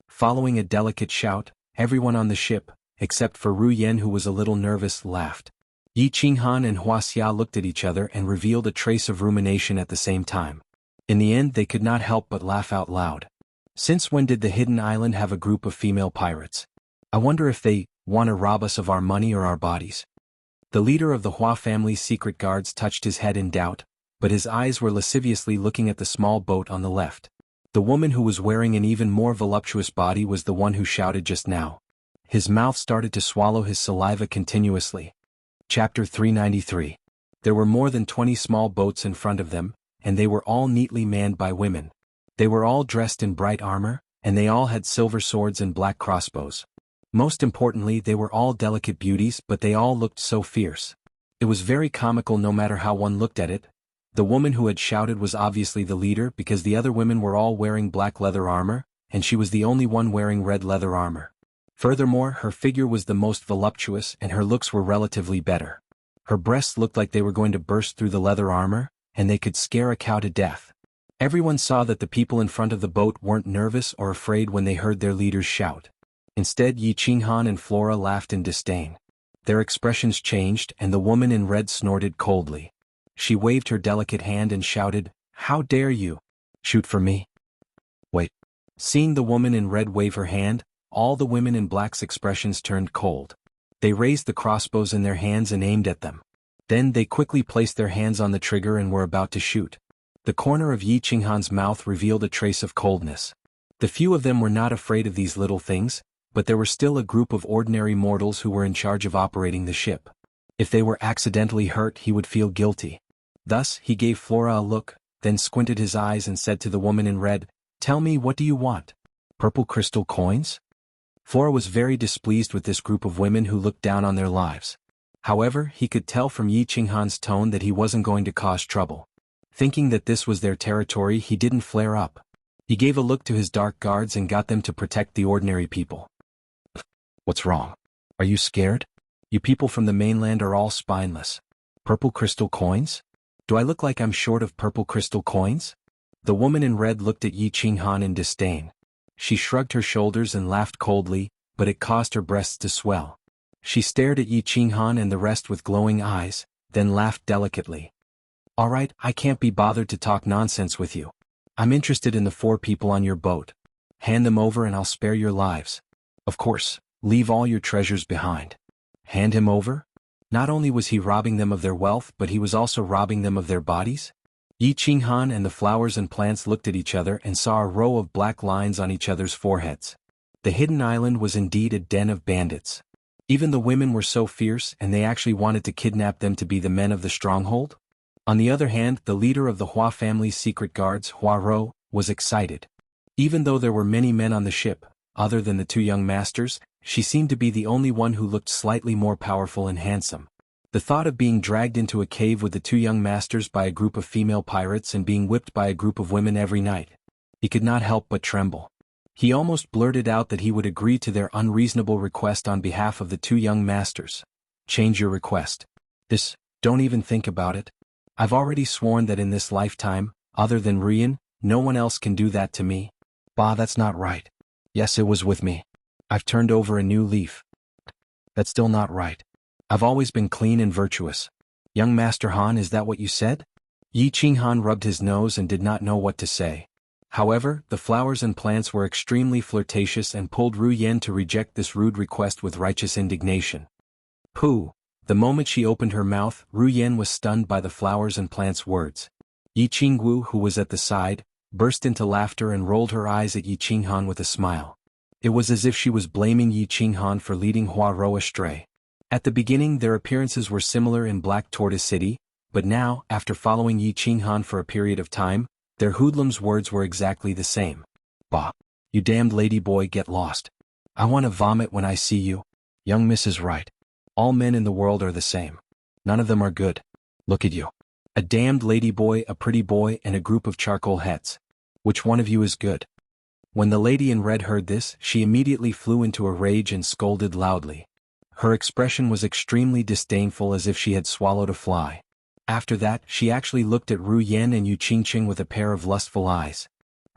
Following a delicate shout, everyone on the ship, except for Ru Yen who was a little nervous, laughed. Yi Qinghan and Huaxia looked at each other and revealed a trace of rumination at the same time. In the end they could not help but laugh out loud. Since when did the hidden island have a group of female pirates? I wonder if they want to rob us of our money or our bodies. The leader of the Hua family's secret guards touched his head in doubt, but his eyes were lasciviously looking at the small boat on the left. The woman who was wearing an even more voluptuous body was the one who shouted just now. His mouth started to swallow his saliva continuously. Chapter 393. There were more than 20 small boats in front of them, and they were all neatly manned by women. They were all dressed in bright armor, and they all had silver swords and black crossbows. Most importantly, they were all delicate beauties, but they all looked so fierce. It was very comical no matter how one looked at it. The woman who had shouted was obviously the leader because the other women were all wearing black leather armor, and she was the only one wearing red leather armor. Furthermore, her figure was the most voluptuous and her looks were relatively better. Her breasts looked like they were going to burst through the leather armor, and they could scare a cow to death. Everyone saw that the people in front of the boat weren't nervous or afraid when they heard their leaders shout. Instead, Yi Qinghan and Flora laughed in disdain. Their expressions changed and the woman in red snorted coldly. She waved her delicate hand and shouted, "How dare you? Shoot for me?" Wait. Seeing the woman in red wave her hand, all the women in black's expressions turned cold. They raised the crossbows in their hands and aimed at them. Then they quickly placed their hands on the trigger and were about to shoot. The corner of Yi Qinghan's mouth revealed a trace of coldness. The few of them were not afraid of these little things, but there were still a group of ordinary mortals who were in charge of operating the ship. If they were accidentally hurt, he would feel guilty. Thus, he gave Flora a look, then squinted his eyes and said to the woman in red, "Tell me, what do you want? Purple crystal coins?" Flora was very displeased with this group of women who looked down on their lives. However, he could tell from Yi Qinghan's tone that he wasn't going to cause trouble. Thinking that this was their territory, he didn't flare up. He gave a look to his dark guards and got them to protect the ordinary people. "What's wrong? Are you scared? You people from the mainland are all spineless. Purple crystal coins? Do I look like I'm short of purple crystal coins?" The woman in red looked at Yi Qinghan in disdain. She shrugged her shoulders and laughed coldly, but it caused her breasts to swell. She stared at Yi Qinghan and the rest with glowing eyes, then laughed delicately. "All right, I can't be bothered to talk nonsense with you. I'm interested in the 4 people on your boat. Hand them over and I'll spare your lives. Of course, leave all your treasures behind." Hand him over? Not only was he robbing them of their wealth, but he was also robbing them of their bodies? Yi Qinghan and the flowers and plants looked at each other and saw a row of black lines on each other's foreheads. The hidden island was indeed a den of bandits. Even the women were so fierce, and they actually wanted to kidnap them to be the men of the stronghold? On the other hand, the leader of the Hua family's secret guards, Hua Rou, was excited. Even though there were many men on the ship, other than the 2 young masters, she seemed to be the only one who looked slightly more powerful and handsome. The thought of being dragged into a cave with the 2 young masters by a group of female pirates and being whipped by a group of women every night. He could not help but tremble. He almost blurted out that he would agree to their unreasonable request on behalf of the 2 young masters. "Change your request. Don't even think about it. I've already sworn that in this lifetime, other than Rian, no one else can do that to me." "Bah, that's not right." "Yes, it was with me. I've turned over a new leaf." "That's still not right. I've always been clean and virtuous." "Young Master Han, is that what you said?" Yi Qinghan rubbed his nose and did not know what to say. However, the flowers and plants were extremely flirtatious and pulled Ru Yan to reject this rude request with righteous indignation. Pooh! The moment she opened her mouth, Ru Yan was stunned by the flowers and plants' words. Yi Qingwu, who was at the side, burst into laughter and rolled her eyes at Yi Qinghan with a smile. It was as if she was blaming Yi Qinghan for leading Hua Rou astray. At the beginning their appearances were similar in Black Tortoise City, but now, after following Yi Qinghan for a period of time, their hoodlum's words were exactly the same. "Bah! You damned ladyboy, get lost. I want to vomit when I see you." Young Miss is right. All men in the world are the same. None of them are good. Look at you. A damned ladyboy, a pretty boy, and a group of charcoal heads. Which one of you is good? When the lady in red heard this, she immediately flew into a rage and scolded loudly. Her expression was extremely disdainful, as if she had swallowed a fly. After that, she actually looked at Ru Yan and Yu Qingqing with a pair of lustful eyes.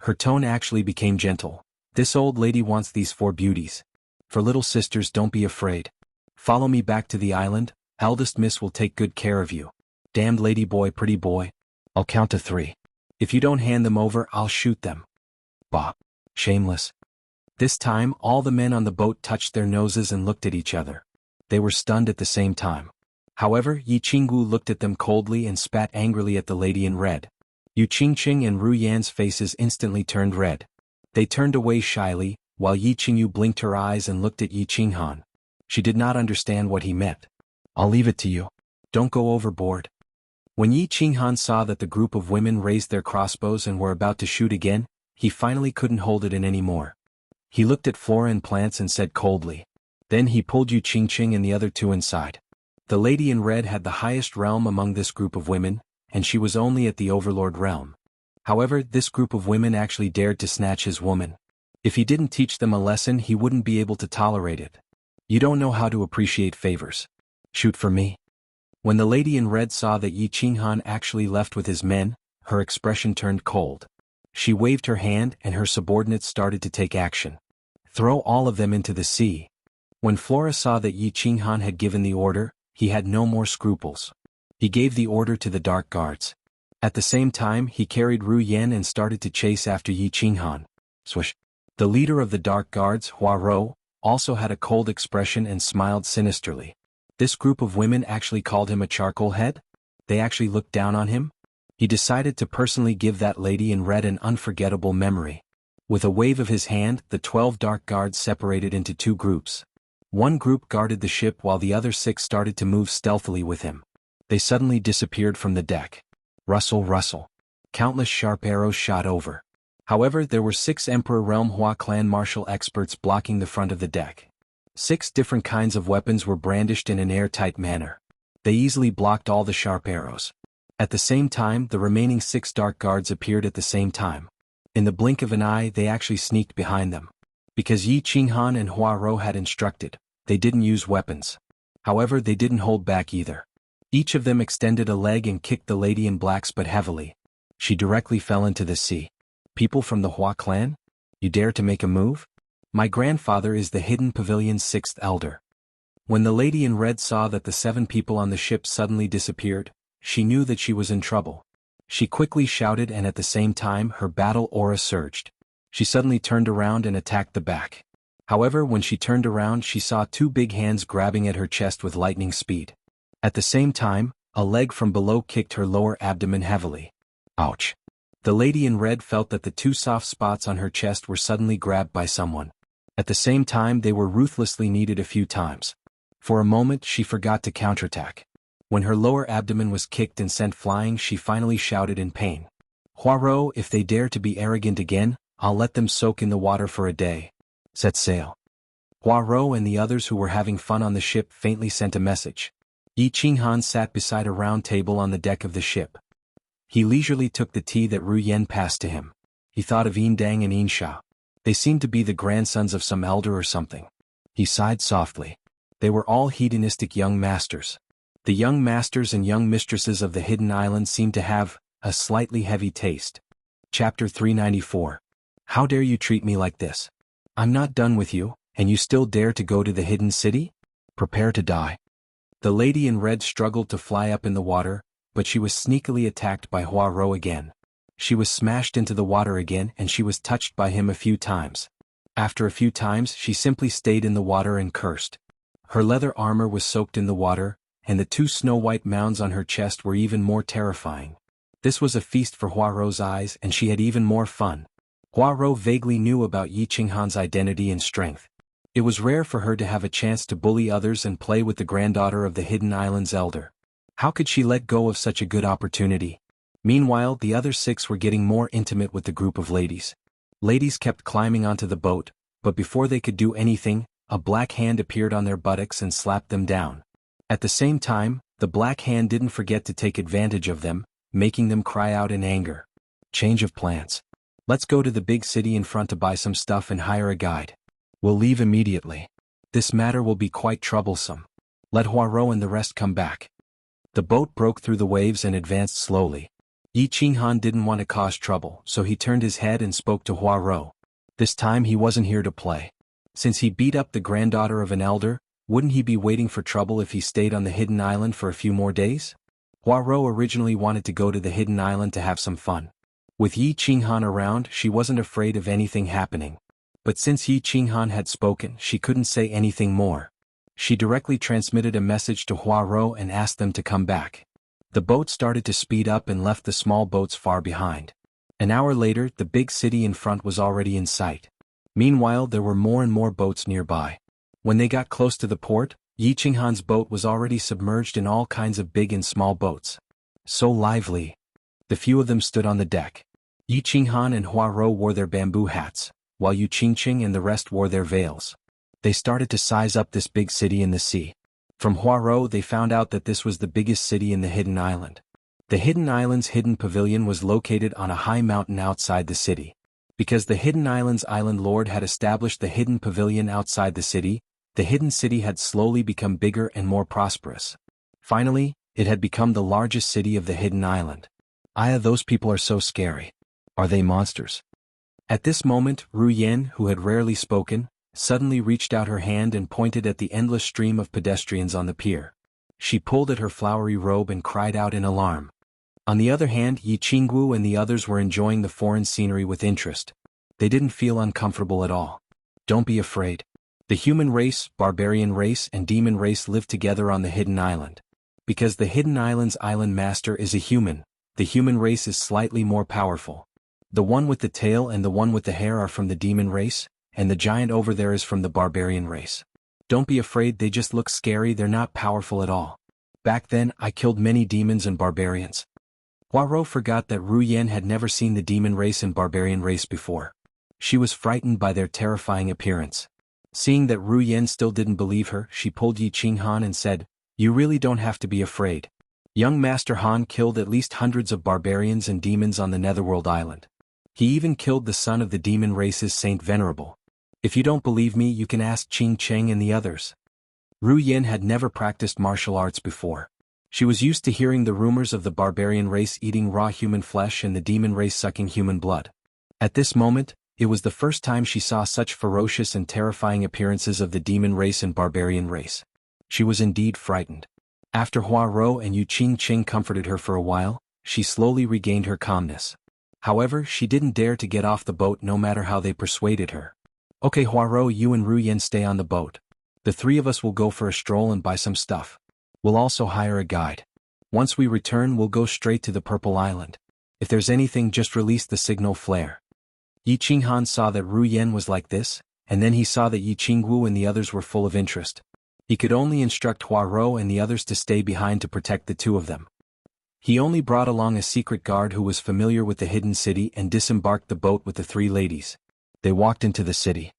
Her tone actually became gentle. "This old lady wants these 4 beauties. For little sisters, don't be afraid. Follow me back to the island, eldest miss will take good care of you. Damned lady boy, pretty boy. I'll count to 3. If you don't hand them over, I'll shoot them." Bah! Shameless. This time, all the men on the boat touched their noses and looked at each other. They were stunned at the same time. However, Yi Qingwu looked at them coldly and spat angrily at the lady in red. Yu Qingqing and Ru Yan's faces instantly turned red. They turned away shyly, while Yi Qingyu blinked her eyes and looked at Yi Qinghan. She did not understand what he meant. "I'll leave it to you. Don't go overboard." When Yi Qinghan saw that the group of women raised their crossbows and were about to shoot again, he finally couldn't hold it in anymore. He looked at Flora and plants and said coldly. Then he pulled Yu Qingqing and the other 2 inside. The lady in red had the highest realm among this group of women, and she was only at the overlord realm. However, this group of women actually dared to snatch his woman. If he didn't teach them a lesson, he wouldn't be able to tolerate it. You don't know how to appreciate favors. Shoot for me. When the lady in red saw that Yi Qinghan actually left with his men, her expression turned cold. She waved her hand and her subordinates started to take action. Throw all of them into the sea. When Flora saw that Yi Qinghan had given the order, he had no more scruples. He gave the order to the dark guards. At the same time he carried Ru Yan and started to chase after Yi Qinghan. Swish. The leader of the dark guards, Hua Rou, also had a cold expression and smiled sinisterly. This group of women actually called him a charcoal head? They actually looked down on him? He decided to personally give that lady in red an unforgettable memory. With a wave of his hand, the 12 dark guards separated into 2 groups. One group guarded the ship while the other 6 started to move stealthily with him. They suddenly disappeared from the deck. Rustle, rustle. Countless sharp arrows shot over. However, there were 6 Emperor Realm Hua clan martial experts blocking the front of the deck. 6 different kinds of weapons were brandished in an airtight manner. They easily blocked all the sharp arrows. At the same time, the remaining 6 dark guards appeared at the same time. In the blink of an eye, they actually sneaked behind them. Because Yi Qinghan and Hua Rou had instructed, they didn't use weapons. However, they didn't hold back either. Each of them extended a leg and kicked the lady in blacks but heavily. She directly fell into the sea. People from the Hua clan? You dare to make a move? My grandfather is the Hidden Pavilion's 6th elder. When the lady in red saw that the 7 people on the ship suddenly disappeared, she knew that she was in trouble. She quickly shouted and at the same time her battle aura surged. She suddenly turned around and attacked the back. However, when she turned around she saw 2 big hands grabbing at her chest with lightning speed. At the same time, a leg from below kicked her lower abdomen heavily. Ouch. The lady in red felt that the 2 soft spots on her chest were suddenly grabbed by someone. At the same time they were ruthlessly kneaded a few times. For a moment she forgot to counterattack. When her lower abdomen was kicked and sent flying she finally shouted in pain. Hua Rou, if they dare to be arrogant again, I'll let them soak in the water for a day. Set sail. Hua Rou and the others who were having fun on the ship faintly sent a message. Yi Qinghan sat beside a round table on the deck of the ship. He leisurely took the tea that Ru Yan passed to him. He thought of Yin Dang and Yin Sha. They seemed to be the grandsons of some elder or something. He sighed softly. They were all hedonistic young masters. The young masters and young mistresses of the Hidden Island seemed to have a slightly heavy taste. Chapter 394. How dare you treat me like this? I'm not done with you, and you still dare to go to the Hidden City? Prepare to die. The lady in red struggled to fly up in the water, but she was sneakily attacked by Hua Rou again. She was smashed into the water again and she was touched by him a few times. After a few times she simply stayed in the water and cursed. Her leather armor was soaked in the water, and the 2 snow-white mounds on her chest were even more terrifying. This was a feast for Hua Rou's eyes and she had even more fun. Hua Rou vaguely knew about Yi Qinghan's identity and strength. It was rare for her to have a chance to bully others and play with the granddaughter of the Hidden Island's elder. How could she let go of such a good opportunity? Meanwhile, the other 6 were getting more intimate with the group of ladies. Ladies kept climbing onto the boat, but before they could do anything, a black hand appeared on their buttocks and slapped them down. At the same time, the black hand didn't forget to take advantage of them, making them cry out in anger. Change of plans. Let's go to the big city in front to buy some stuff and hire a guide. We'll leave immediately. This matter will be quite troublesome. Let Hua Rou and the rest come back. The boat broke through the waves and advanced slowly. Yi Qinghan didn't want to cause trouble, so he turned his head and spoke to Hua Rou. This time he wasn't here to play. Since he beat up the granddaughter of an elder, wouldn't he be waiting for trouble if he stayed on the Hidden Island for a few more days? Hua Rou originally wanted to go to the Hidden Island to have some fun. With Yi Qinghan around, she wasn't afraid of anything happening. But since Yi Qinghan had spoken, she couldn't say anything more. She directly transmitted a message to Hua Rou and asked them to come back. The boat started to speed up and left the small boats far behind. An hour later, the big city in front was already in sight. Meanwhile, there were more and more boats nearby. When they got close to the port, Yi Qinghan's boat was already submerged in all kinds of big and small boats. So lively. The few of them stood on the deck. Yi Qinghan and Hua Rou wore their bamboo hats, while Yu Qingqing and the rest wore their veils. They started to size up this big city in the sea. From Hua Rou they found out that this was the biggest city in the Hidden Island. The Hidden Island's hidden pavilion was located on a high mountain outside the city. Because the Hidden Island's island lord had established the hidden pavilion outside the city, the hidden city had slowly become bigger and more prosperous. Finally, it had become the largest city of the Hidden Island. Those people are so scary. Are they monsters? At this moment, Ru Yan, who had rarely spoken, suddenly reached out her hand and pointed at the endless stream of pedestrians on the pier. She pulled at her flowery robe and cried out in alarm. On the other hand, Jianghu and the others were enjoying the foreign scenery with interest. They didn't feel uncomfortable at all. Don't be afraid. The human race, barbarian race, and demon race live together on the hidden island. Because the hidden island's island master is a human, the human race is slightly more powerful. The one with the tail and the one with the hair are from the demon race, and the giant over there is from the barbarian race. Don't be afraid, they just look scary, they're not powerful at all. Back then, I killed many demons and barbarians. Poirot forgot that Ru Yan had never seen the demon race and barbarian race before. She was frightened by their terrifying appearance. Seeing that Ru Yan still didn't believe her, she pulled Yi Qing Han and said, "You really don't have to be afraid. Young Master Han killed at least hundreds of barbarians and demons on the Netherworld Island. He even killed the son of the demon race's Saint Venerable. If you don't believe me, you can ask Qing Cheng and the others." Ru Yan had never practiced martial arts before. She was used to hearing the rumors of the barbarian race eating raw human flesh and the demon race sucking human blood. At this moment, it was the first time she saw such ferocious and terrifying appearances of the demon race and barbarian race. She was indeed frightened. After Poirot and Yu Qing Cheng comforted her for a while, she slowly regained her calmness. However, she didn't dare to get off the boat no matter how they persuaded her. "Okay Poirot, you and Ru Yan stay on the boat. The three of us will go for a stroll and buy some stuff. We'll also hire a guide. Once we return, we'll go straight to the Purple Island. If there's anything, just release the signal flare." Yi Qing Han saw that Ru Yan was like this, and then he saw that Yi Qingwu and the others were full of interest. He could only instruct Poirot and the others to stay behind to protect the two of them. He only brought along a secret guard who was familiar with the hidden city and disembarked the boat with the three ladies. They walked into the city.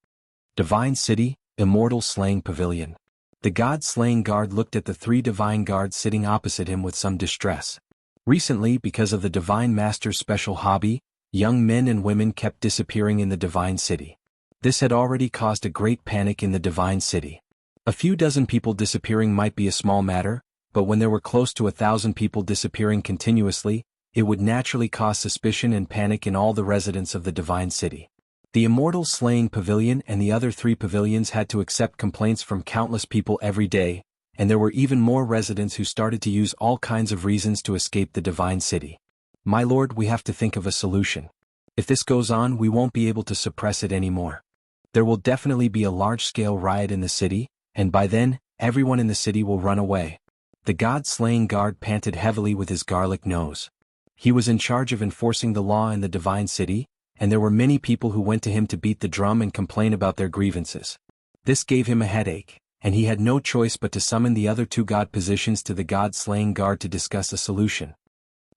Divine City, Immortal Slaying Pavilion. The god-slaying guard looked at the three divine guards sitting opposite him with some distress. Recently, because of the divine master's special hobby, young men and women kept disappearing in the divine city. This had already caused a great panic in the divine city. A few dozen people disappearing might be a small matter, but when there were close to 1,000 people disappearing continuously, it would naturally cause suspicion and panic in all the residents of the divine city. The Immortal Slaying Pavilion and the other three pavilions had to accept complaints from countless people every day, and there were even more residents who started to use all kinds of reasons to escape the divine city. "My lord, we have to think of a solution. If this goes on, we won't be able to suppress it anymore. There will definitely be a large-scale riot in the city, and by then, everyone in the city will run away." The god-slaying guard panted heavily with his garlic nose. He was in charge of enforcing the law in the divine city, and there were many people who went to him to beat the drum and complain about their grievances. This gave him a headache, and he had no choice but to summon the other two god positions to the god-slaying guard to discuss a solution.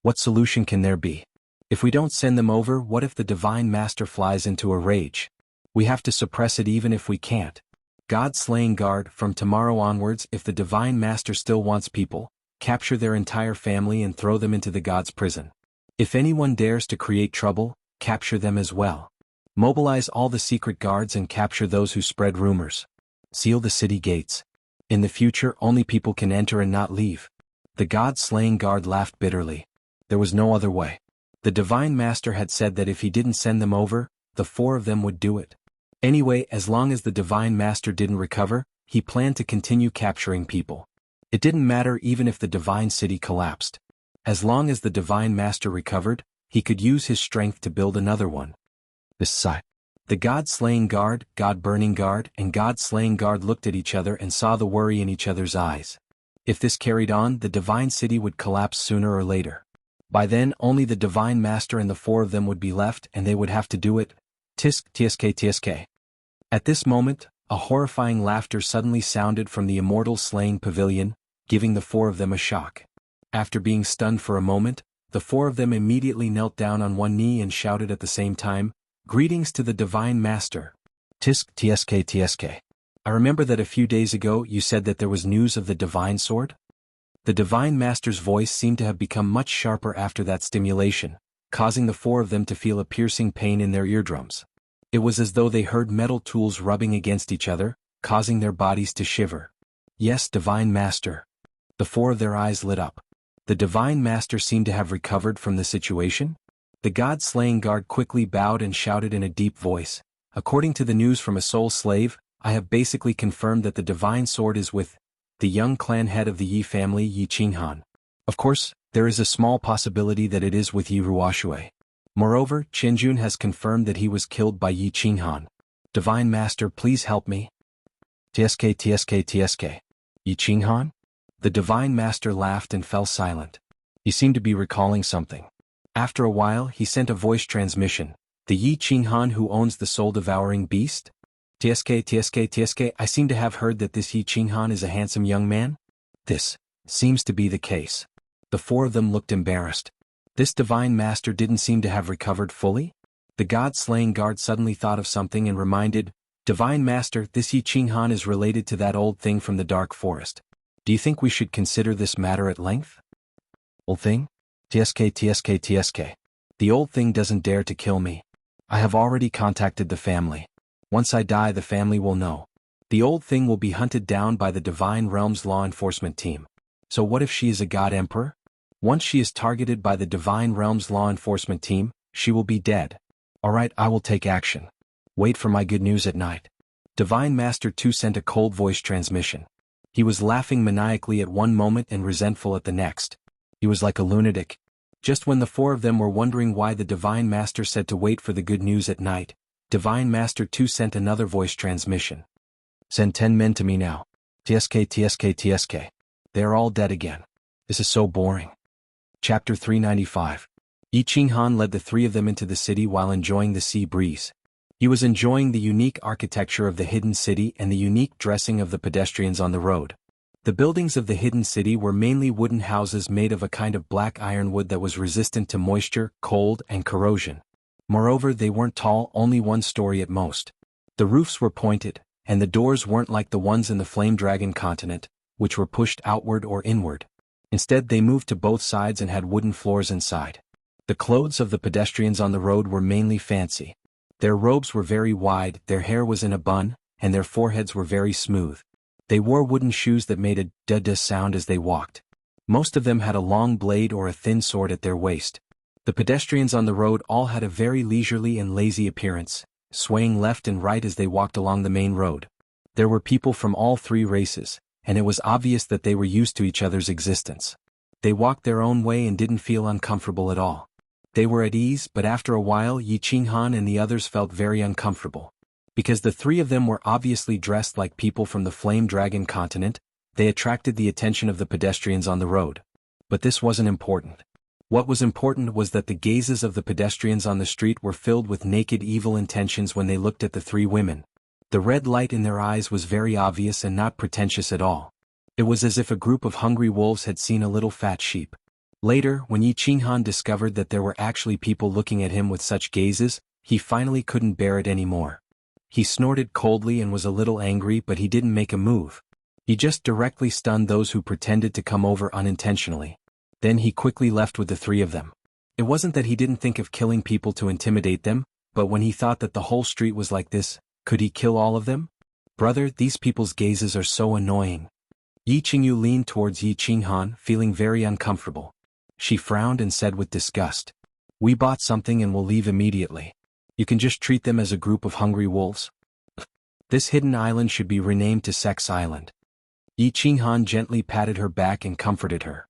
What solution can there be? If we don't send them over, what if the divine master flies into a rage? We have to suppress it even if we can't. God-slaying guard, from tomorrow onwards, if the divine master still wants people, capture their entire family and throw them into the god's prison. If anyone dares to create trouble, capture them as well. Mobilize all the secret guards and capture those who spread rumors. Seal the city gates. In the future, only people can enter and not leave. The god-slaying guard laughed bitterly. There was no other way. The divine master had said that if he didn't send them over, the four of them would do it. Anyway, as long as the divine master didn't recover, he planned to continue capturing people. It didn't matter even if the divine city collapsed. As long as the divine master recovered, he could use his strength to build another one. This side. The god-slaying guard, god-burning guard, and god-slaying guard looked at each other and saw the worry in each other's eyes. If this carried on, the divine city would collapse sooner or later. By then, only the divine master and the four of them would be left, and they would have to do it. Tisk, tsk, tsk. At this moment, a horrifying laughter suddenly sounded from the Immortal Slaying Pavilion, giving the four of them a shock. After being stunned for a moment, the four of them immediately knelt down on one knee and shouted at the same time, "Greetings to the Divine Master." Tisk, tsk, tsk. I remember that a few days ago you said that there was news of the Divine Sword? The Divine Master's voice seemed to have become much sharper after that stimulation, causing the four of them to feel a piercing pain in their eardrums. It was as though they heard metal tools rubbing against each other, causing their bodies to shiver. "Yes, Divine Master." The four of their eyes lit up. The Divine Master seemed to have recovered from the situation. The god-slaying guard quickly bowed and shouted in a deep voice, "According to the news from a soul slave, I have basically confirmed that the divine sword is with the young clan head of the Yi family, Yi Qinghan. Of course, there is a small possibility that it is with Yi Ruoshui. Moreover, Qianjun has confirmed that he was killed by Yi Qinghan. Divine Master, please help me. TSK. Yi Qinghan? The Divine Master laughed and fell silent. He seemed to be recalling something. After a while, he sent a voice transmission. The Yi Qinghan who owns the soul-devouring beast? TSK, I seem to have heard that this Yi Qinghan is a handsome young man? This seems to be the case. The four of them looked embarrassed. This Divine Master didn't seem to have recovered fully? The god-slaying guard suddenly thought of something and reminded, Divine Master, this Yi Qinghan is related to that old thing from the dark forest. Do you think we should consider this matter at length? Old thing? TSK. The old thing doesn't dare to kill me. I have already contacted the family. Once I die, the family will know. The old thing will be hunted down by the Divine Realm's law enforcement team. So what if she is a god emperor? Once she is targeted by the Divine Realm's law enforcement team, she will be dead. Alright, I will take action. Wait for my good news at night. Divine Master 2 sent a cold voice transmission. He was laughing maniacally at one moment and resentful at the next. He was like a lunatic. Just when the four of them were wondering why the Divine Master said to wait for the good news at night, Divine Master 2 sent another voice transmission. Send 10 men to me now. TSK. They are all dead again. This is so boring. Chapter 395. Yi Qinghan led the three of them into the city while enjoying the sea breeze. He was enjoying the unique architecture of the hidden city and the unique dressing of the pedestrians on the road. The buildings of the hidden city were mainly wooden houses made of a kind of black ironwood that was resistant to moisture, cold, and corrosion. Moreover, they weren't tall, only one story at most. The roofs were pointed, and the doors weren't like the ones in the Flame Dragon continent, which were pushed outward or inward. Instead, they moved to both sides and had wooden floors inside. The clothes of the pedestrians on the road were mainly fancy. Their robes were very wide, their hair was in a bun, and their foreheads were very smooth. They wore wooden shoes that made a da-da sound as they walked. Most of them had a long blade or a thin sword at their waist. The pedestrians on the road all had a very leisurely and lazy appearance, swaying left and right as they walked along the main road. There were people from all three races, and it was obvious that they were used to each other's existence. They walked their own way and didn't feel uncomfortable at all. They were at ease, but after a while Yi Qinghan and the others felt very uncomfortable. Because the three of them were obviously dressed like people from the Flame Dragon continent, they attracted the attention of the pedestrians on the road. But this wasn't important. What was important was that the gazes of the pedestrians on the street were filled with naked evil intentions when they looked at the three women. The red light in their eyes was very obvious and not pretentious at all. It was as if a group of hungry wolves had seen a little fat sheep. Later, when Yi Qinghan discovered that there were actually people looking at him with such gazes, he finally couldn't bear it anymore. He snorted coldly and was a little angry, but he didn't make a move. He just directly stunned those who pretended to come over unintentionally. Then he quickly left with the three of them. It wasn't that he didn't think of killing people to intimidate them, but when he thought that the whole street was like this, could he kill all of them? Brother, these people's gazes are so annoying. Yi Qingyu leaned towards Yi Qinghan, feeling very uncomfortable. She frowned and said with disgust, "We bought something and will leave immediately. You can just treat them as a group of hungry wolves. This hidden island should be renamed to Sex Island." Yi Qinghan gently patted her back and comforted her.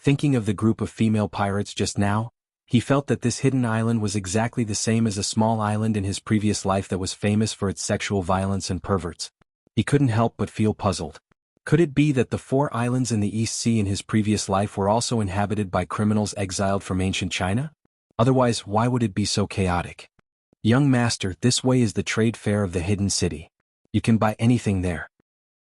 Thinking of the group of female pirates just now, he felt that this hidden island was exactly the same as a small island in his previous life that was famous for its sexual violence and perverts. He couldn't help but feel puzzled. Could it be that the 4 islands in the East Sea in his previous life were also inhabited by criminals exiled from ancient China? Otherwise, why would it be so chaotic? "Young master, this way is the trade fair of the hidden city. You can buy anything there."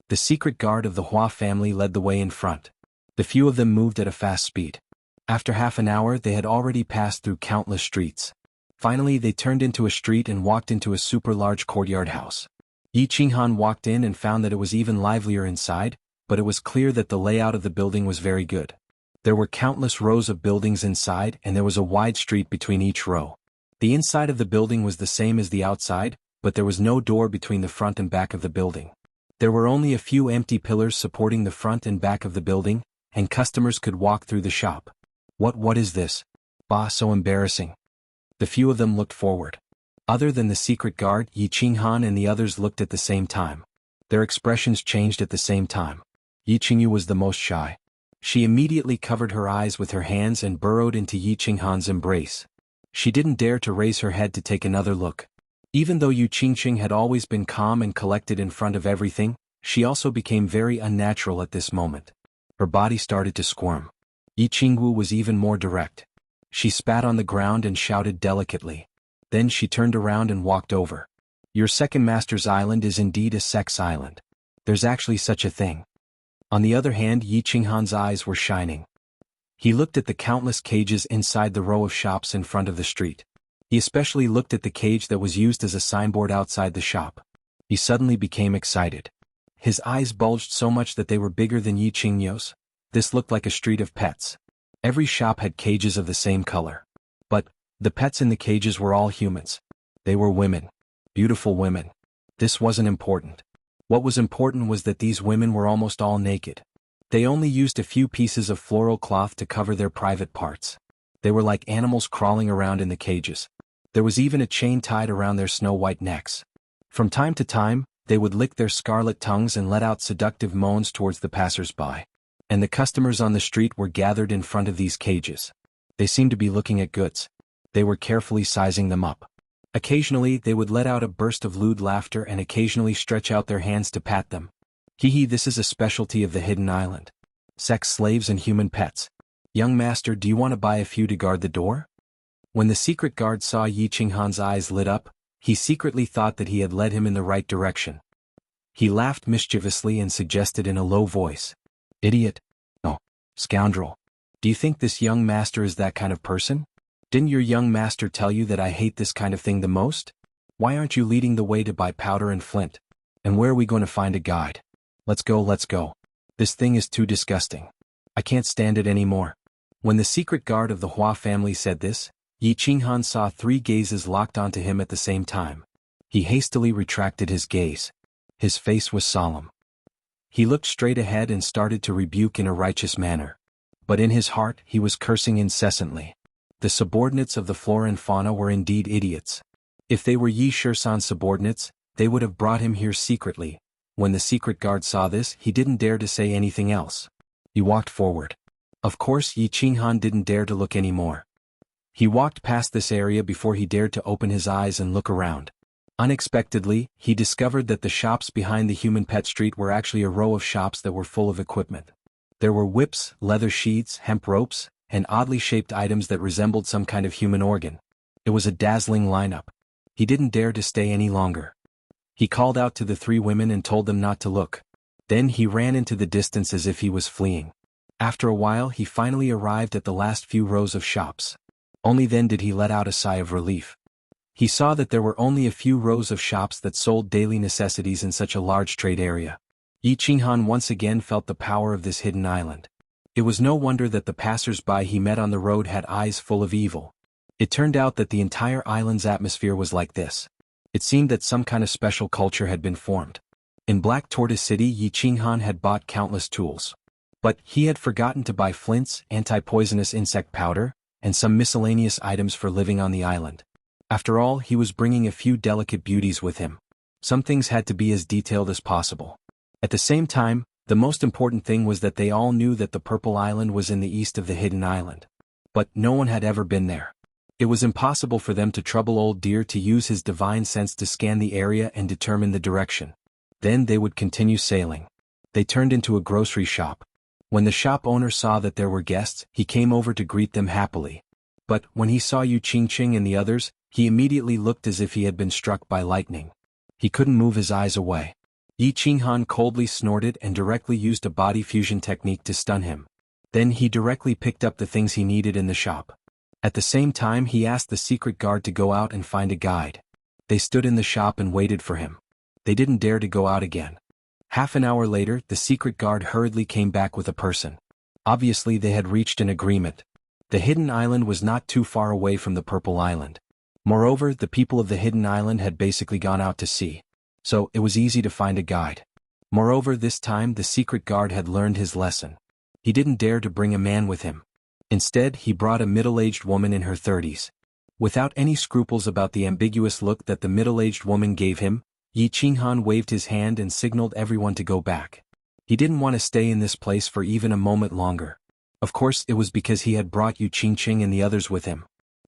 The secret guard of the Hua family led the way in front. The few of them moved at a fast speed. After half an hour, they had already passed through countless streets. Finally, they turned into a street and walked into a super large courtyard house. Yi Qinghan walked in and found that it was even livelier inside, but it was clear that the layout of the building was very good. There were countless rows of buildings inside, and there was a wide street between each row. The inside of the building was the same as the outside, but there was no door between the front and back of the building. There were only a few empty pillars supporting the front and back of the building, and customers could walk through the shop. What is this? Bah, so embarrassing. The few of them looked forward. Other than the secret guard, Yi Qinghan and the others looked at the same time. Their expressions changed at the same time. Yi Qingyu was the most shy. She immediately covered her eyes with her hands and burrowed into Yi Qinghan's embrace. She didn't dare to raise her head to take another look. Even though Yu Qingqing had always been calm and collected in front of everything, she also became very unnatural at this moment. Her body started to squirm. Yi Qingwu was even more direct. She spat on the ground and shouted delicately. Then she turned around and walked over. Your second master's island is indeed a sex island. There's actually such a thing. On the other hand, Yi Qinghan's eyes were shining. He looked at the countless cages inside the row of shops in front of the street. He especially looked at the cage that was used as a signboard outside the shop. He suddenly became excited. His eyes bulged so much that they were bigger than Yi Qingyu's. This looked like a street of pets. Every shop had cages of the same color. But the pets in the cages were all humans. They were women. Beautiful women. This wasn't important. What was important was that these women were almost all naked. They only used a few pieces of floral cloth to cover their private parts. They were like animals crawling around in the cages. There was even a chain tied around their snow-white necks. From time to time, they would lick their scarlet tongues and let out seductive moans towards the passers-by. And the customers on the street were gathered in front of these cages. They seemed to be looking at goods. They were carefully sizing them up. Occasionally, they would let out a burst of lewd laughter and occasionally stretch out their hands to pat them. Hee, this is a specialty of the Hidden Island. Sex slaves and human pets. Young master, do you want to buy a few to guard the door? When the secret guard saw Yi Qinghan's eyes lit up, he secretly thought that he had led him in the right direction. He laughed mischievously and suggested in a low voice. Idiot. Oh, scoundrel. Do you think this young master is that kind of person? Didn't your young master tell you that I hate this kind of thing the most? Why aren't you leading the way to buy powder and flint? And where are we going to find a guide? Let's go, let's go. This thing is too disgusting. I can't stand it anymore. When the secret guard of the Hua family said this, Yi Qinghan saw 3 gazes locked onto him at the same time. He hastily retracted his gaze. His face was solemn. He looked straight ahead and started to rebuke in a righteous manner. But in his heart he was cursing incessantly. The subordinates of the flora and fauna were indeed idiots. If they were Yi Shisan's subordinates, they would have brought him here secretly. When the secret guard saw this, he didn't dare to say anything else. He walked forward. Of course, Yi Qinghan didn't dare to look anymore. He walked past this area before he dared to open his eyes and look around. Unexpectedly, he discovered that the shops behind the human pet street were actually a row of shops that were full of equipment. There were whips, leather sheaths, hemp ropes, and oddly shaped items that resembled some kind of human organ. It was a dazzling lineup. He didn't dare to stay any longer. He called out to the 3 women and told them not to look. Then he ran into the distance as if he was fleeing. After a while, he finally arrived at the last few rows of shops. Only then did he let out a sigh of relief. He saw that there were only a few rows of shops that sold daily necessities in such a large trade area. Yi Qinghan once again felt the power of this hidden island. It was no wonder that the passers-by he met on the road had eyes full of evil. It turned out that the entire island's atmosphere was like this. It seemed that some kind of special culture had been formed. In Black Tortoise City, Yi Qinghan had bought countless tools. But he had forgotten to buy flints, anti-poisonous insect powder, and some miscellaneous items for living on the island. After all, he was bringing a few delicate beauties with him. Some things had to be as detailed as possible. At the same time, the most important thing was that they all knew that the Purple Island was in the east of the Hidden Island. But no one had ever been there. It was impossible for them to trouble Old Deer to use his divine sense to scan the area and determine the direction. Then they would continue sailing. They turned into a grocery shop. When the shop owner saw that there were guests, he came over to greet them happily. But when he saw Yu Qingqing and the others, he immediately looked as if he had been struck by lightning. He couldn't move his eyes away. Yi Qinghan coldly snorted and directly used a body fusion technique to stun him. Then he directly picked up the things he needed in the shop. At the same time, he asked the secret guard to go out and find a guide. They stood in the shop and waited for him. They didn't dare to go out again. Half an hour later, the secret guard hurriedly came back with a person. Obviously, they had reached an agreement. The Hidden Island was not too far away from the Purple Island. Moreover, the people of the Hidden Island had basically gone out to sea. So, it was easy to find a guide. Moreover, this time the secret guard had learned his lesson. He didn't dare to bring a man with him. Instead, he brought a middle-aged woman in her 30s. Without any scruples about the ambiguous look that the middle-aged woman gave him, Yi Qinghan waved his hand and signaled everyone to go back. He didn't want to stay in this place for even a moment longer. Of course it was because he had brought Yu Qingqing and the others with him.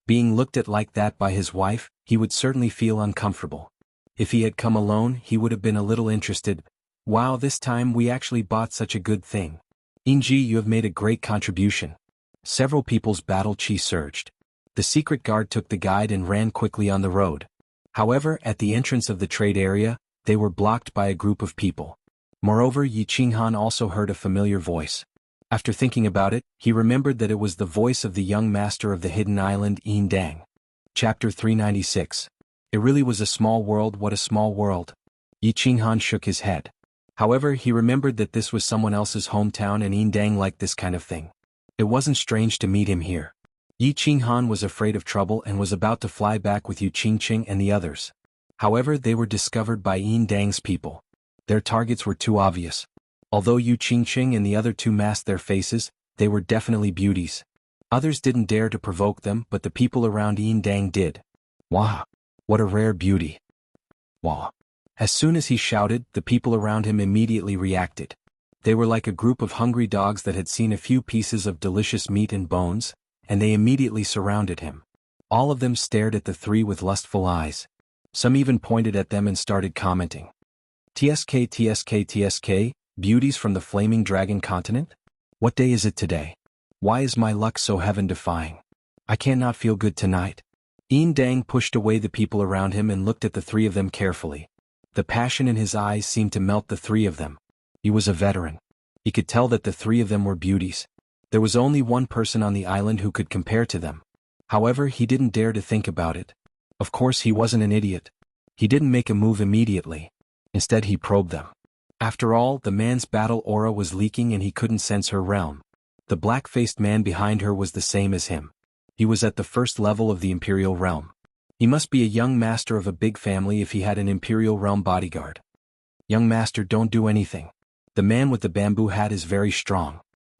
Being looked at like that by his wife, he would certainly feel uncomfortable. If he had come alone, he would have been a little interested. Wow, this time we actually bought such a good thing. Inji, you have made a great contribution. Several people's battle chi surged. The secret guard took the guide and ran quickly on the road. However, at the entrance of the trade area, they were blocked by a group of people. Moreover, Yi Qinghan also heard a familiar voice. After thinking about it, he remembered that it was the voice of the young master of the hidden island, Yin Dang. Chapter 396. It really was a small world. What a small world. Yi Qinghan shook his head. However, he remembered that this was someone else's hometown and Yin Dang liked this kind of thing. It wasn't strange to meet him here. Yi Qinghan was afraid of trouble and was about to fly back with Yu Qingqing and the others. However, they were discovered by Yin Dang's people. Their targets were too obvious. Although Yu Qingqing and the other two masked their faces, they were definitely beauties. Others didn't dare to provoke them, but the people around Yin Dang did. Wow! What a rare beauty! Wow! As soon as he shouted, the people around him immediately reacted. They were like a group of hungry dogs that had seen a few pieces of delicious meat and bones, and they immediately surrounded him. All of them stared at the three with lustful eyes. Some even pointed at them and started commenting. TSK TSK TSK, beauties from the flaming dragon continent? What day is it today? Why is my luck so heaven-defying? I cannot feel good tonight. Yin Dang pushed away the people around him and looked at the three of them carefully. The passion in his eyes seemed to melt the three of them. He was a veteran. He could tell that the three of them were beauties. There was only one person on the island who could compare to them. However, he didn't dare to think about it. Of course, he wasn't an idiot. He didn't make a move immediately. Instead, he probed them. After all, the man's battle aura was leaking and he couldn't sense her realm. The black-faced man behind her was the same as him. He was at the first level of the Imperial Realm. He must be a young master of a big family if he had an Imperial Realm bodyguard. Young master, don't do anything. The man with the bamboo hat is very strong.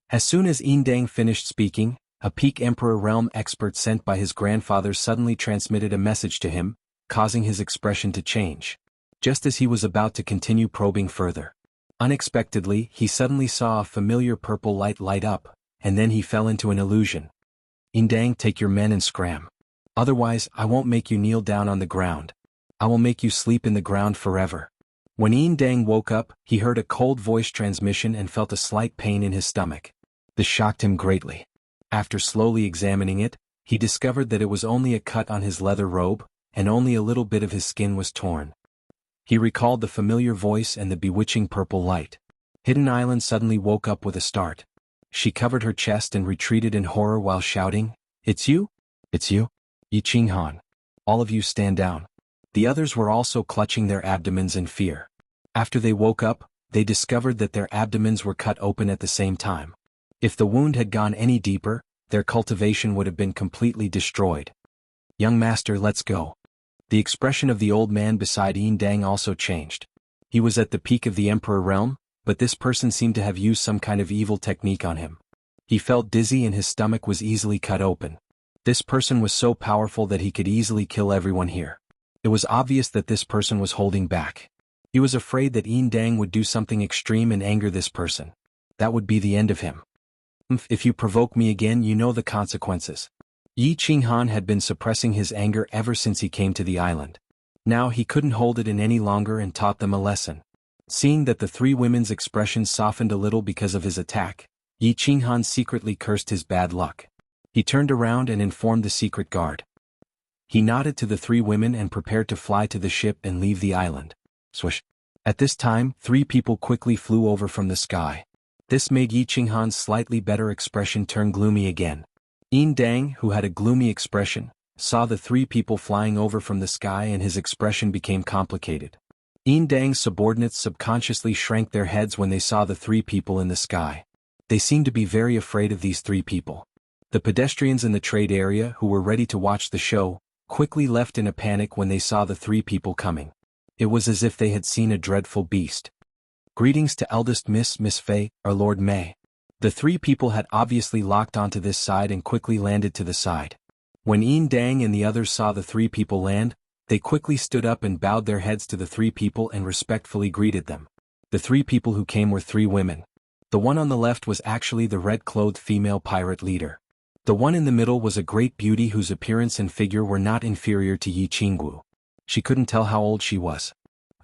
As soon as Yin Dang finished speaking, a peak Emperor Realm expert sent by his grandfather suddenly transmitted a message to him, causing his expression to change. Just as he was about to continue probing further. Unexpectedly, he suddenly saw a familiar purple light light up, and then he fell into an illusion. Yin Dang, take your men and scram. Otherwise, I won't make you kneel down on the ground. I will make you sleep in the ground forever. When Yin Dang woke up, he heard a cold voice transmission and felt a slight pain in his stomach. This shocked him greatly. After slowly examining it, he discovered that it was only a cut on his leather robe, and only a little bit of his skin was torn. He recalled the familiar voice and the bewitching purple light. Hidden Island suddenly woke up with a start. She covered her chest and retreated in horror while shouting, "It's you? It's you? Yi Qinghan. All of you stand down." The others were also clutching their abdomens in fear. After they woke up, they discovered that their abdomens were cut open at the same time. If the wound had gone any deeper, their cultivation would have been completely destroyed. "Young master, let's go." The expression of the old man beside Yin Dang also changed. He was at the peak of the Emperor Realm, but this person seemed to have used some kind of evil technique on him. He felt dizzy and his stomach was easily cut open. This person was so powerful that he could easily kill everyone here. It was obvious that this person was holding back. He was afraid that Yin Dang would do something extreme and anger this person. That would be the end of him. If you provoke me again, you know the consequences. Yi Qinghan had been suppressing his anger ever since he came to the island. Now he couldn't hold it in any longer and taught them a lesson. Seeing that the three women's expressions softened a little because of his attack, Yi Qinghan secretly cursed his bad luck. He turned around and informed the secret guard. He nodded to the three women and prepared to fly to the ship and leave the island. Swish. At this time, three people quickly flew over from the sky. This made Yi Qinghan's slightly better expression turn gloomy again. Yin Dang, who had a gloomy expression, saw the three people flying over from the sky and his expression became complicated. Yin Dang's subordinates subconsciously shrank their heads when they saw the three people in the sky. They seemed to be very afraid of these three people. The pedestrians in the trade area who were ready to watch the show, quickly left in a panic when they saw the three people coming. It was as if they had seen a dreadful beast. "Greetings to eldest Miss Fei, our Lord Mei." The three people had obviously locked onto this side and quickly landed to the side. When Yin Dang and the others saw the three people land, They quickly stood up and bowed their heads to the three people and respectfully greeted them. The three people who came were three women. The one on the left was actually the red-clothed female pirate leader. The one in the middle was a great beauty whose appearance and figure were not inferior to Jianghu. She couldn't tell how old she was.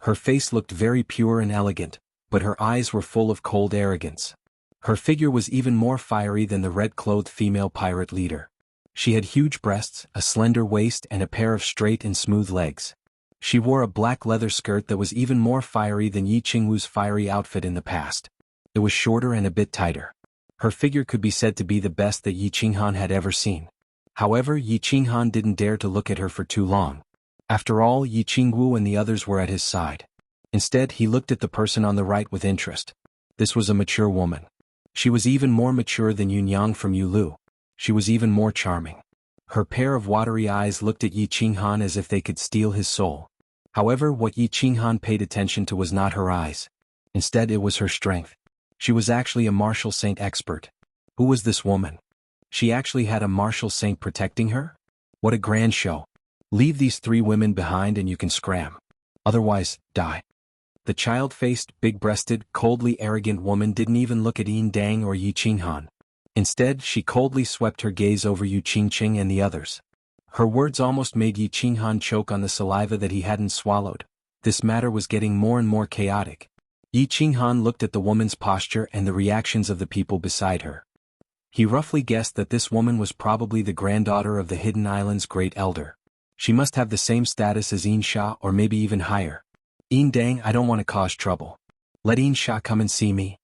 Her face looked very pure and elegant, but her eyes were full of cold arrogance. Her figure was even more fiery than the red-clothed female pirate leader. She had huge breasts, a slender waist and a pair of straight and smooth legs. She wore a black leather skirt that was even more fiery than Jianghu's fiery outfit in the past. It was shorter and a bit tighter. Her figure could be said to be the best that Jianghu had ever seen. However, Jianghu didn't dare to look at her for too long. After all, Jianghu and the others were at his side. Instead, he looked at the person on the right with interest. This was a mature woman. She was even more mature than Yunyang from Yulu. She was even more charming. Her pair of watery eyes looked at Jianghu as if they could steal his soul. However, what Jianghu paid attention to was not her eyes. Instead, it was her strength. She was actually a martial saint expert. Who was this woman? She actually had a martial saint protecting her? What a grand show. Leave these three women behind and you can scram. Otherwise, die. The child-faced, big-breasted, coldly arrogant woman didn't even look at Yin Dang or Jianghu. Instead, she coldly swept her gaze over Yu Qingqing and the others. Her words almost made Jianghu choke on the saliva that he hadn't swallowed. This matter was getting more and more chaotic. Jianghu looked at the woman's posture and the reactions of the people beside her. He roughly guessed that this woman was probably the granddaughter of the Hidden Island's great elder. She must have the same status as Insha or maybe even higher. Yin Dang, I don't want to cause trouble. Let Insha come and see me.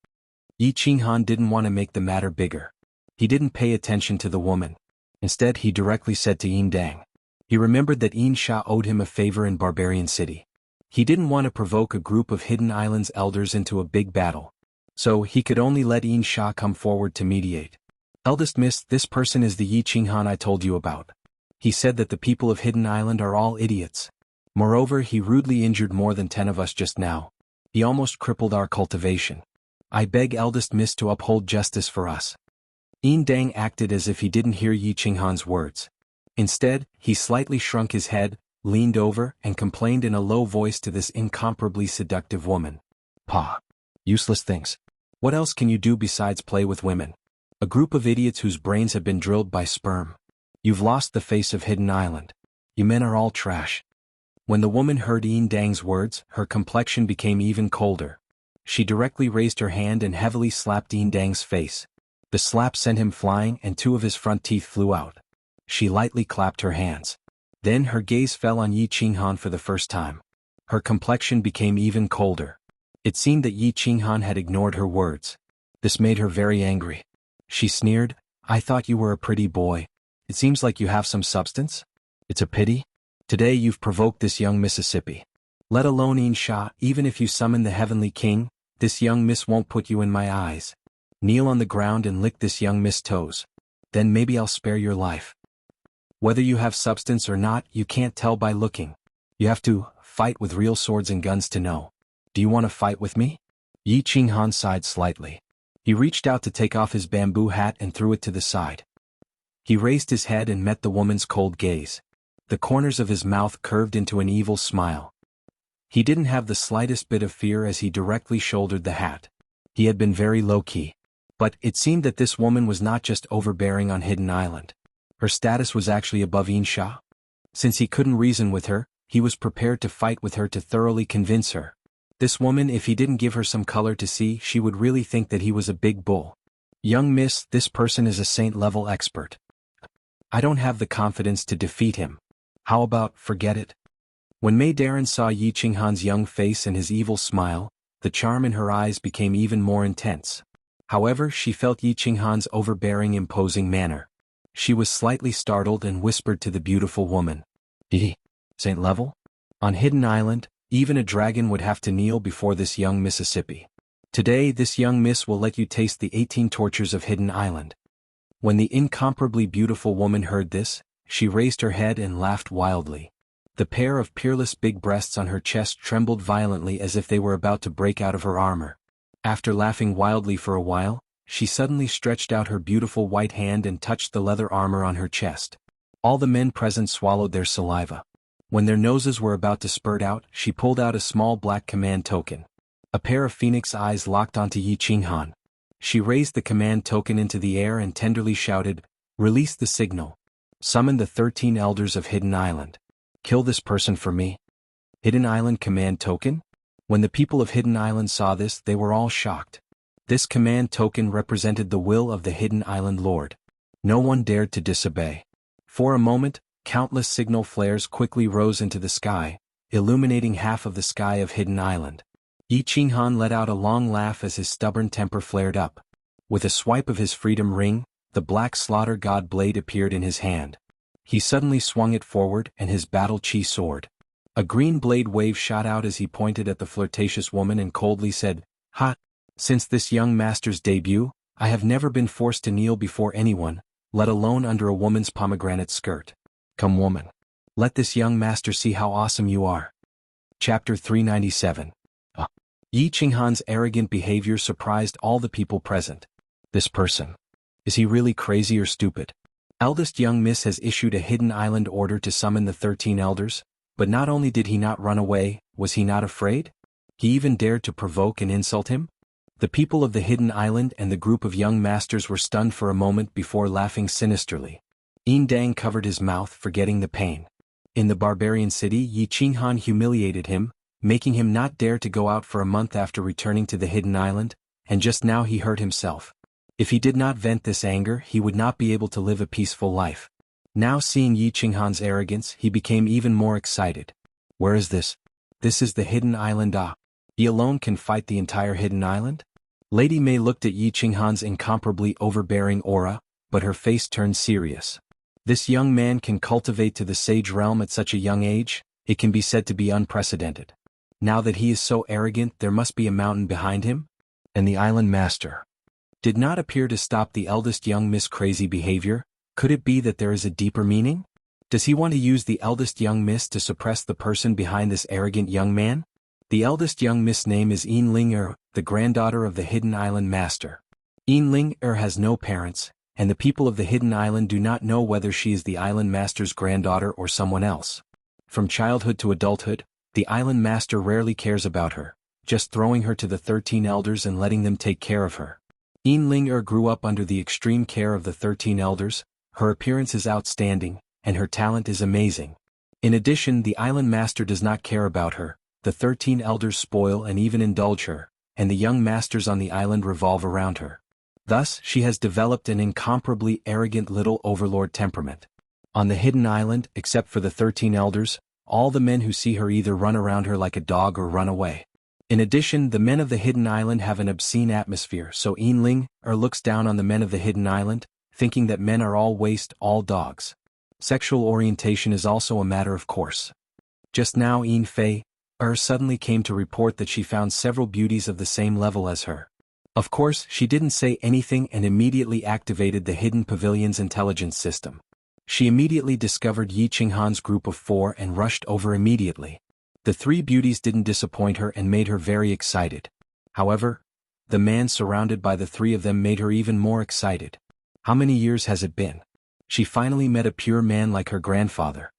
Jianghu didn't want to make the matter bigger. He didn't pay attention to the woman. Instead, he directly said to Yin Dang. He remembered that Insha owed him a favor in Barbarian City. He didn't want to provoke a group of Hidden Island's elders into a big battle. So he could only let Insha come forward to mediate. Eldest Miss, this person is the Jianghu I told you about. He said that the people of Hidden Island are all idiots. Moreover, he rudely injured more than 10 of us just now. He almost crippled our cultivation. I beg Eldest Miss to uphold justice for us. Yin Dang acted as if he didn't hear Jianghu's words. Instead, he slightly shrunk his head, leaned over, and complained in a low voice to this incomparably seductive woman. "Pa. Useless things. What else can you do besides play with women? A group of idiots whose brains have been drilled by sperm. You've lost the face of Hidden Island. You men are all trash." When the woman heard Yin Dang's words, her complexion became even colder. She directly raised her hand and heavily slapped Yin Dang's face. The slap sent him flying and 2 of his front teeth flew out. She lightly clapped her hands. Then her gaze fell on Jianghu for the first time. Her complexion became even colder. It seemed that Jianghu had ignored her words. This made her very angry. She sneered, "I thought you were a pretty boy. It seems like you have some substance? It's a pity. Today you've provoked this young Mississippi. Let alone Insha, even if you summon the Heavenly King, this young miss won't put you in my eyes. Kneel on the ground and lick this young miss' toes. Then maybe I'll spare your life." Whether you have substance or not, you can't tell by looking. You have to fight with real swords and guns to know. Do you want to fight with me? Jianghu sighed slightly. He reached out to take off his bamboo hat and threw it to the side. He raised his head and met the woman's cold gaze. The corners of his mouth curved into an evil smile. He didn't have the slightest bit of fear as he directly shouldered the hat. He had been very low-key. But it seemed that this woman was not just overbearing on Hidden Island. Her status was actually above Insha. Since he couldn't reason with her, he was prepared to fight with her to thoroughly convince her. This woman, if he didn't give her some color to see, she would really think that he was a big bull. "Young miss, this person is a saint-level expert. I don't have the confidence to defeat him. How about, forget it?" When Mei Darren saw Jianghu's young face and his evil smile, the charm in her eyes became even more intense. However, she felt Jianghu's overbearing, imposing manner. She was slightly startled and whispered to the beautiful woman. Saint level? On Hidden Island, even a dragon would have to kneel before this young Mississippi. Today this young miss will let you taste the 18 tortures of Hidden Island. When the incomparably beautiful woman heard this, she raised her head and laughed wildly. The pair of peerless big breasts on her chest trembled violently as if they were about to break out of her armor. After laughing wildly for a while, she suddenly stretched out her beautiful white hand and touched the leather armor on her chest. All the men present swallowed their saliva. When their noses were about to spurt out, she pulled out a small black command token. A pair of phoenix eyes locked onto Yi Qinghan. She raised the command token into the air and tenderly shouted, "Release the signal. Summon the 13 elders of Hidden Island. Kill this person for me." Hidden Island command token? When the people of Hidden Island saw this, they were all shocked. This command token represented the will of the Hidden Island Lord. No one dared to disobey. For a moment, countless signal flares quickly rose into the sky, illuminating half of the sky of Hidden Island. Yi Qinghan let out a long laugh as his stubborn temper flared up. With a swipe of his freedom ring, the black slaughter god blade appeared in his hand. He suddenly swung it forward and his battle chi sword. A green blade wave shot out as he pointed at the flirtatious woman and coldly said, "Ha! Since this young master's debut, I have never been forced to kneel before anyone, let alone under a woman's pomegranate skirt. Come woman. Let this young master see how awesome you are." Chapter 397. Yi Qinghan's arrogant behavior surprised all the people present. This person. Is he really crazy or stupid? Eldest young miss has issued a Hidden Island order to summon the 13 elders, but not only did he not run away, was he not afraid? He even dared to provoke and insult him? The people of the Hidden Island and the group of young masters were stunned for a moment before laughing sinisterly. Yin Dang covered his mouth, forgetting the pain. In the barbarian city, Yi Qinghan humiliated him, making him not dare to go out for a month after returning to the Hidden Island, and just now he hurt himself. If he did not vent this anger, he would not be able to live a peaceful life. Now seeing Yi Qinghan's arrogance, he became even more excited. Where is this? This is the Hidden Island. He alone can fight the entire Hidden Island? Lady Mei looked at Yi Qinghan's incomparably overbearing aura, but her face turned serious. This young man can cultivate to the sage realm at such a young age, it can be said to be unprecedented. Now that he is so arrogant, there must be a mountain behind him? And the island master did not appear to stop the eldest young miss' crazy behavior. Could it be that there is a deeper meaning? Does he want to use the eldest young miss to suppress the person behind this arrogant young man? The eldest young miss' name is Yin Ling, the granddaughter of the Hidden Island master. Yin Ling has no parents, and the people of the Hidden Island do not know whether she is the island master's granddaughter or someone else. From childhood to adulthood, the island master rarely cares about her, just throwing her to the 13 elders and letting them take care of her. Yin Ling grew up under the extreme care of the 13 elders. Her appearance is outstanding, and her talent is amazing. In addition, the island master does not care about her, the 13 elders spoil and even indulge her, and the young masters on the island revolve around her. Thus, she has developed an incomparably arrogant little overlord temperament. On the Hidden Island, except for the 13 elders, all the men who see her either run around her like a dog or run away. In addition, the men of the Hidden Island have an obscene atmosphere, so Yin Ling looks down on the men of the Hidden Island, thinking that men are all waste, all dogs. Sexual orientation is also a matter of course. Just now Yin Fei suddenly came to report that she found several beauties of the same level as her. Of course, she didn't say anything and immediately activated the Hidden Pavilion's intelligence system. She immediately discovered Yi Qinghan's group of 4 and rushed over immediately. The 3 beauties didn't disappoint her and made her very excited. However, the man surrounded by the 3 of them made her even more excited. How many years has it been? She finally met a pure man like her grandfather.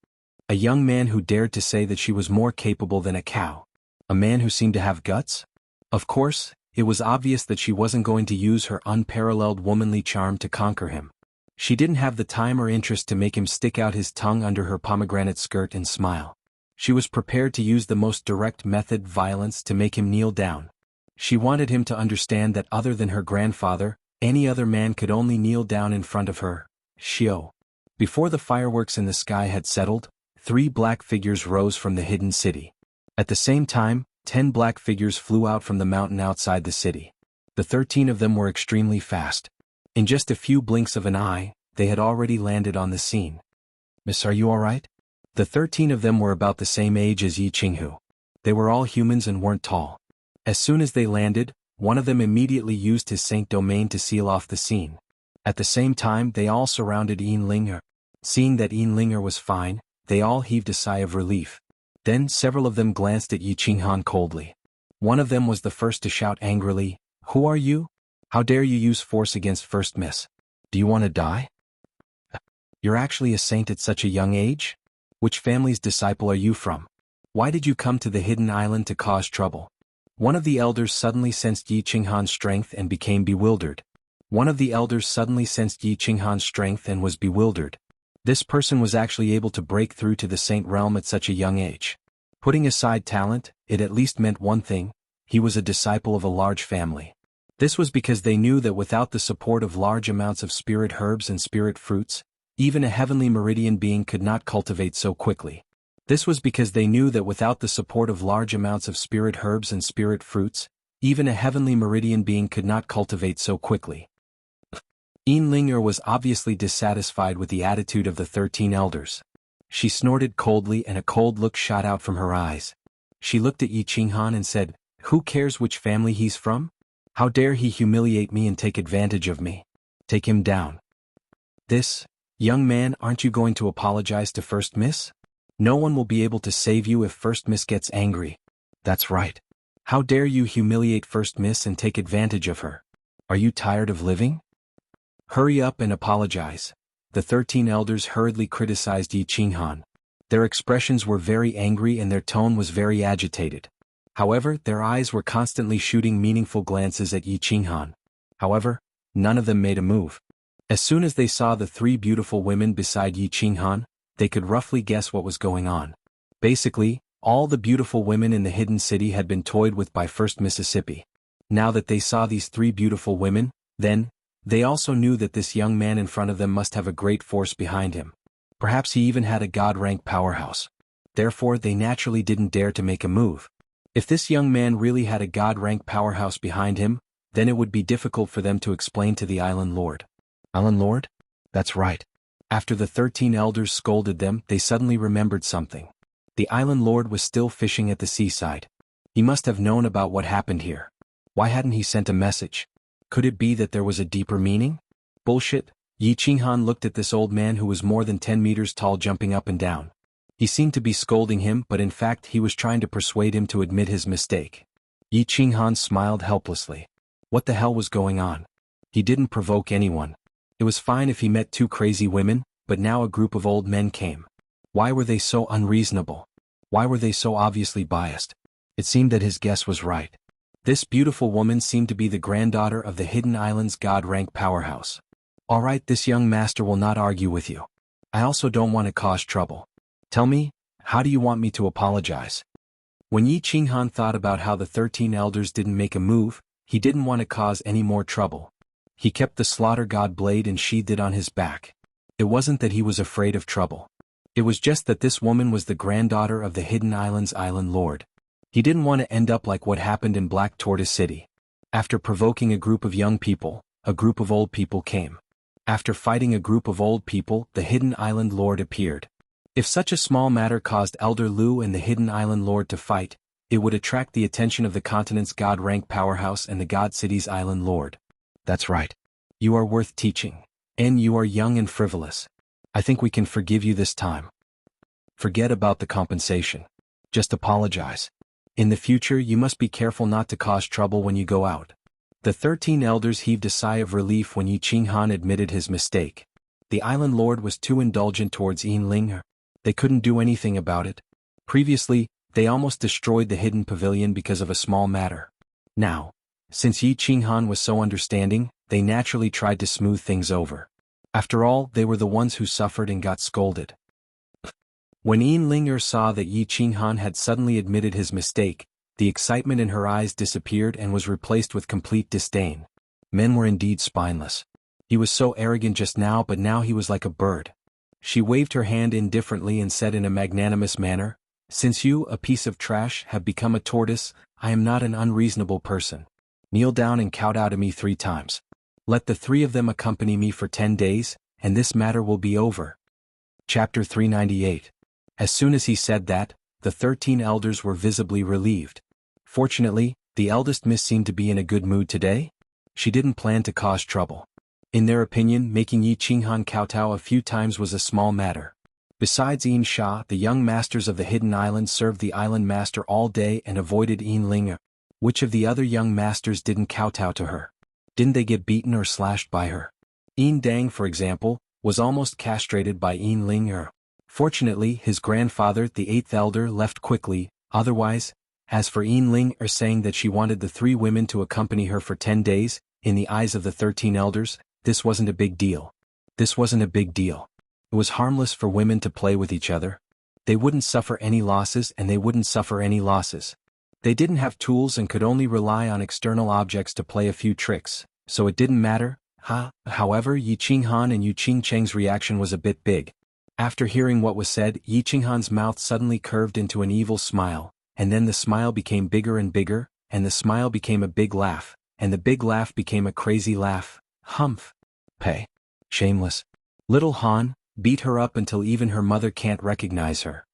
A young man who dared to say that she was more capable than a cow. A man who seemed to have guts? Of course, it was obvious that she wasn't going to use her unparalleled womanly charm to conquer him. She didn't have the time or interest to make him stick out his tongue under her pomegranate skirt and smile. She was prepared to use the most direct method, violence, to make him kneel down. She wanted him to understand that other than her grandfather, any other man could only kneel down in front of her. Shio. Before the fireworks in the sky had settled, 3 black figures rose from the hidden city. At the same time, 10 black figures flew out from the mountain outside the city. The 13 of them were extremely fast. In just a few blinks of an eye, they had already landed on the scene. "Miss, are you all right?" The 13 of them were about the same age as Yi Qinghu. They were all humans and weren't tall. As soon as they landed, one of them immediately used his Saint Domain to seal off the scene. At the same time, they all surrounded Yin Ling. Seeing that Yin Ling was fine, they all heaved a sigh of relief. Then several of them glanced at Yi Qinghan coldly. One of them was the first to shout angrily, "Who are you? How dare you use force against First Miss? Do you want to die? You're actually a saint at such a young age?" Which family's disciple are you from? Why did you come to the hidden island to cause trouble? One of the elders suddenly sensed Yi Qinghan's strength and became bewildered. One of the elders suddenly sensed Yi Qinghan's strength and was bewildered. This person was actually able to break through to the saint realm at such a young age. Putting aside talent, it at least meant one thing: he was a disciple of a large family. This was because they knew that without the support of large amounts of spirit herbs and spirit fruits, even a heavenly meridian being could not cultivate so quickly. This was because they knew that without the support of large amounts of spirit herbs and spirit fruits, even a heavenly meridian being could not cultivate so quickly. Yin Ling'er was obviously dissatisfied with the attitude of the 13 elders. She snorted coldly and a cold look shot out from her eyes. She looked at Yi Qinghan and said, "Who cares which family he's from? How dare he humiliate me and take advantage of me? Take him down." "This, young man, aren't you going to apologize to First Miss? No one will be able to save you if First Miss gets angry." "That's right. How dare you humiliate First Miss and take advantage of her? Are you tired of living? Hurry up and apologize." The 13 elders hurriedly criticized Yi Qinghan. Their expressions were very angry and their tone was very agitated. However, their eyes were constantly shooting meaningful glances at Yi Qinghan. However, none of them made a move. As soon as they saw the 3 beautiful women beside Yi Qinghan, they could roughly guess what was going on. Basically, all the beautiful women in the hidden city had been toyed with by First Mississippi. Now that they saw these 3 beautiful women, then, they also knew that this young man in front of them must have a great force behind him. Perhaps he even had a god-rank powerhouse. Therefore, they naturally didn't dare to make a move. If this young man really had a god-rank powerhouse behind him, then it would be difficult for them to explain to the Island Lord. Island Lord? That's right. After the 13 elders scolded them, they suddenly remembered something. The Island Lord was still fishing at the seaside. He must have known about what happened here. Why hadn't he sent a message? Could it be that there was a deeper meaning? Bullshit. Yi Qinghan looked at this old man who was more than 10 meters tall jumping up and down. He seemed to be scolding him, but in fact he was trying to persuade him to admit his mistake. Yi Qinghan smiled helplessly. What the hell was going on? He didn't provoke anyone. It was fine if he met 2 crazy women, but now a group of old men came. Why were they so unreasonable? Why were they so obviously biased? It seemed that his guess was right. This beautiful woman seemed to be the granddaughter of the Hidden Island's god-rank powerhouse. Alright, this young master will not argue with you. I also don't want to cause trouble. Tell me, how do you want me to apologize? When Yi Qinghan thought about how the 13 elders didn't make a move, he didn't want to cause any more trouble. He kept the slaughter god blade and sheathed it on his back. It wasn't that he was afraid of trouble. It was just that this woman was the granddaughter of the Hidden Island's Island Lord. He didn't want to end up like what happened in Black Tortoise City. After provoking a group of young people, a group of old people came. After fighting a group of old people, the Hidden Island Lord appeared. If such a small matter caused Elder Lu and the Hidden Island Lord to fight, it would attract the attention of the continent's god-rank powerhouse and the God City's Island Lord. That's right. You are worth teaching. And you are young and frivolous. I think we can forgive you this time. Forget about the compensation. Just apologize. In the future you must be careful not to cause trouble when you go out. The 13 elders heaved a sigh of relief when Yi Qinghan admitted his mistake. The Island Lord was too indulgent towards Yin Ling'er. They couldn't do anything about it. Previously, they almost destroyed the hidden pavilion because of a small matter. Now, since Yi Qinghan was so understanding, they naturally tried to smooth things over. After all, they were the ones who suffered and got scolded. When Yin Ling'er saw that Yi Qinghan had suddenly admitted his mistake, the excitement in her eyes disappeared and was replaced with complete disdain. Men were indeed spineless. He was so arrogant just now, but now he was like a bird. She waved her hand indifferently and said in a magnanimous manner, "Since you, a piece of trash, have become a tortoise, I am not an unreasonable person. Kneel down and kowtow to me 3 times. Let the 3 of them accompany me for 10 days, and this matter will be over." Chapter 398. As soon as he said that, the 13 elders were visibly relieved. Fortunately, the eldest miss seemed to be in a good mood today. She didn't plan to cause trouble. In their opinion, making Yi Qinghan kowtow a few times was a small matter. Besides Yin Sha, the young masters of the Hidden Island served the island master all day and avoided Yin Ling'er. Which of the other young masters didn't kowtow to her? Didn't they get beaten or slashed by her? Yin Dang, for example, was almost castrated by Yin Ling'er. Fortunately, his grandfather, the eighth elder, left quickly. Otherwise, as for Yinling saying that she wanted the 3 women to accompany her for 10 days, in the eyes of the 13 elders, this wasn't a big deal. This wasn't a big deal. It was harmless for women to play with each other. They wouldn't suffer any losses and they wouldn't suffer any losses. They didn't have tools and could only rely on external objects to play a few tricks, so it didn't matter. However, Yi Qinghan and Yu Qingcheng's reaction was a bit big. After hearing what was said, Yi Qinghan's mouth suddenly curved into an evil smile, and then the smile became bigger and bigger, and the smile became a big laugh, and the big laugh became a crazy laugh. Humph. Pay. Shameless. Little Han, beat her up until even her mother can't recognize her.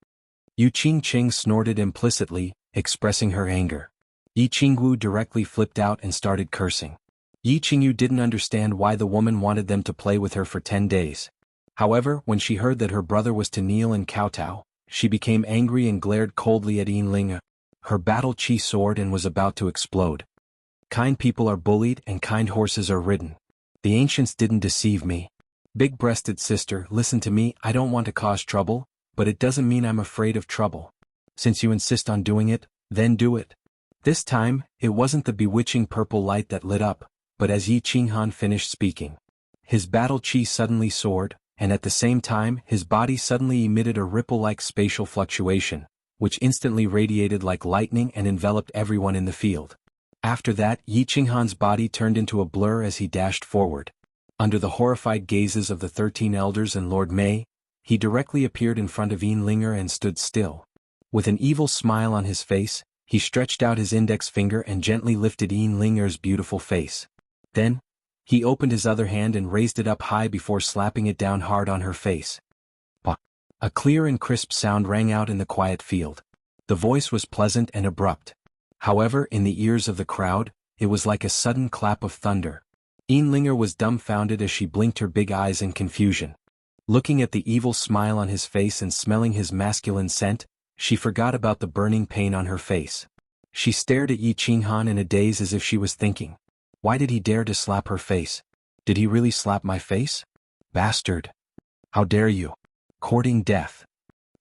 Yu Qingcheng snorted implicitly, expressing her anger. Yi Qingwu directly flipped out and started cursing. Yi Qingyu didn't understand why the woman wanted them to play with her for 10 days. However, when she heard that her brother was to kneel and kowtow, she became angry and glared coldly at Yinling. Her battle chi soared and was about to explode. Kind people are bullied and kind horses are ridden. The ancients didn't deceive me. Big-breasted sister, listen to me, I don't want to cause trouble, but it doesn't mean I'm afraid of trouble. Since you insist on doing it, then do it. This time, it wasn't the bewitching purple light that lit up, but as Yi Qinghan finished speaking, his battle chi suddenly soared, and at the same time his body suddenly emitted a ripple-like spatial fluctuation, which instantly radiated like lightning and enveloped everyone in the field. After that, Yi Qinghan's body turned into a blur as he dashed forward. Under the horrified gazes of the 13 elders and Lord Mei, he directly appeared in front of Yinlinger and stood still. With an evil smile on his face, he stretched out his index finger and gently lifted Yinlinger's beautiful face. Then, he opened his other hand and raised it up high before slapping it down hard on her face. Bah! A clear and crisp sound rang out in the quiet field. The voice was pleasant and abrupt. However, in the ears of the crowd, it was like a sudden clap of thunder. Yinlinger was dumbfounded as she blinked her big eyes in confusion. Looking at the evil smile on his face and smelling his masculine scent, she forgot about the burning pain on her face. She stared at Yi Qinghan in a daze as if she was thinking, why did he dare to slap her face? Did he really slap my face? Bastard! How dare you? Courting death.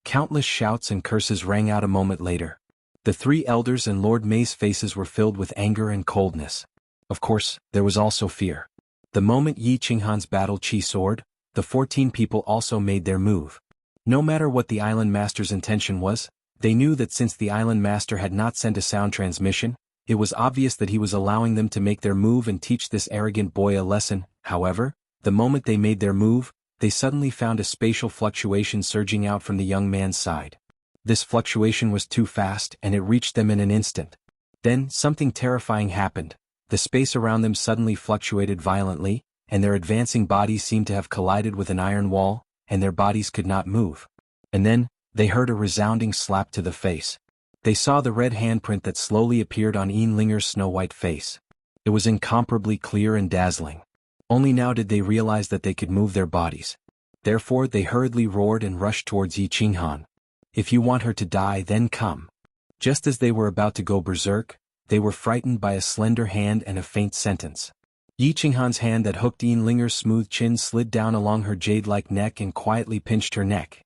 Countless shouts and curses rang out a moment later. The 3 elders and Lord Mei's faces were filled with anger and coldness. Of course, there was also fear. The moment Yi Qinghan's battle chi soared, the 14 people also made their move. No matter what the island master's intention was, they knew that since the island master had not sent a sound transmission, it was obvious that he was allowing them to make their move and teach this arrogant boy a lesson. However, the moment they made their move, they suddenly found a spatial fluctuation surging out from the young man's side. This fluctuation was too fast and it reached them in an instant. Then, something terrifying happened. The space around them suddenly fluctuated violently, and their advancing bodies seemed to have collided with an iron wall, and their bodies could not move. And then, they heard a resounding slap to the face. They saw the red handprint that slowly appeared on Yinlinger's snow-white face. It was incomparably clear and dazzling. Only now did they realize that they could move their bodies. Therefore they hurriedly roared and rushed towards Yi Qinghan. If you want her to die, then come. Just as they were about to go berserk, they were frightened by a slender hand and a faint sentence. Yi Qinghan's hand that hooked Yinlinger's smooth chin slid down along her jade-like neck and quietly pinched her neck.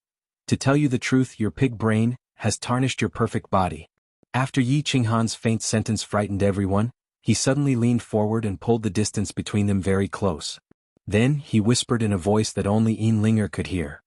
To tell you the truth, your pig brain has tarnished your perfect body. After Yi Qinghan's faint sentence frightened everyone, he suddenly leaned forward and pulled the distance between them very close. Then, he whispered in a voice that only Yinlinger could hear.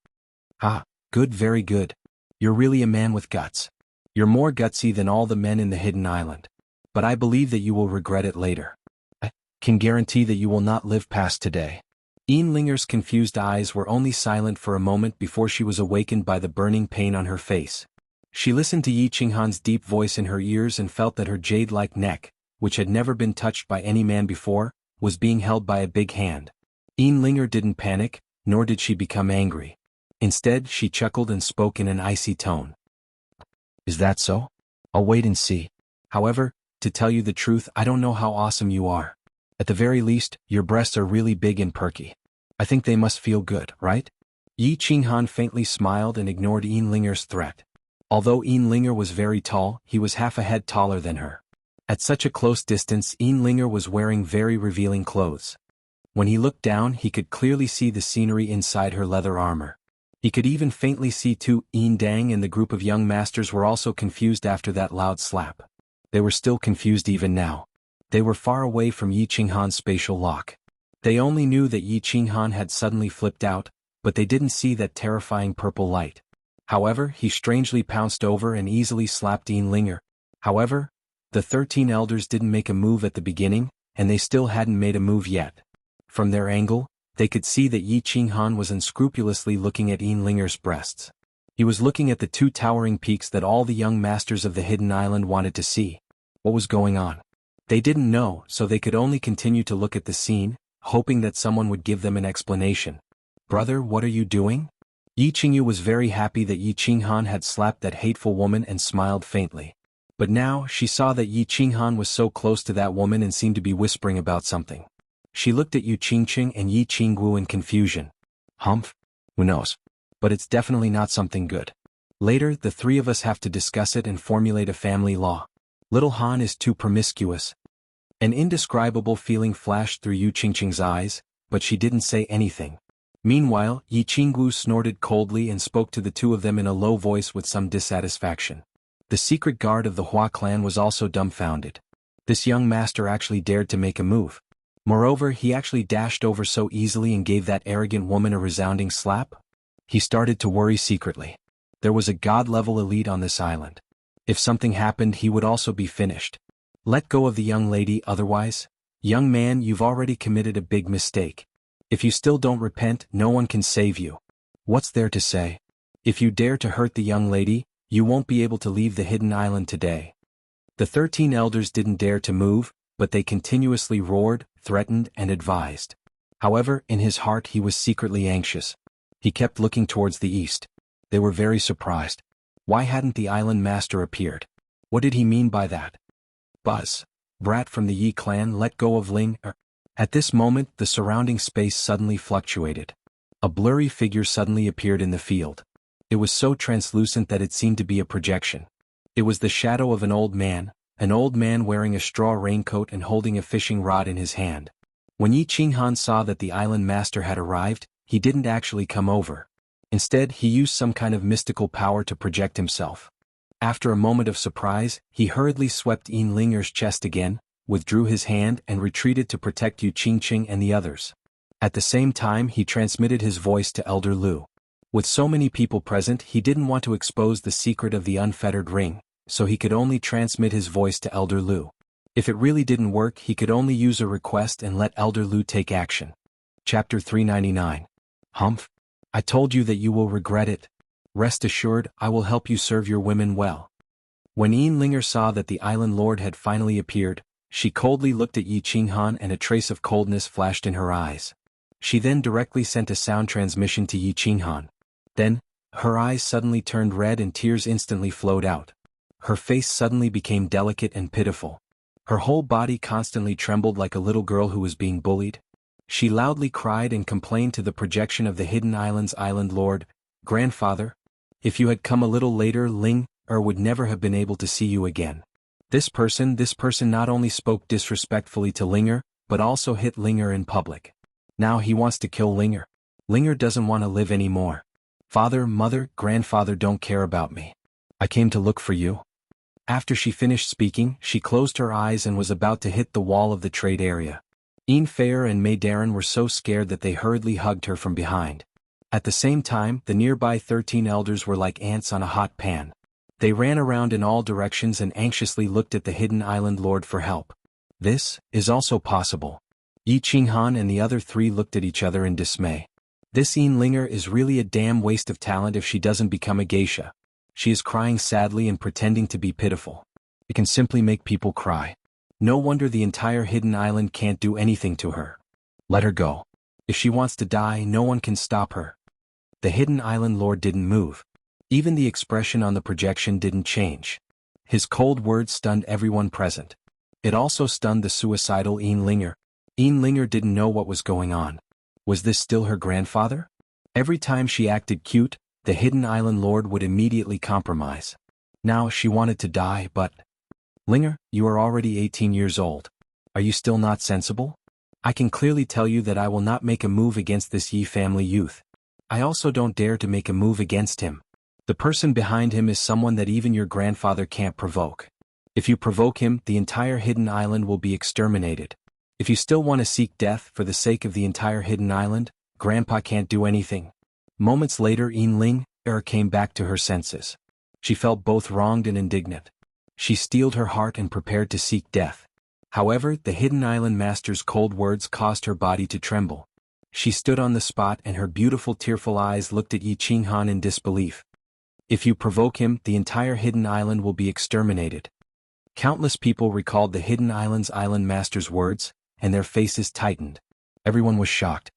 Ah, good, very good. You're really a man with guts. You're more gutsy than all the men in the hidden island. But I believe that you will regret it later. I can guarantee that you will not live past today. Yinlinger's confused eyes were only silent for a moment before she was awakened by the burning pain on her face. She listened to Yi Qinghan's deep voice in her ears and felt that her jade-like neck, which had never been touched by any man before, was being held by a big hand. Yinlinger didn't panic, nor did she become angry. Instead, she chuckled and spoke in an icy tone. Is that so? I'll wait and see. However, to tell you the truth, I don't know how awesome you are. At the very least, your breasts are really big and perky. I think they must feel good, right? Yi Qinghan faintly smiled and ignored Yinlinger's threat. Although Yinlinger was very tall, he was half a head taller than her. At such a close distance, Yinlinger was wearing very revealing clothes. When he looked down, he could clearly see the scenery inside her leather armor. He could even faintly see Tu Yin Dang and the group of young masters were also confused after that loud slap. They were still confused even now. They were far away from Yi Qinghan's spatial lock. They only knew that Yi Qinghan had suddenly flipped out, but they didn't see that terrifying purple light. However, he strangely pounced over and easily slapped Yin Linger. However, the 13 elders didn't make a move at the beginning, and they still hadn't made a move yet. From their angle, they could see that Yi Qinghan was unscrupulously looking at Yin Linger's breasts. He was looking at the two towering peaks that all the young masters of the hidden island wanted to see. What was going on? They didn't know, so they could only continue to look at the scene, hoping that someone would give them an explanation. "Brother, what are you doing?" Yi Qingyu was very happy that Yi Qinghan had slapped that hateful woman and smiled faintly. But now, she saw that Yi Qinghan was so close to that woman and seemed to be whispering about something. She looked at Yu Qingqing and Yi Qinggu in confusion. Humph? Who knows? But it's definitely not something good. Later, the three of us have to discuss it and formulate a family law. Little Han is too promiscuous. An indescribable feeling flashed through Yu Qingqing's eyes, but she didn't say anything. Meanwhile, Yi Qinggu snorted coldly and spoke to the two of them in a low voice with some dissatisfaction. The secret guard of the Hua clan was also dumbfounded. This young master actually dared to make a move. Moreover, he actually dashed over so easily and gave that arrogant woman a resounding slap? He started to worry secretly. There was a god-level elite on this island. If something happened, he would also be finished. Let go of the young lady, otherwise, young man, you've already committed a big mistake. If you still don't repent, no one can save you. What's there to say? If you dare to hurt the young lady, you won't be able to leave the hidden island today. The 13 elders didn't dare to move, but they continuously roared, threatened, and advised. However, in his heart he was secretly anxious. He kept looking towards the east. They were very surprised. Why hadn't the island master appeared? What did he mean by that? Buzz, brat from the Yi clan, let go of Ling. At this moment, the surrounding space suddenly fluctuated. A blurry figure suddenly appeared in the field. It was so translucent that it seemed to be a projection. It was the shadow of an old man wearing a straw raincoat and holding a fishing rod in his hand. When Yi Qinghan saw that the island master had arrived, he didn't actually come over. Instead, he used some kind of mystical power to project himself. After a moment of surprise, he hurriedly swept Yin Linger's chest again, withdrew his hand and retreated to protect Yu Qingqing and the others. At the same time, he transmitted his voice to Elder Lu. With so many people present, he didn't want to expose the secret of the unfettered ring, so he could only transmit his voice to Elder Lu. If it really didn't work, he could only use a request and let Elder Lu take action. Chapter 399. Humph. I told you that you will regret it. Rest assured, I will help you serve your women well. When Yin Linger saw that the island lord had finally appeared, she coldly looked at Yi Qinghan and a trace of coldness flashed in her eyes. She then directly sent a sound transmission to Yi Qinghan. Then, her eyes suddenly turned red and tears instantly flowed out. Her face suddenly became delicate and pitiful. Her whole body constantly trembled like a little girl who was being bullied. She loudly cried and complained to the projection of the hidden island's island lord, "Grandfather, if you had come a little later, Ling would never have been able to see you again." This person not only spoke disrespectfully to Linger, but also hit Linger in public. Now he wants to kill Linger. Linger doesn't want to live anymore. Father, mother, grandfather don't care about me. I came to look for you. After she finished speaking, she closed her eyes and was about to hit the wall of the trade area. Ian Fair and Mei Darren were so scared that they hurriedly hugged her from behind. At the same time, the nearby 13 elders were like ants on a hot pan. They ran around in all directions and anxiously looked at the hidden island lord for help. This is also possible. Yi Qinghan and the other three looked at each other in dismay. This Yin Linger is really a damn waste of talent if she doesn't become a geisha. She is crying sadly and pretending to be pitiful. It can simply make people cry. No wonder the entire hidden island can't do anything to her. Let her go. If she wants to die, no one can stop her. The hidden island lord didn't move. Even the expression on the projection didn't change. His cold words stunned everyone present. It also stunned the suicidal Yin Linger. Yin Linger didn't know what was going on. Was this still her grandfather? Every time she acted cute, the hidden island lord would immediately compromise. Now she wanted to die, but... Linger, you are already 18 years old. Are you still not sensible? I can clearly tell you that I will not make a move against this Yi family youth. I also don't dare to make a move against him. The person behind him is someone that even your grandfather can't provoke. If you provoke him, the entire hidden island will be exterminated. If you still want to seek death for the sake of the entire hidden island, Grandpa can't do anything. Moments later, Yin came back to her senses. She felt both wronged and indignant. She steeled her heart and prepared to seek death. However, the hidden island master's cold words caused her body to tremble. She stood on the spot and her beautiful tearful eyes looked at Yi Qinghan in disbelief. If you provoke him, the entire hidden island will be exterminated. Countless people recalled the hidden island's island master's words, and their faces tightened. Everyone was shocked.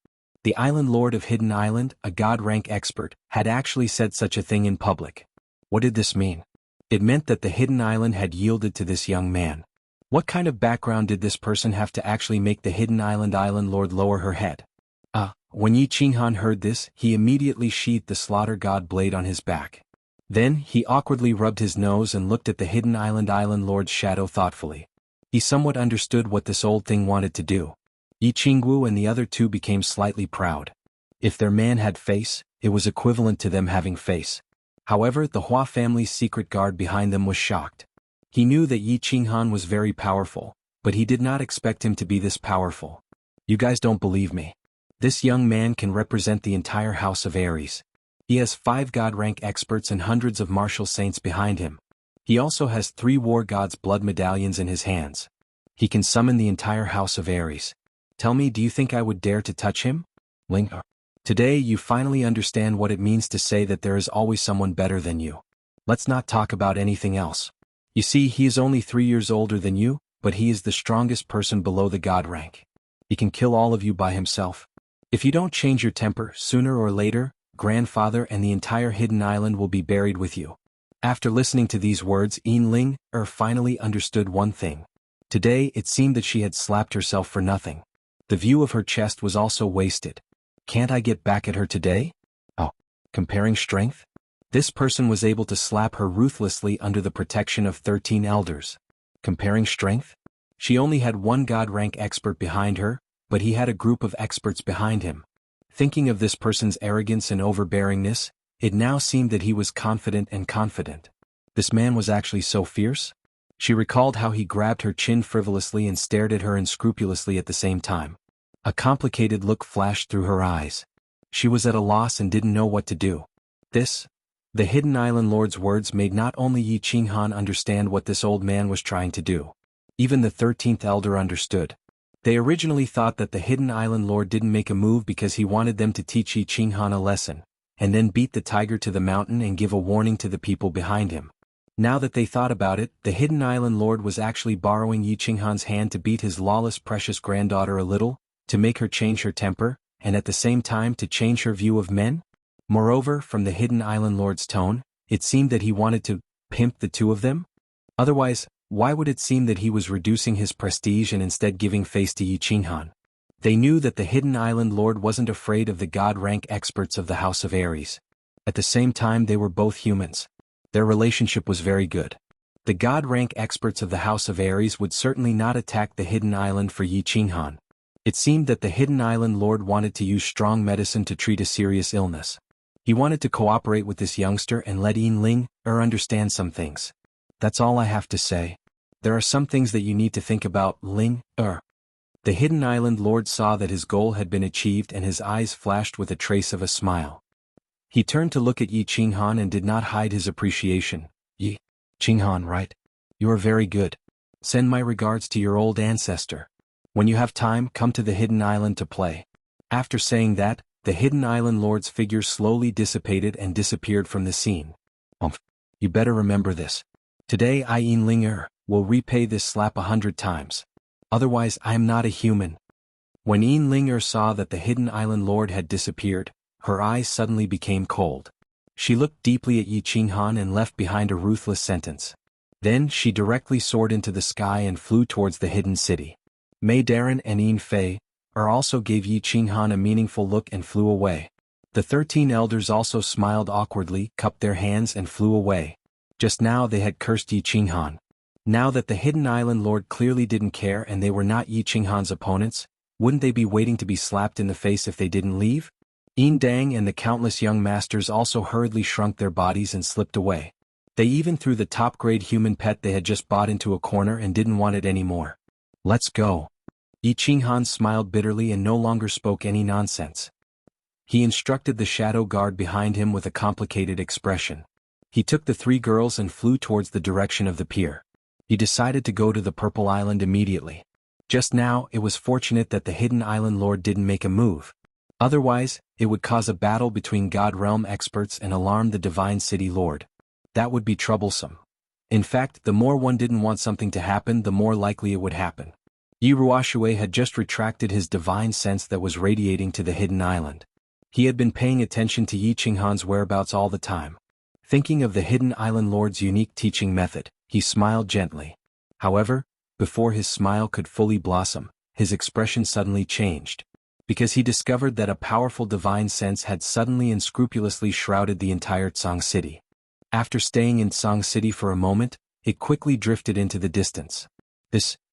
The island lord of Hidden Island, a god-rank expert, had actually said such a thing in public. What did this mean? It meant that the hidden island had yielded to this young man. What kind of background did this person have to actually make the hidden island lord lower her head? When Yi Qinghan heard this, he immediately sheathed the slaughter god blade on his back. Then, he awkwardly rubbed his nose and looked at the hidden island lord's shadow thoughtfully. He somewhat understood what this old thing wanted to do. Yi Qingwu and the other two became slightly proud. If their man had face, it was equivalent to them having face. However, the Hua family's secret guard behind them was shocked. He knew that Yi Qinghan was very powerful, but he did not expect him to be this powerful. You guys don't believe me. This young man can represent the entire house of Ares. He has 5 god-rank experts and hundreds of martial saints behind him. He also has 3 war gods' blood medallions in his hands. He can summon the entire house of Ares. Tell me, do you think I would dare to touch him? Today you finally understand what it means to say that there is always someone better than you. Let's not talk about anything else. You see, he is only 3 years older than you, but he is the strongest person below the god rank. He can kill all of you by himself. If you don't change your temper, sooner or later, grandfather and the entire hidden island will be buried with you. After listening to these words, Yin finally understood one thing. Today it seemed that she had slapped herself for nothing. The view of her chest was also wasted. Can't I get back at her today? Comparing strength? This person was able to slap her ruthlessly under the protection of 13 elders. Comparing strength? She only had 1 god-rank expert behind her, but he had a group of experts behind him. Thinking of this person's arrogance and overbearingness, it now seemed that he was confident. This man was actually so fierce? She recalled how he grabbed her chin frivolously and stared at her unscrupulously at the same time. A complicated look flashed through her eyes. She was at a loss and didn't know what to do. The hidden island lord's words made not only Yi Qinghan understand what this old man was trying to do. Even the 13th elder understood. They originally thought that the hidden island lord didn't make a move because he wanted them to teach Yi Qinghan a lesson, and then beat the tiger to the mountain and give a warning to the people behind him. Now that they thought about it, the hidden island lord was actually borrowing Yi Qinghan's hand to beat his lawless precious granddaughter a little, to make her change her temper, and at the same time to change her view of men? Moreover, from the hidden island lord's tone, it seemed that he wanted to pimp the two of them? Otherwise, why would it seem that he was reducing his prestige and instead giving face to Yi Qinghan? They knew that the hidden island lord wasn't afraid of the god-rank experts of the House of Ares. At the same time, they were both humans. Their relationship was very good. The god-rank experts of the House of Ares would certainly not attack the hidden island for Yi Qinghan. It seemed that the hidden island lord wanted to use strong medicine to treat a serious illness. He wanted to cooperate with this youngster and let Yin understand some things. That's all I have to say. There are some things that you need to think about, The hidden island lord saw that his goal had been achieved and his eyes flashed with a trace of a smile. He turned to look at Yi Qinghan and did not hide his appreciation. Yi Qinghan, right? You are very good. Send my regards to your old ancestor. When you have time, come to the hidden island to play. After saying that, the hidden island lord's figure slowly dissipated and disappeared from the scene. You better remember this. Today Yin will repay this slap 100 times. Otherwise I am not a human. When Yin saw that the hidden island lord had disappeared, her eyes suddenly became cold. She looked deeply at Yi Qinghan and left behind a ruthless sentence. Then she directly soared into the sky and flew towards the hidden city. Mei Darren and Yin Fei also gave Yi Qinghan a meaningful look and flew away. The 13 elders also smiled awkwardly, cupped their hands and flew away. Just now they had cursed Yi Qinghan. Now that the hidden island lord clearly didn't care and they were not Yi Qinghan's opponents, wouldn't they be waiting to be slapped in the face if they didn't leave? Yin Dang and the countless young masters also hurriedly shrunk their bodies and slipped away. They even threw the top-grade human pet they had just bought into a corner and didn't want it anymore. Let's go. Yi Qinghan smiled bitterly and no longer spoke any nonsense. He instructed the shadow guard behind him with a complicated expression. He took the three girls and flew towards the direction of the pier. He decided to go to the Purple Island immediately. Just now, it was fortunate that the Hidden Island Lord didn't make a move. Otherwise, it would cause a battle between God Realm experts and alarm the Divine City Lord. That would be troublesome. In fact, the more one didn't want something to happen, the more likely it would happen. Yi Ruoshui had just retracted his divine sense that was radiating to the Hidden Island. He had been paying attention to Yi Qinghan's whereabouts all the time. Thinking of the Hidden Island Lord's unique teaching method, he smiled gently. However, before his smile could fully blossom, his expression suddenly changed. Because he discovered that a powerful divine sense had suddenly and scrupulously shrouded the entire Tsang City. After staying in Tsang City for a moment, it quickly drifted into the distance.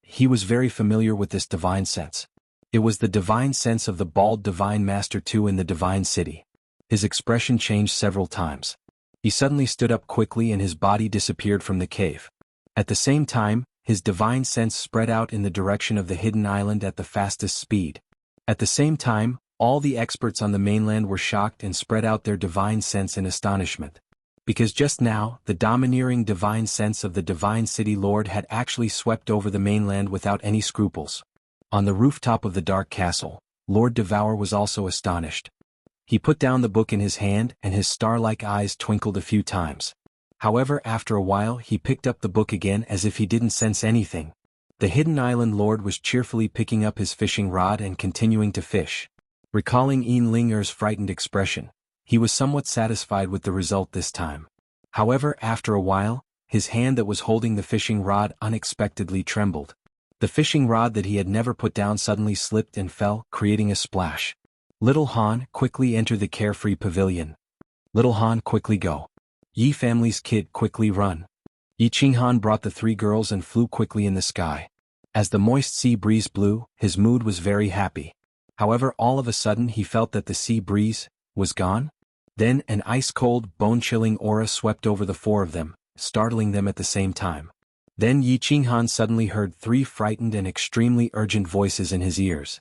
He was very familiar with this divine sense. It was the divine sense of the bald Divine Master II in the Divine City. His expression changed several times. He suddenly stood up quickly and his body disappeared from the cave. At the same time, his divine sense spread out in the direction of the Hidden Island at the fastest speed. At the same time, all the experts on the mainland were shocked and spread out their divine sense in astonishment. Because just now, the domineering divine sense of the Divine City Lord had actually swept over the mainland without any scruples. On the rooftop of the Dark Castle, Lord Devour was also astonished. He put down the book in his hand and his star-like eyes twinkled a few times. However, after a while he picked up the book again as if he didn't sense anything. The Hidden Island Lord was cheerfully picking up his fishing rod and continuing to fish. Recalling Yin Linger's frightened expression, he was somewhat satisfied with the result this time. However, after a while, his hand that was holding the fishing rod unexpectedly trembled. The fishing rod that he had never put down suddenly slipped and fell, creating a splash. Little Han, quickly enter the carefree pavilion. Little Han, quickly go. Yi family's kid, quickly run. Yi Qinghan brought the three girls and flew quickly in the sky. As the moist sea breeze blew, his mood was very happy. However, all of a sudden he felt that the sea breeze was gone. Then an ice-cold, bone-chilling aura swept over the four of them, startling them at the same time. Then Yi Qinghan suddenly heard three frightened and extremely urgent voices in his ears.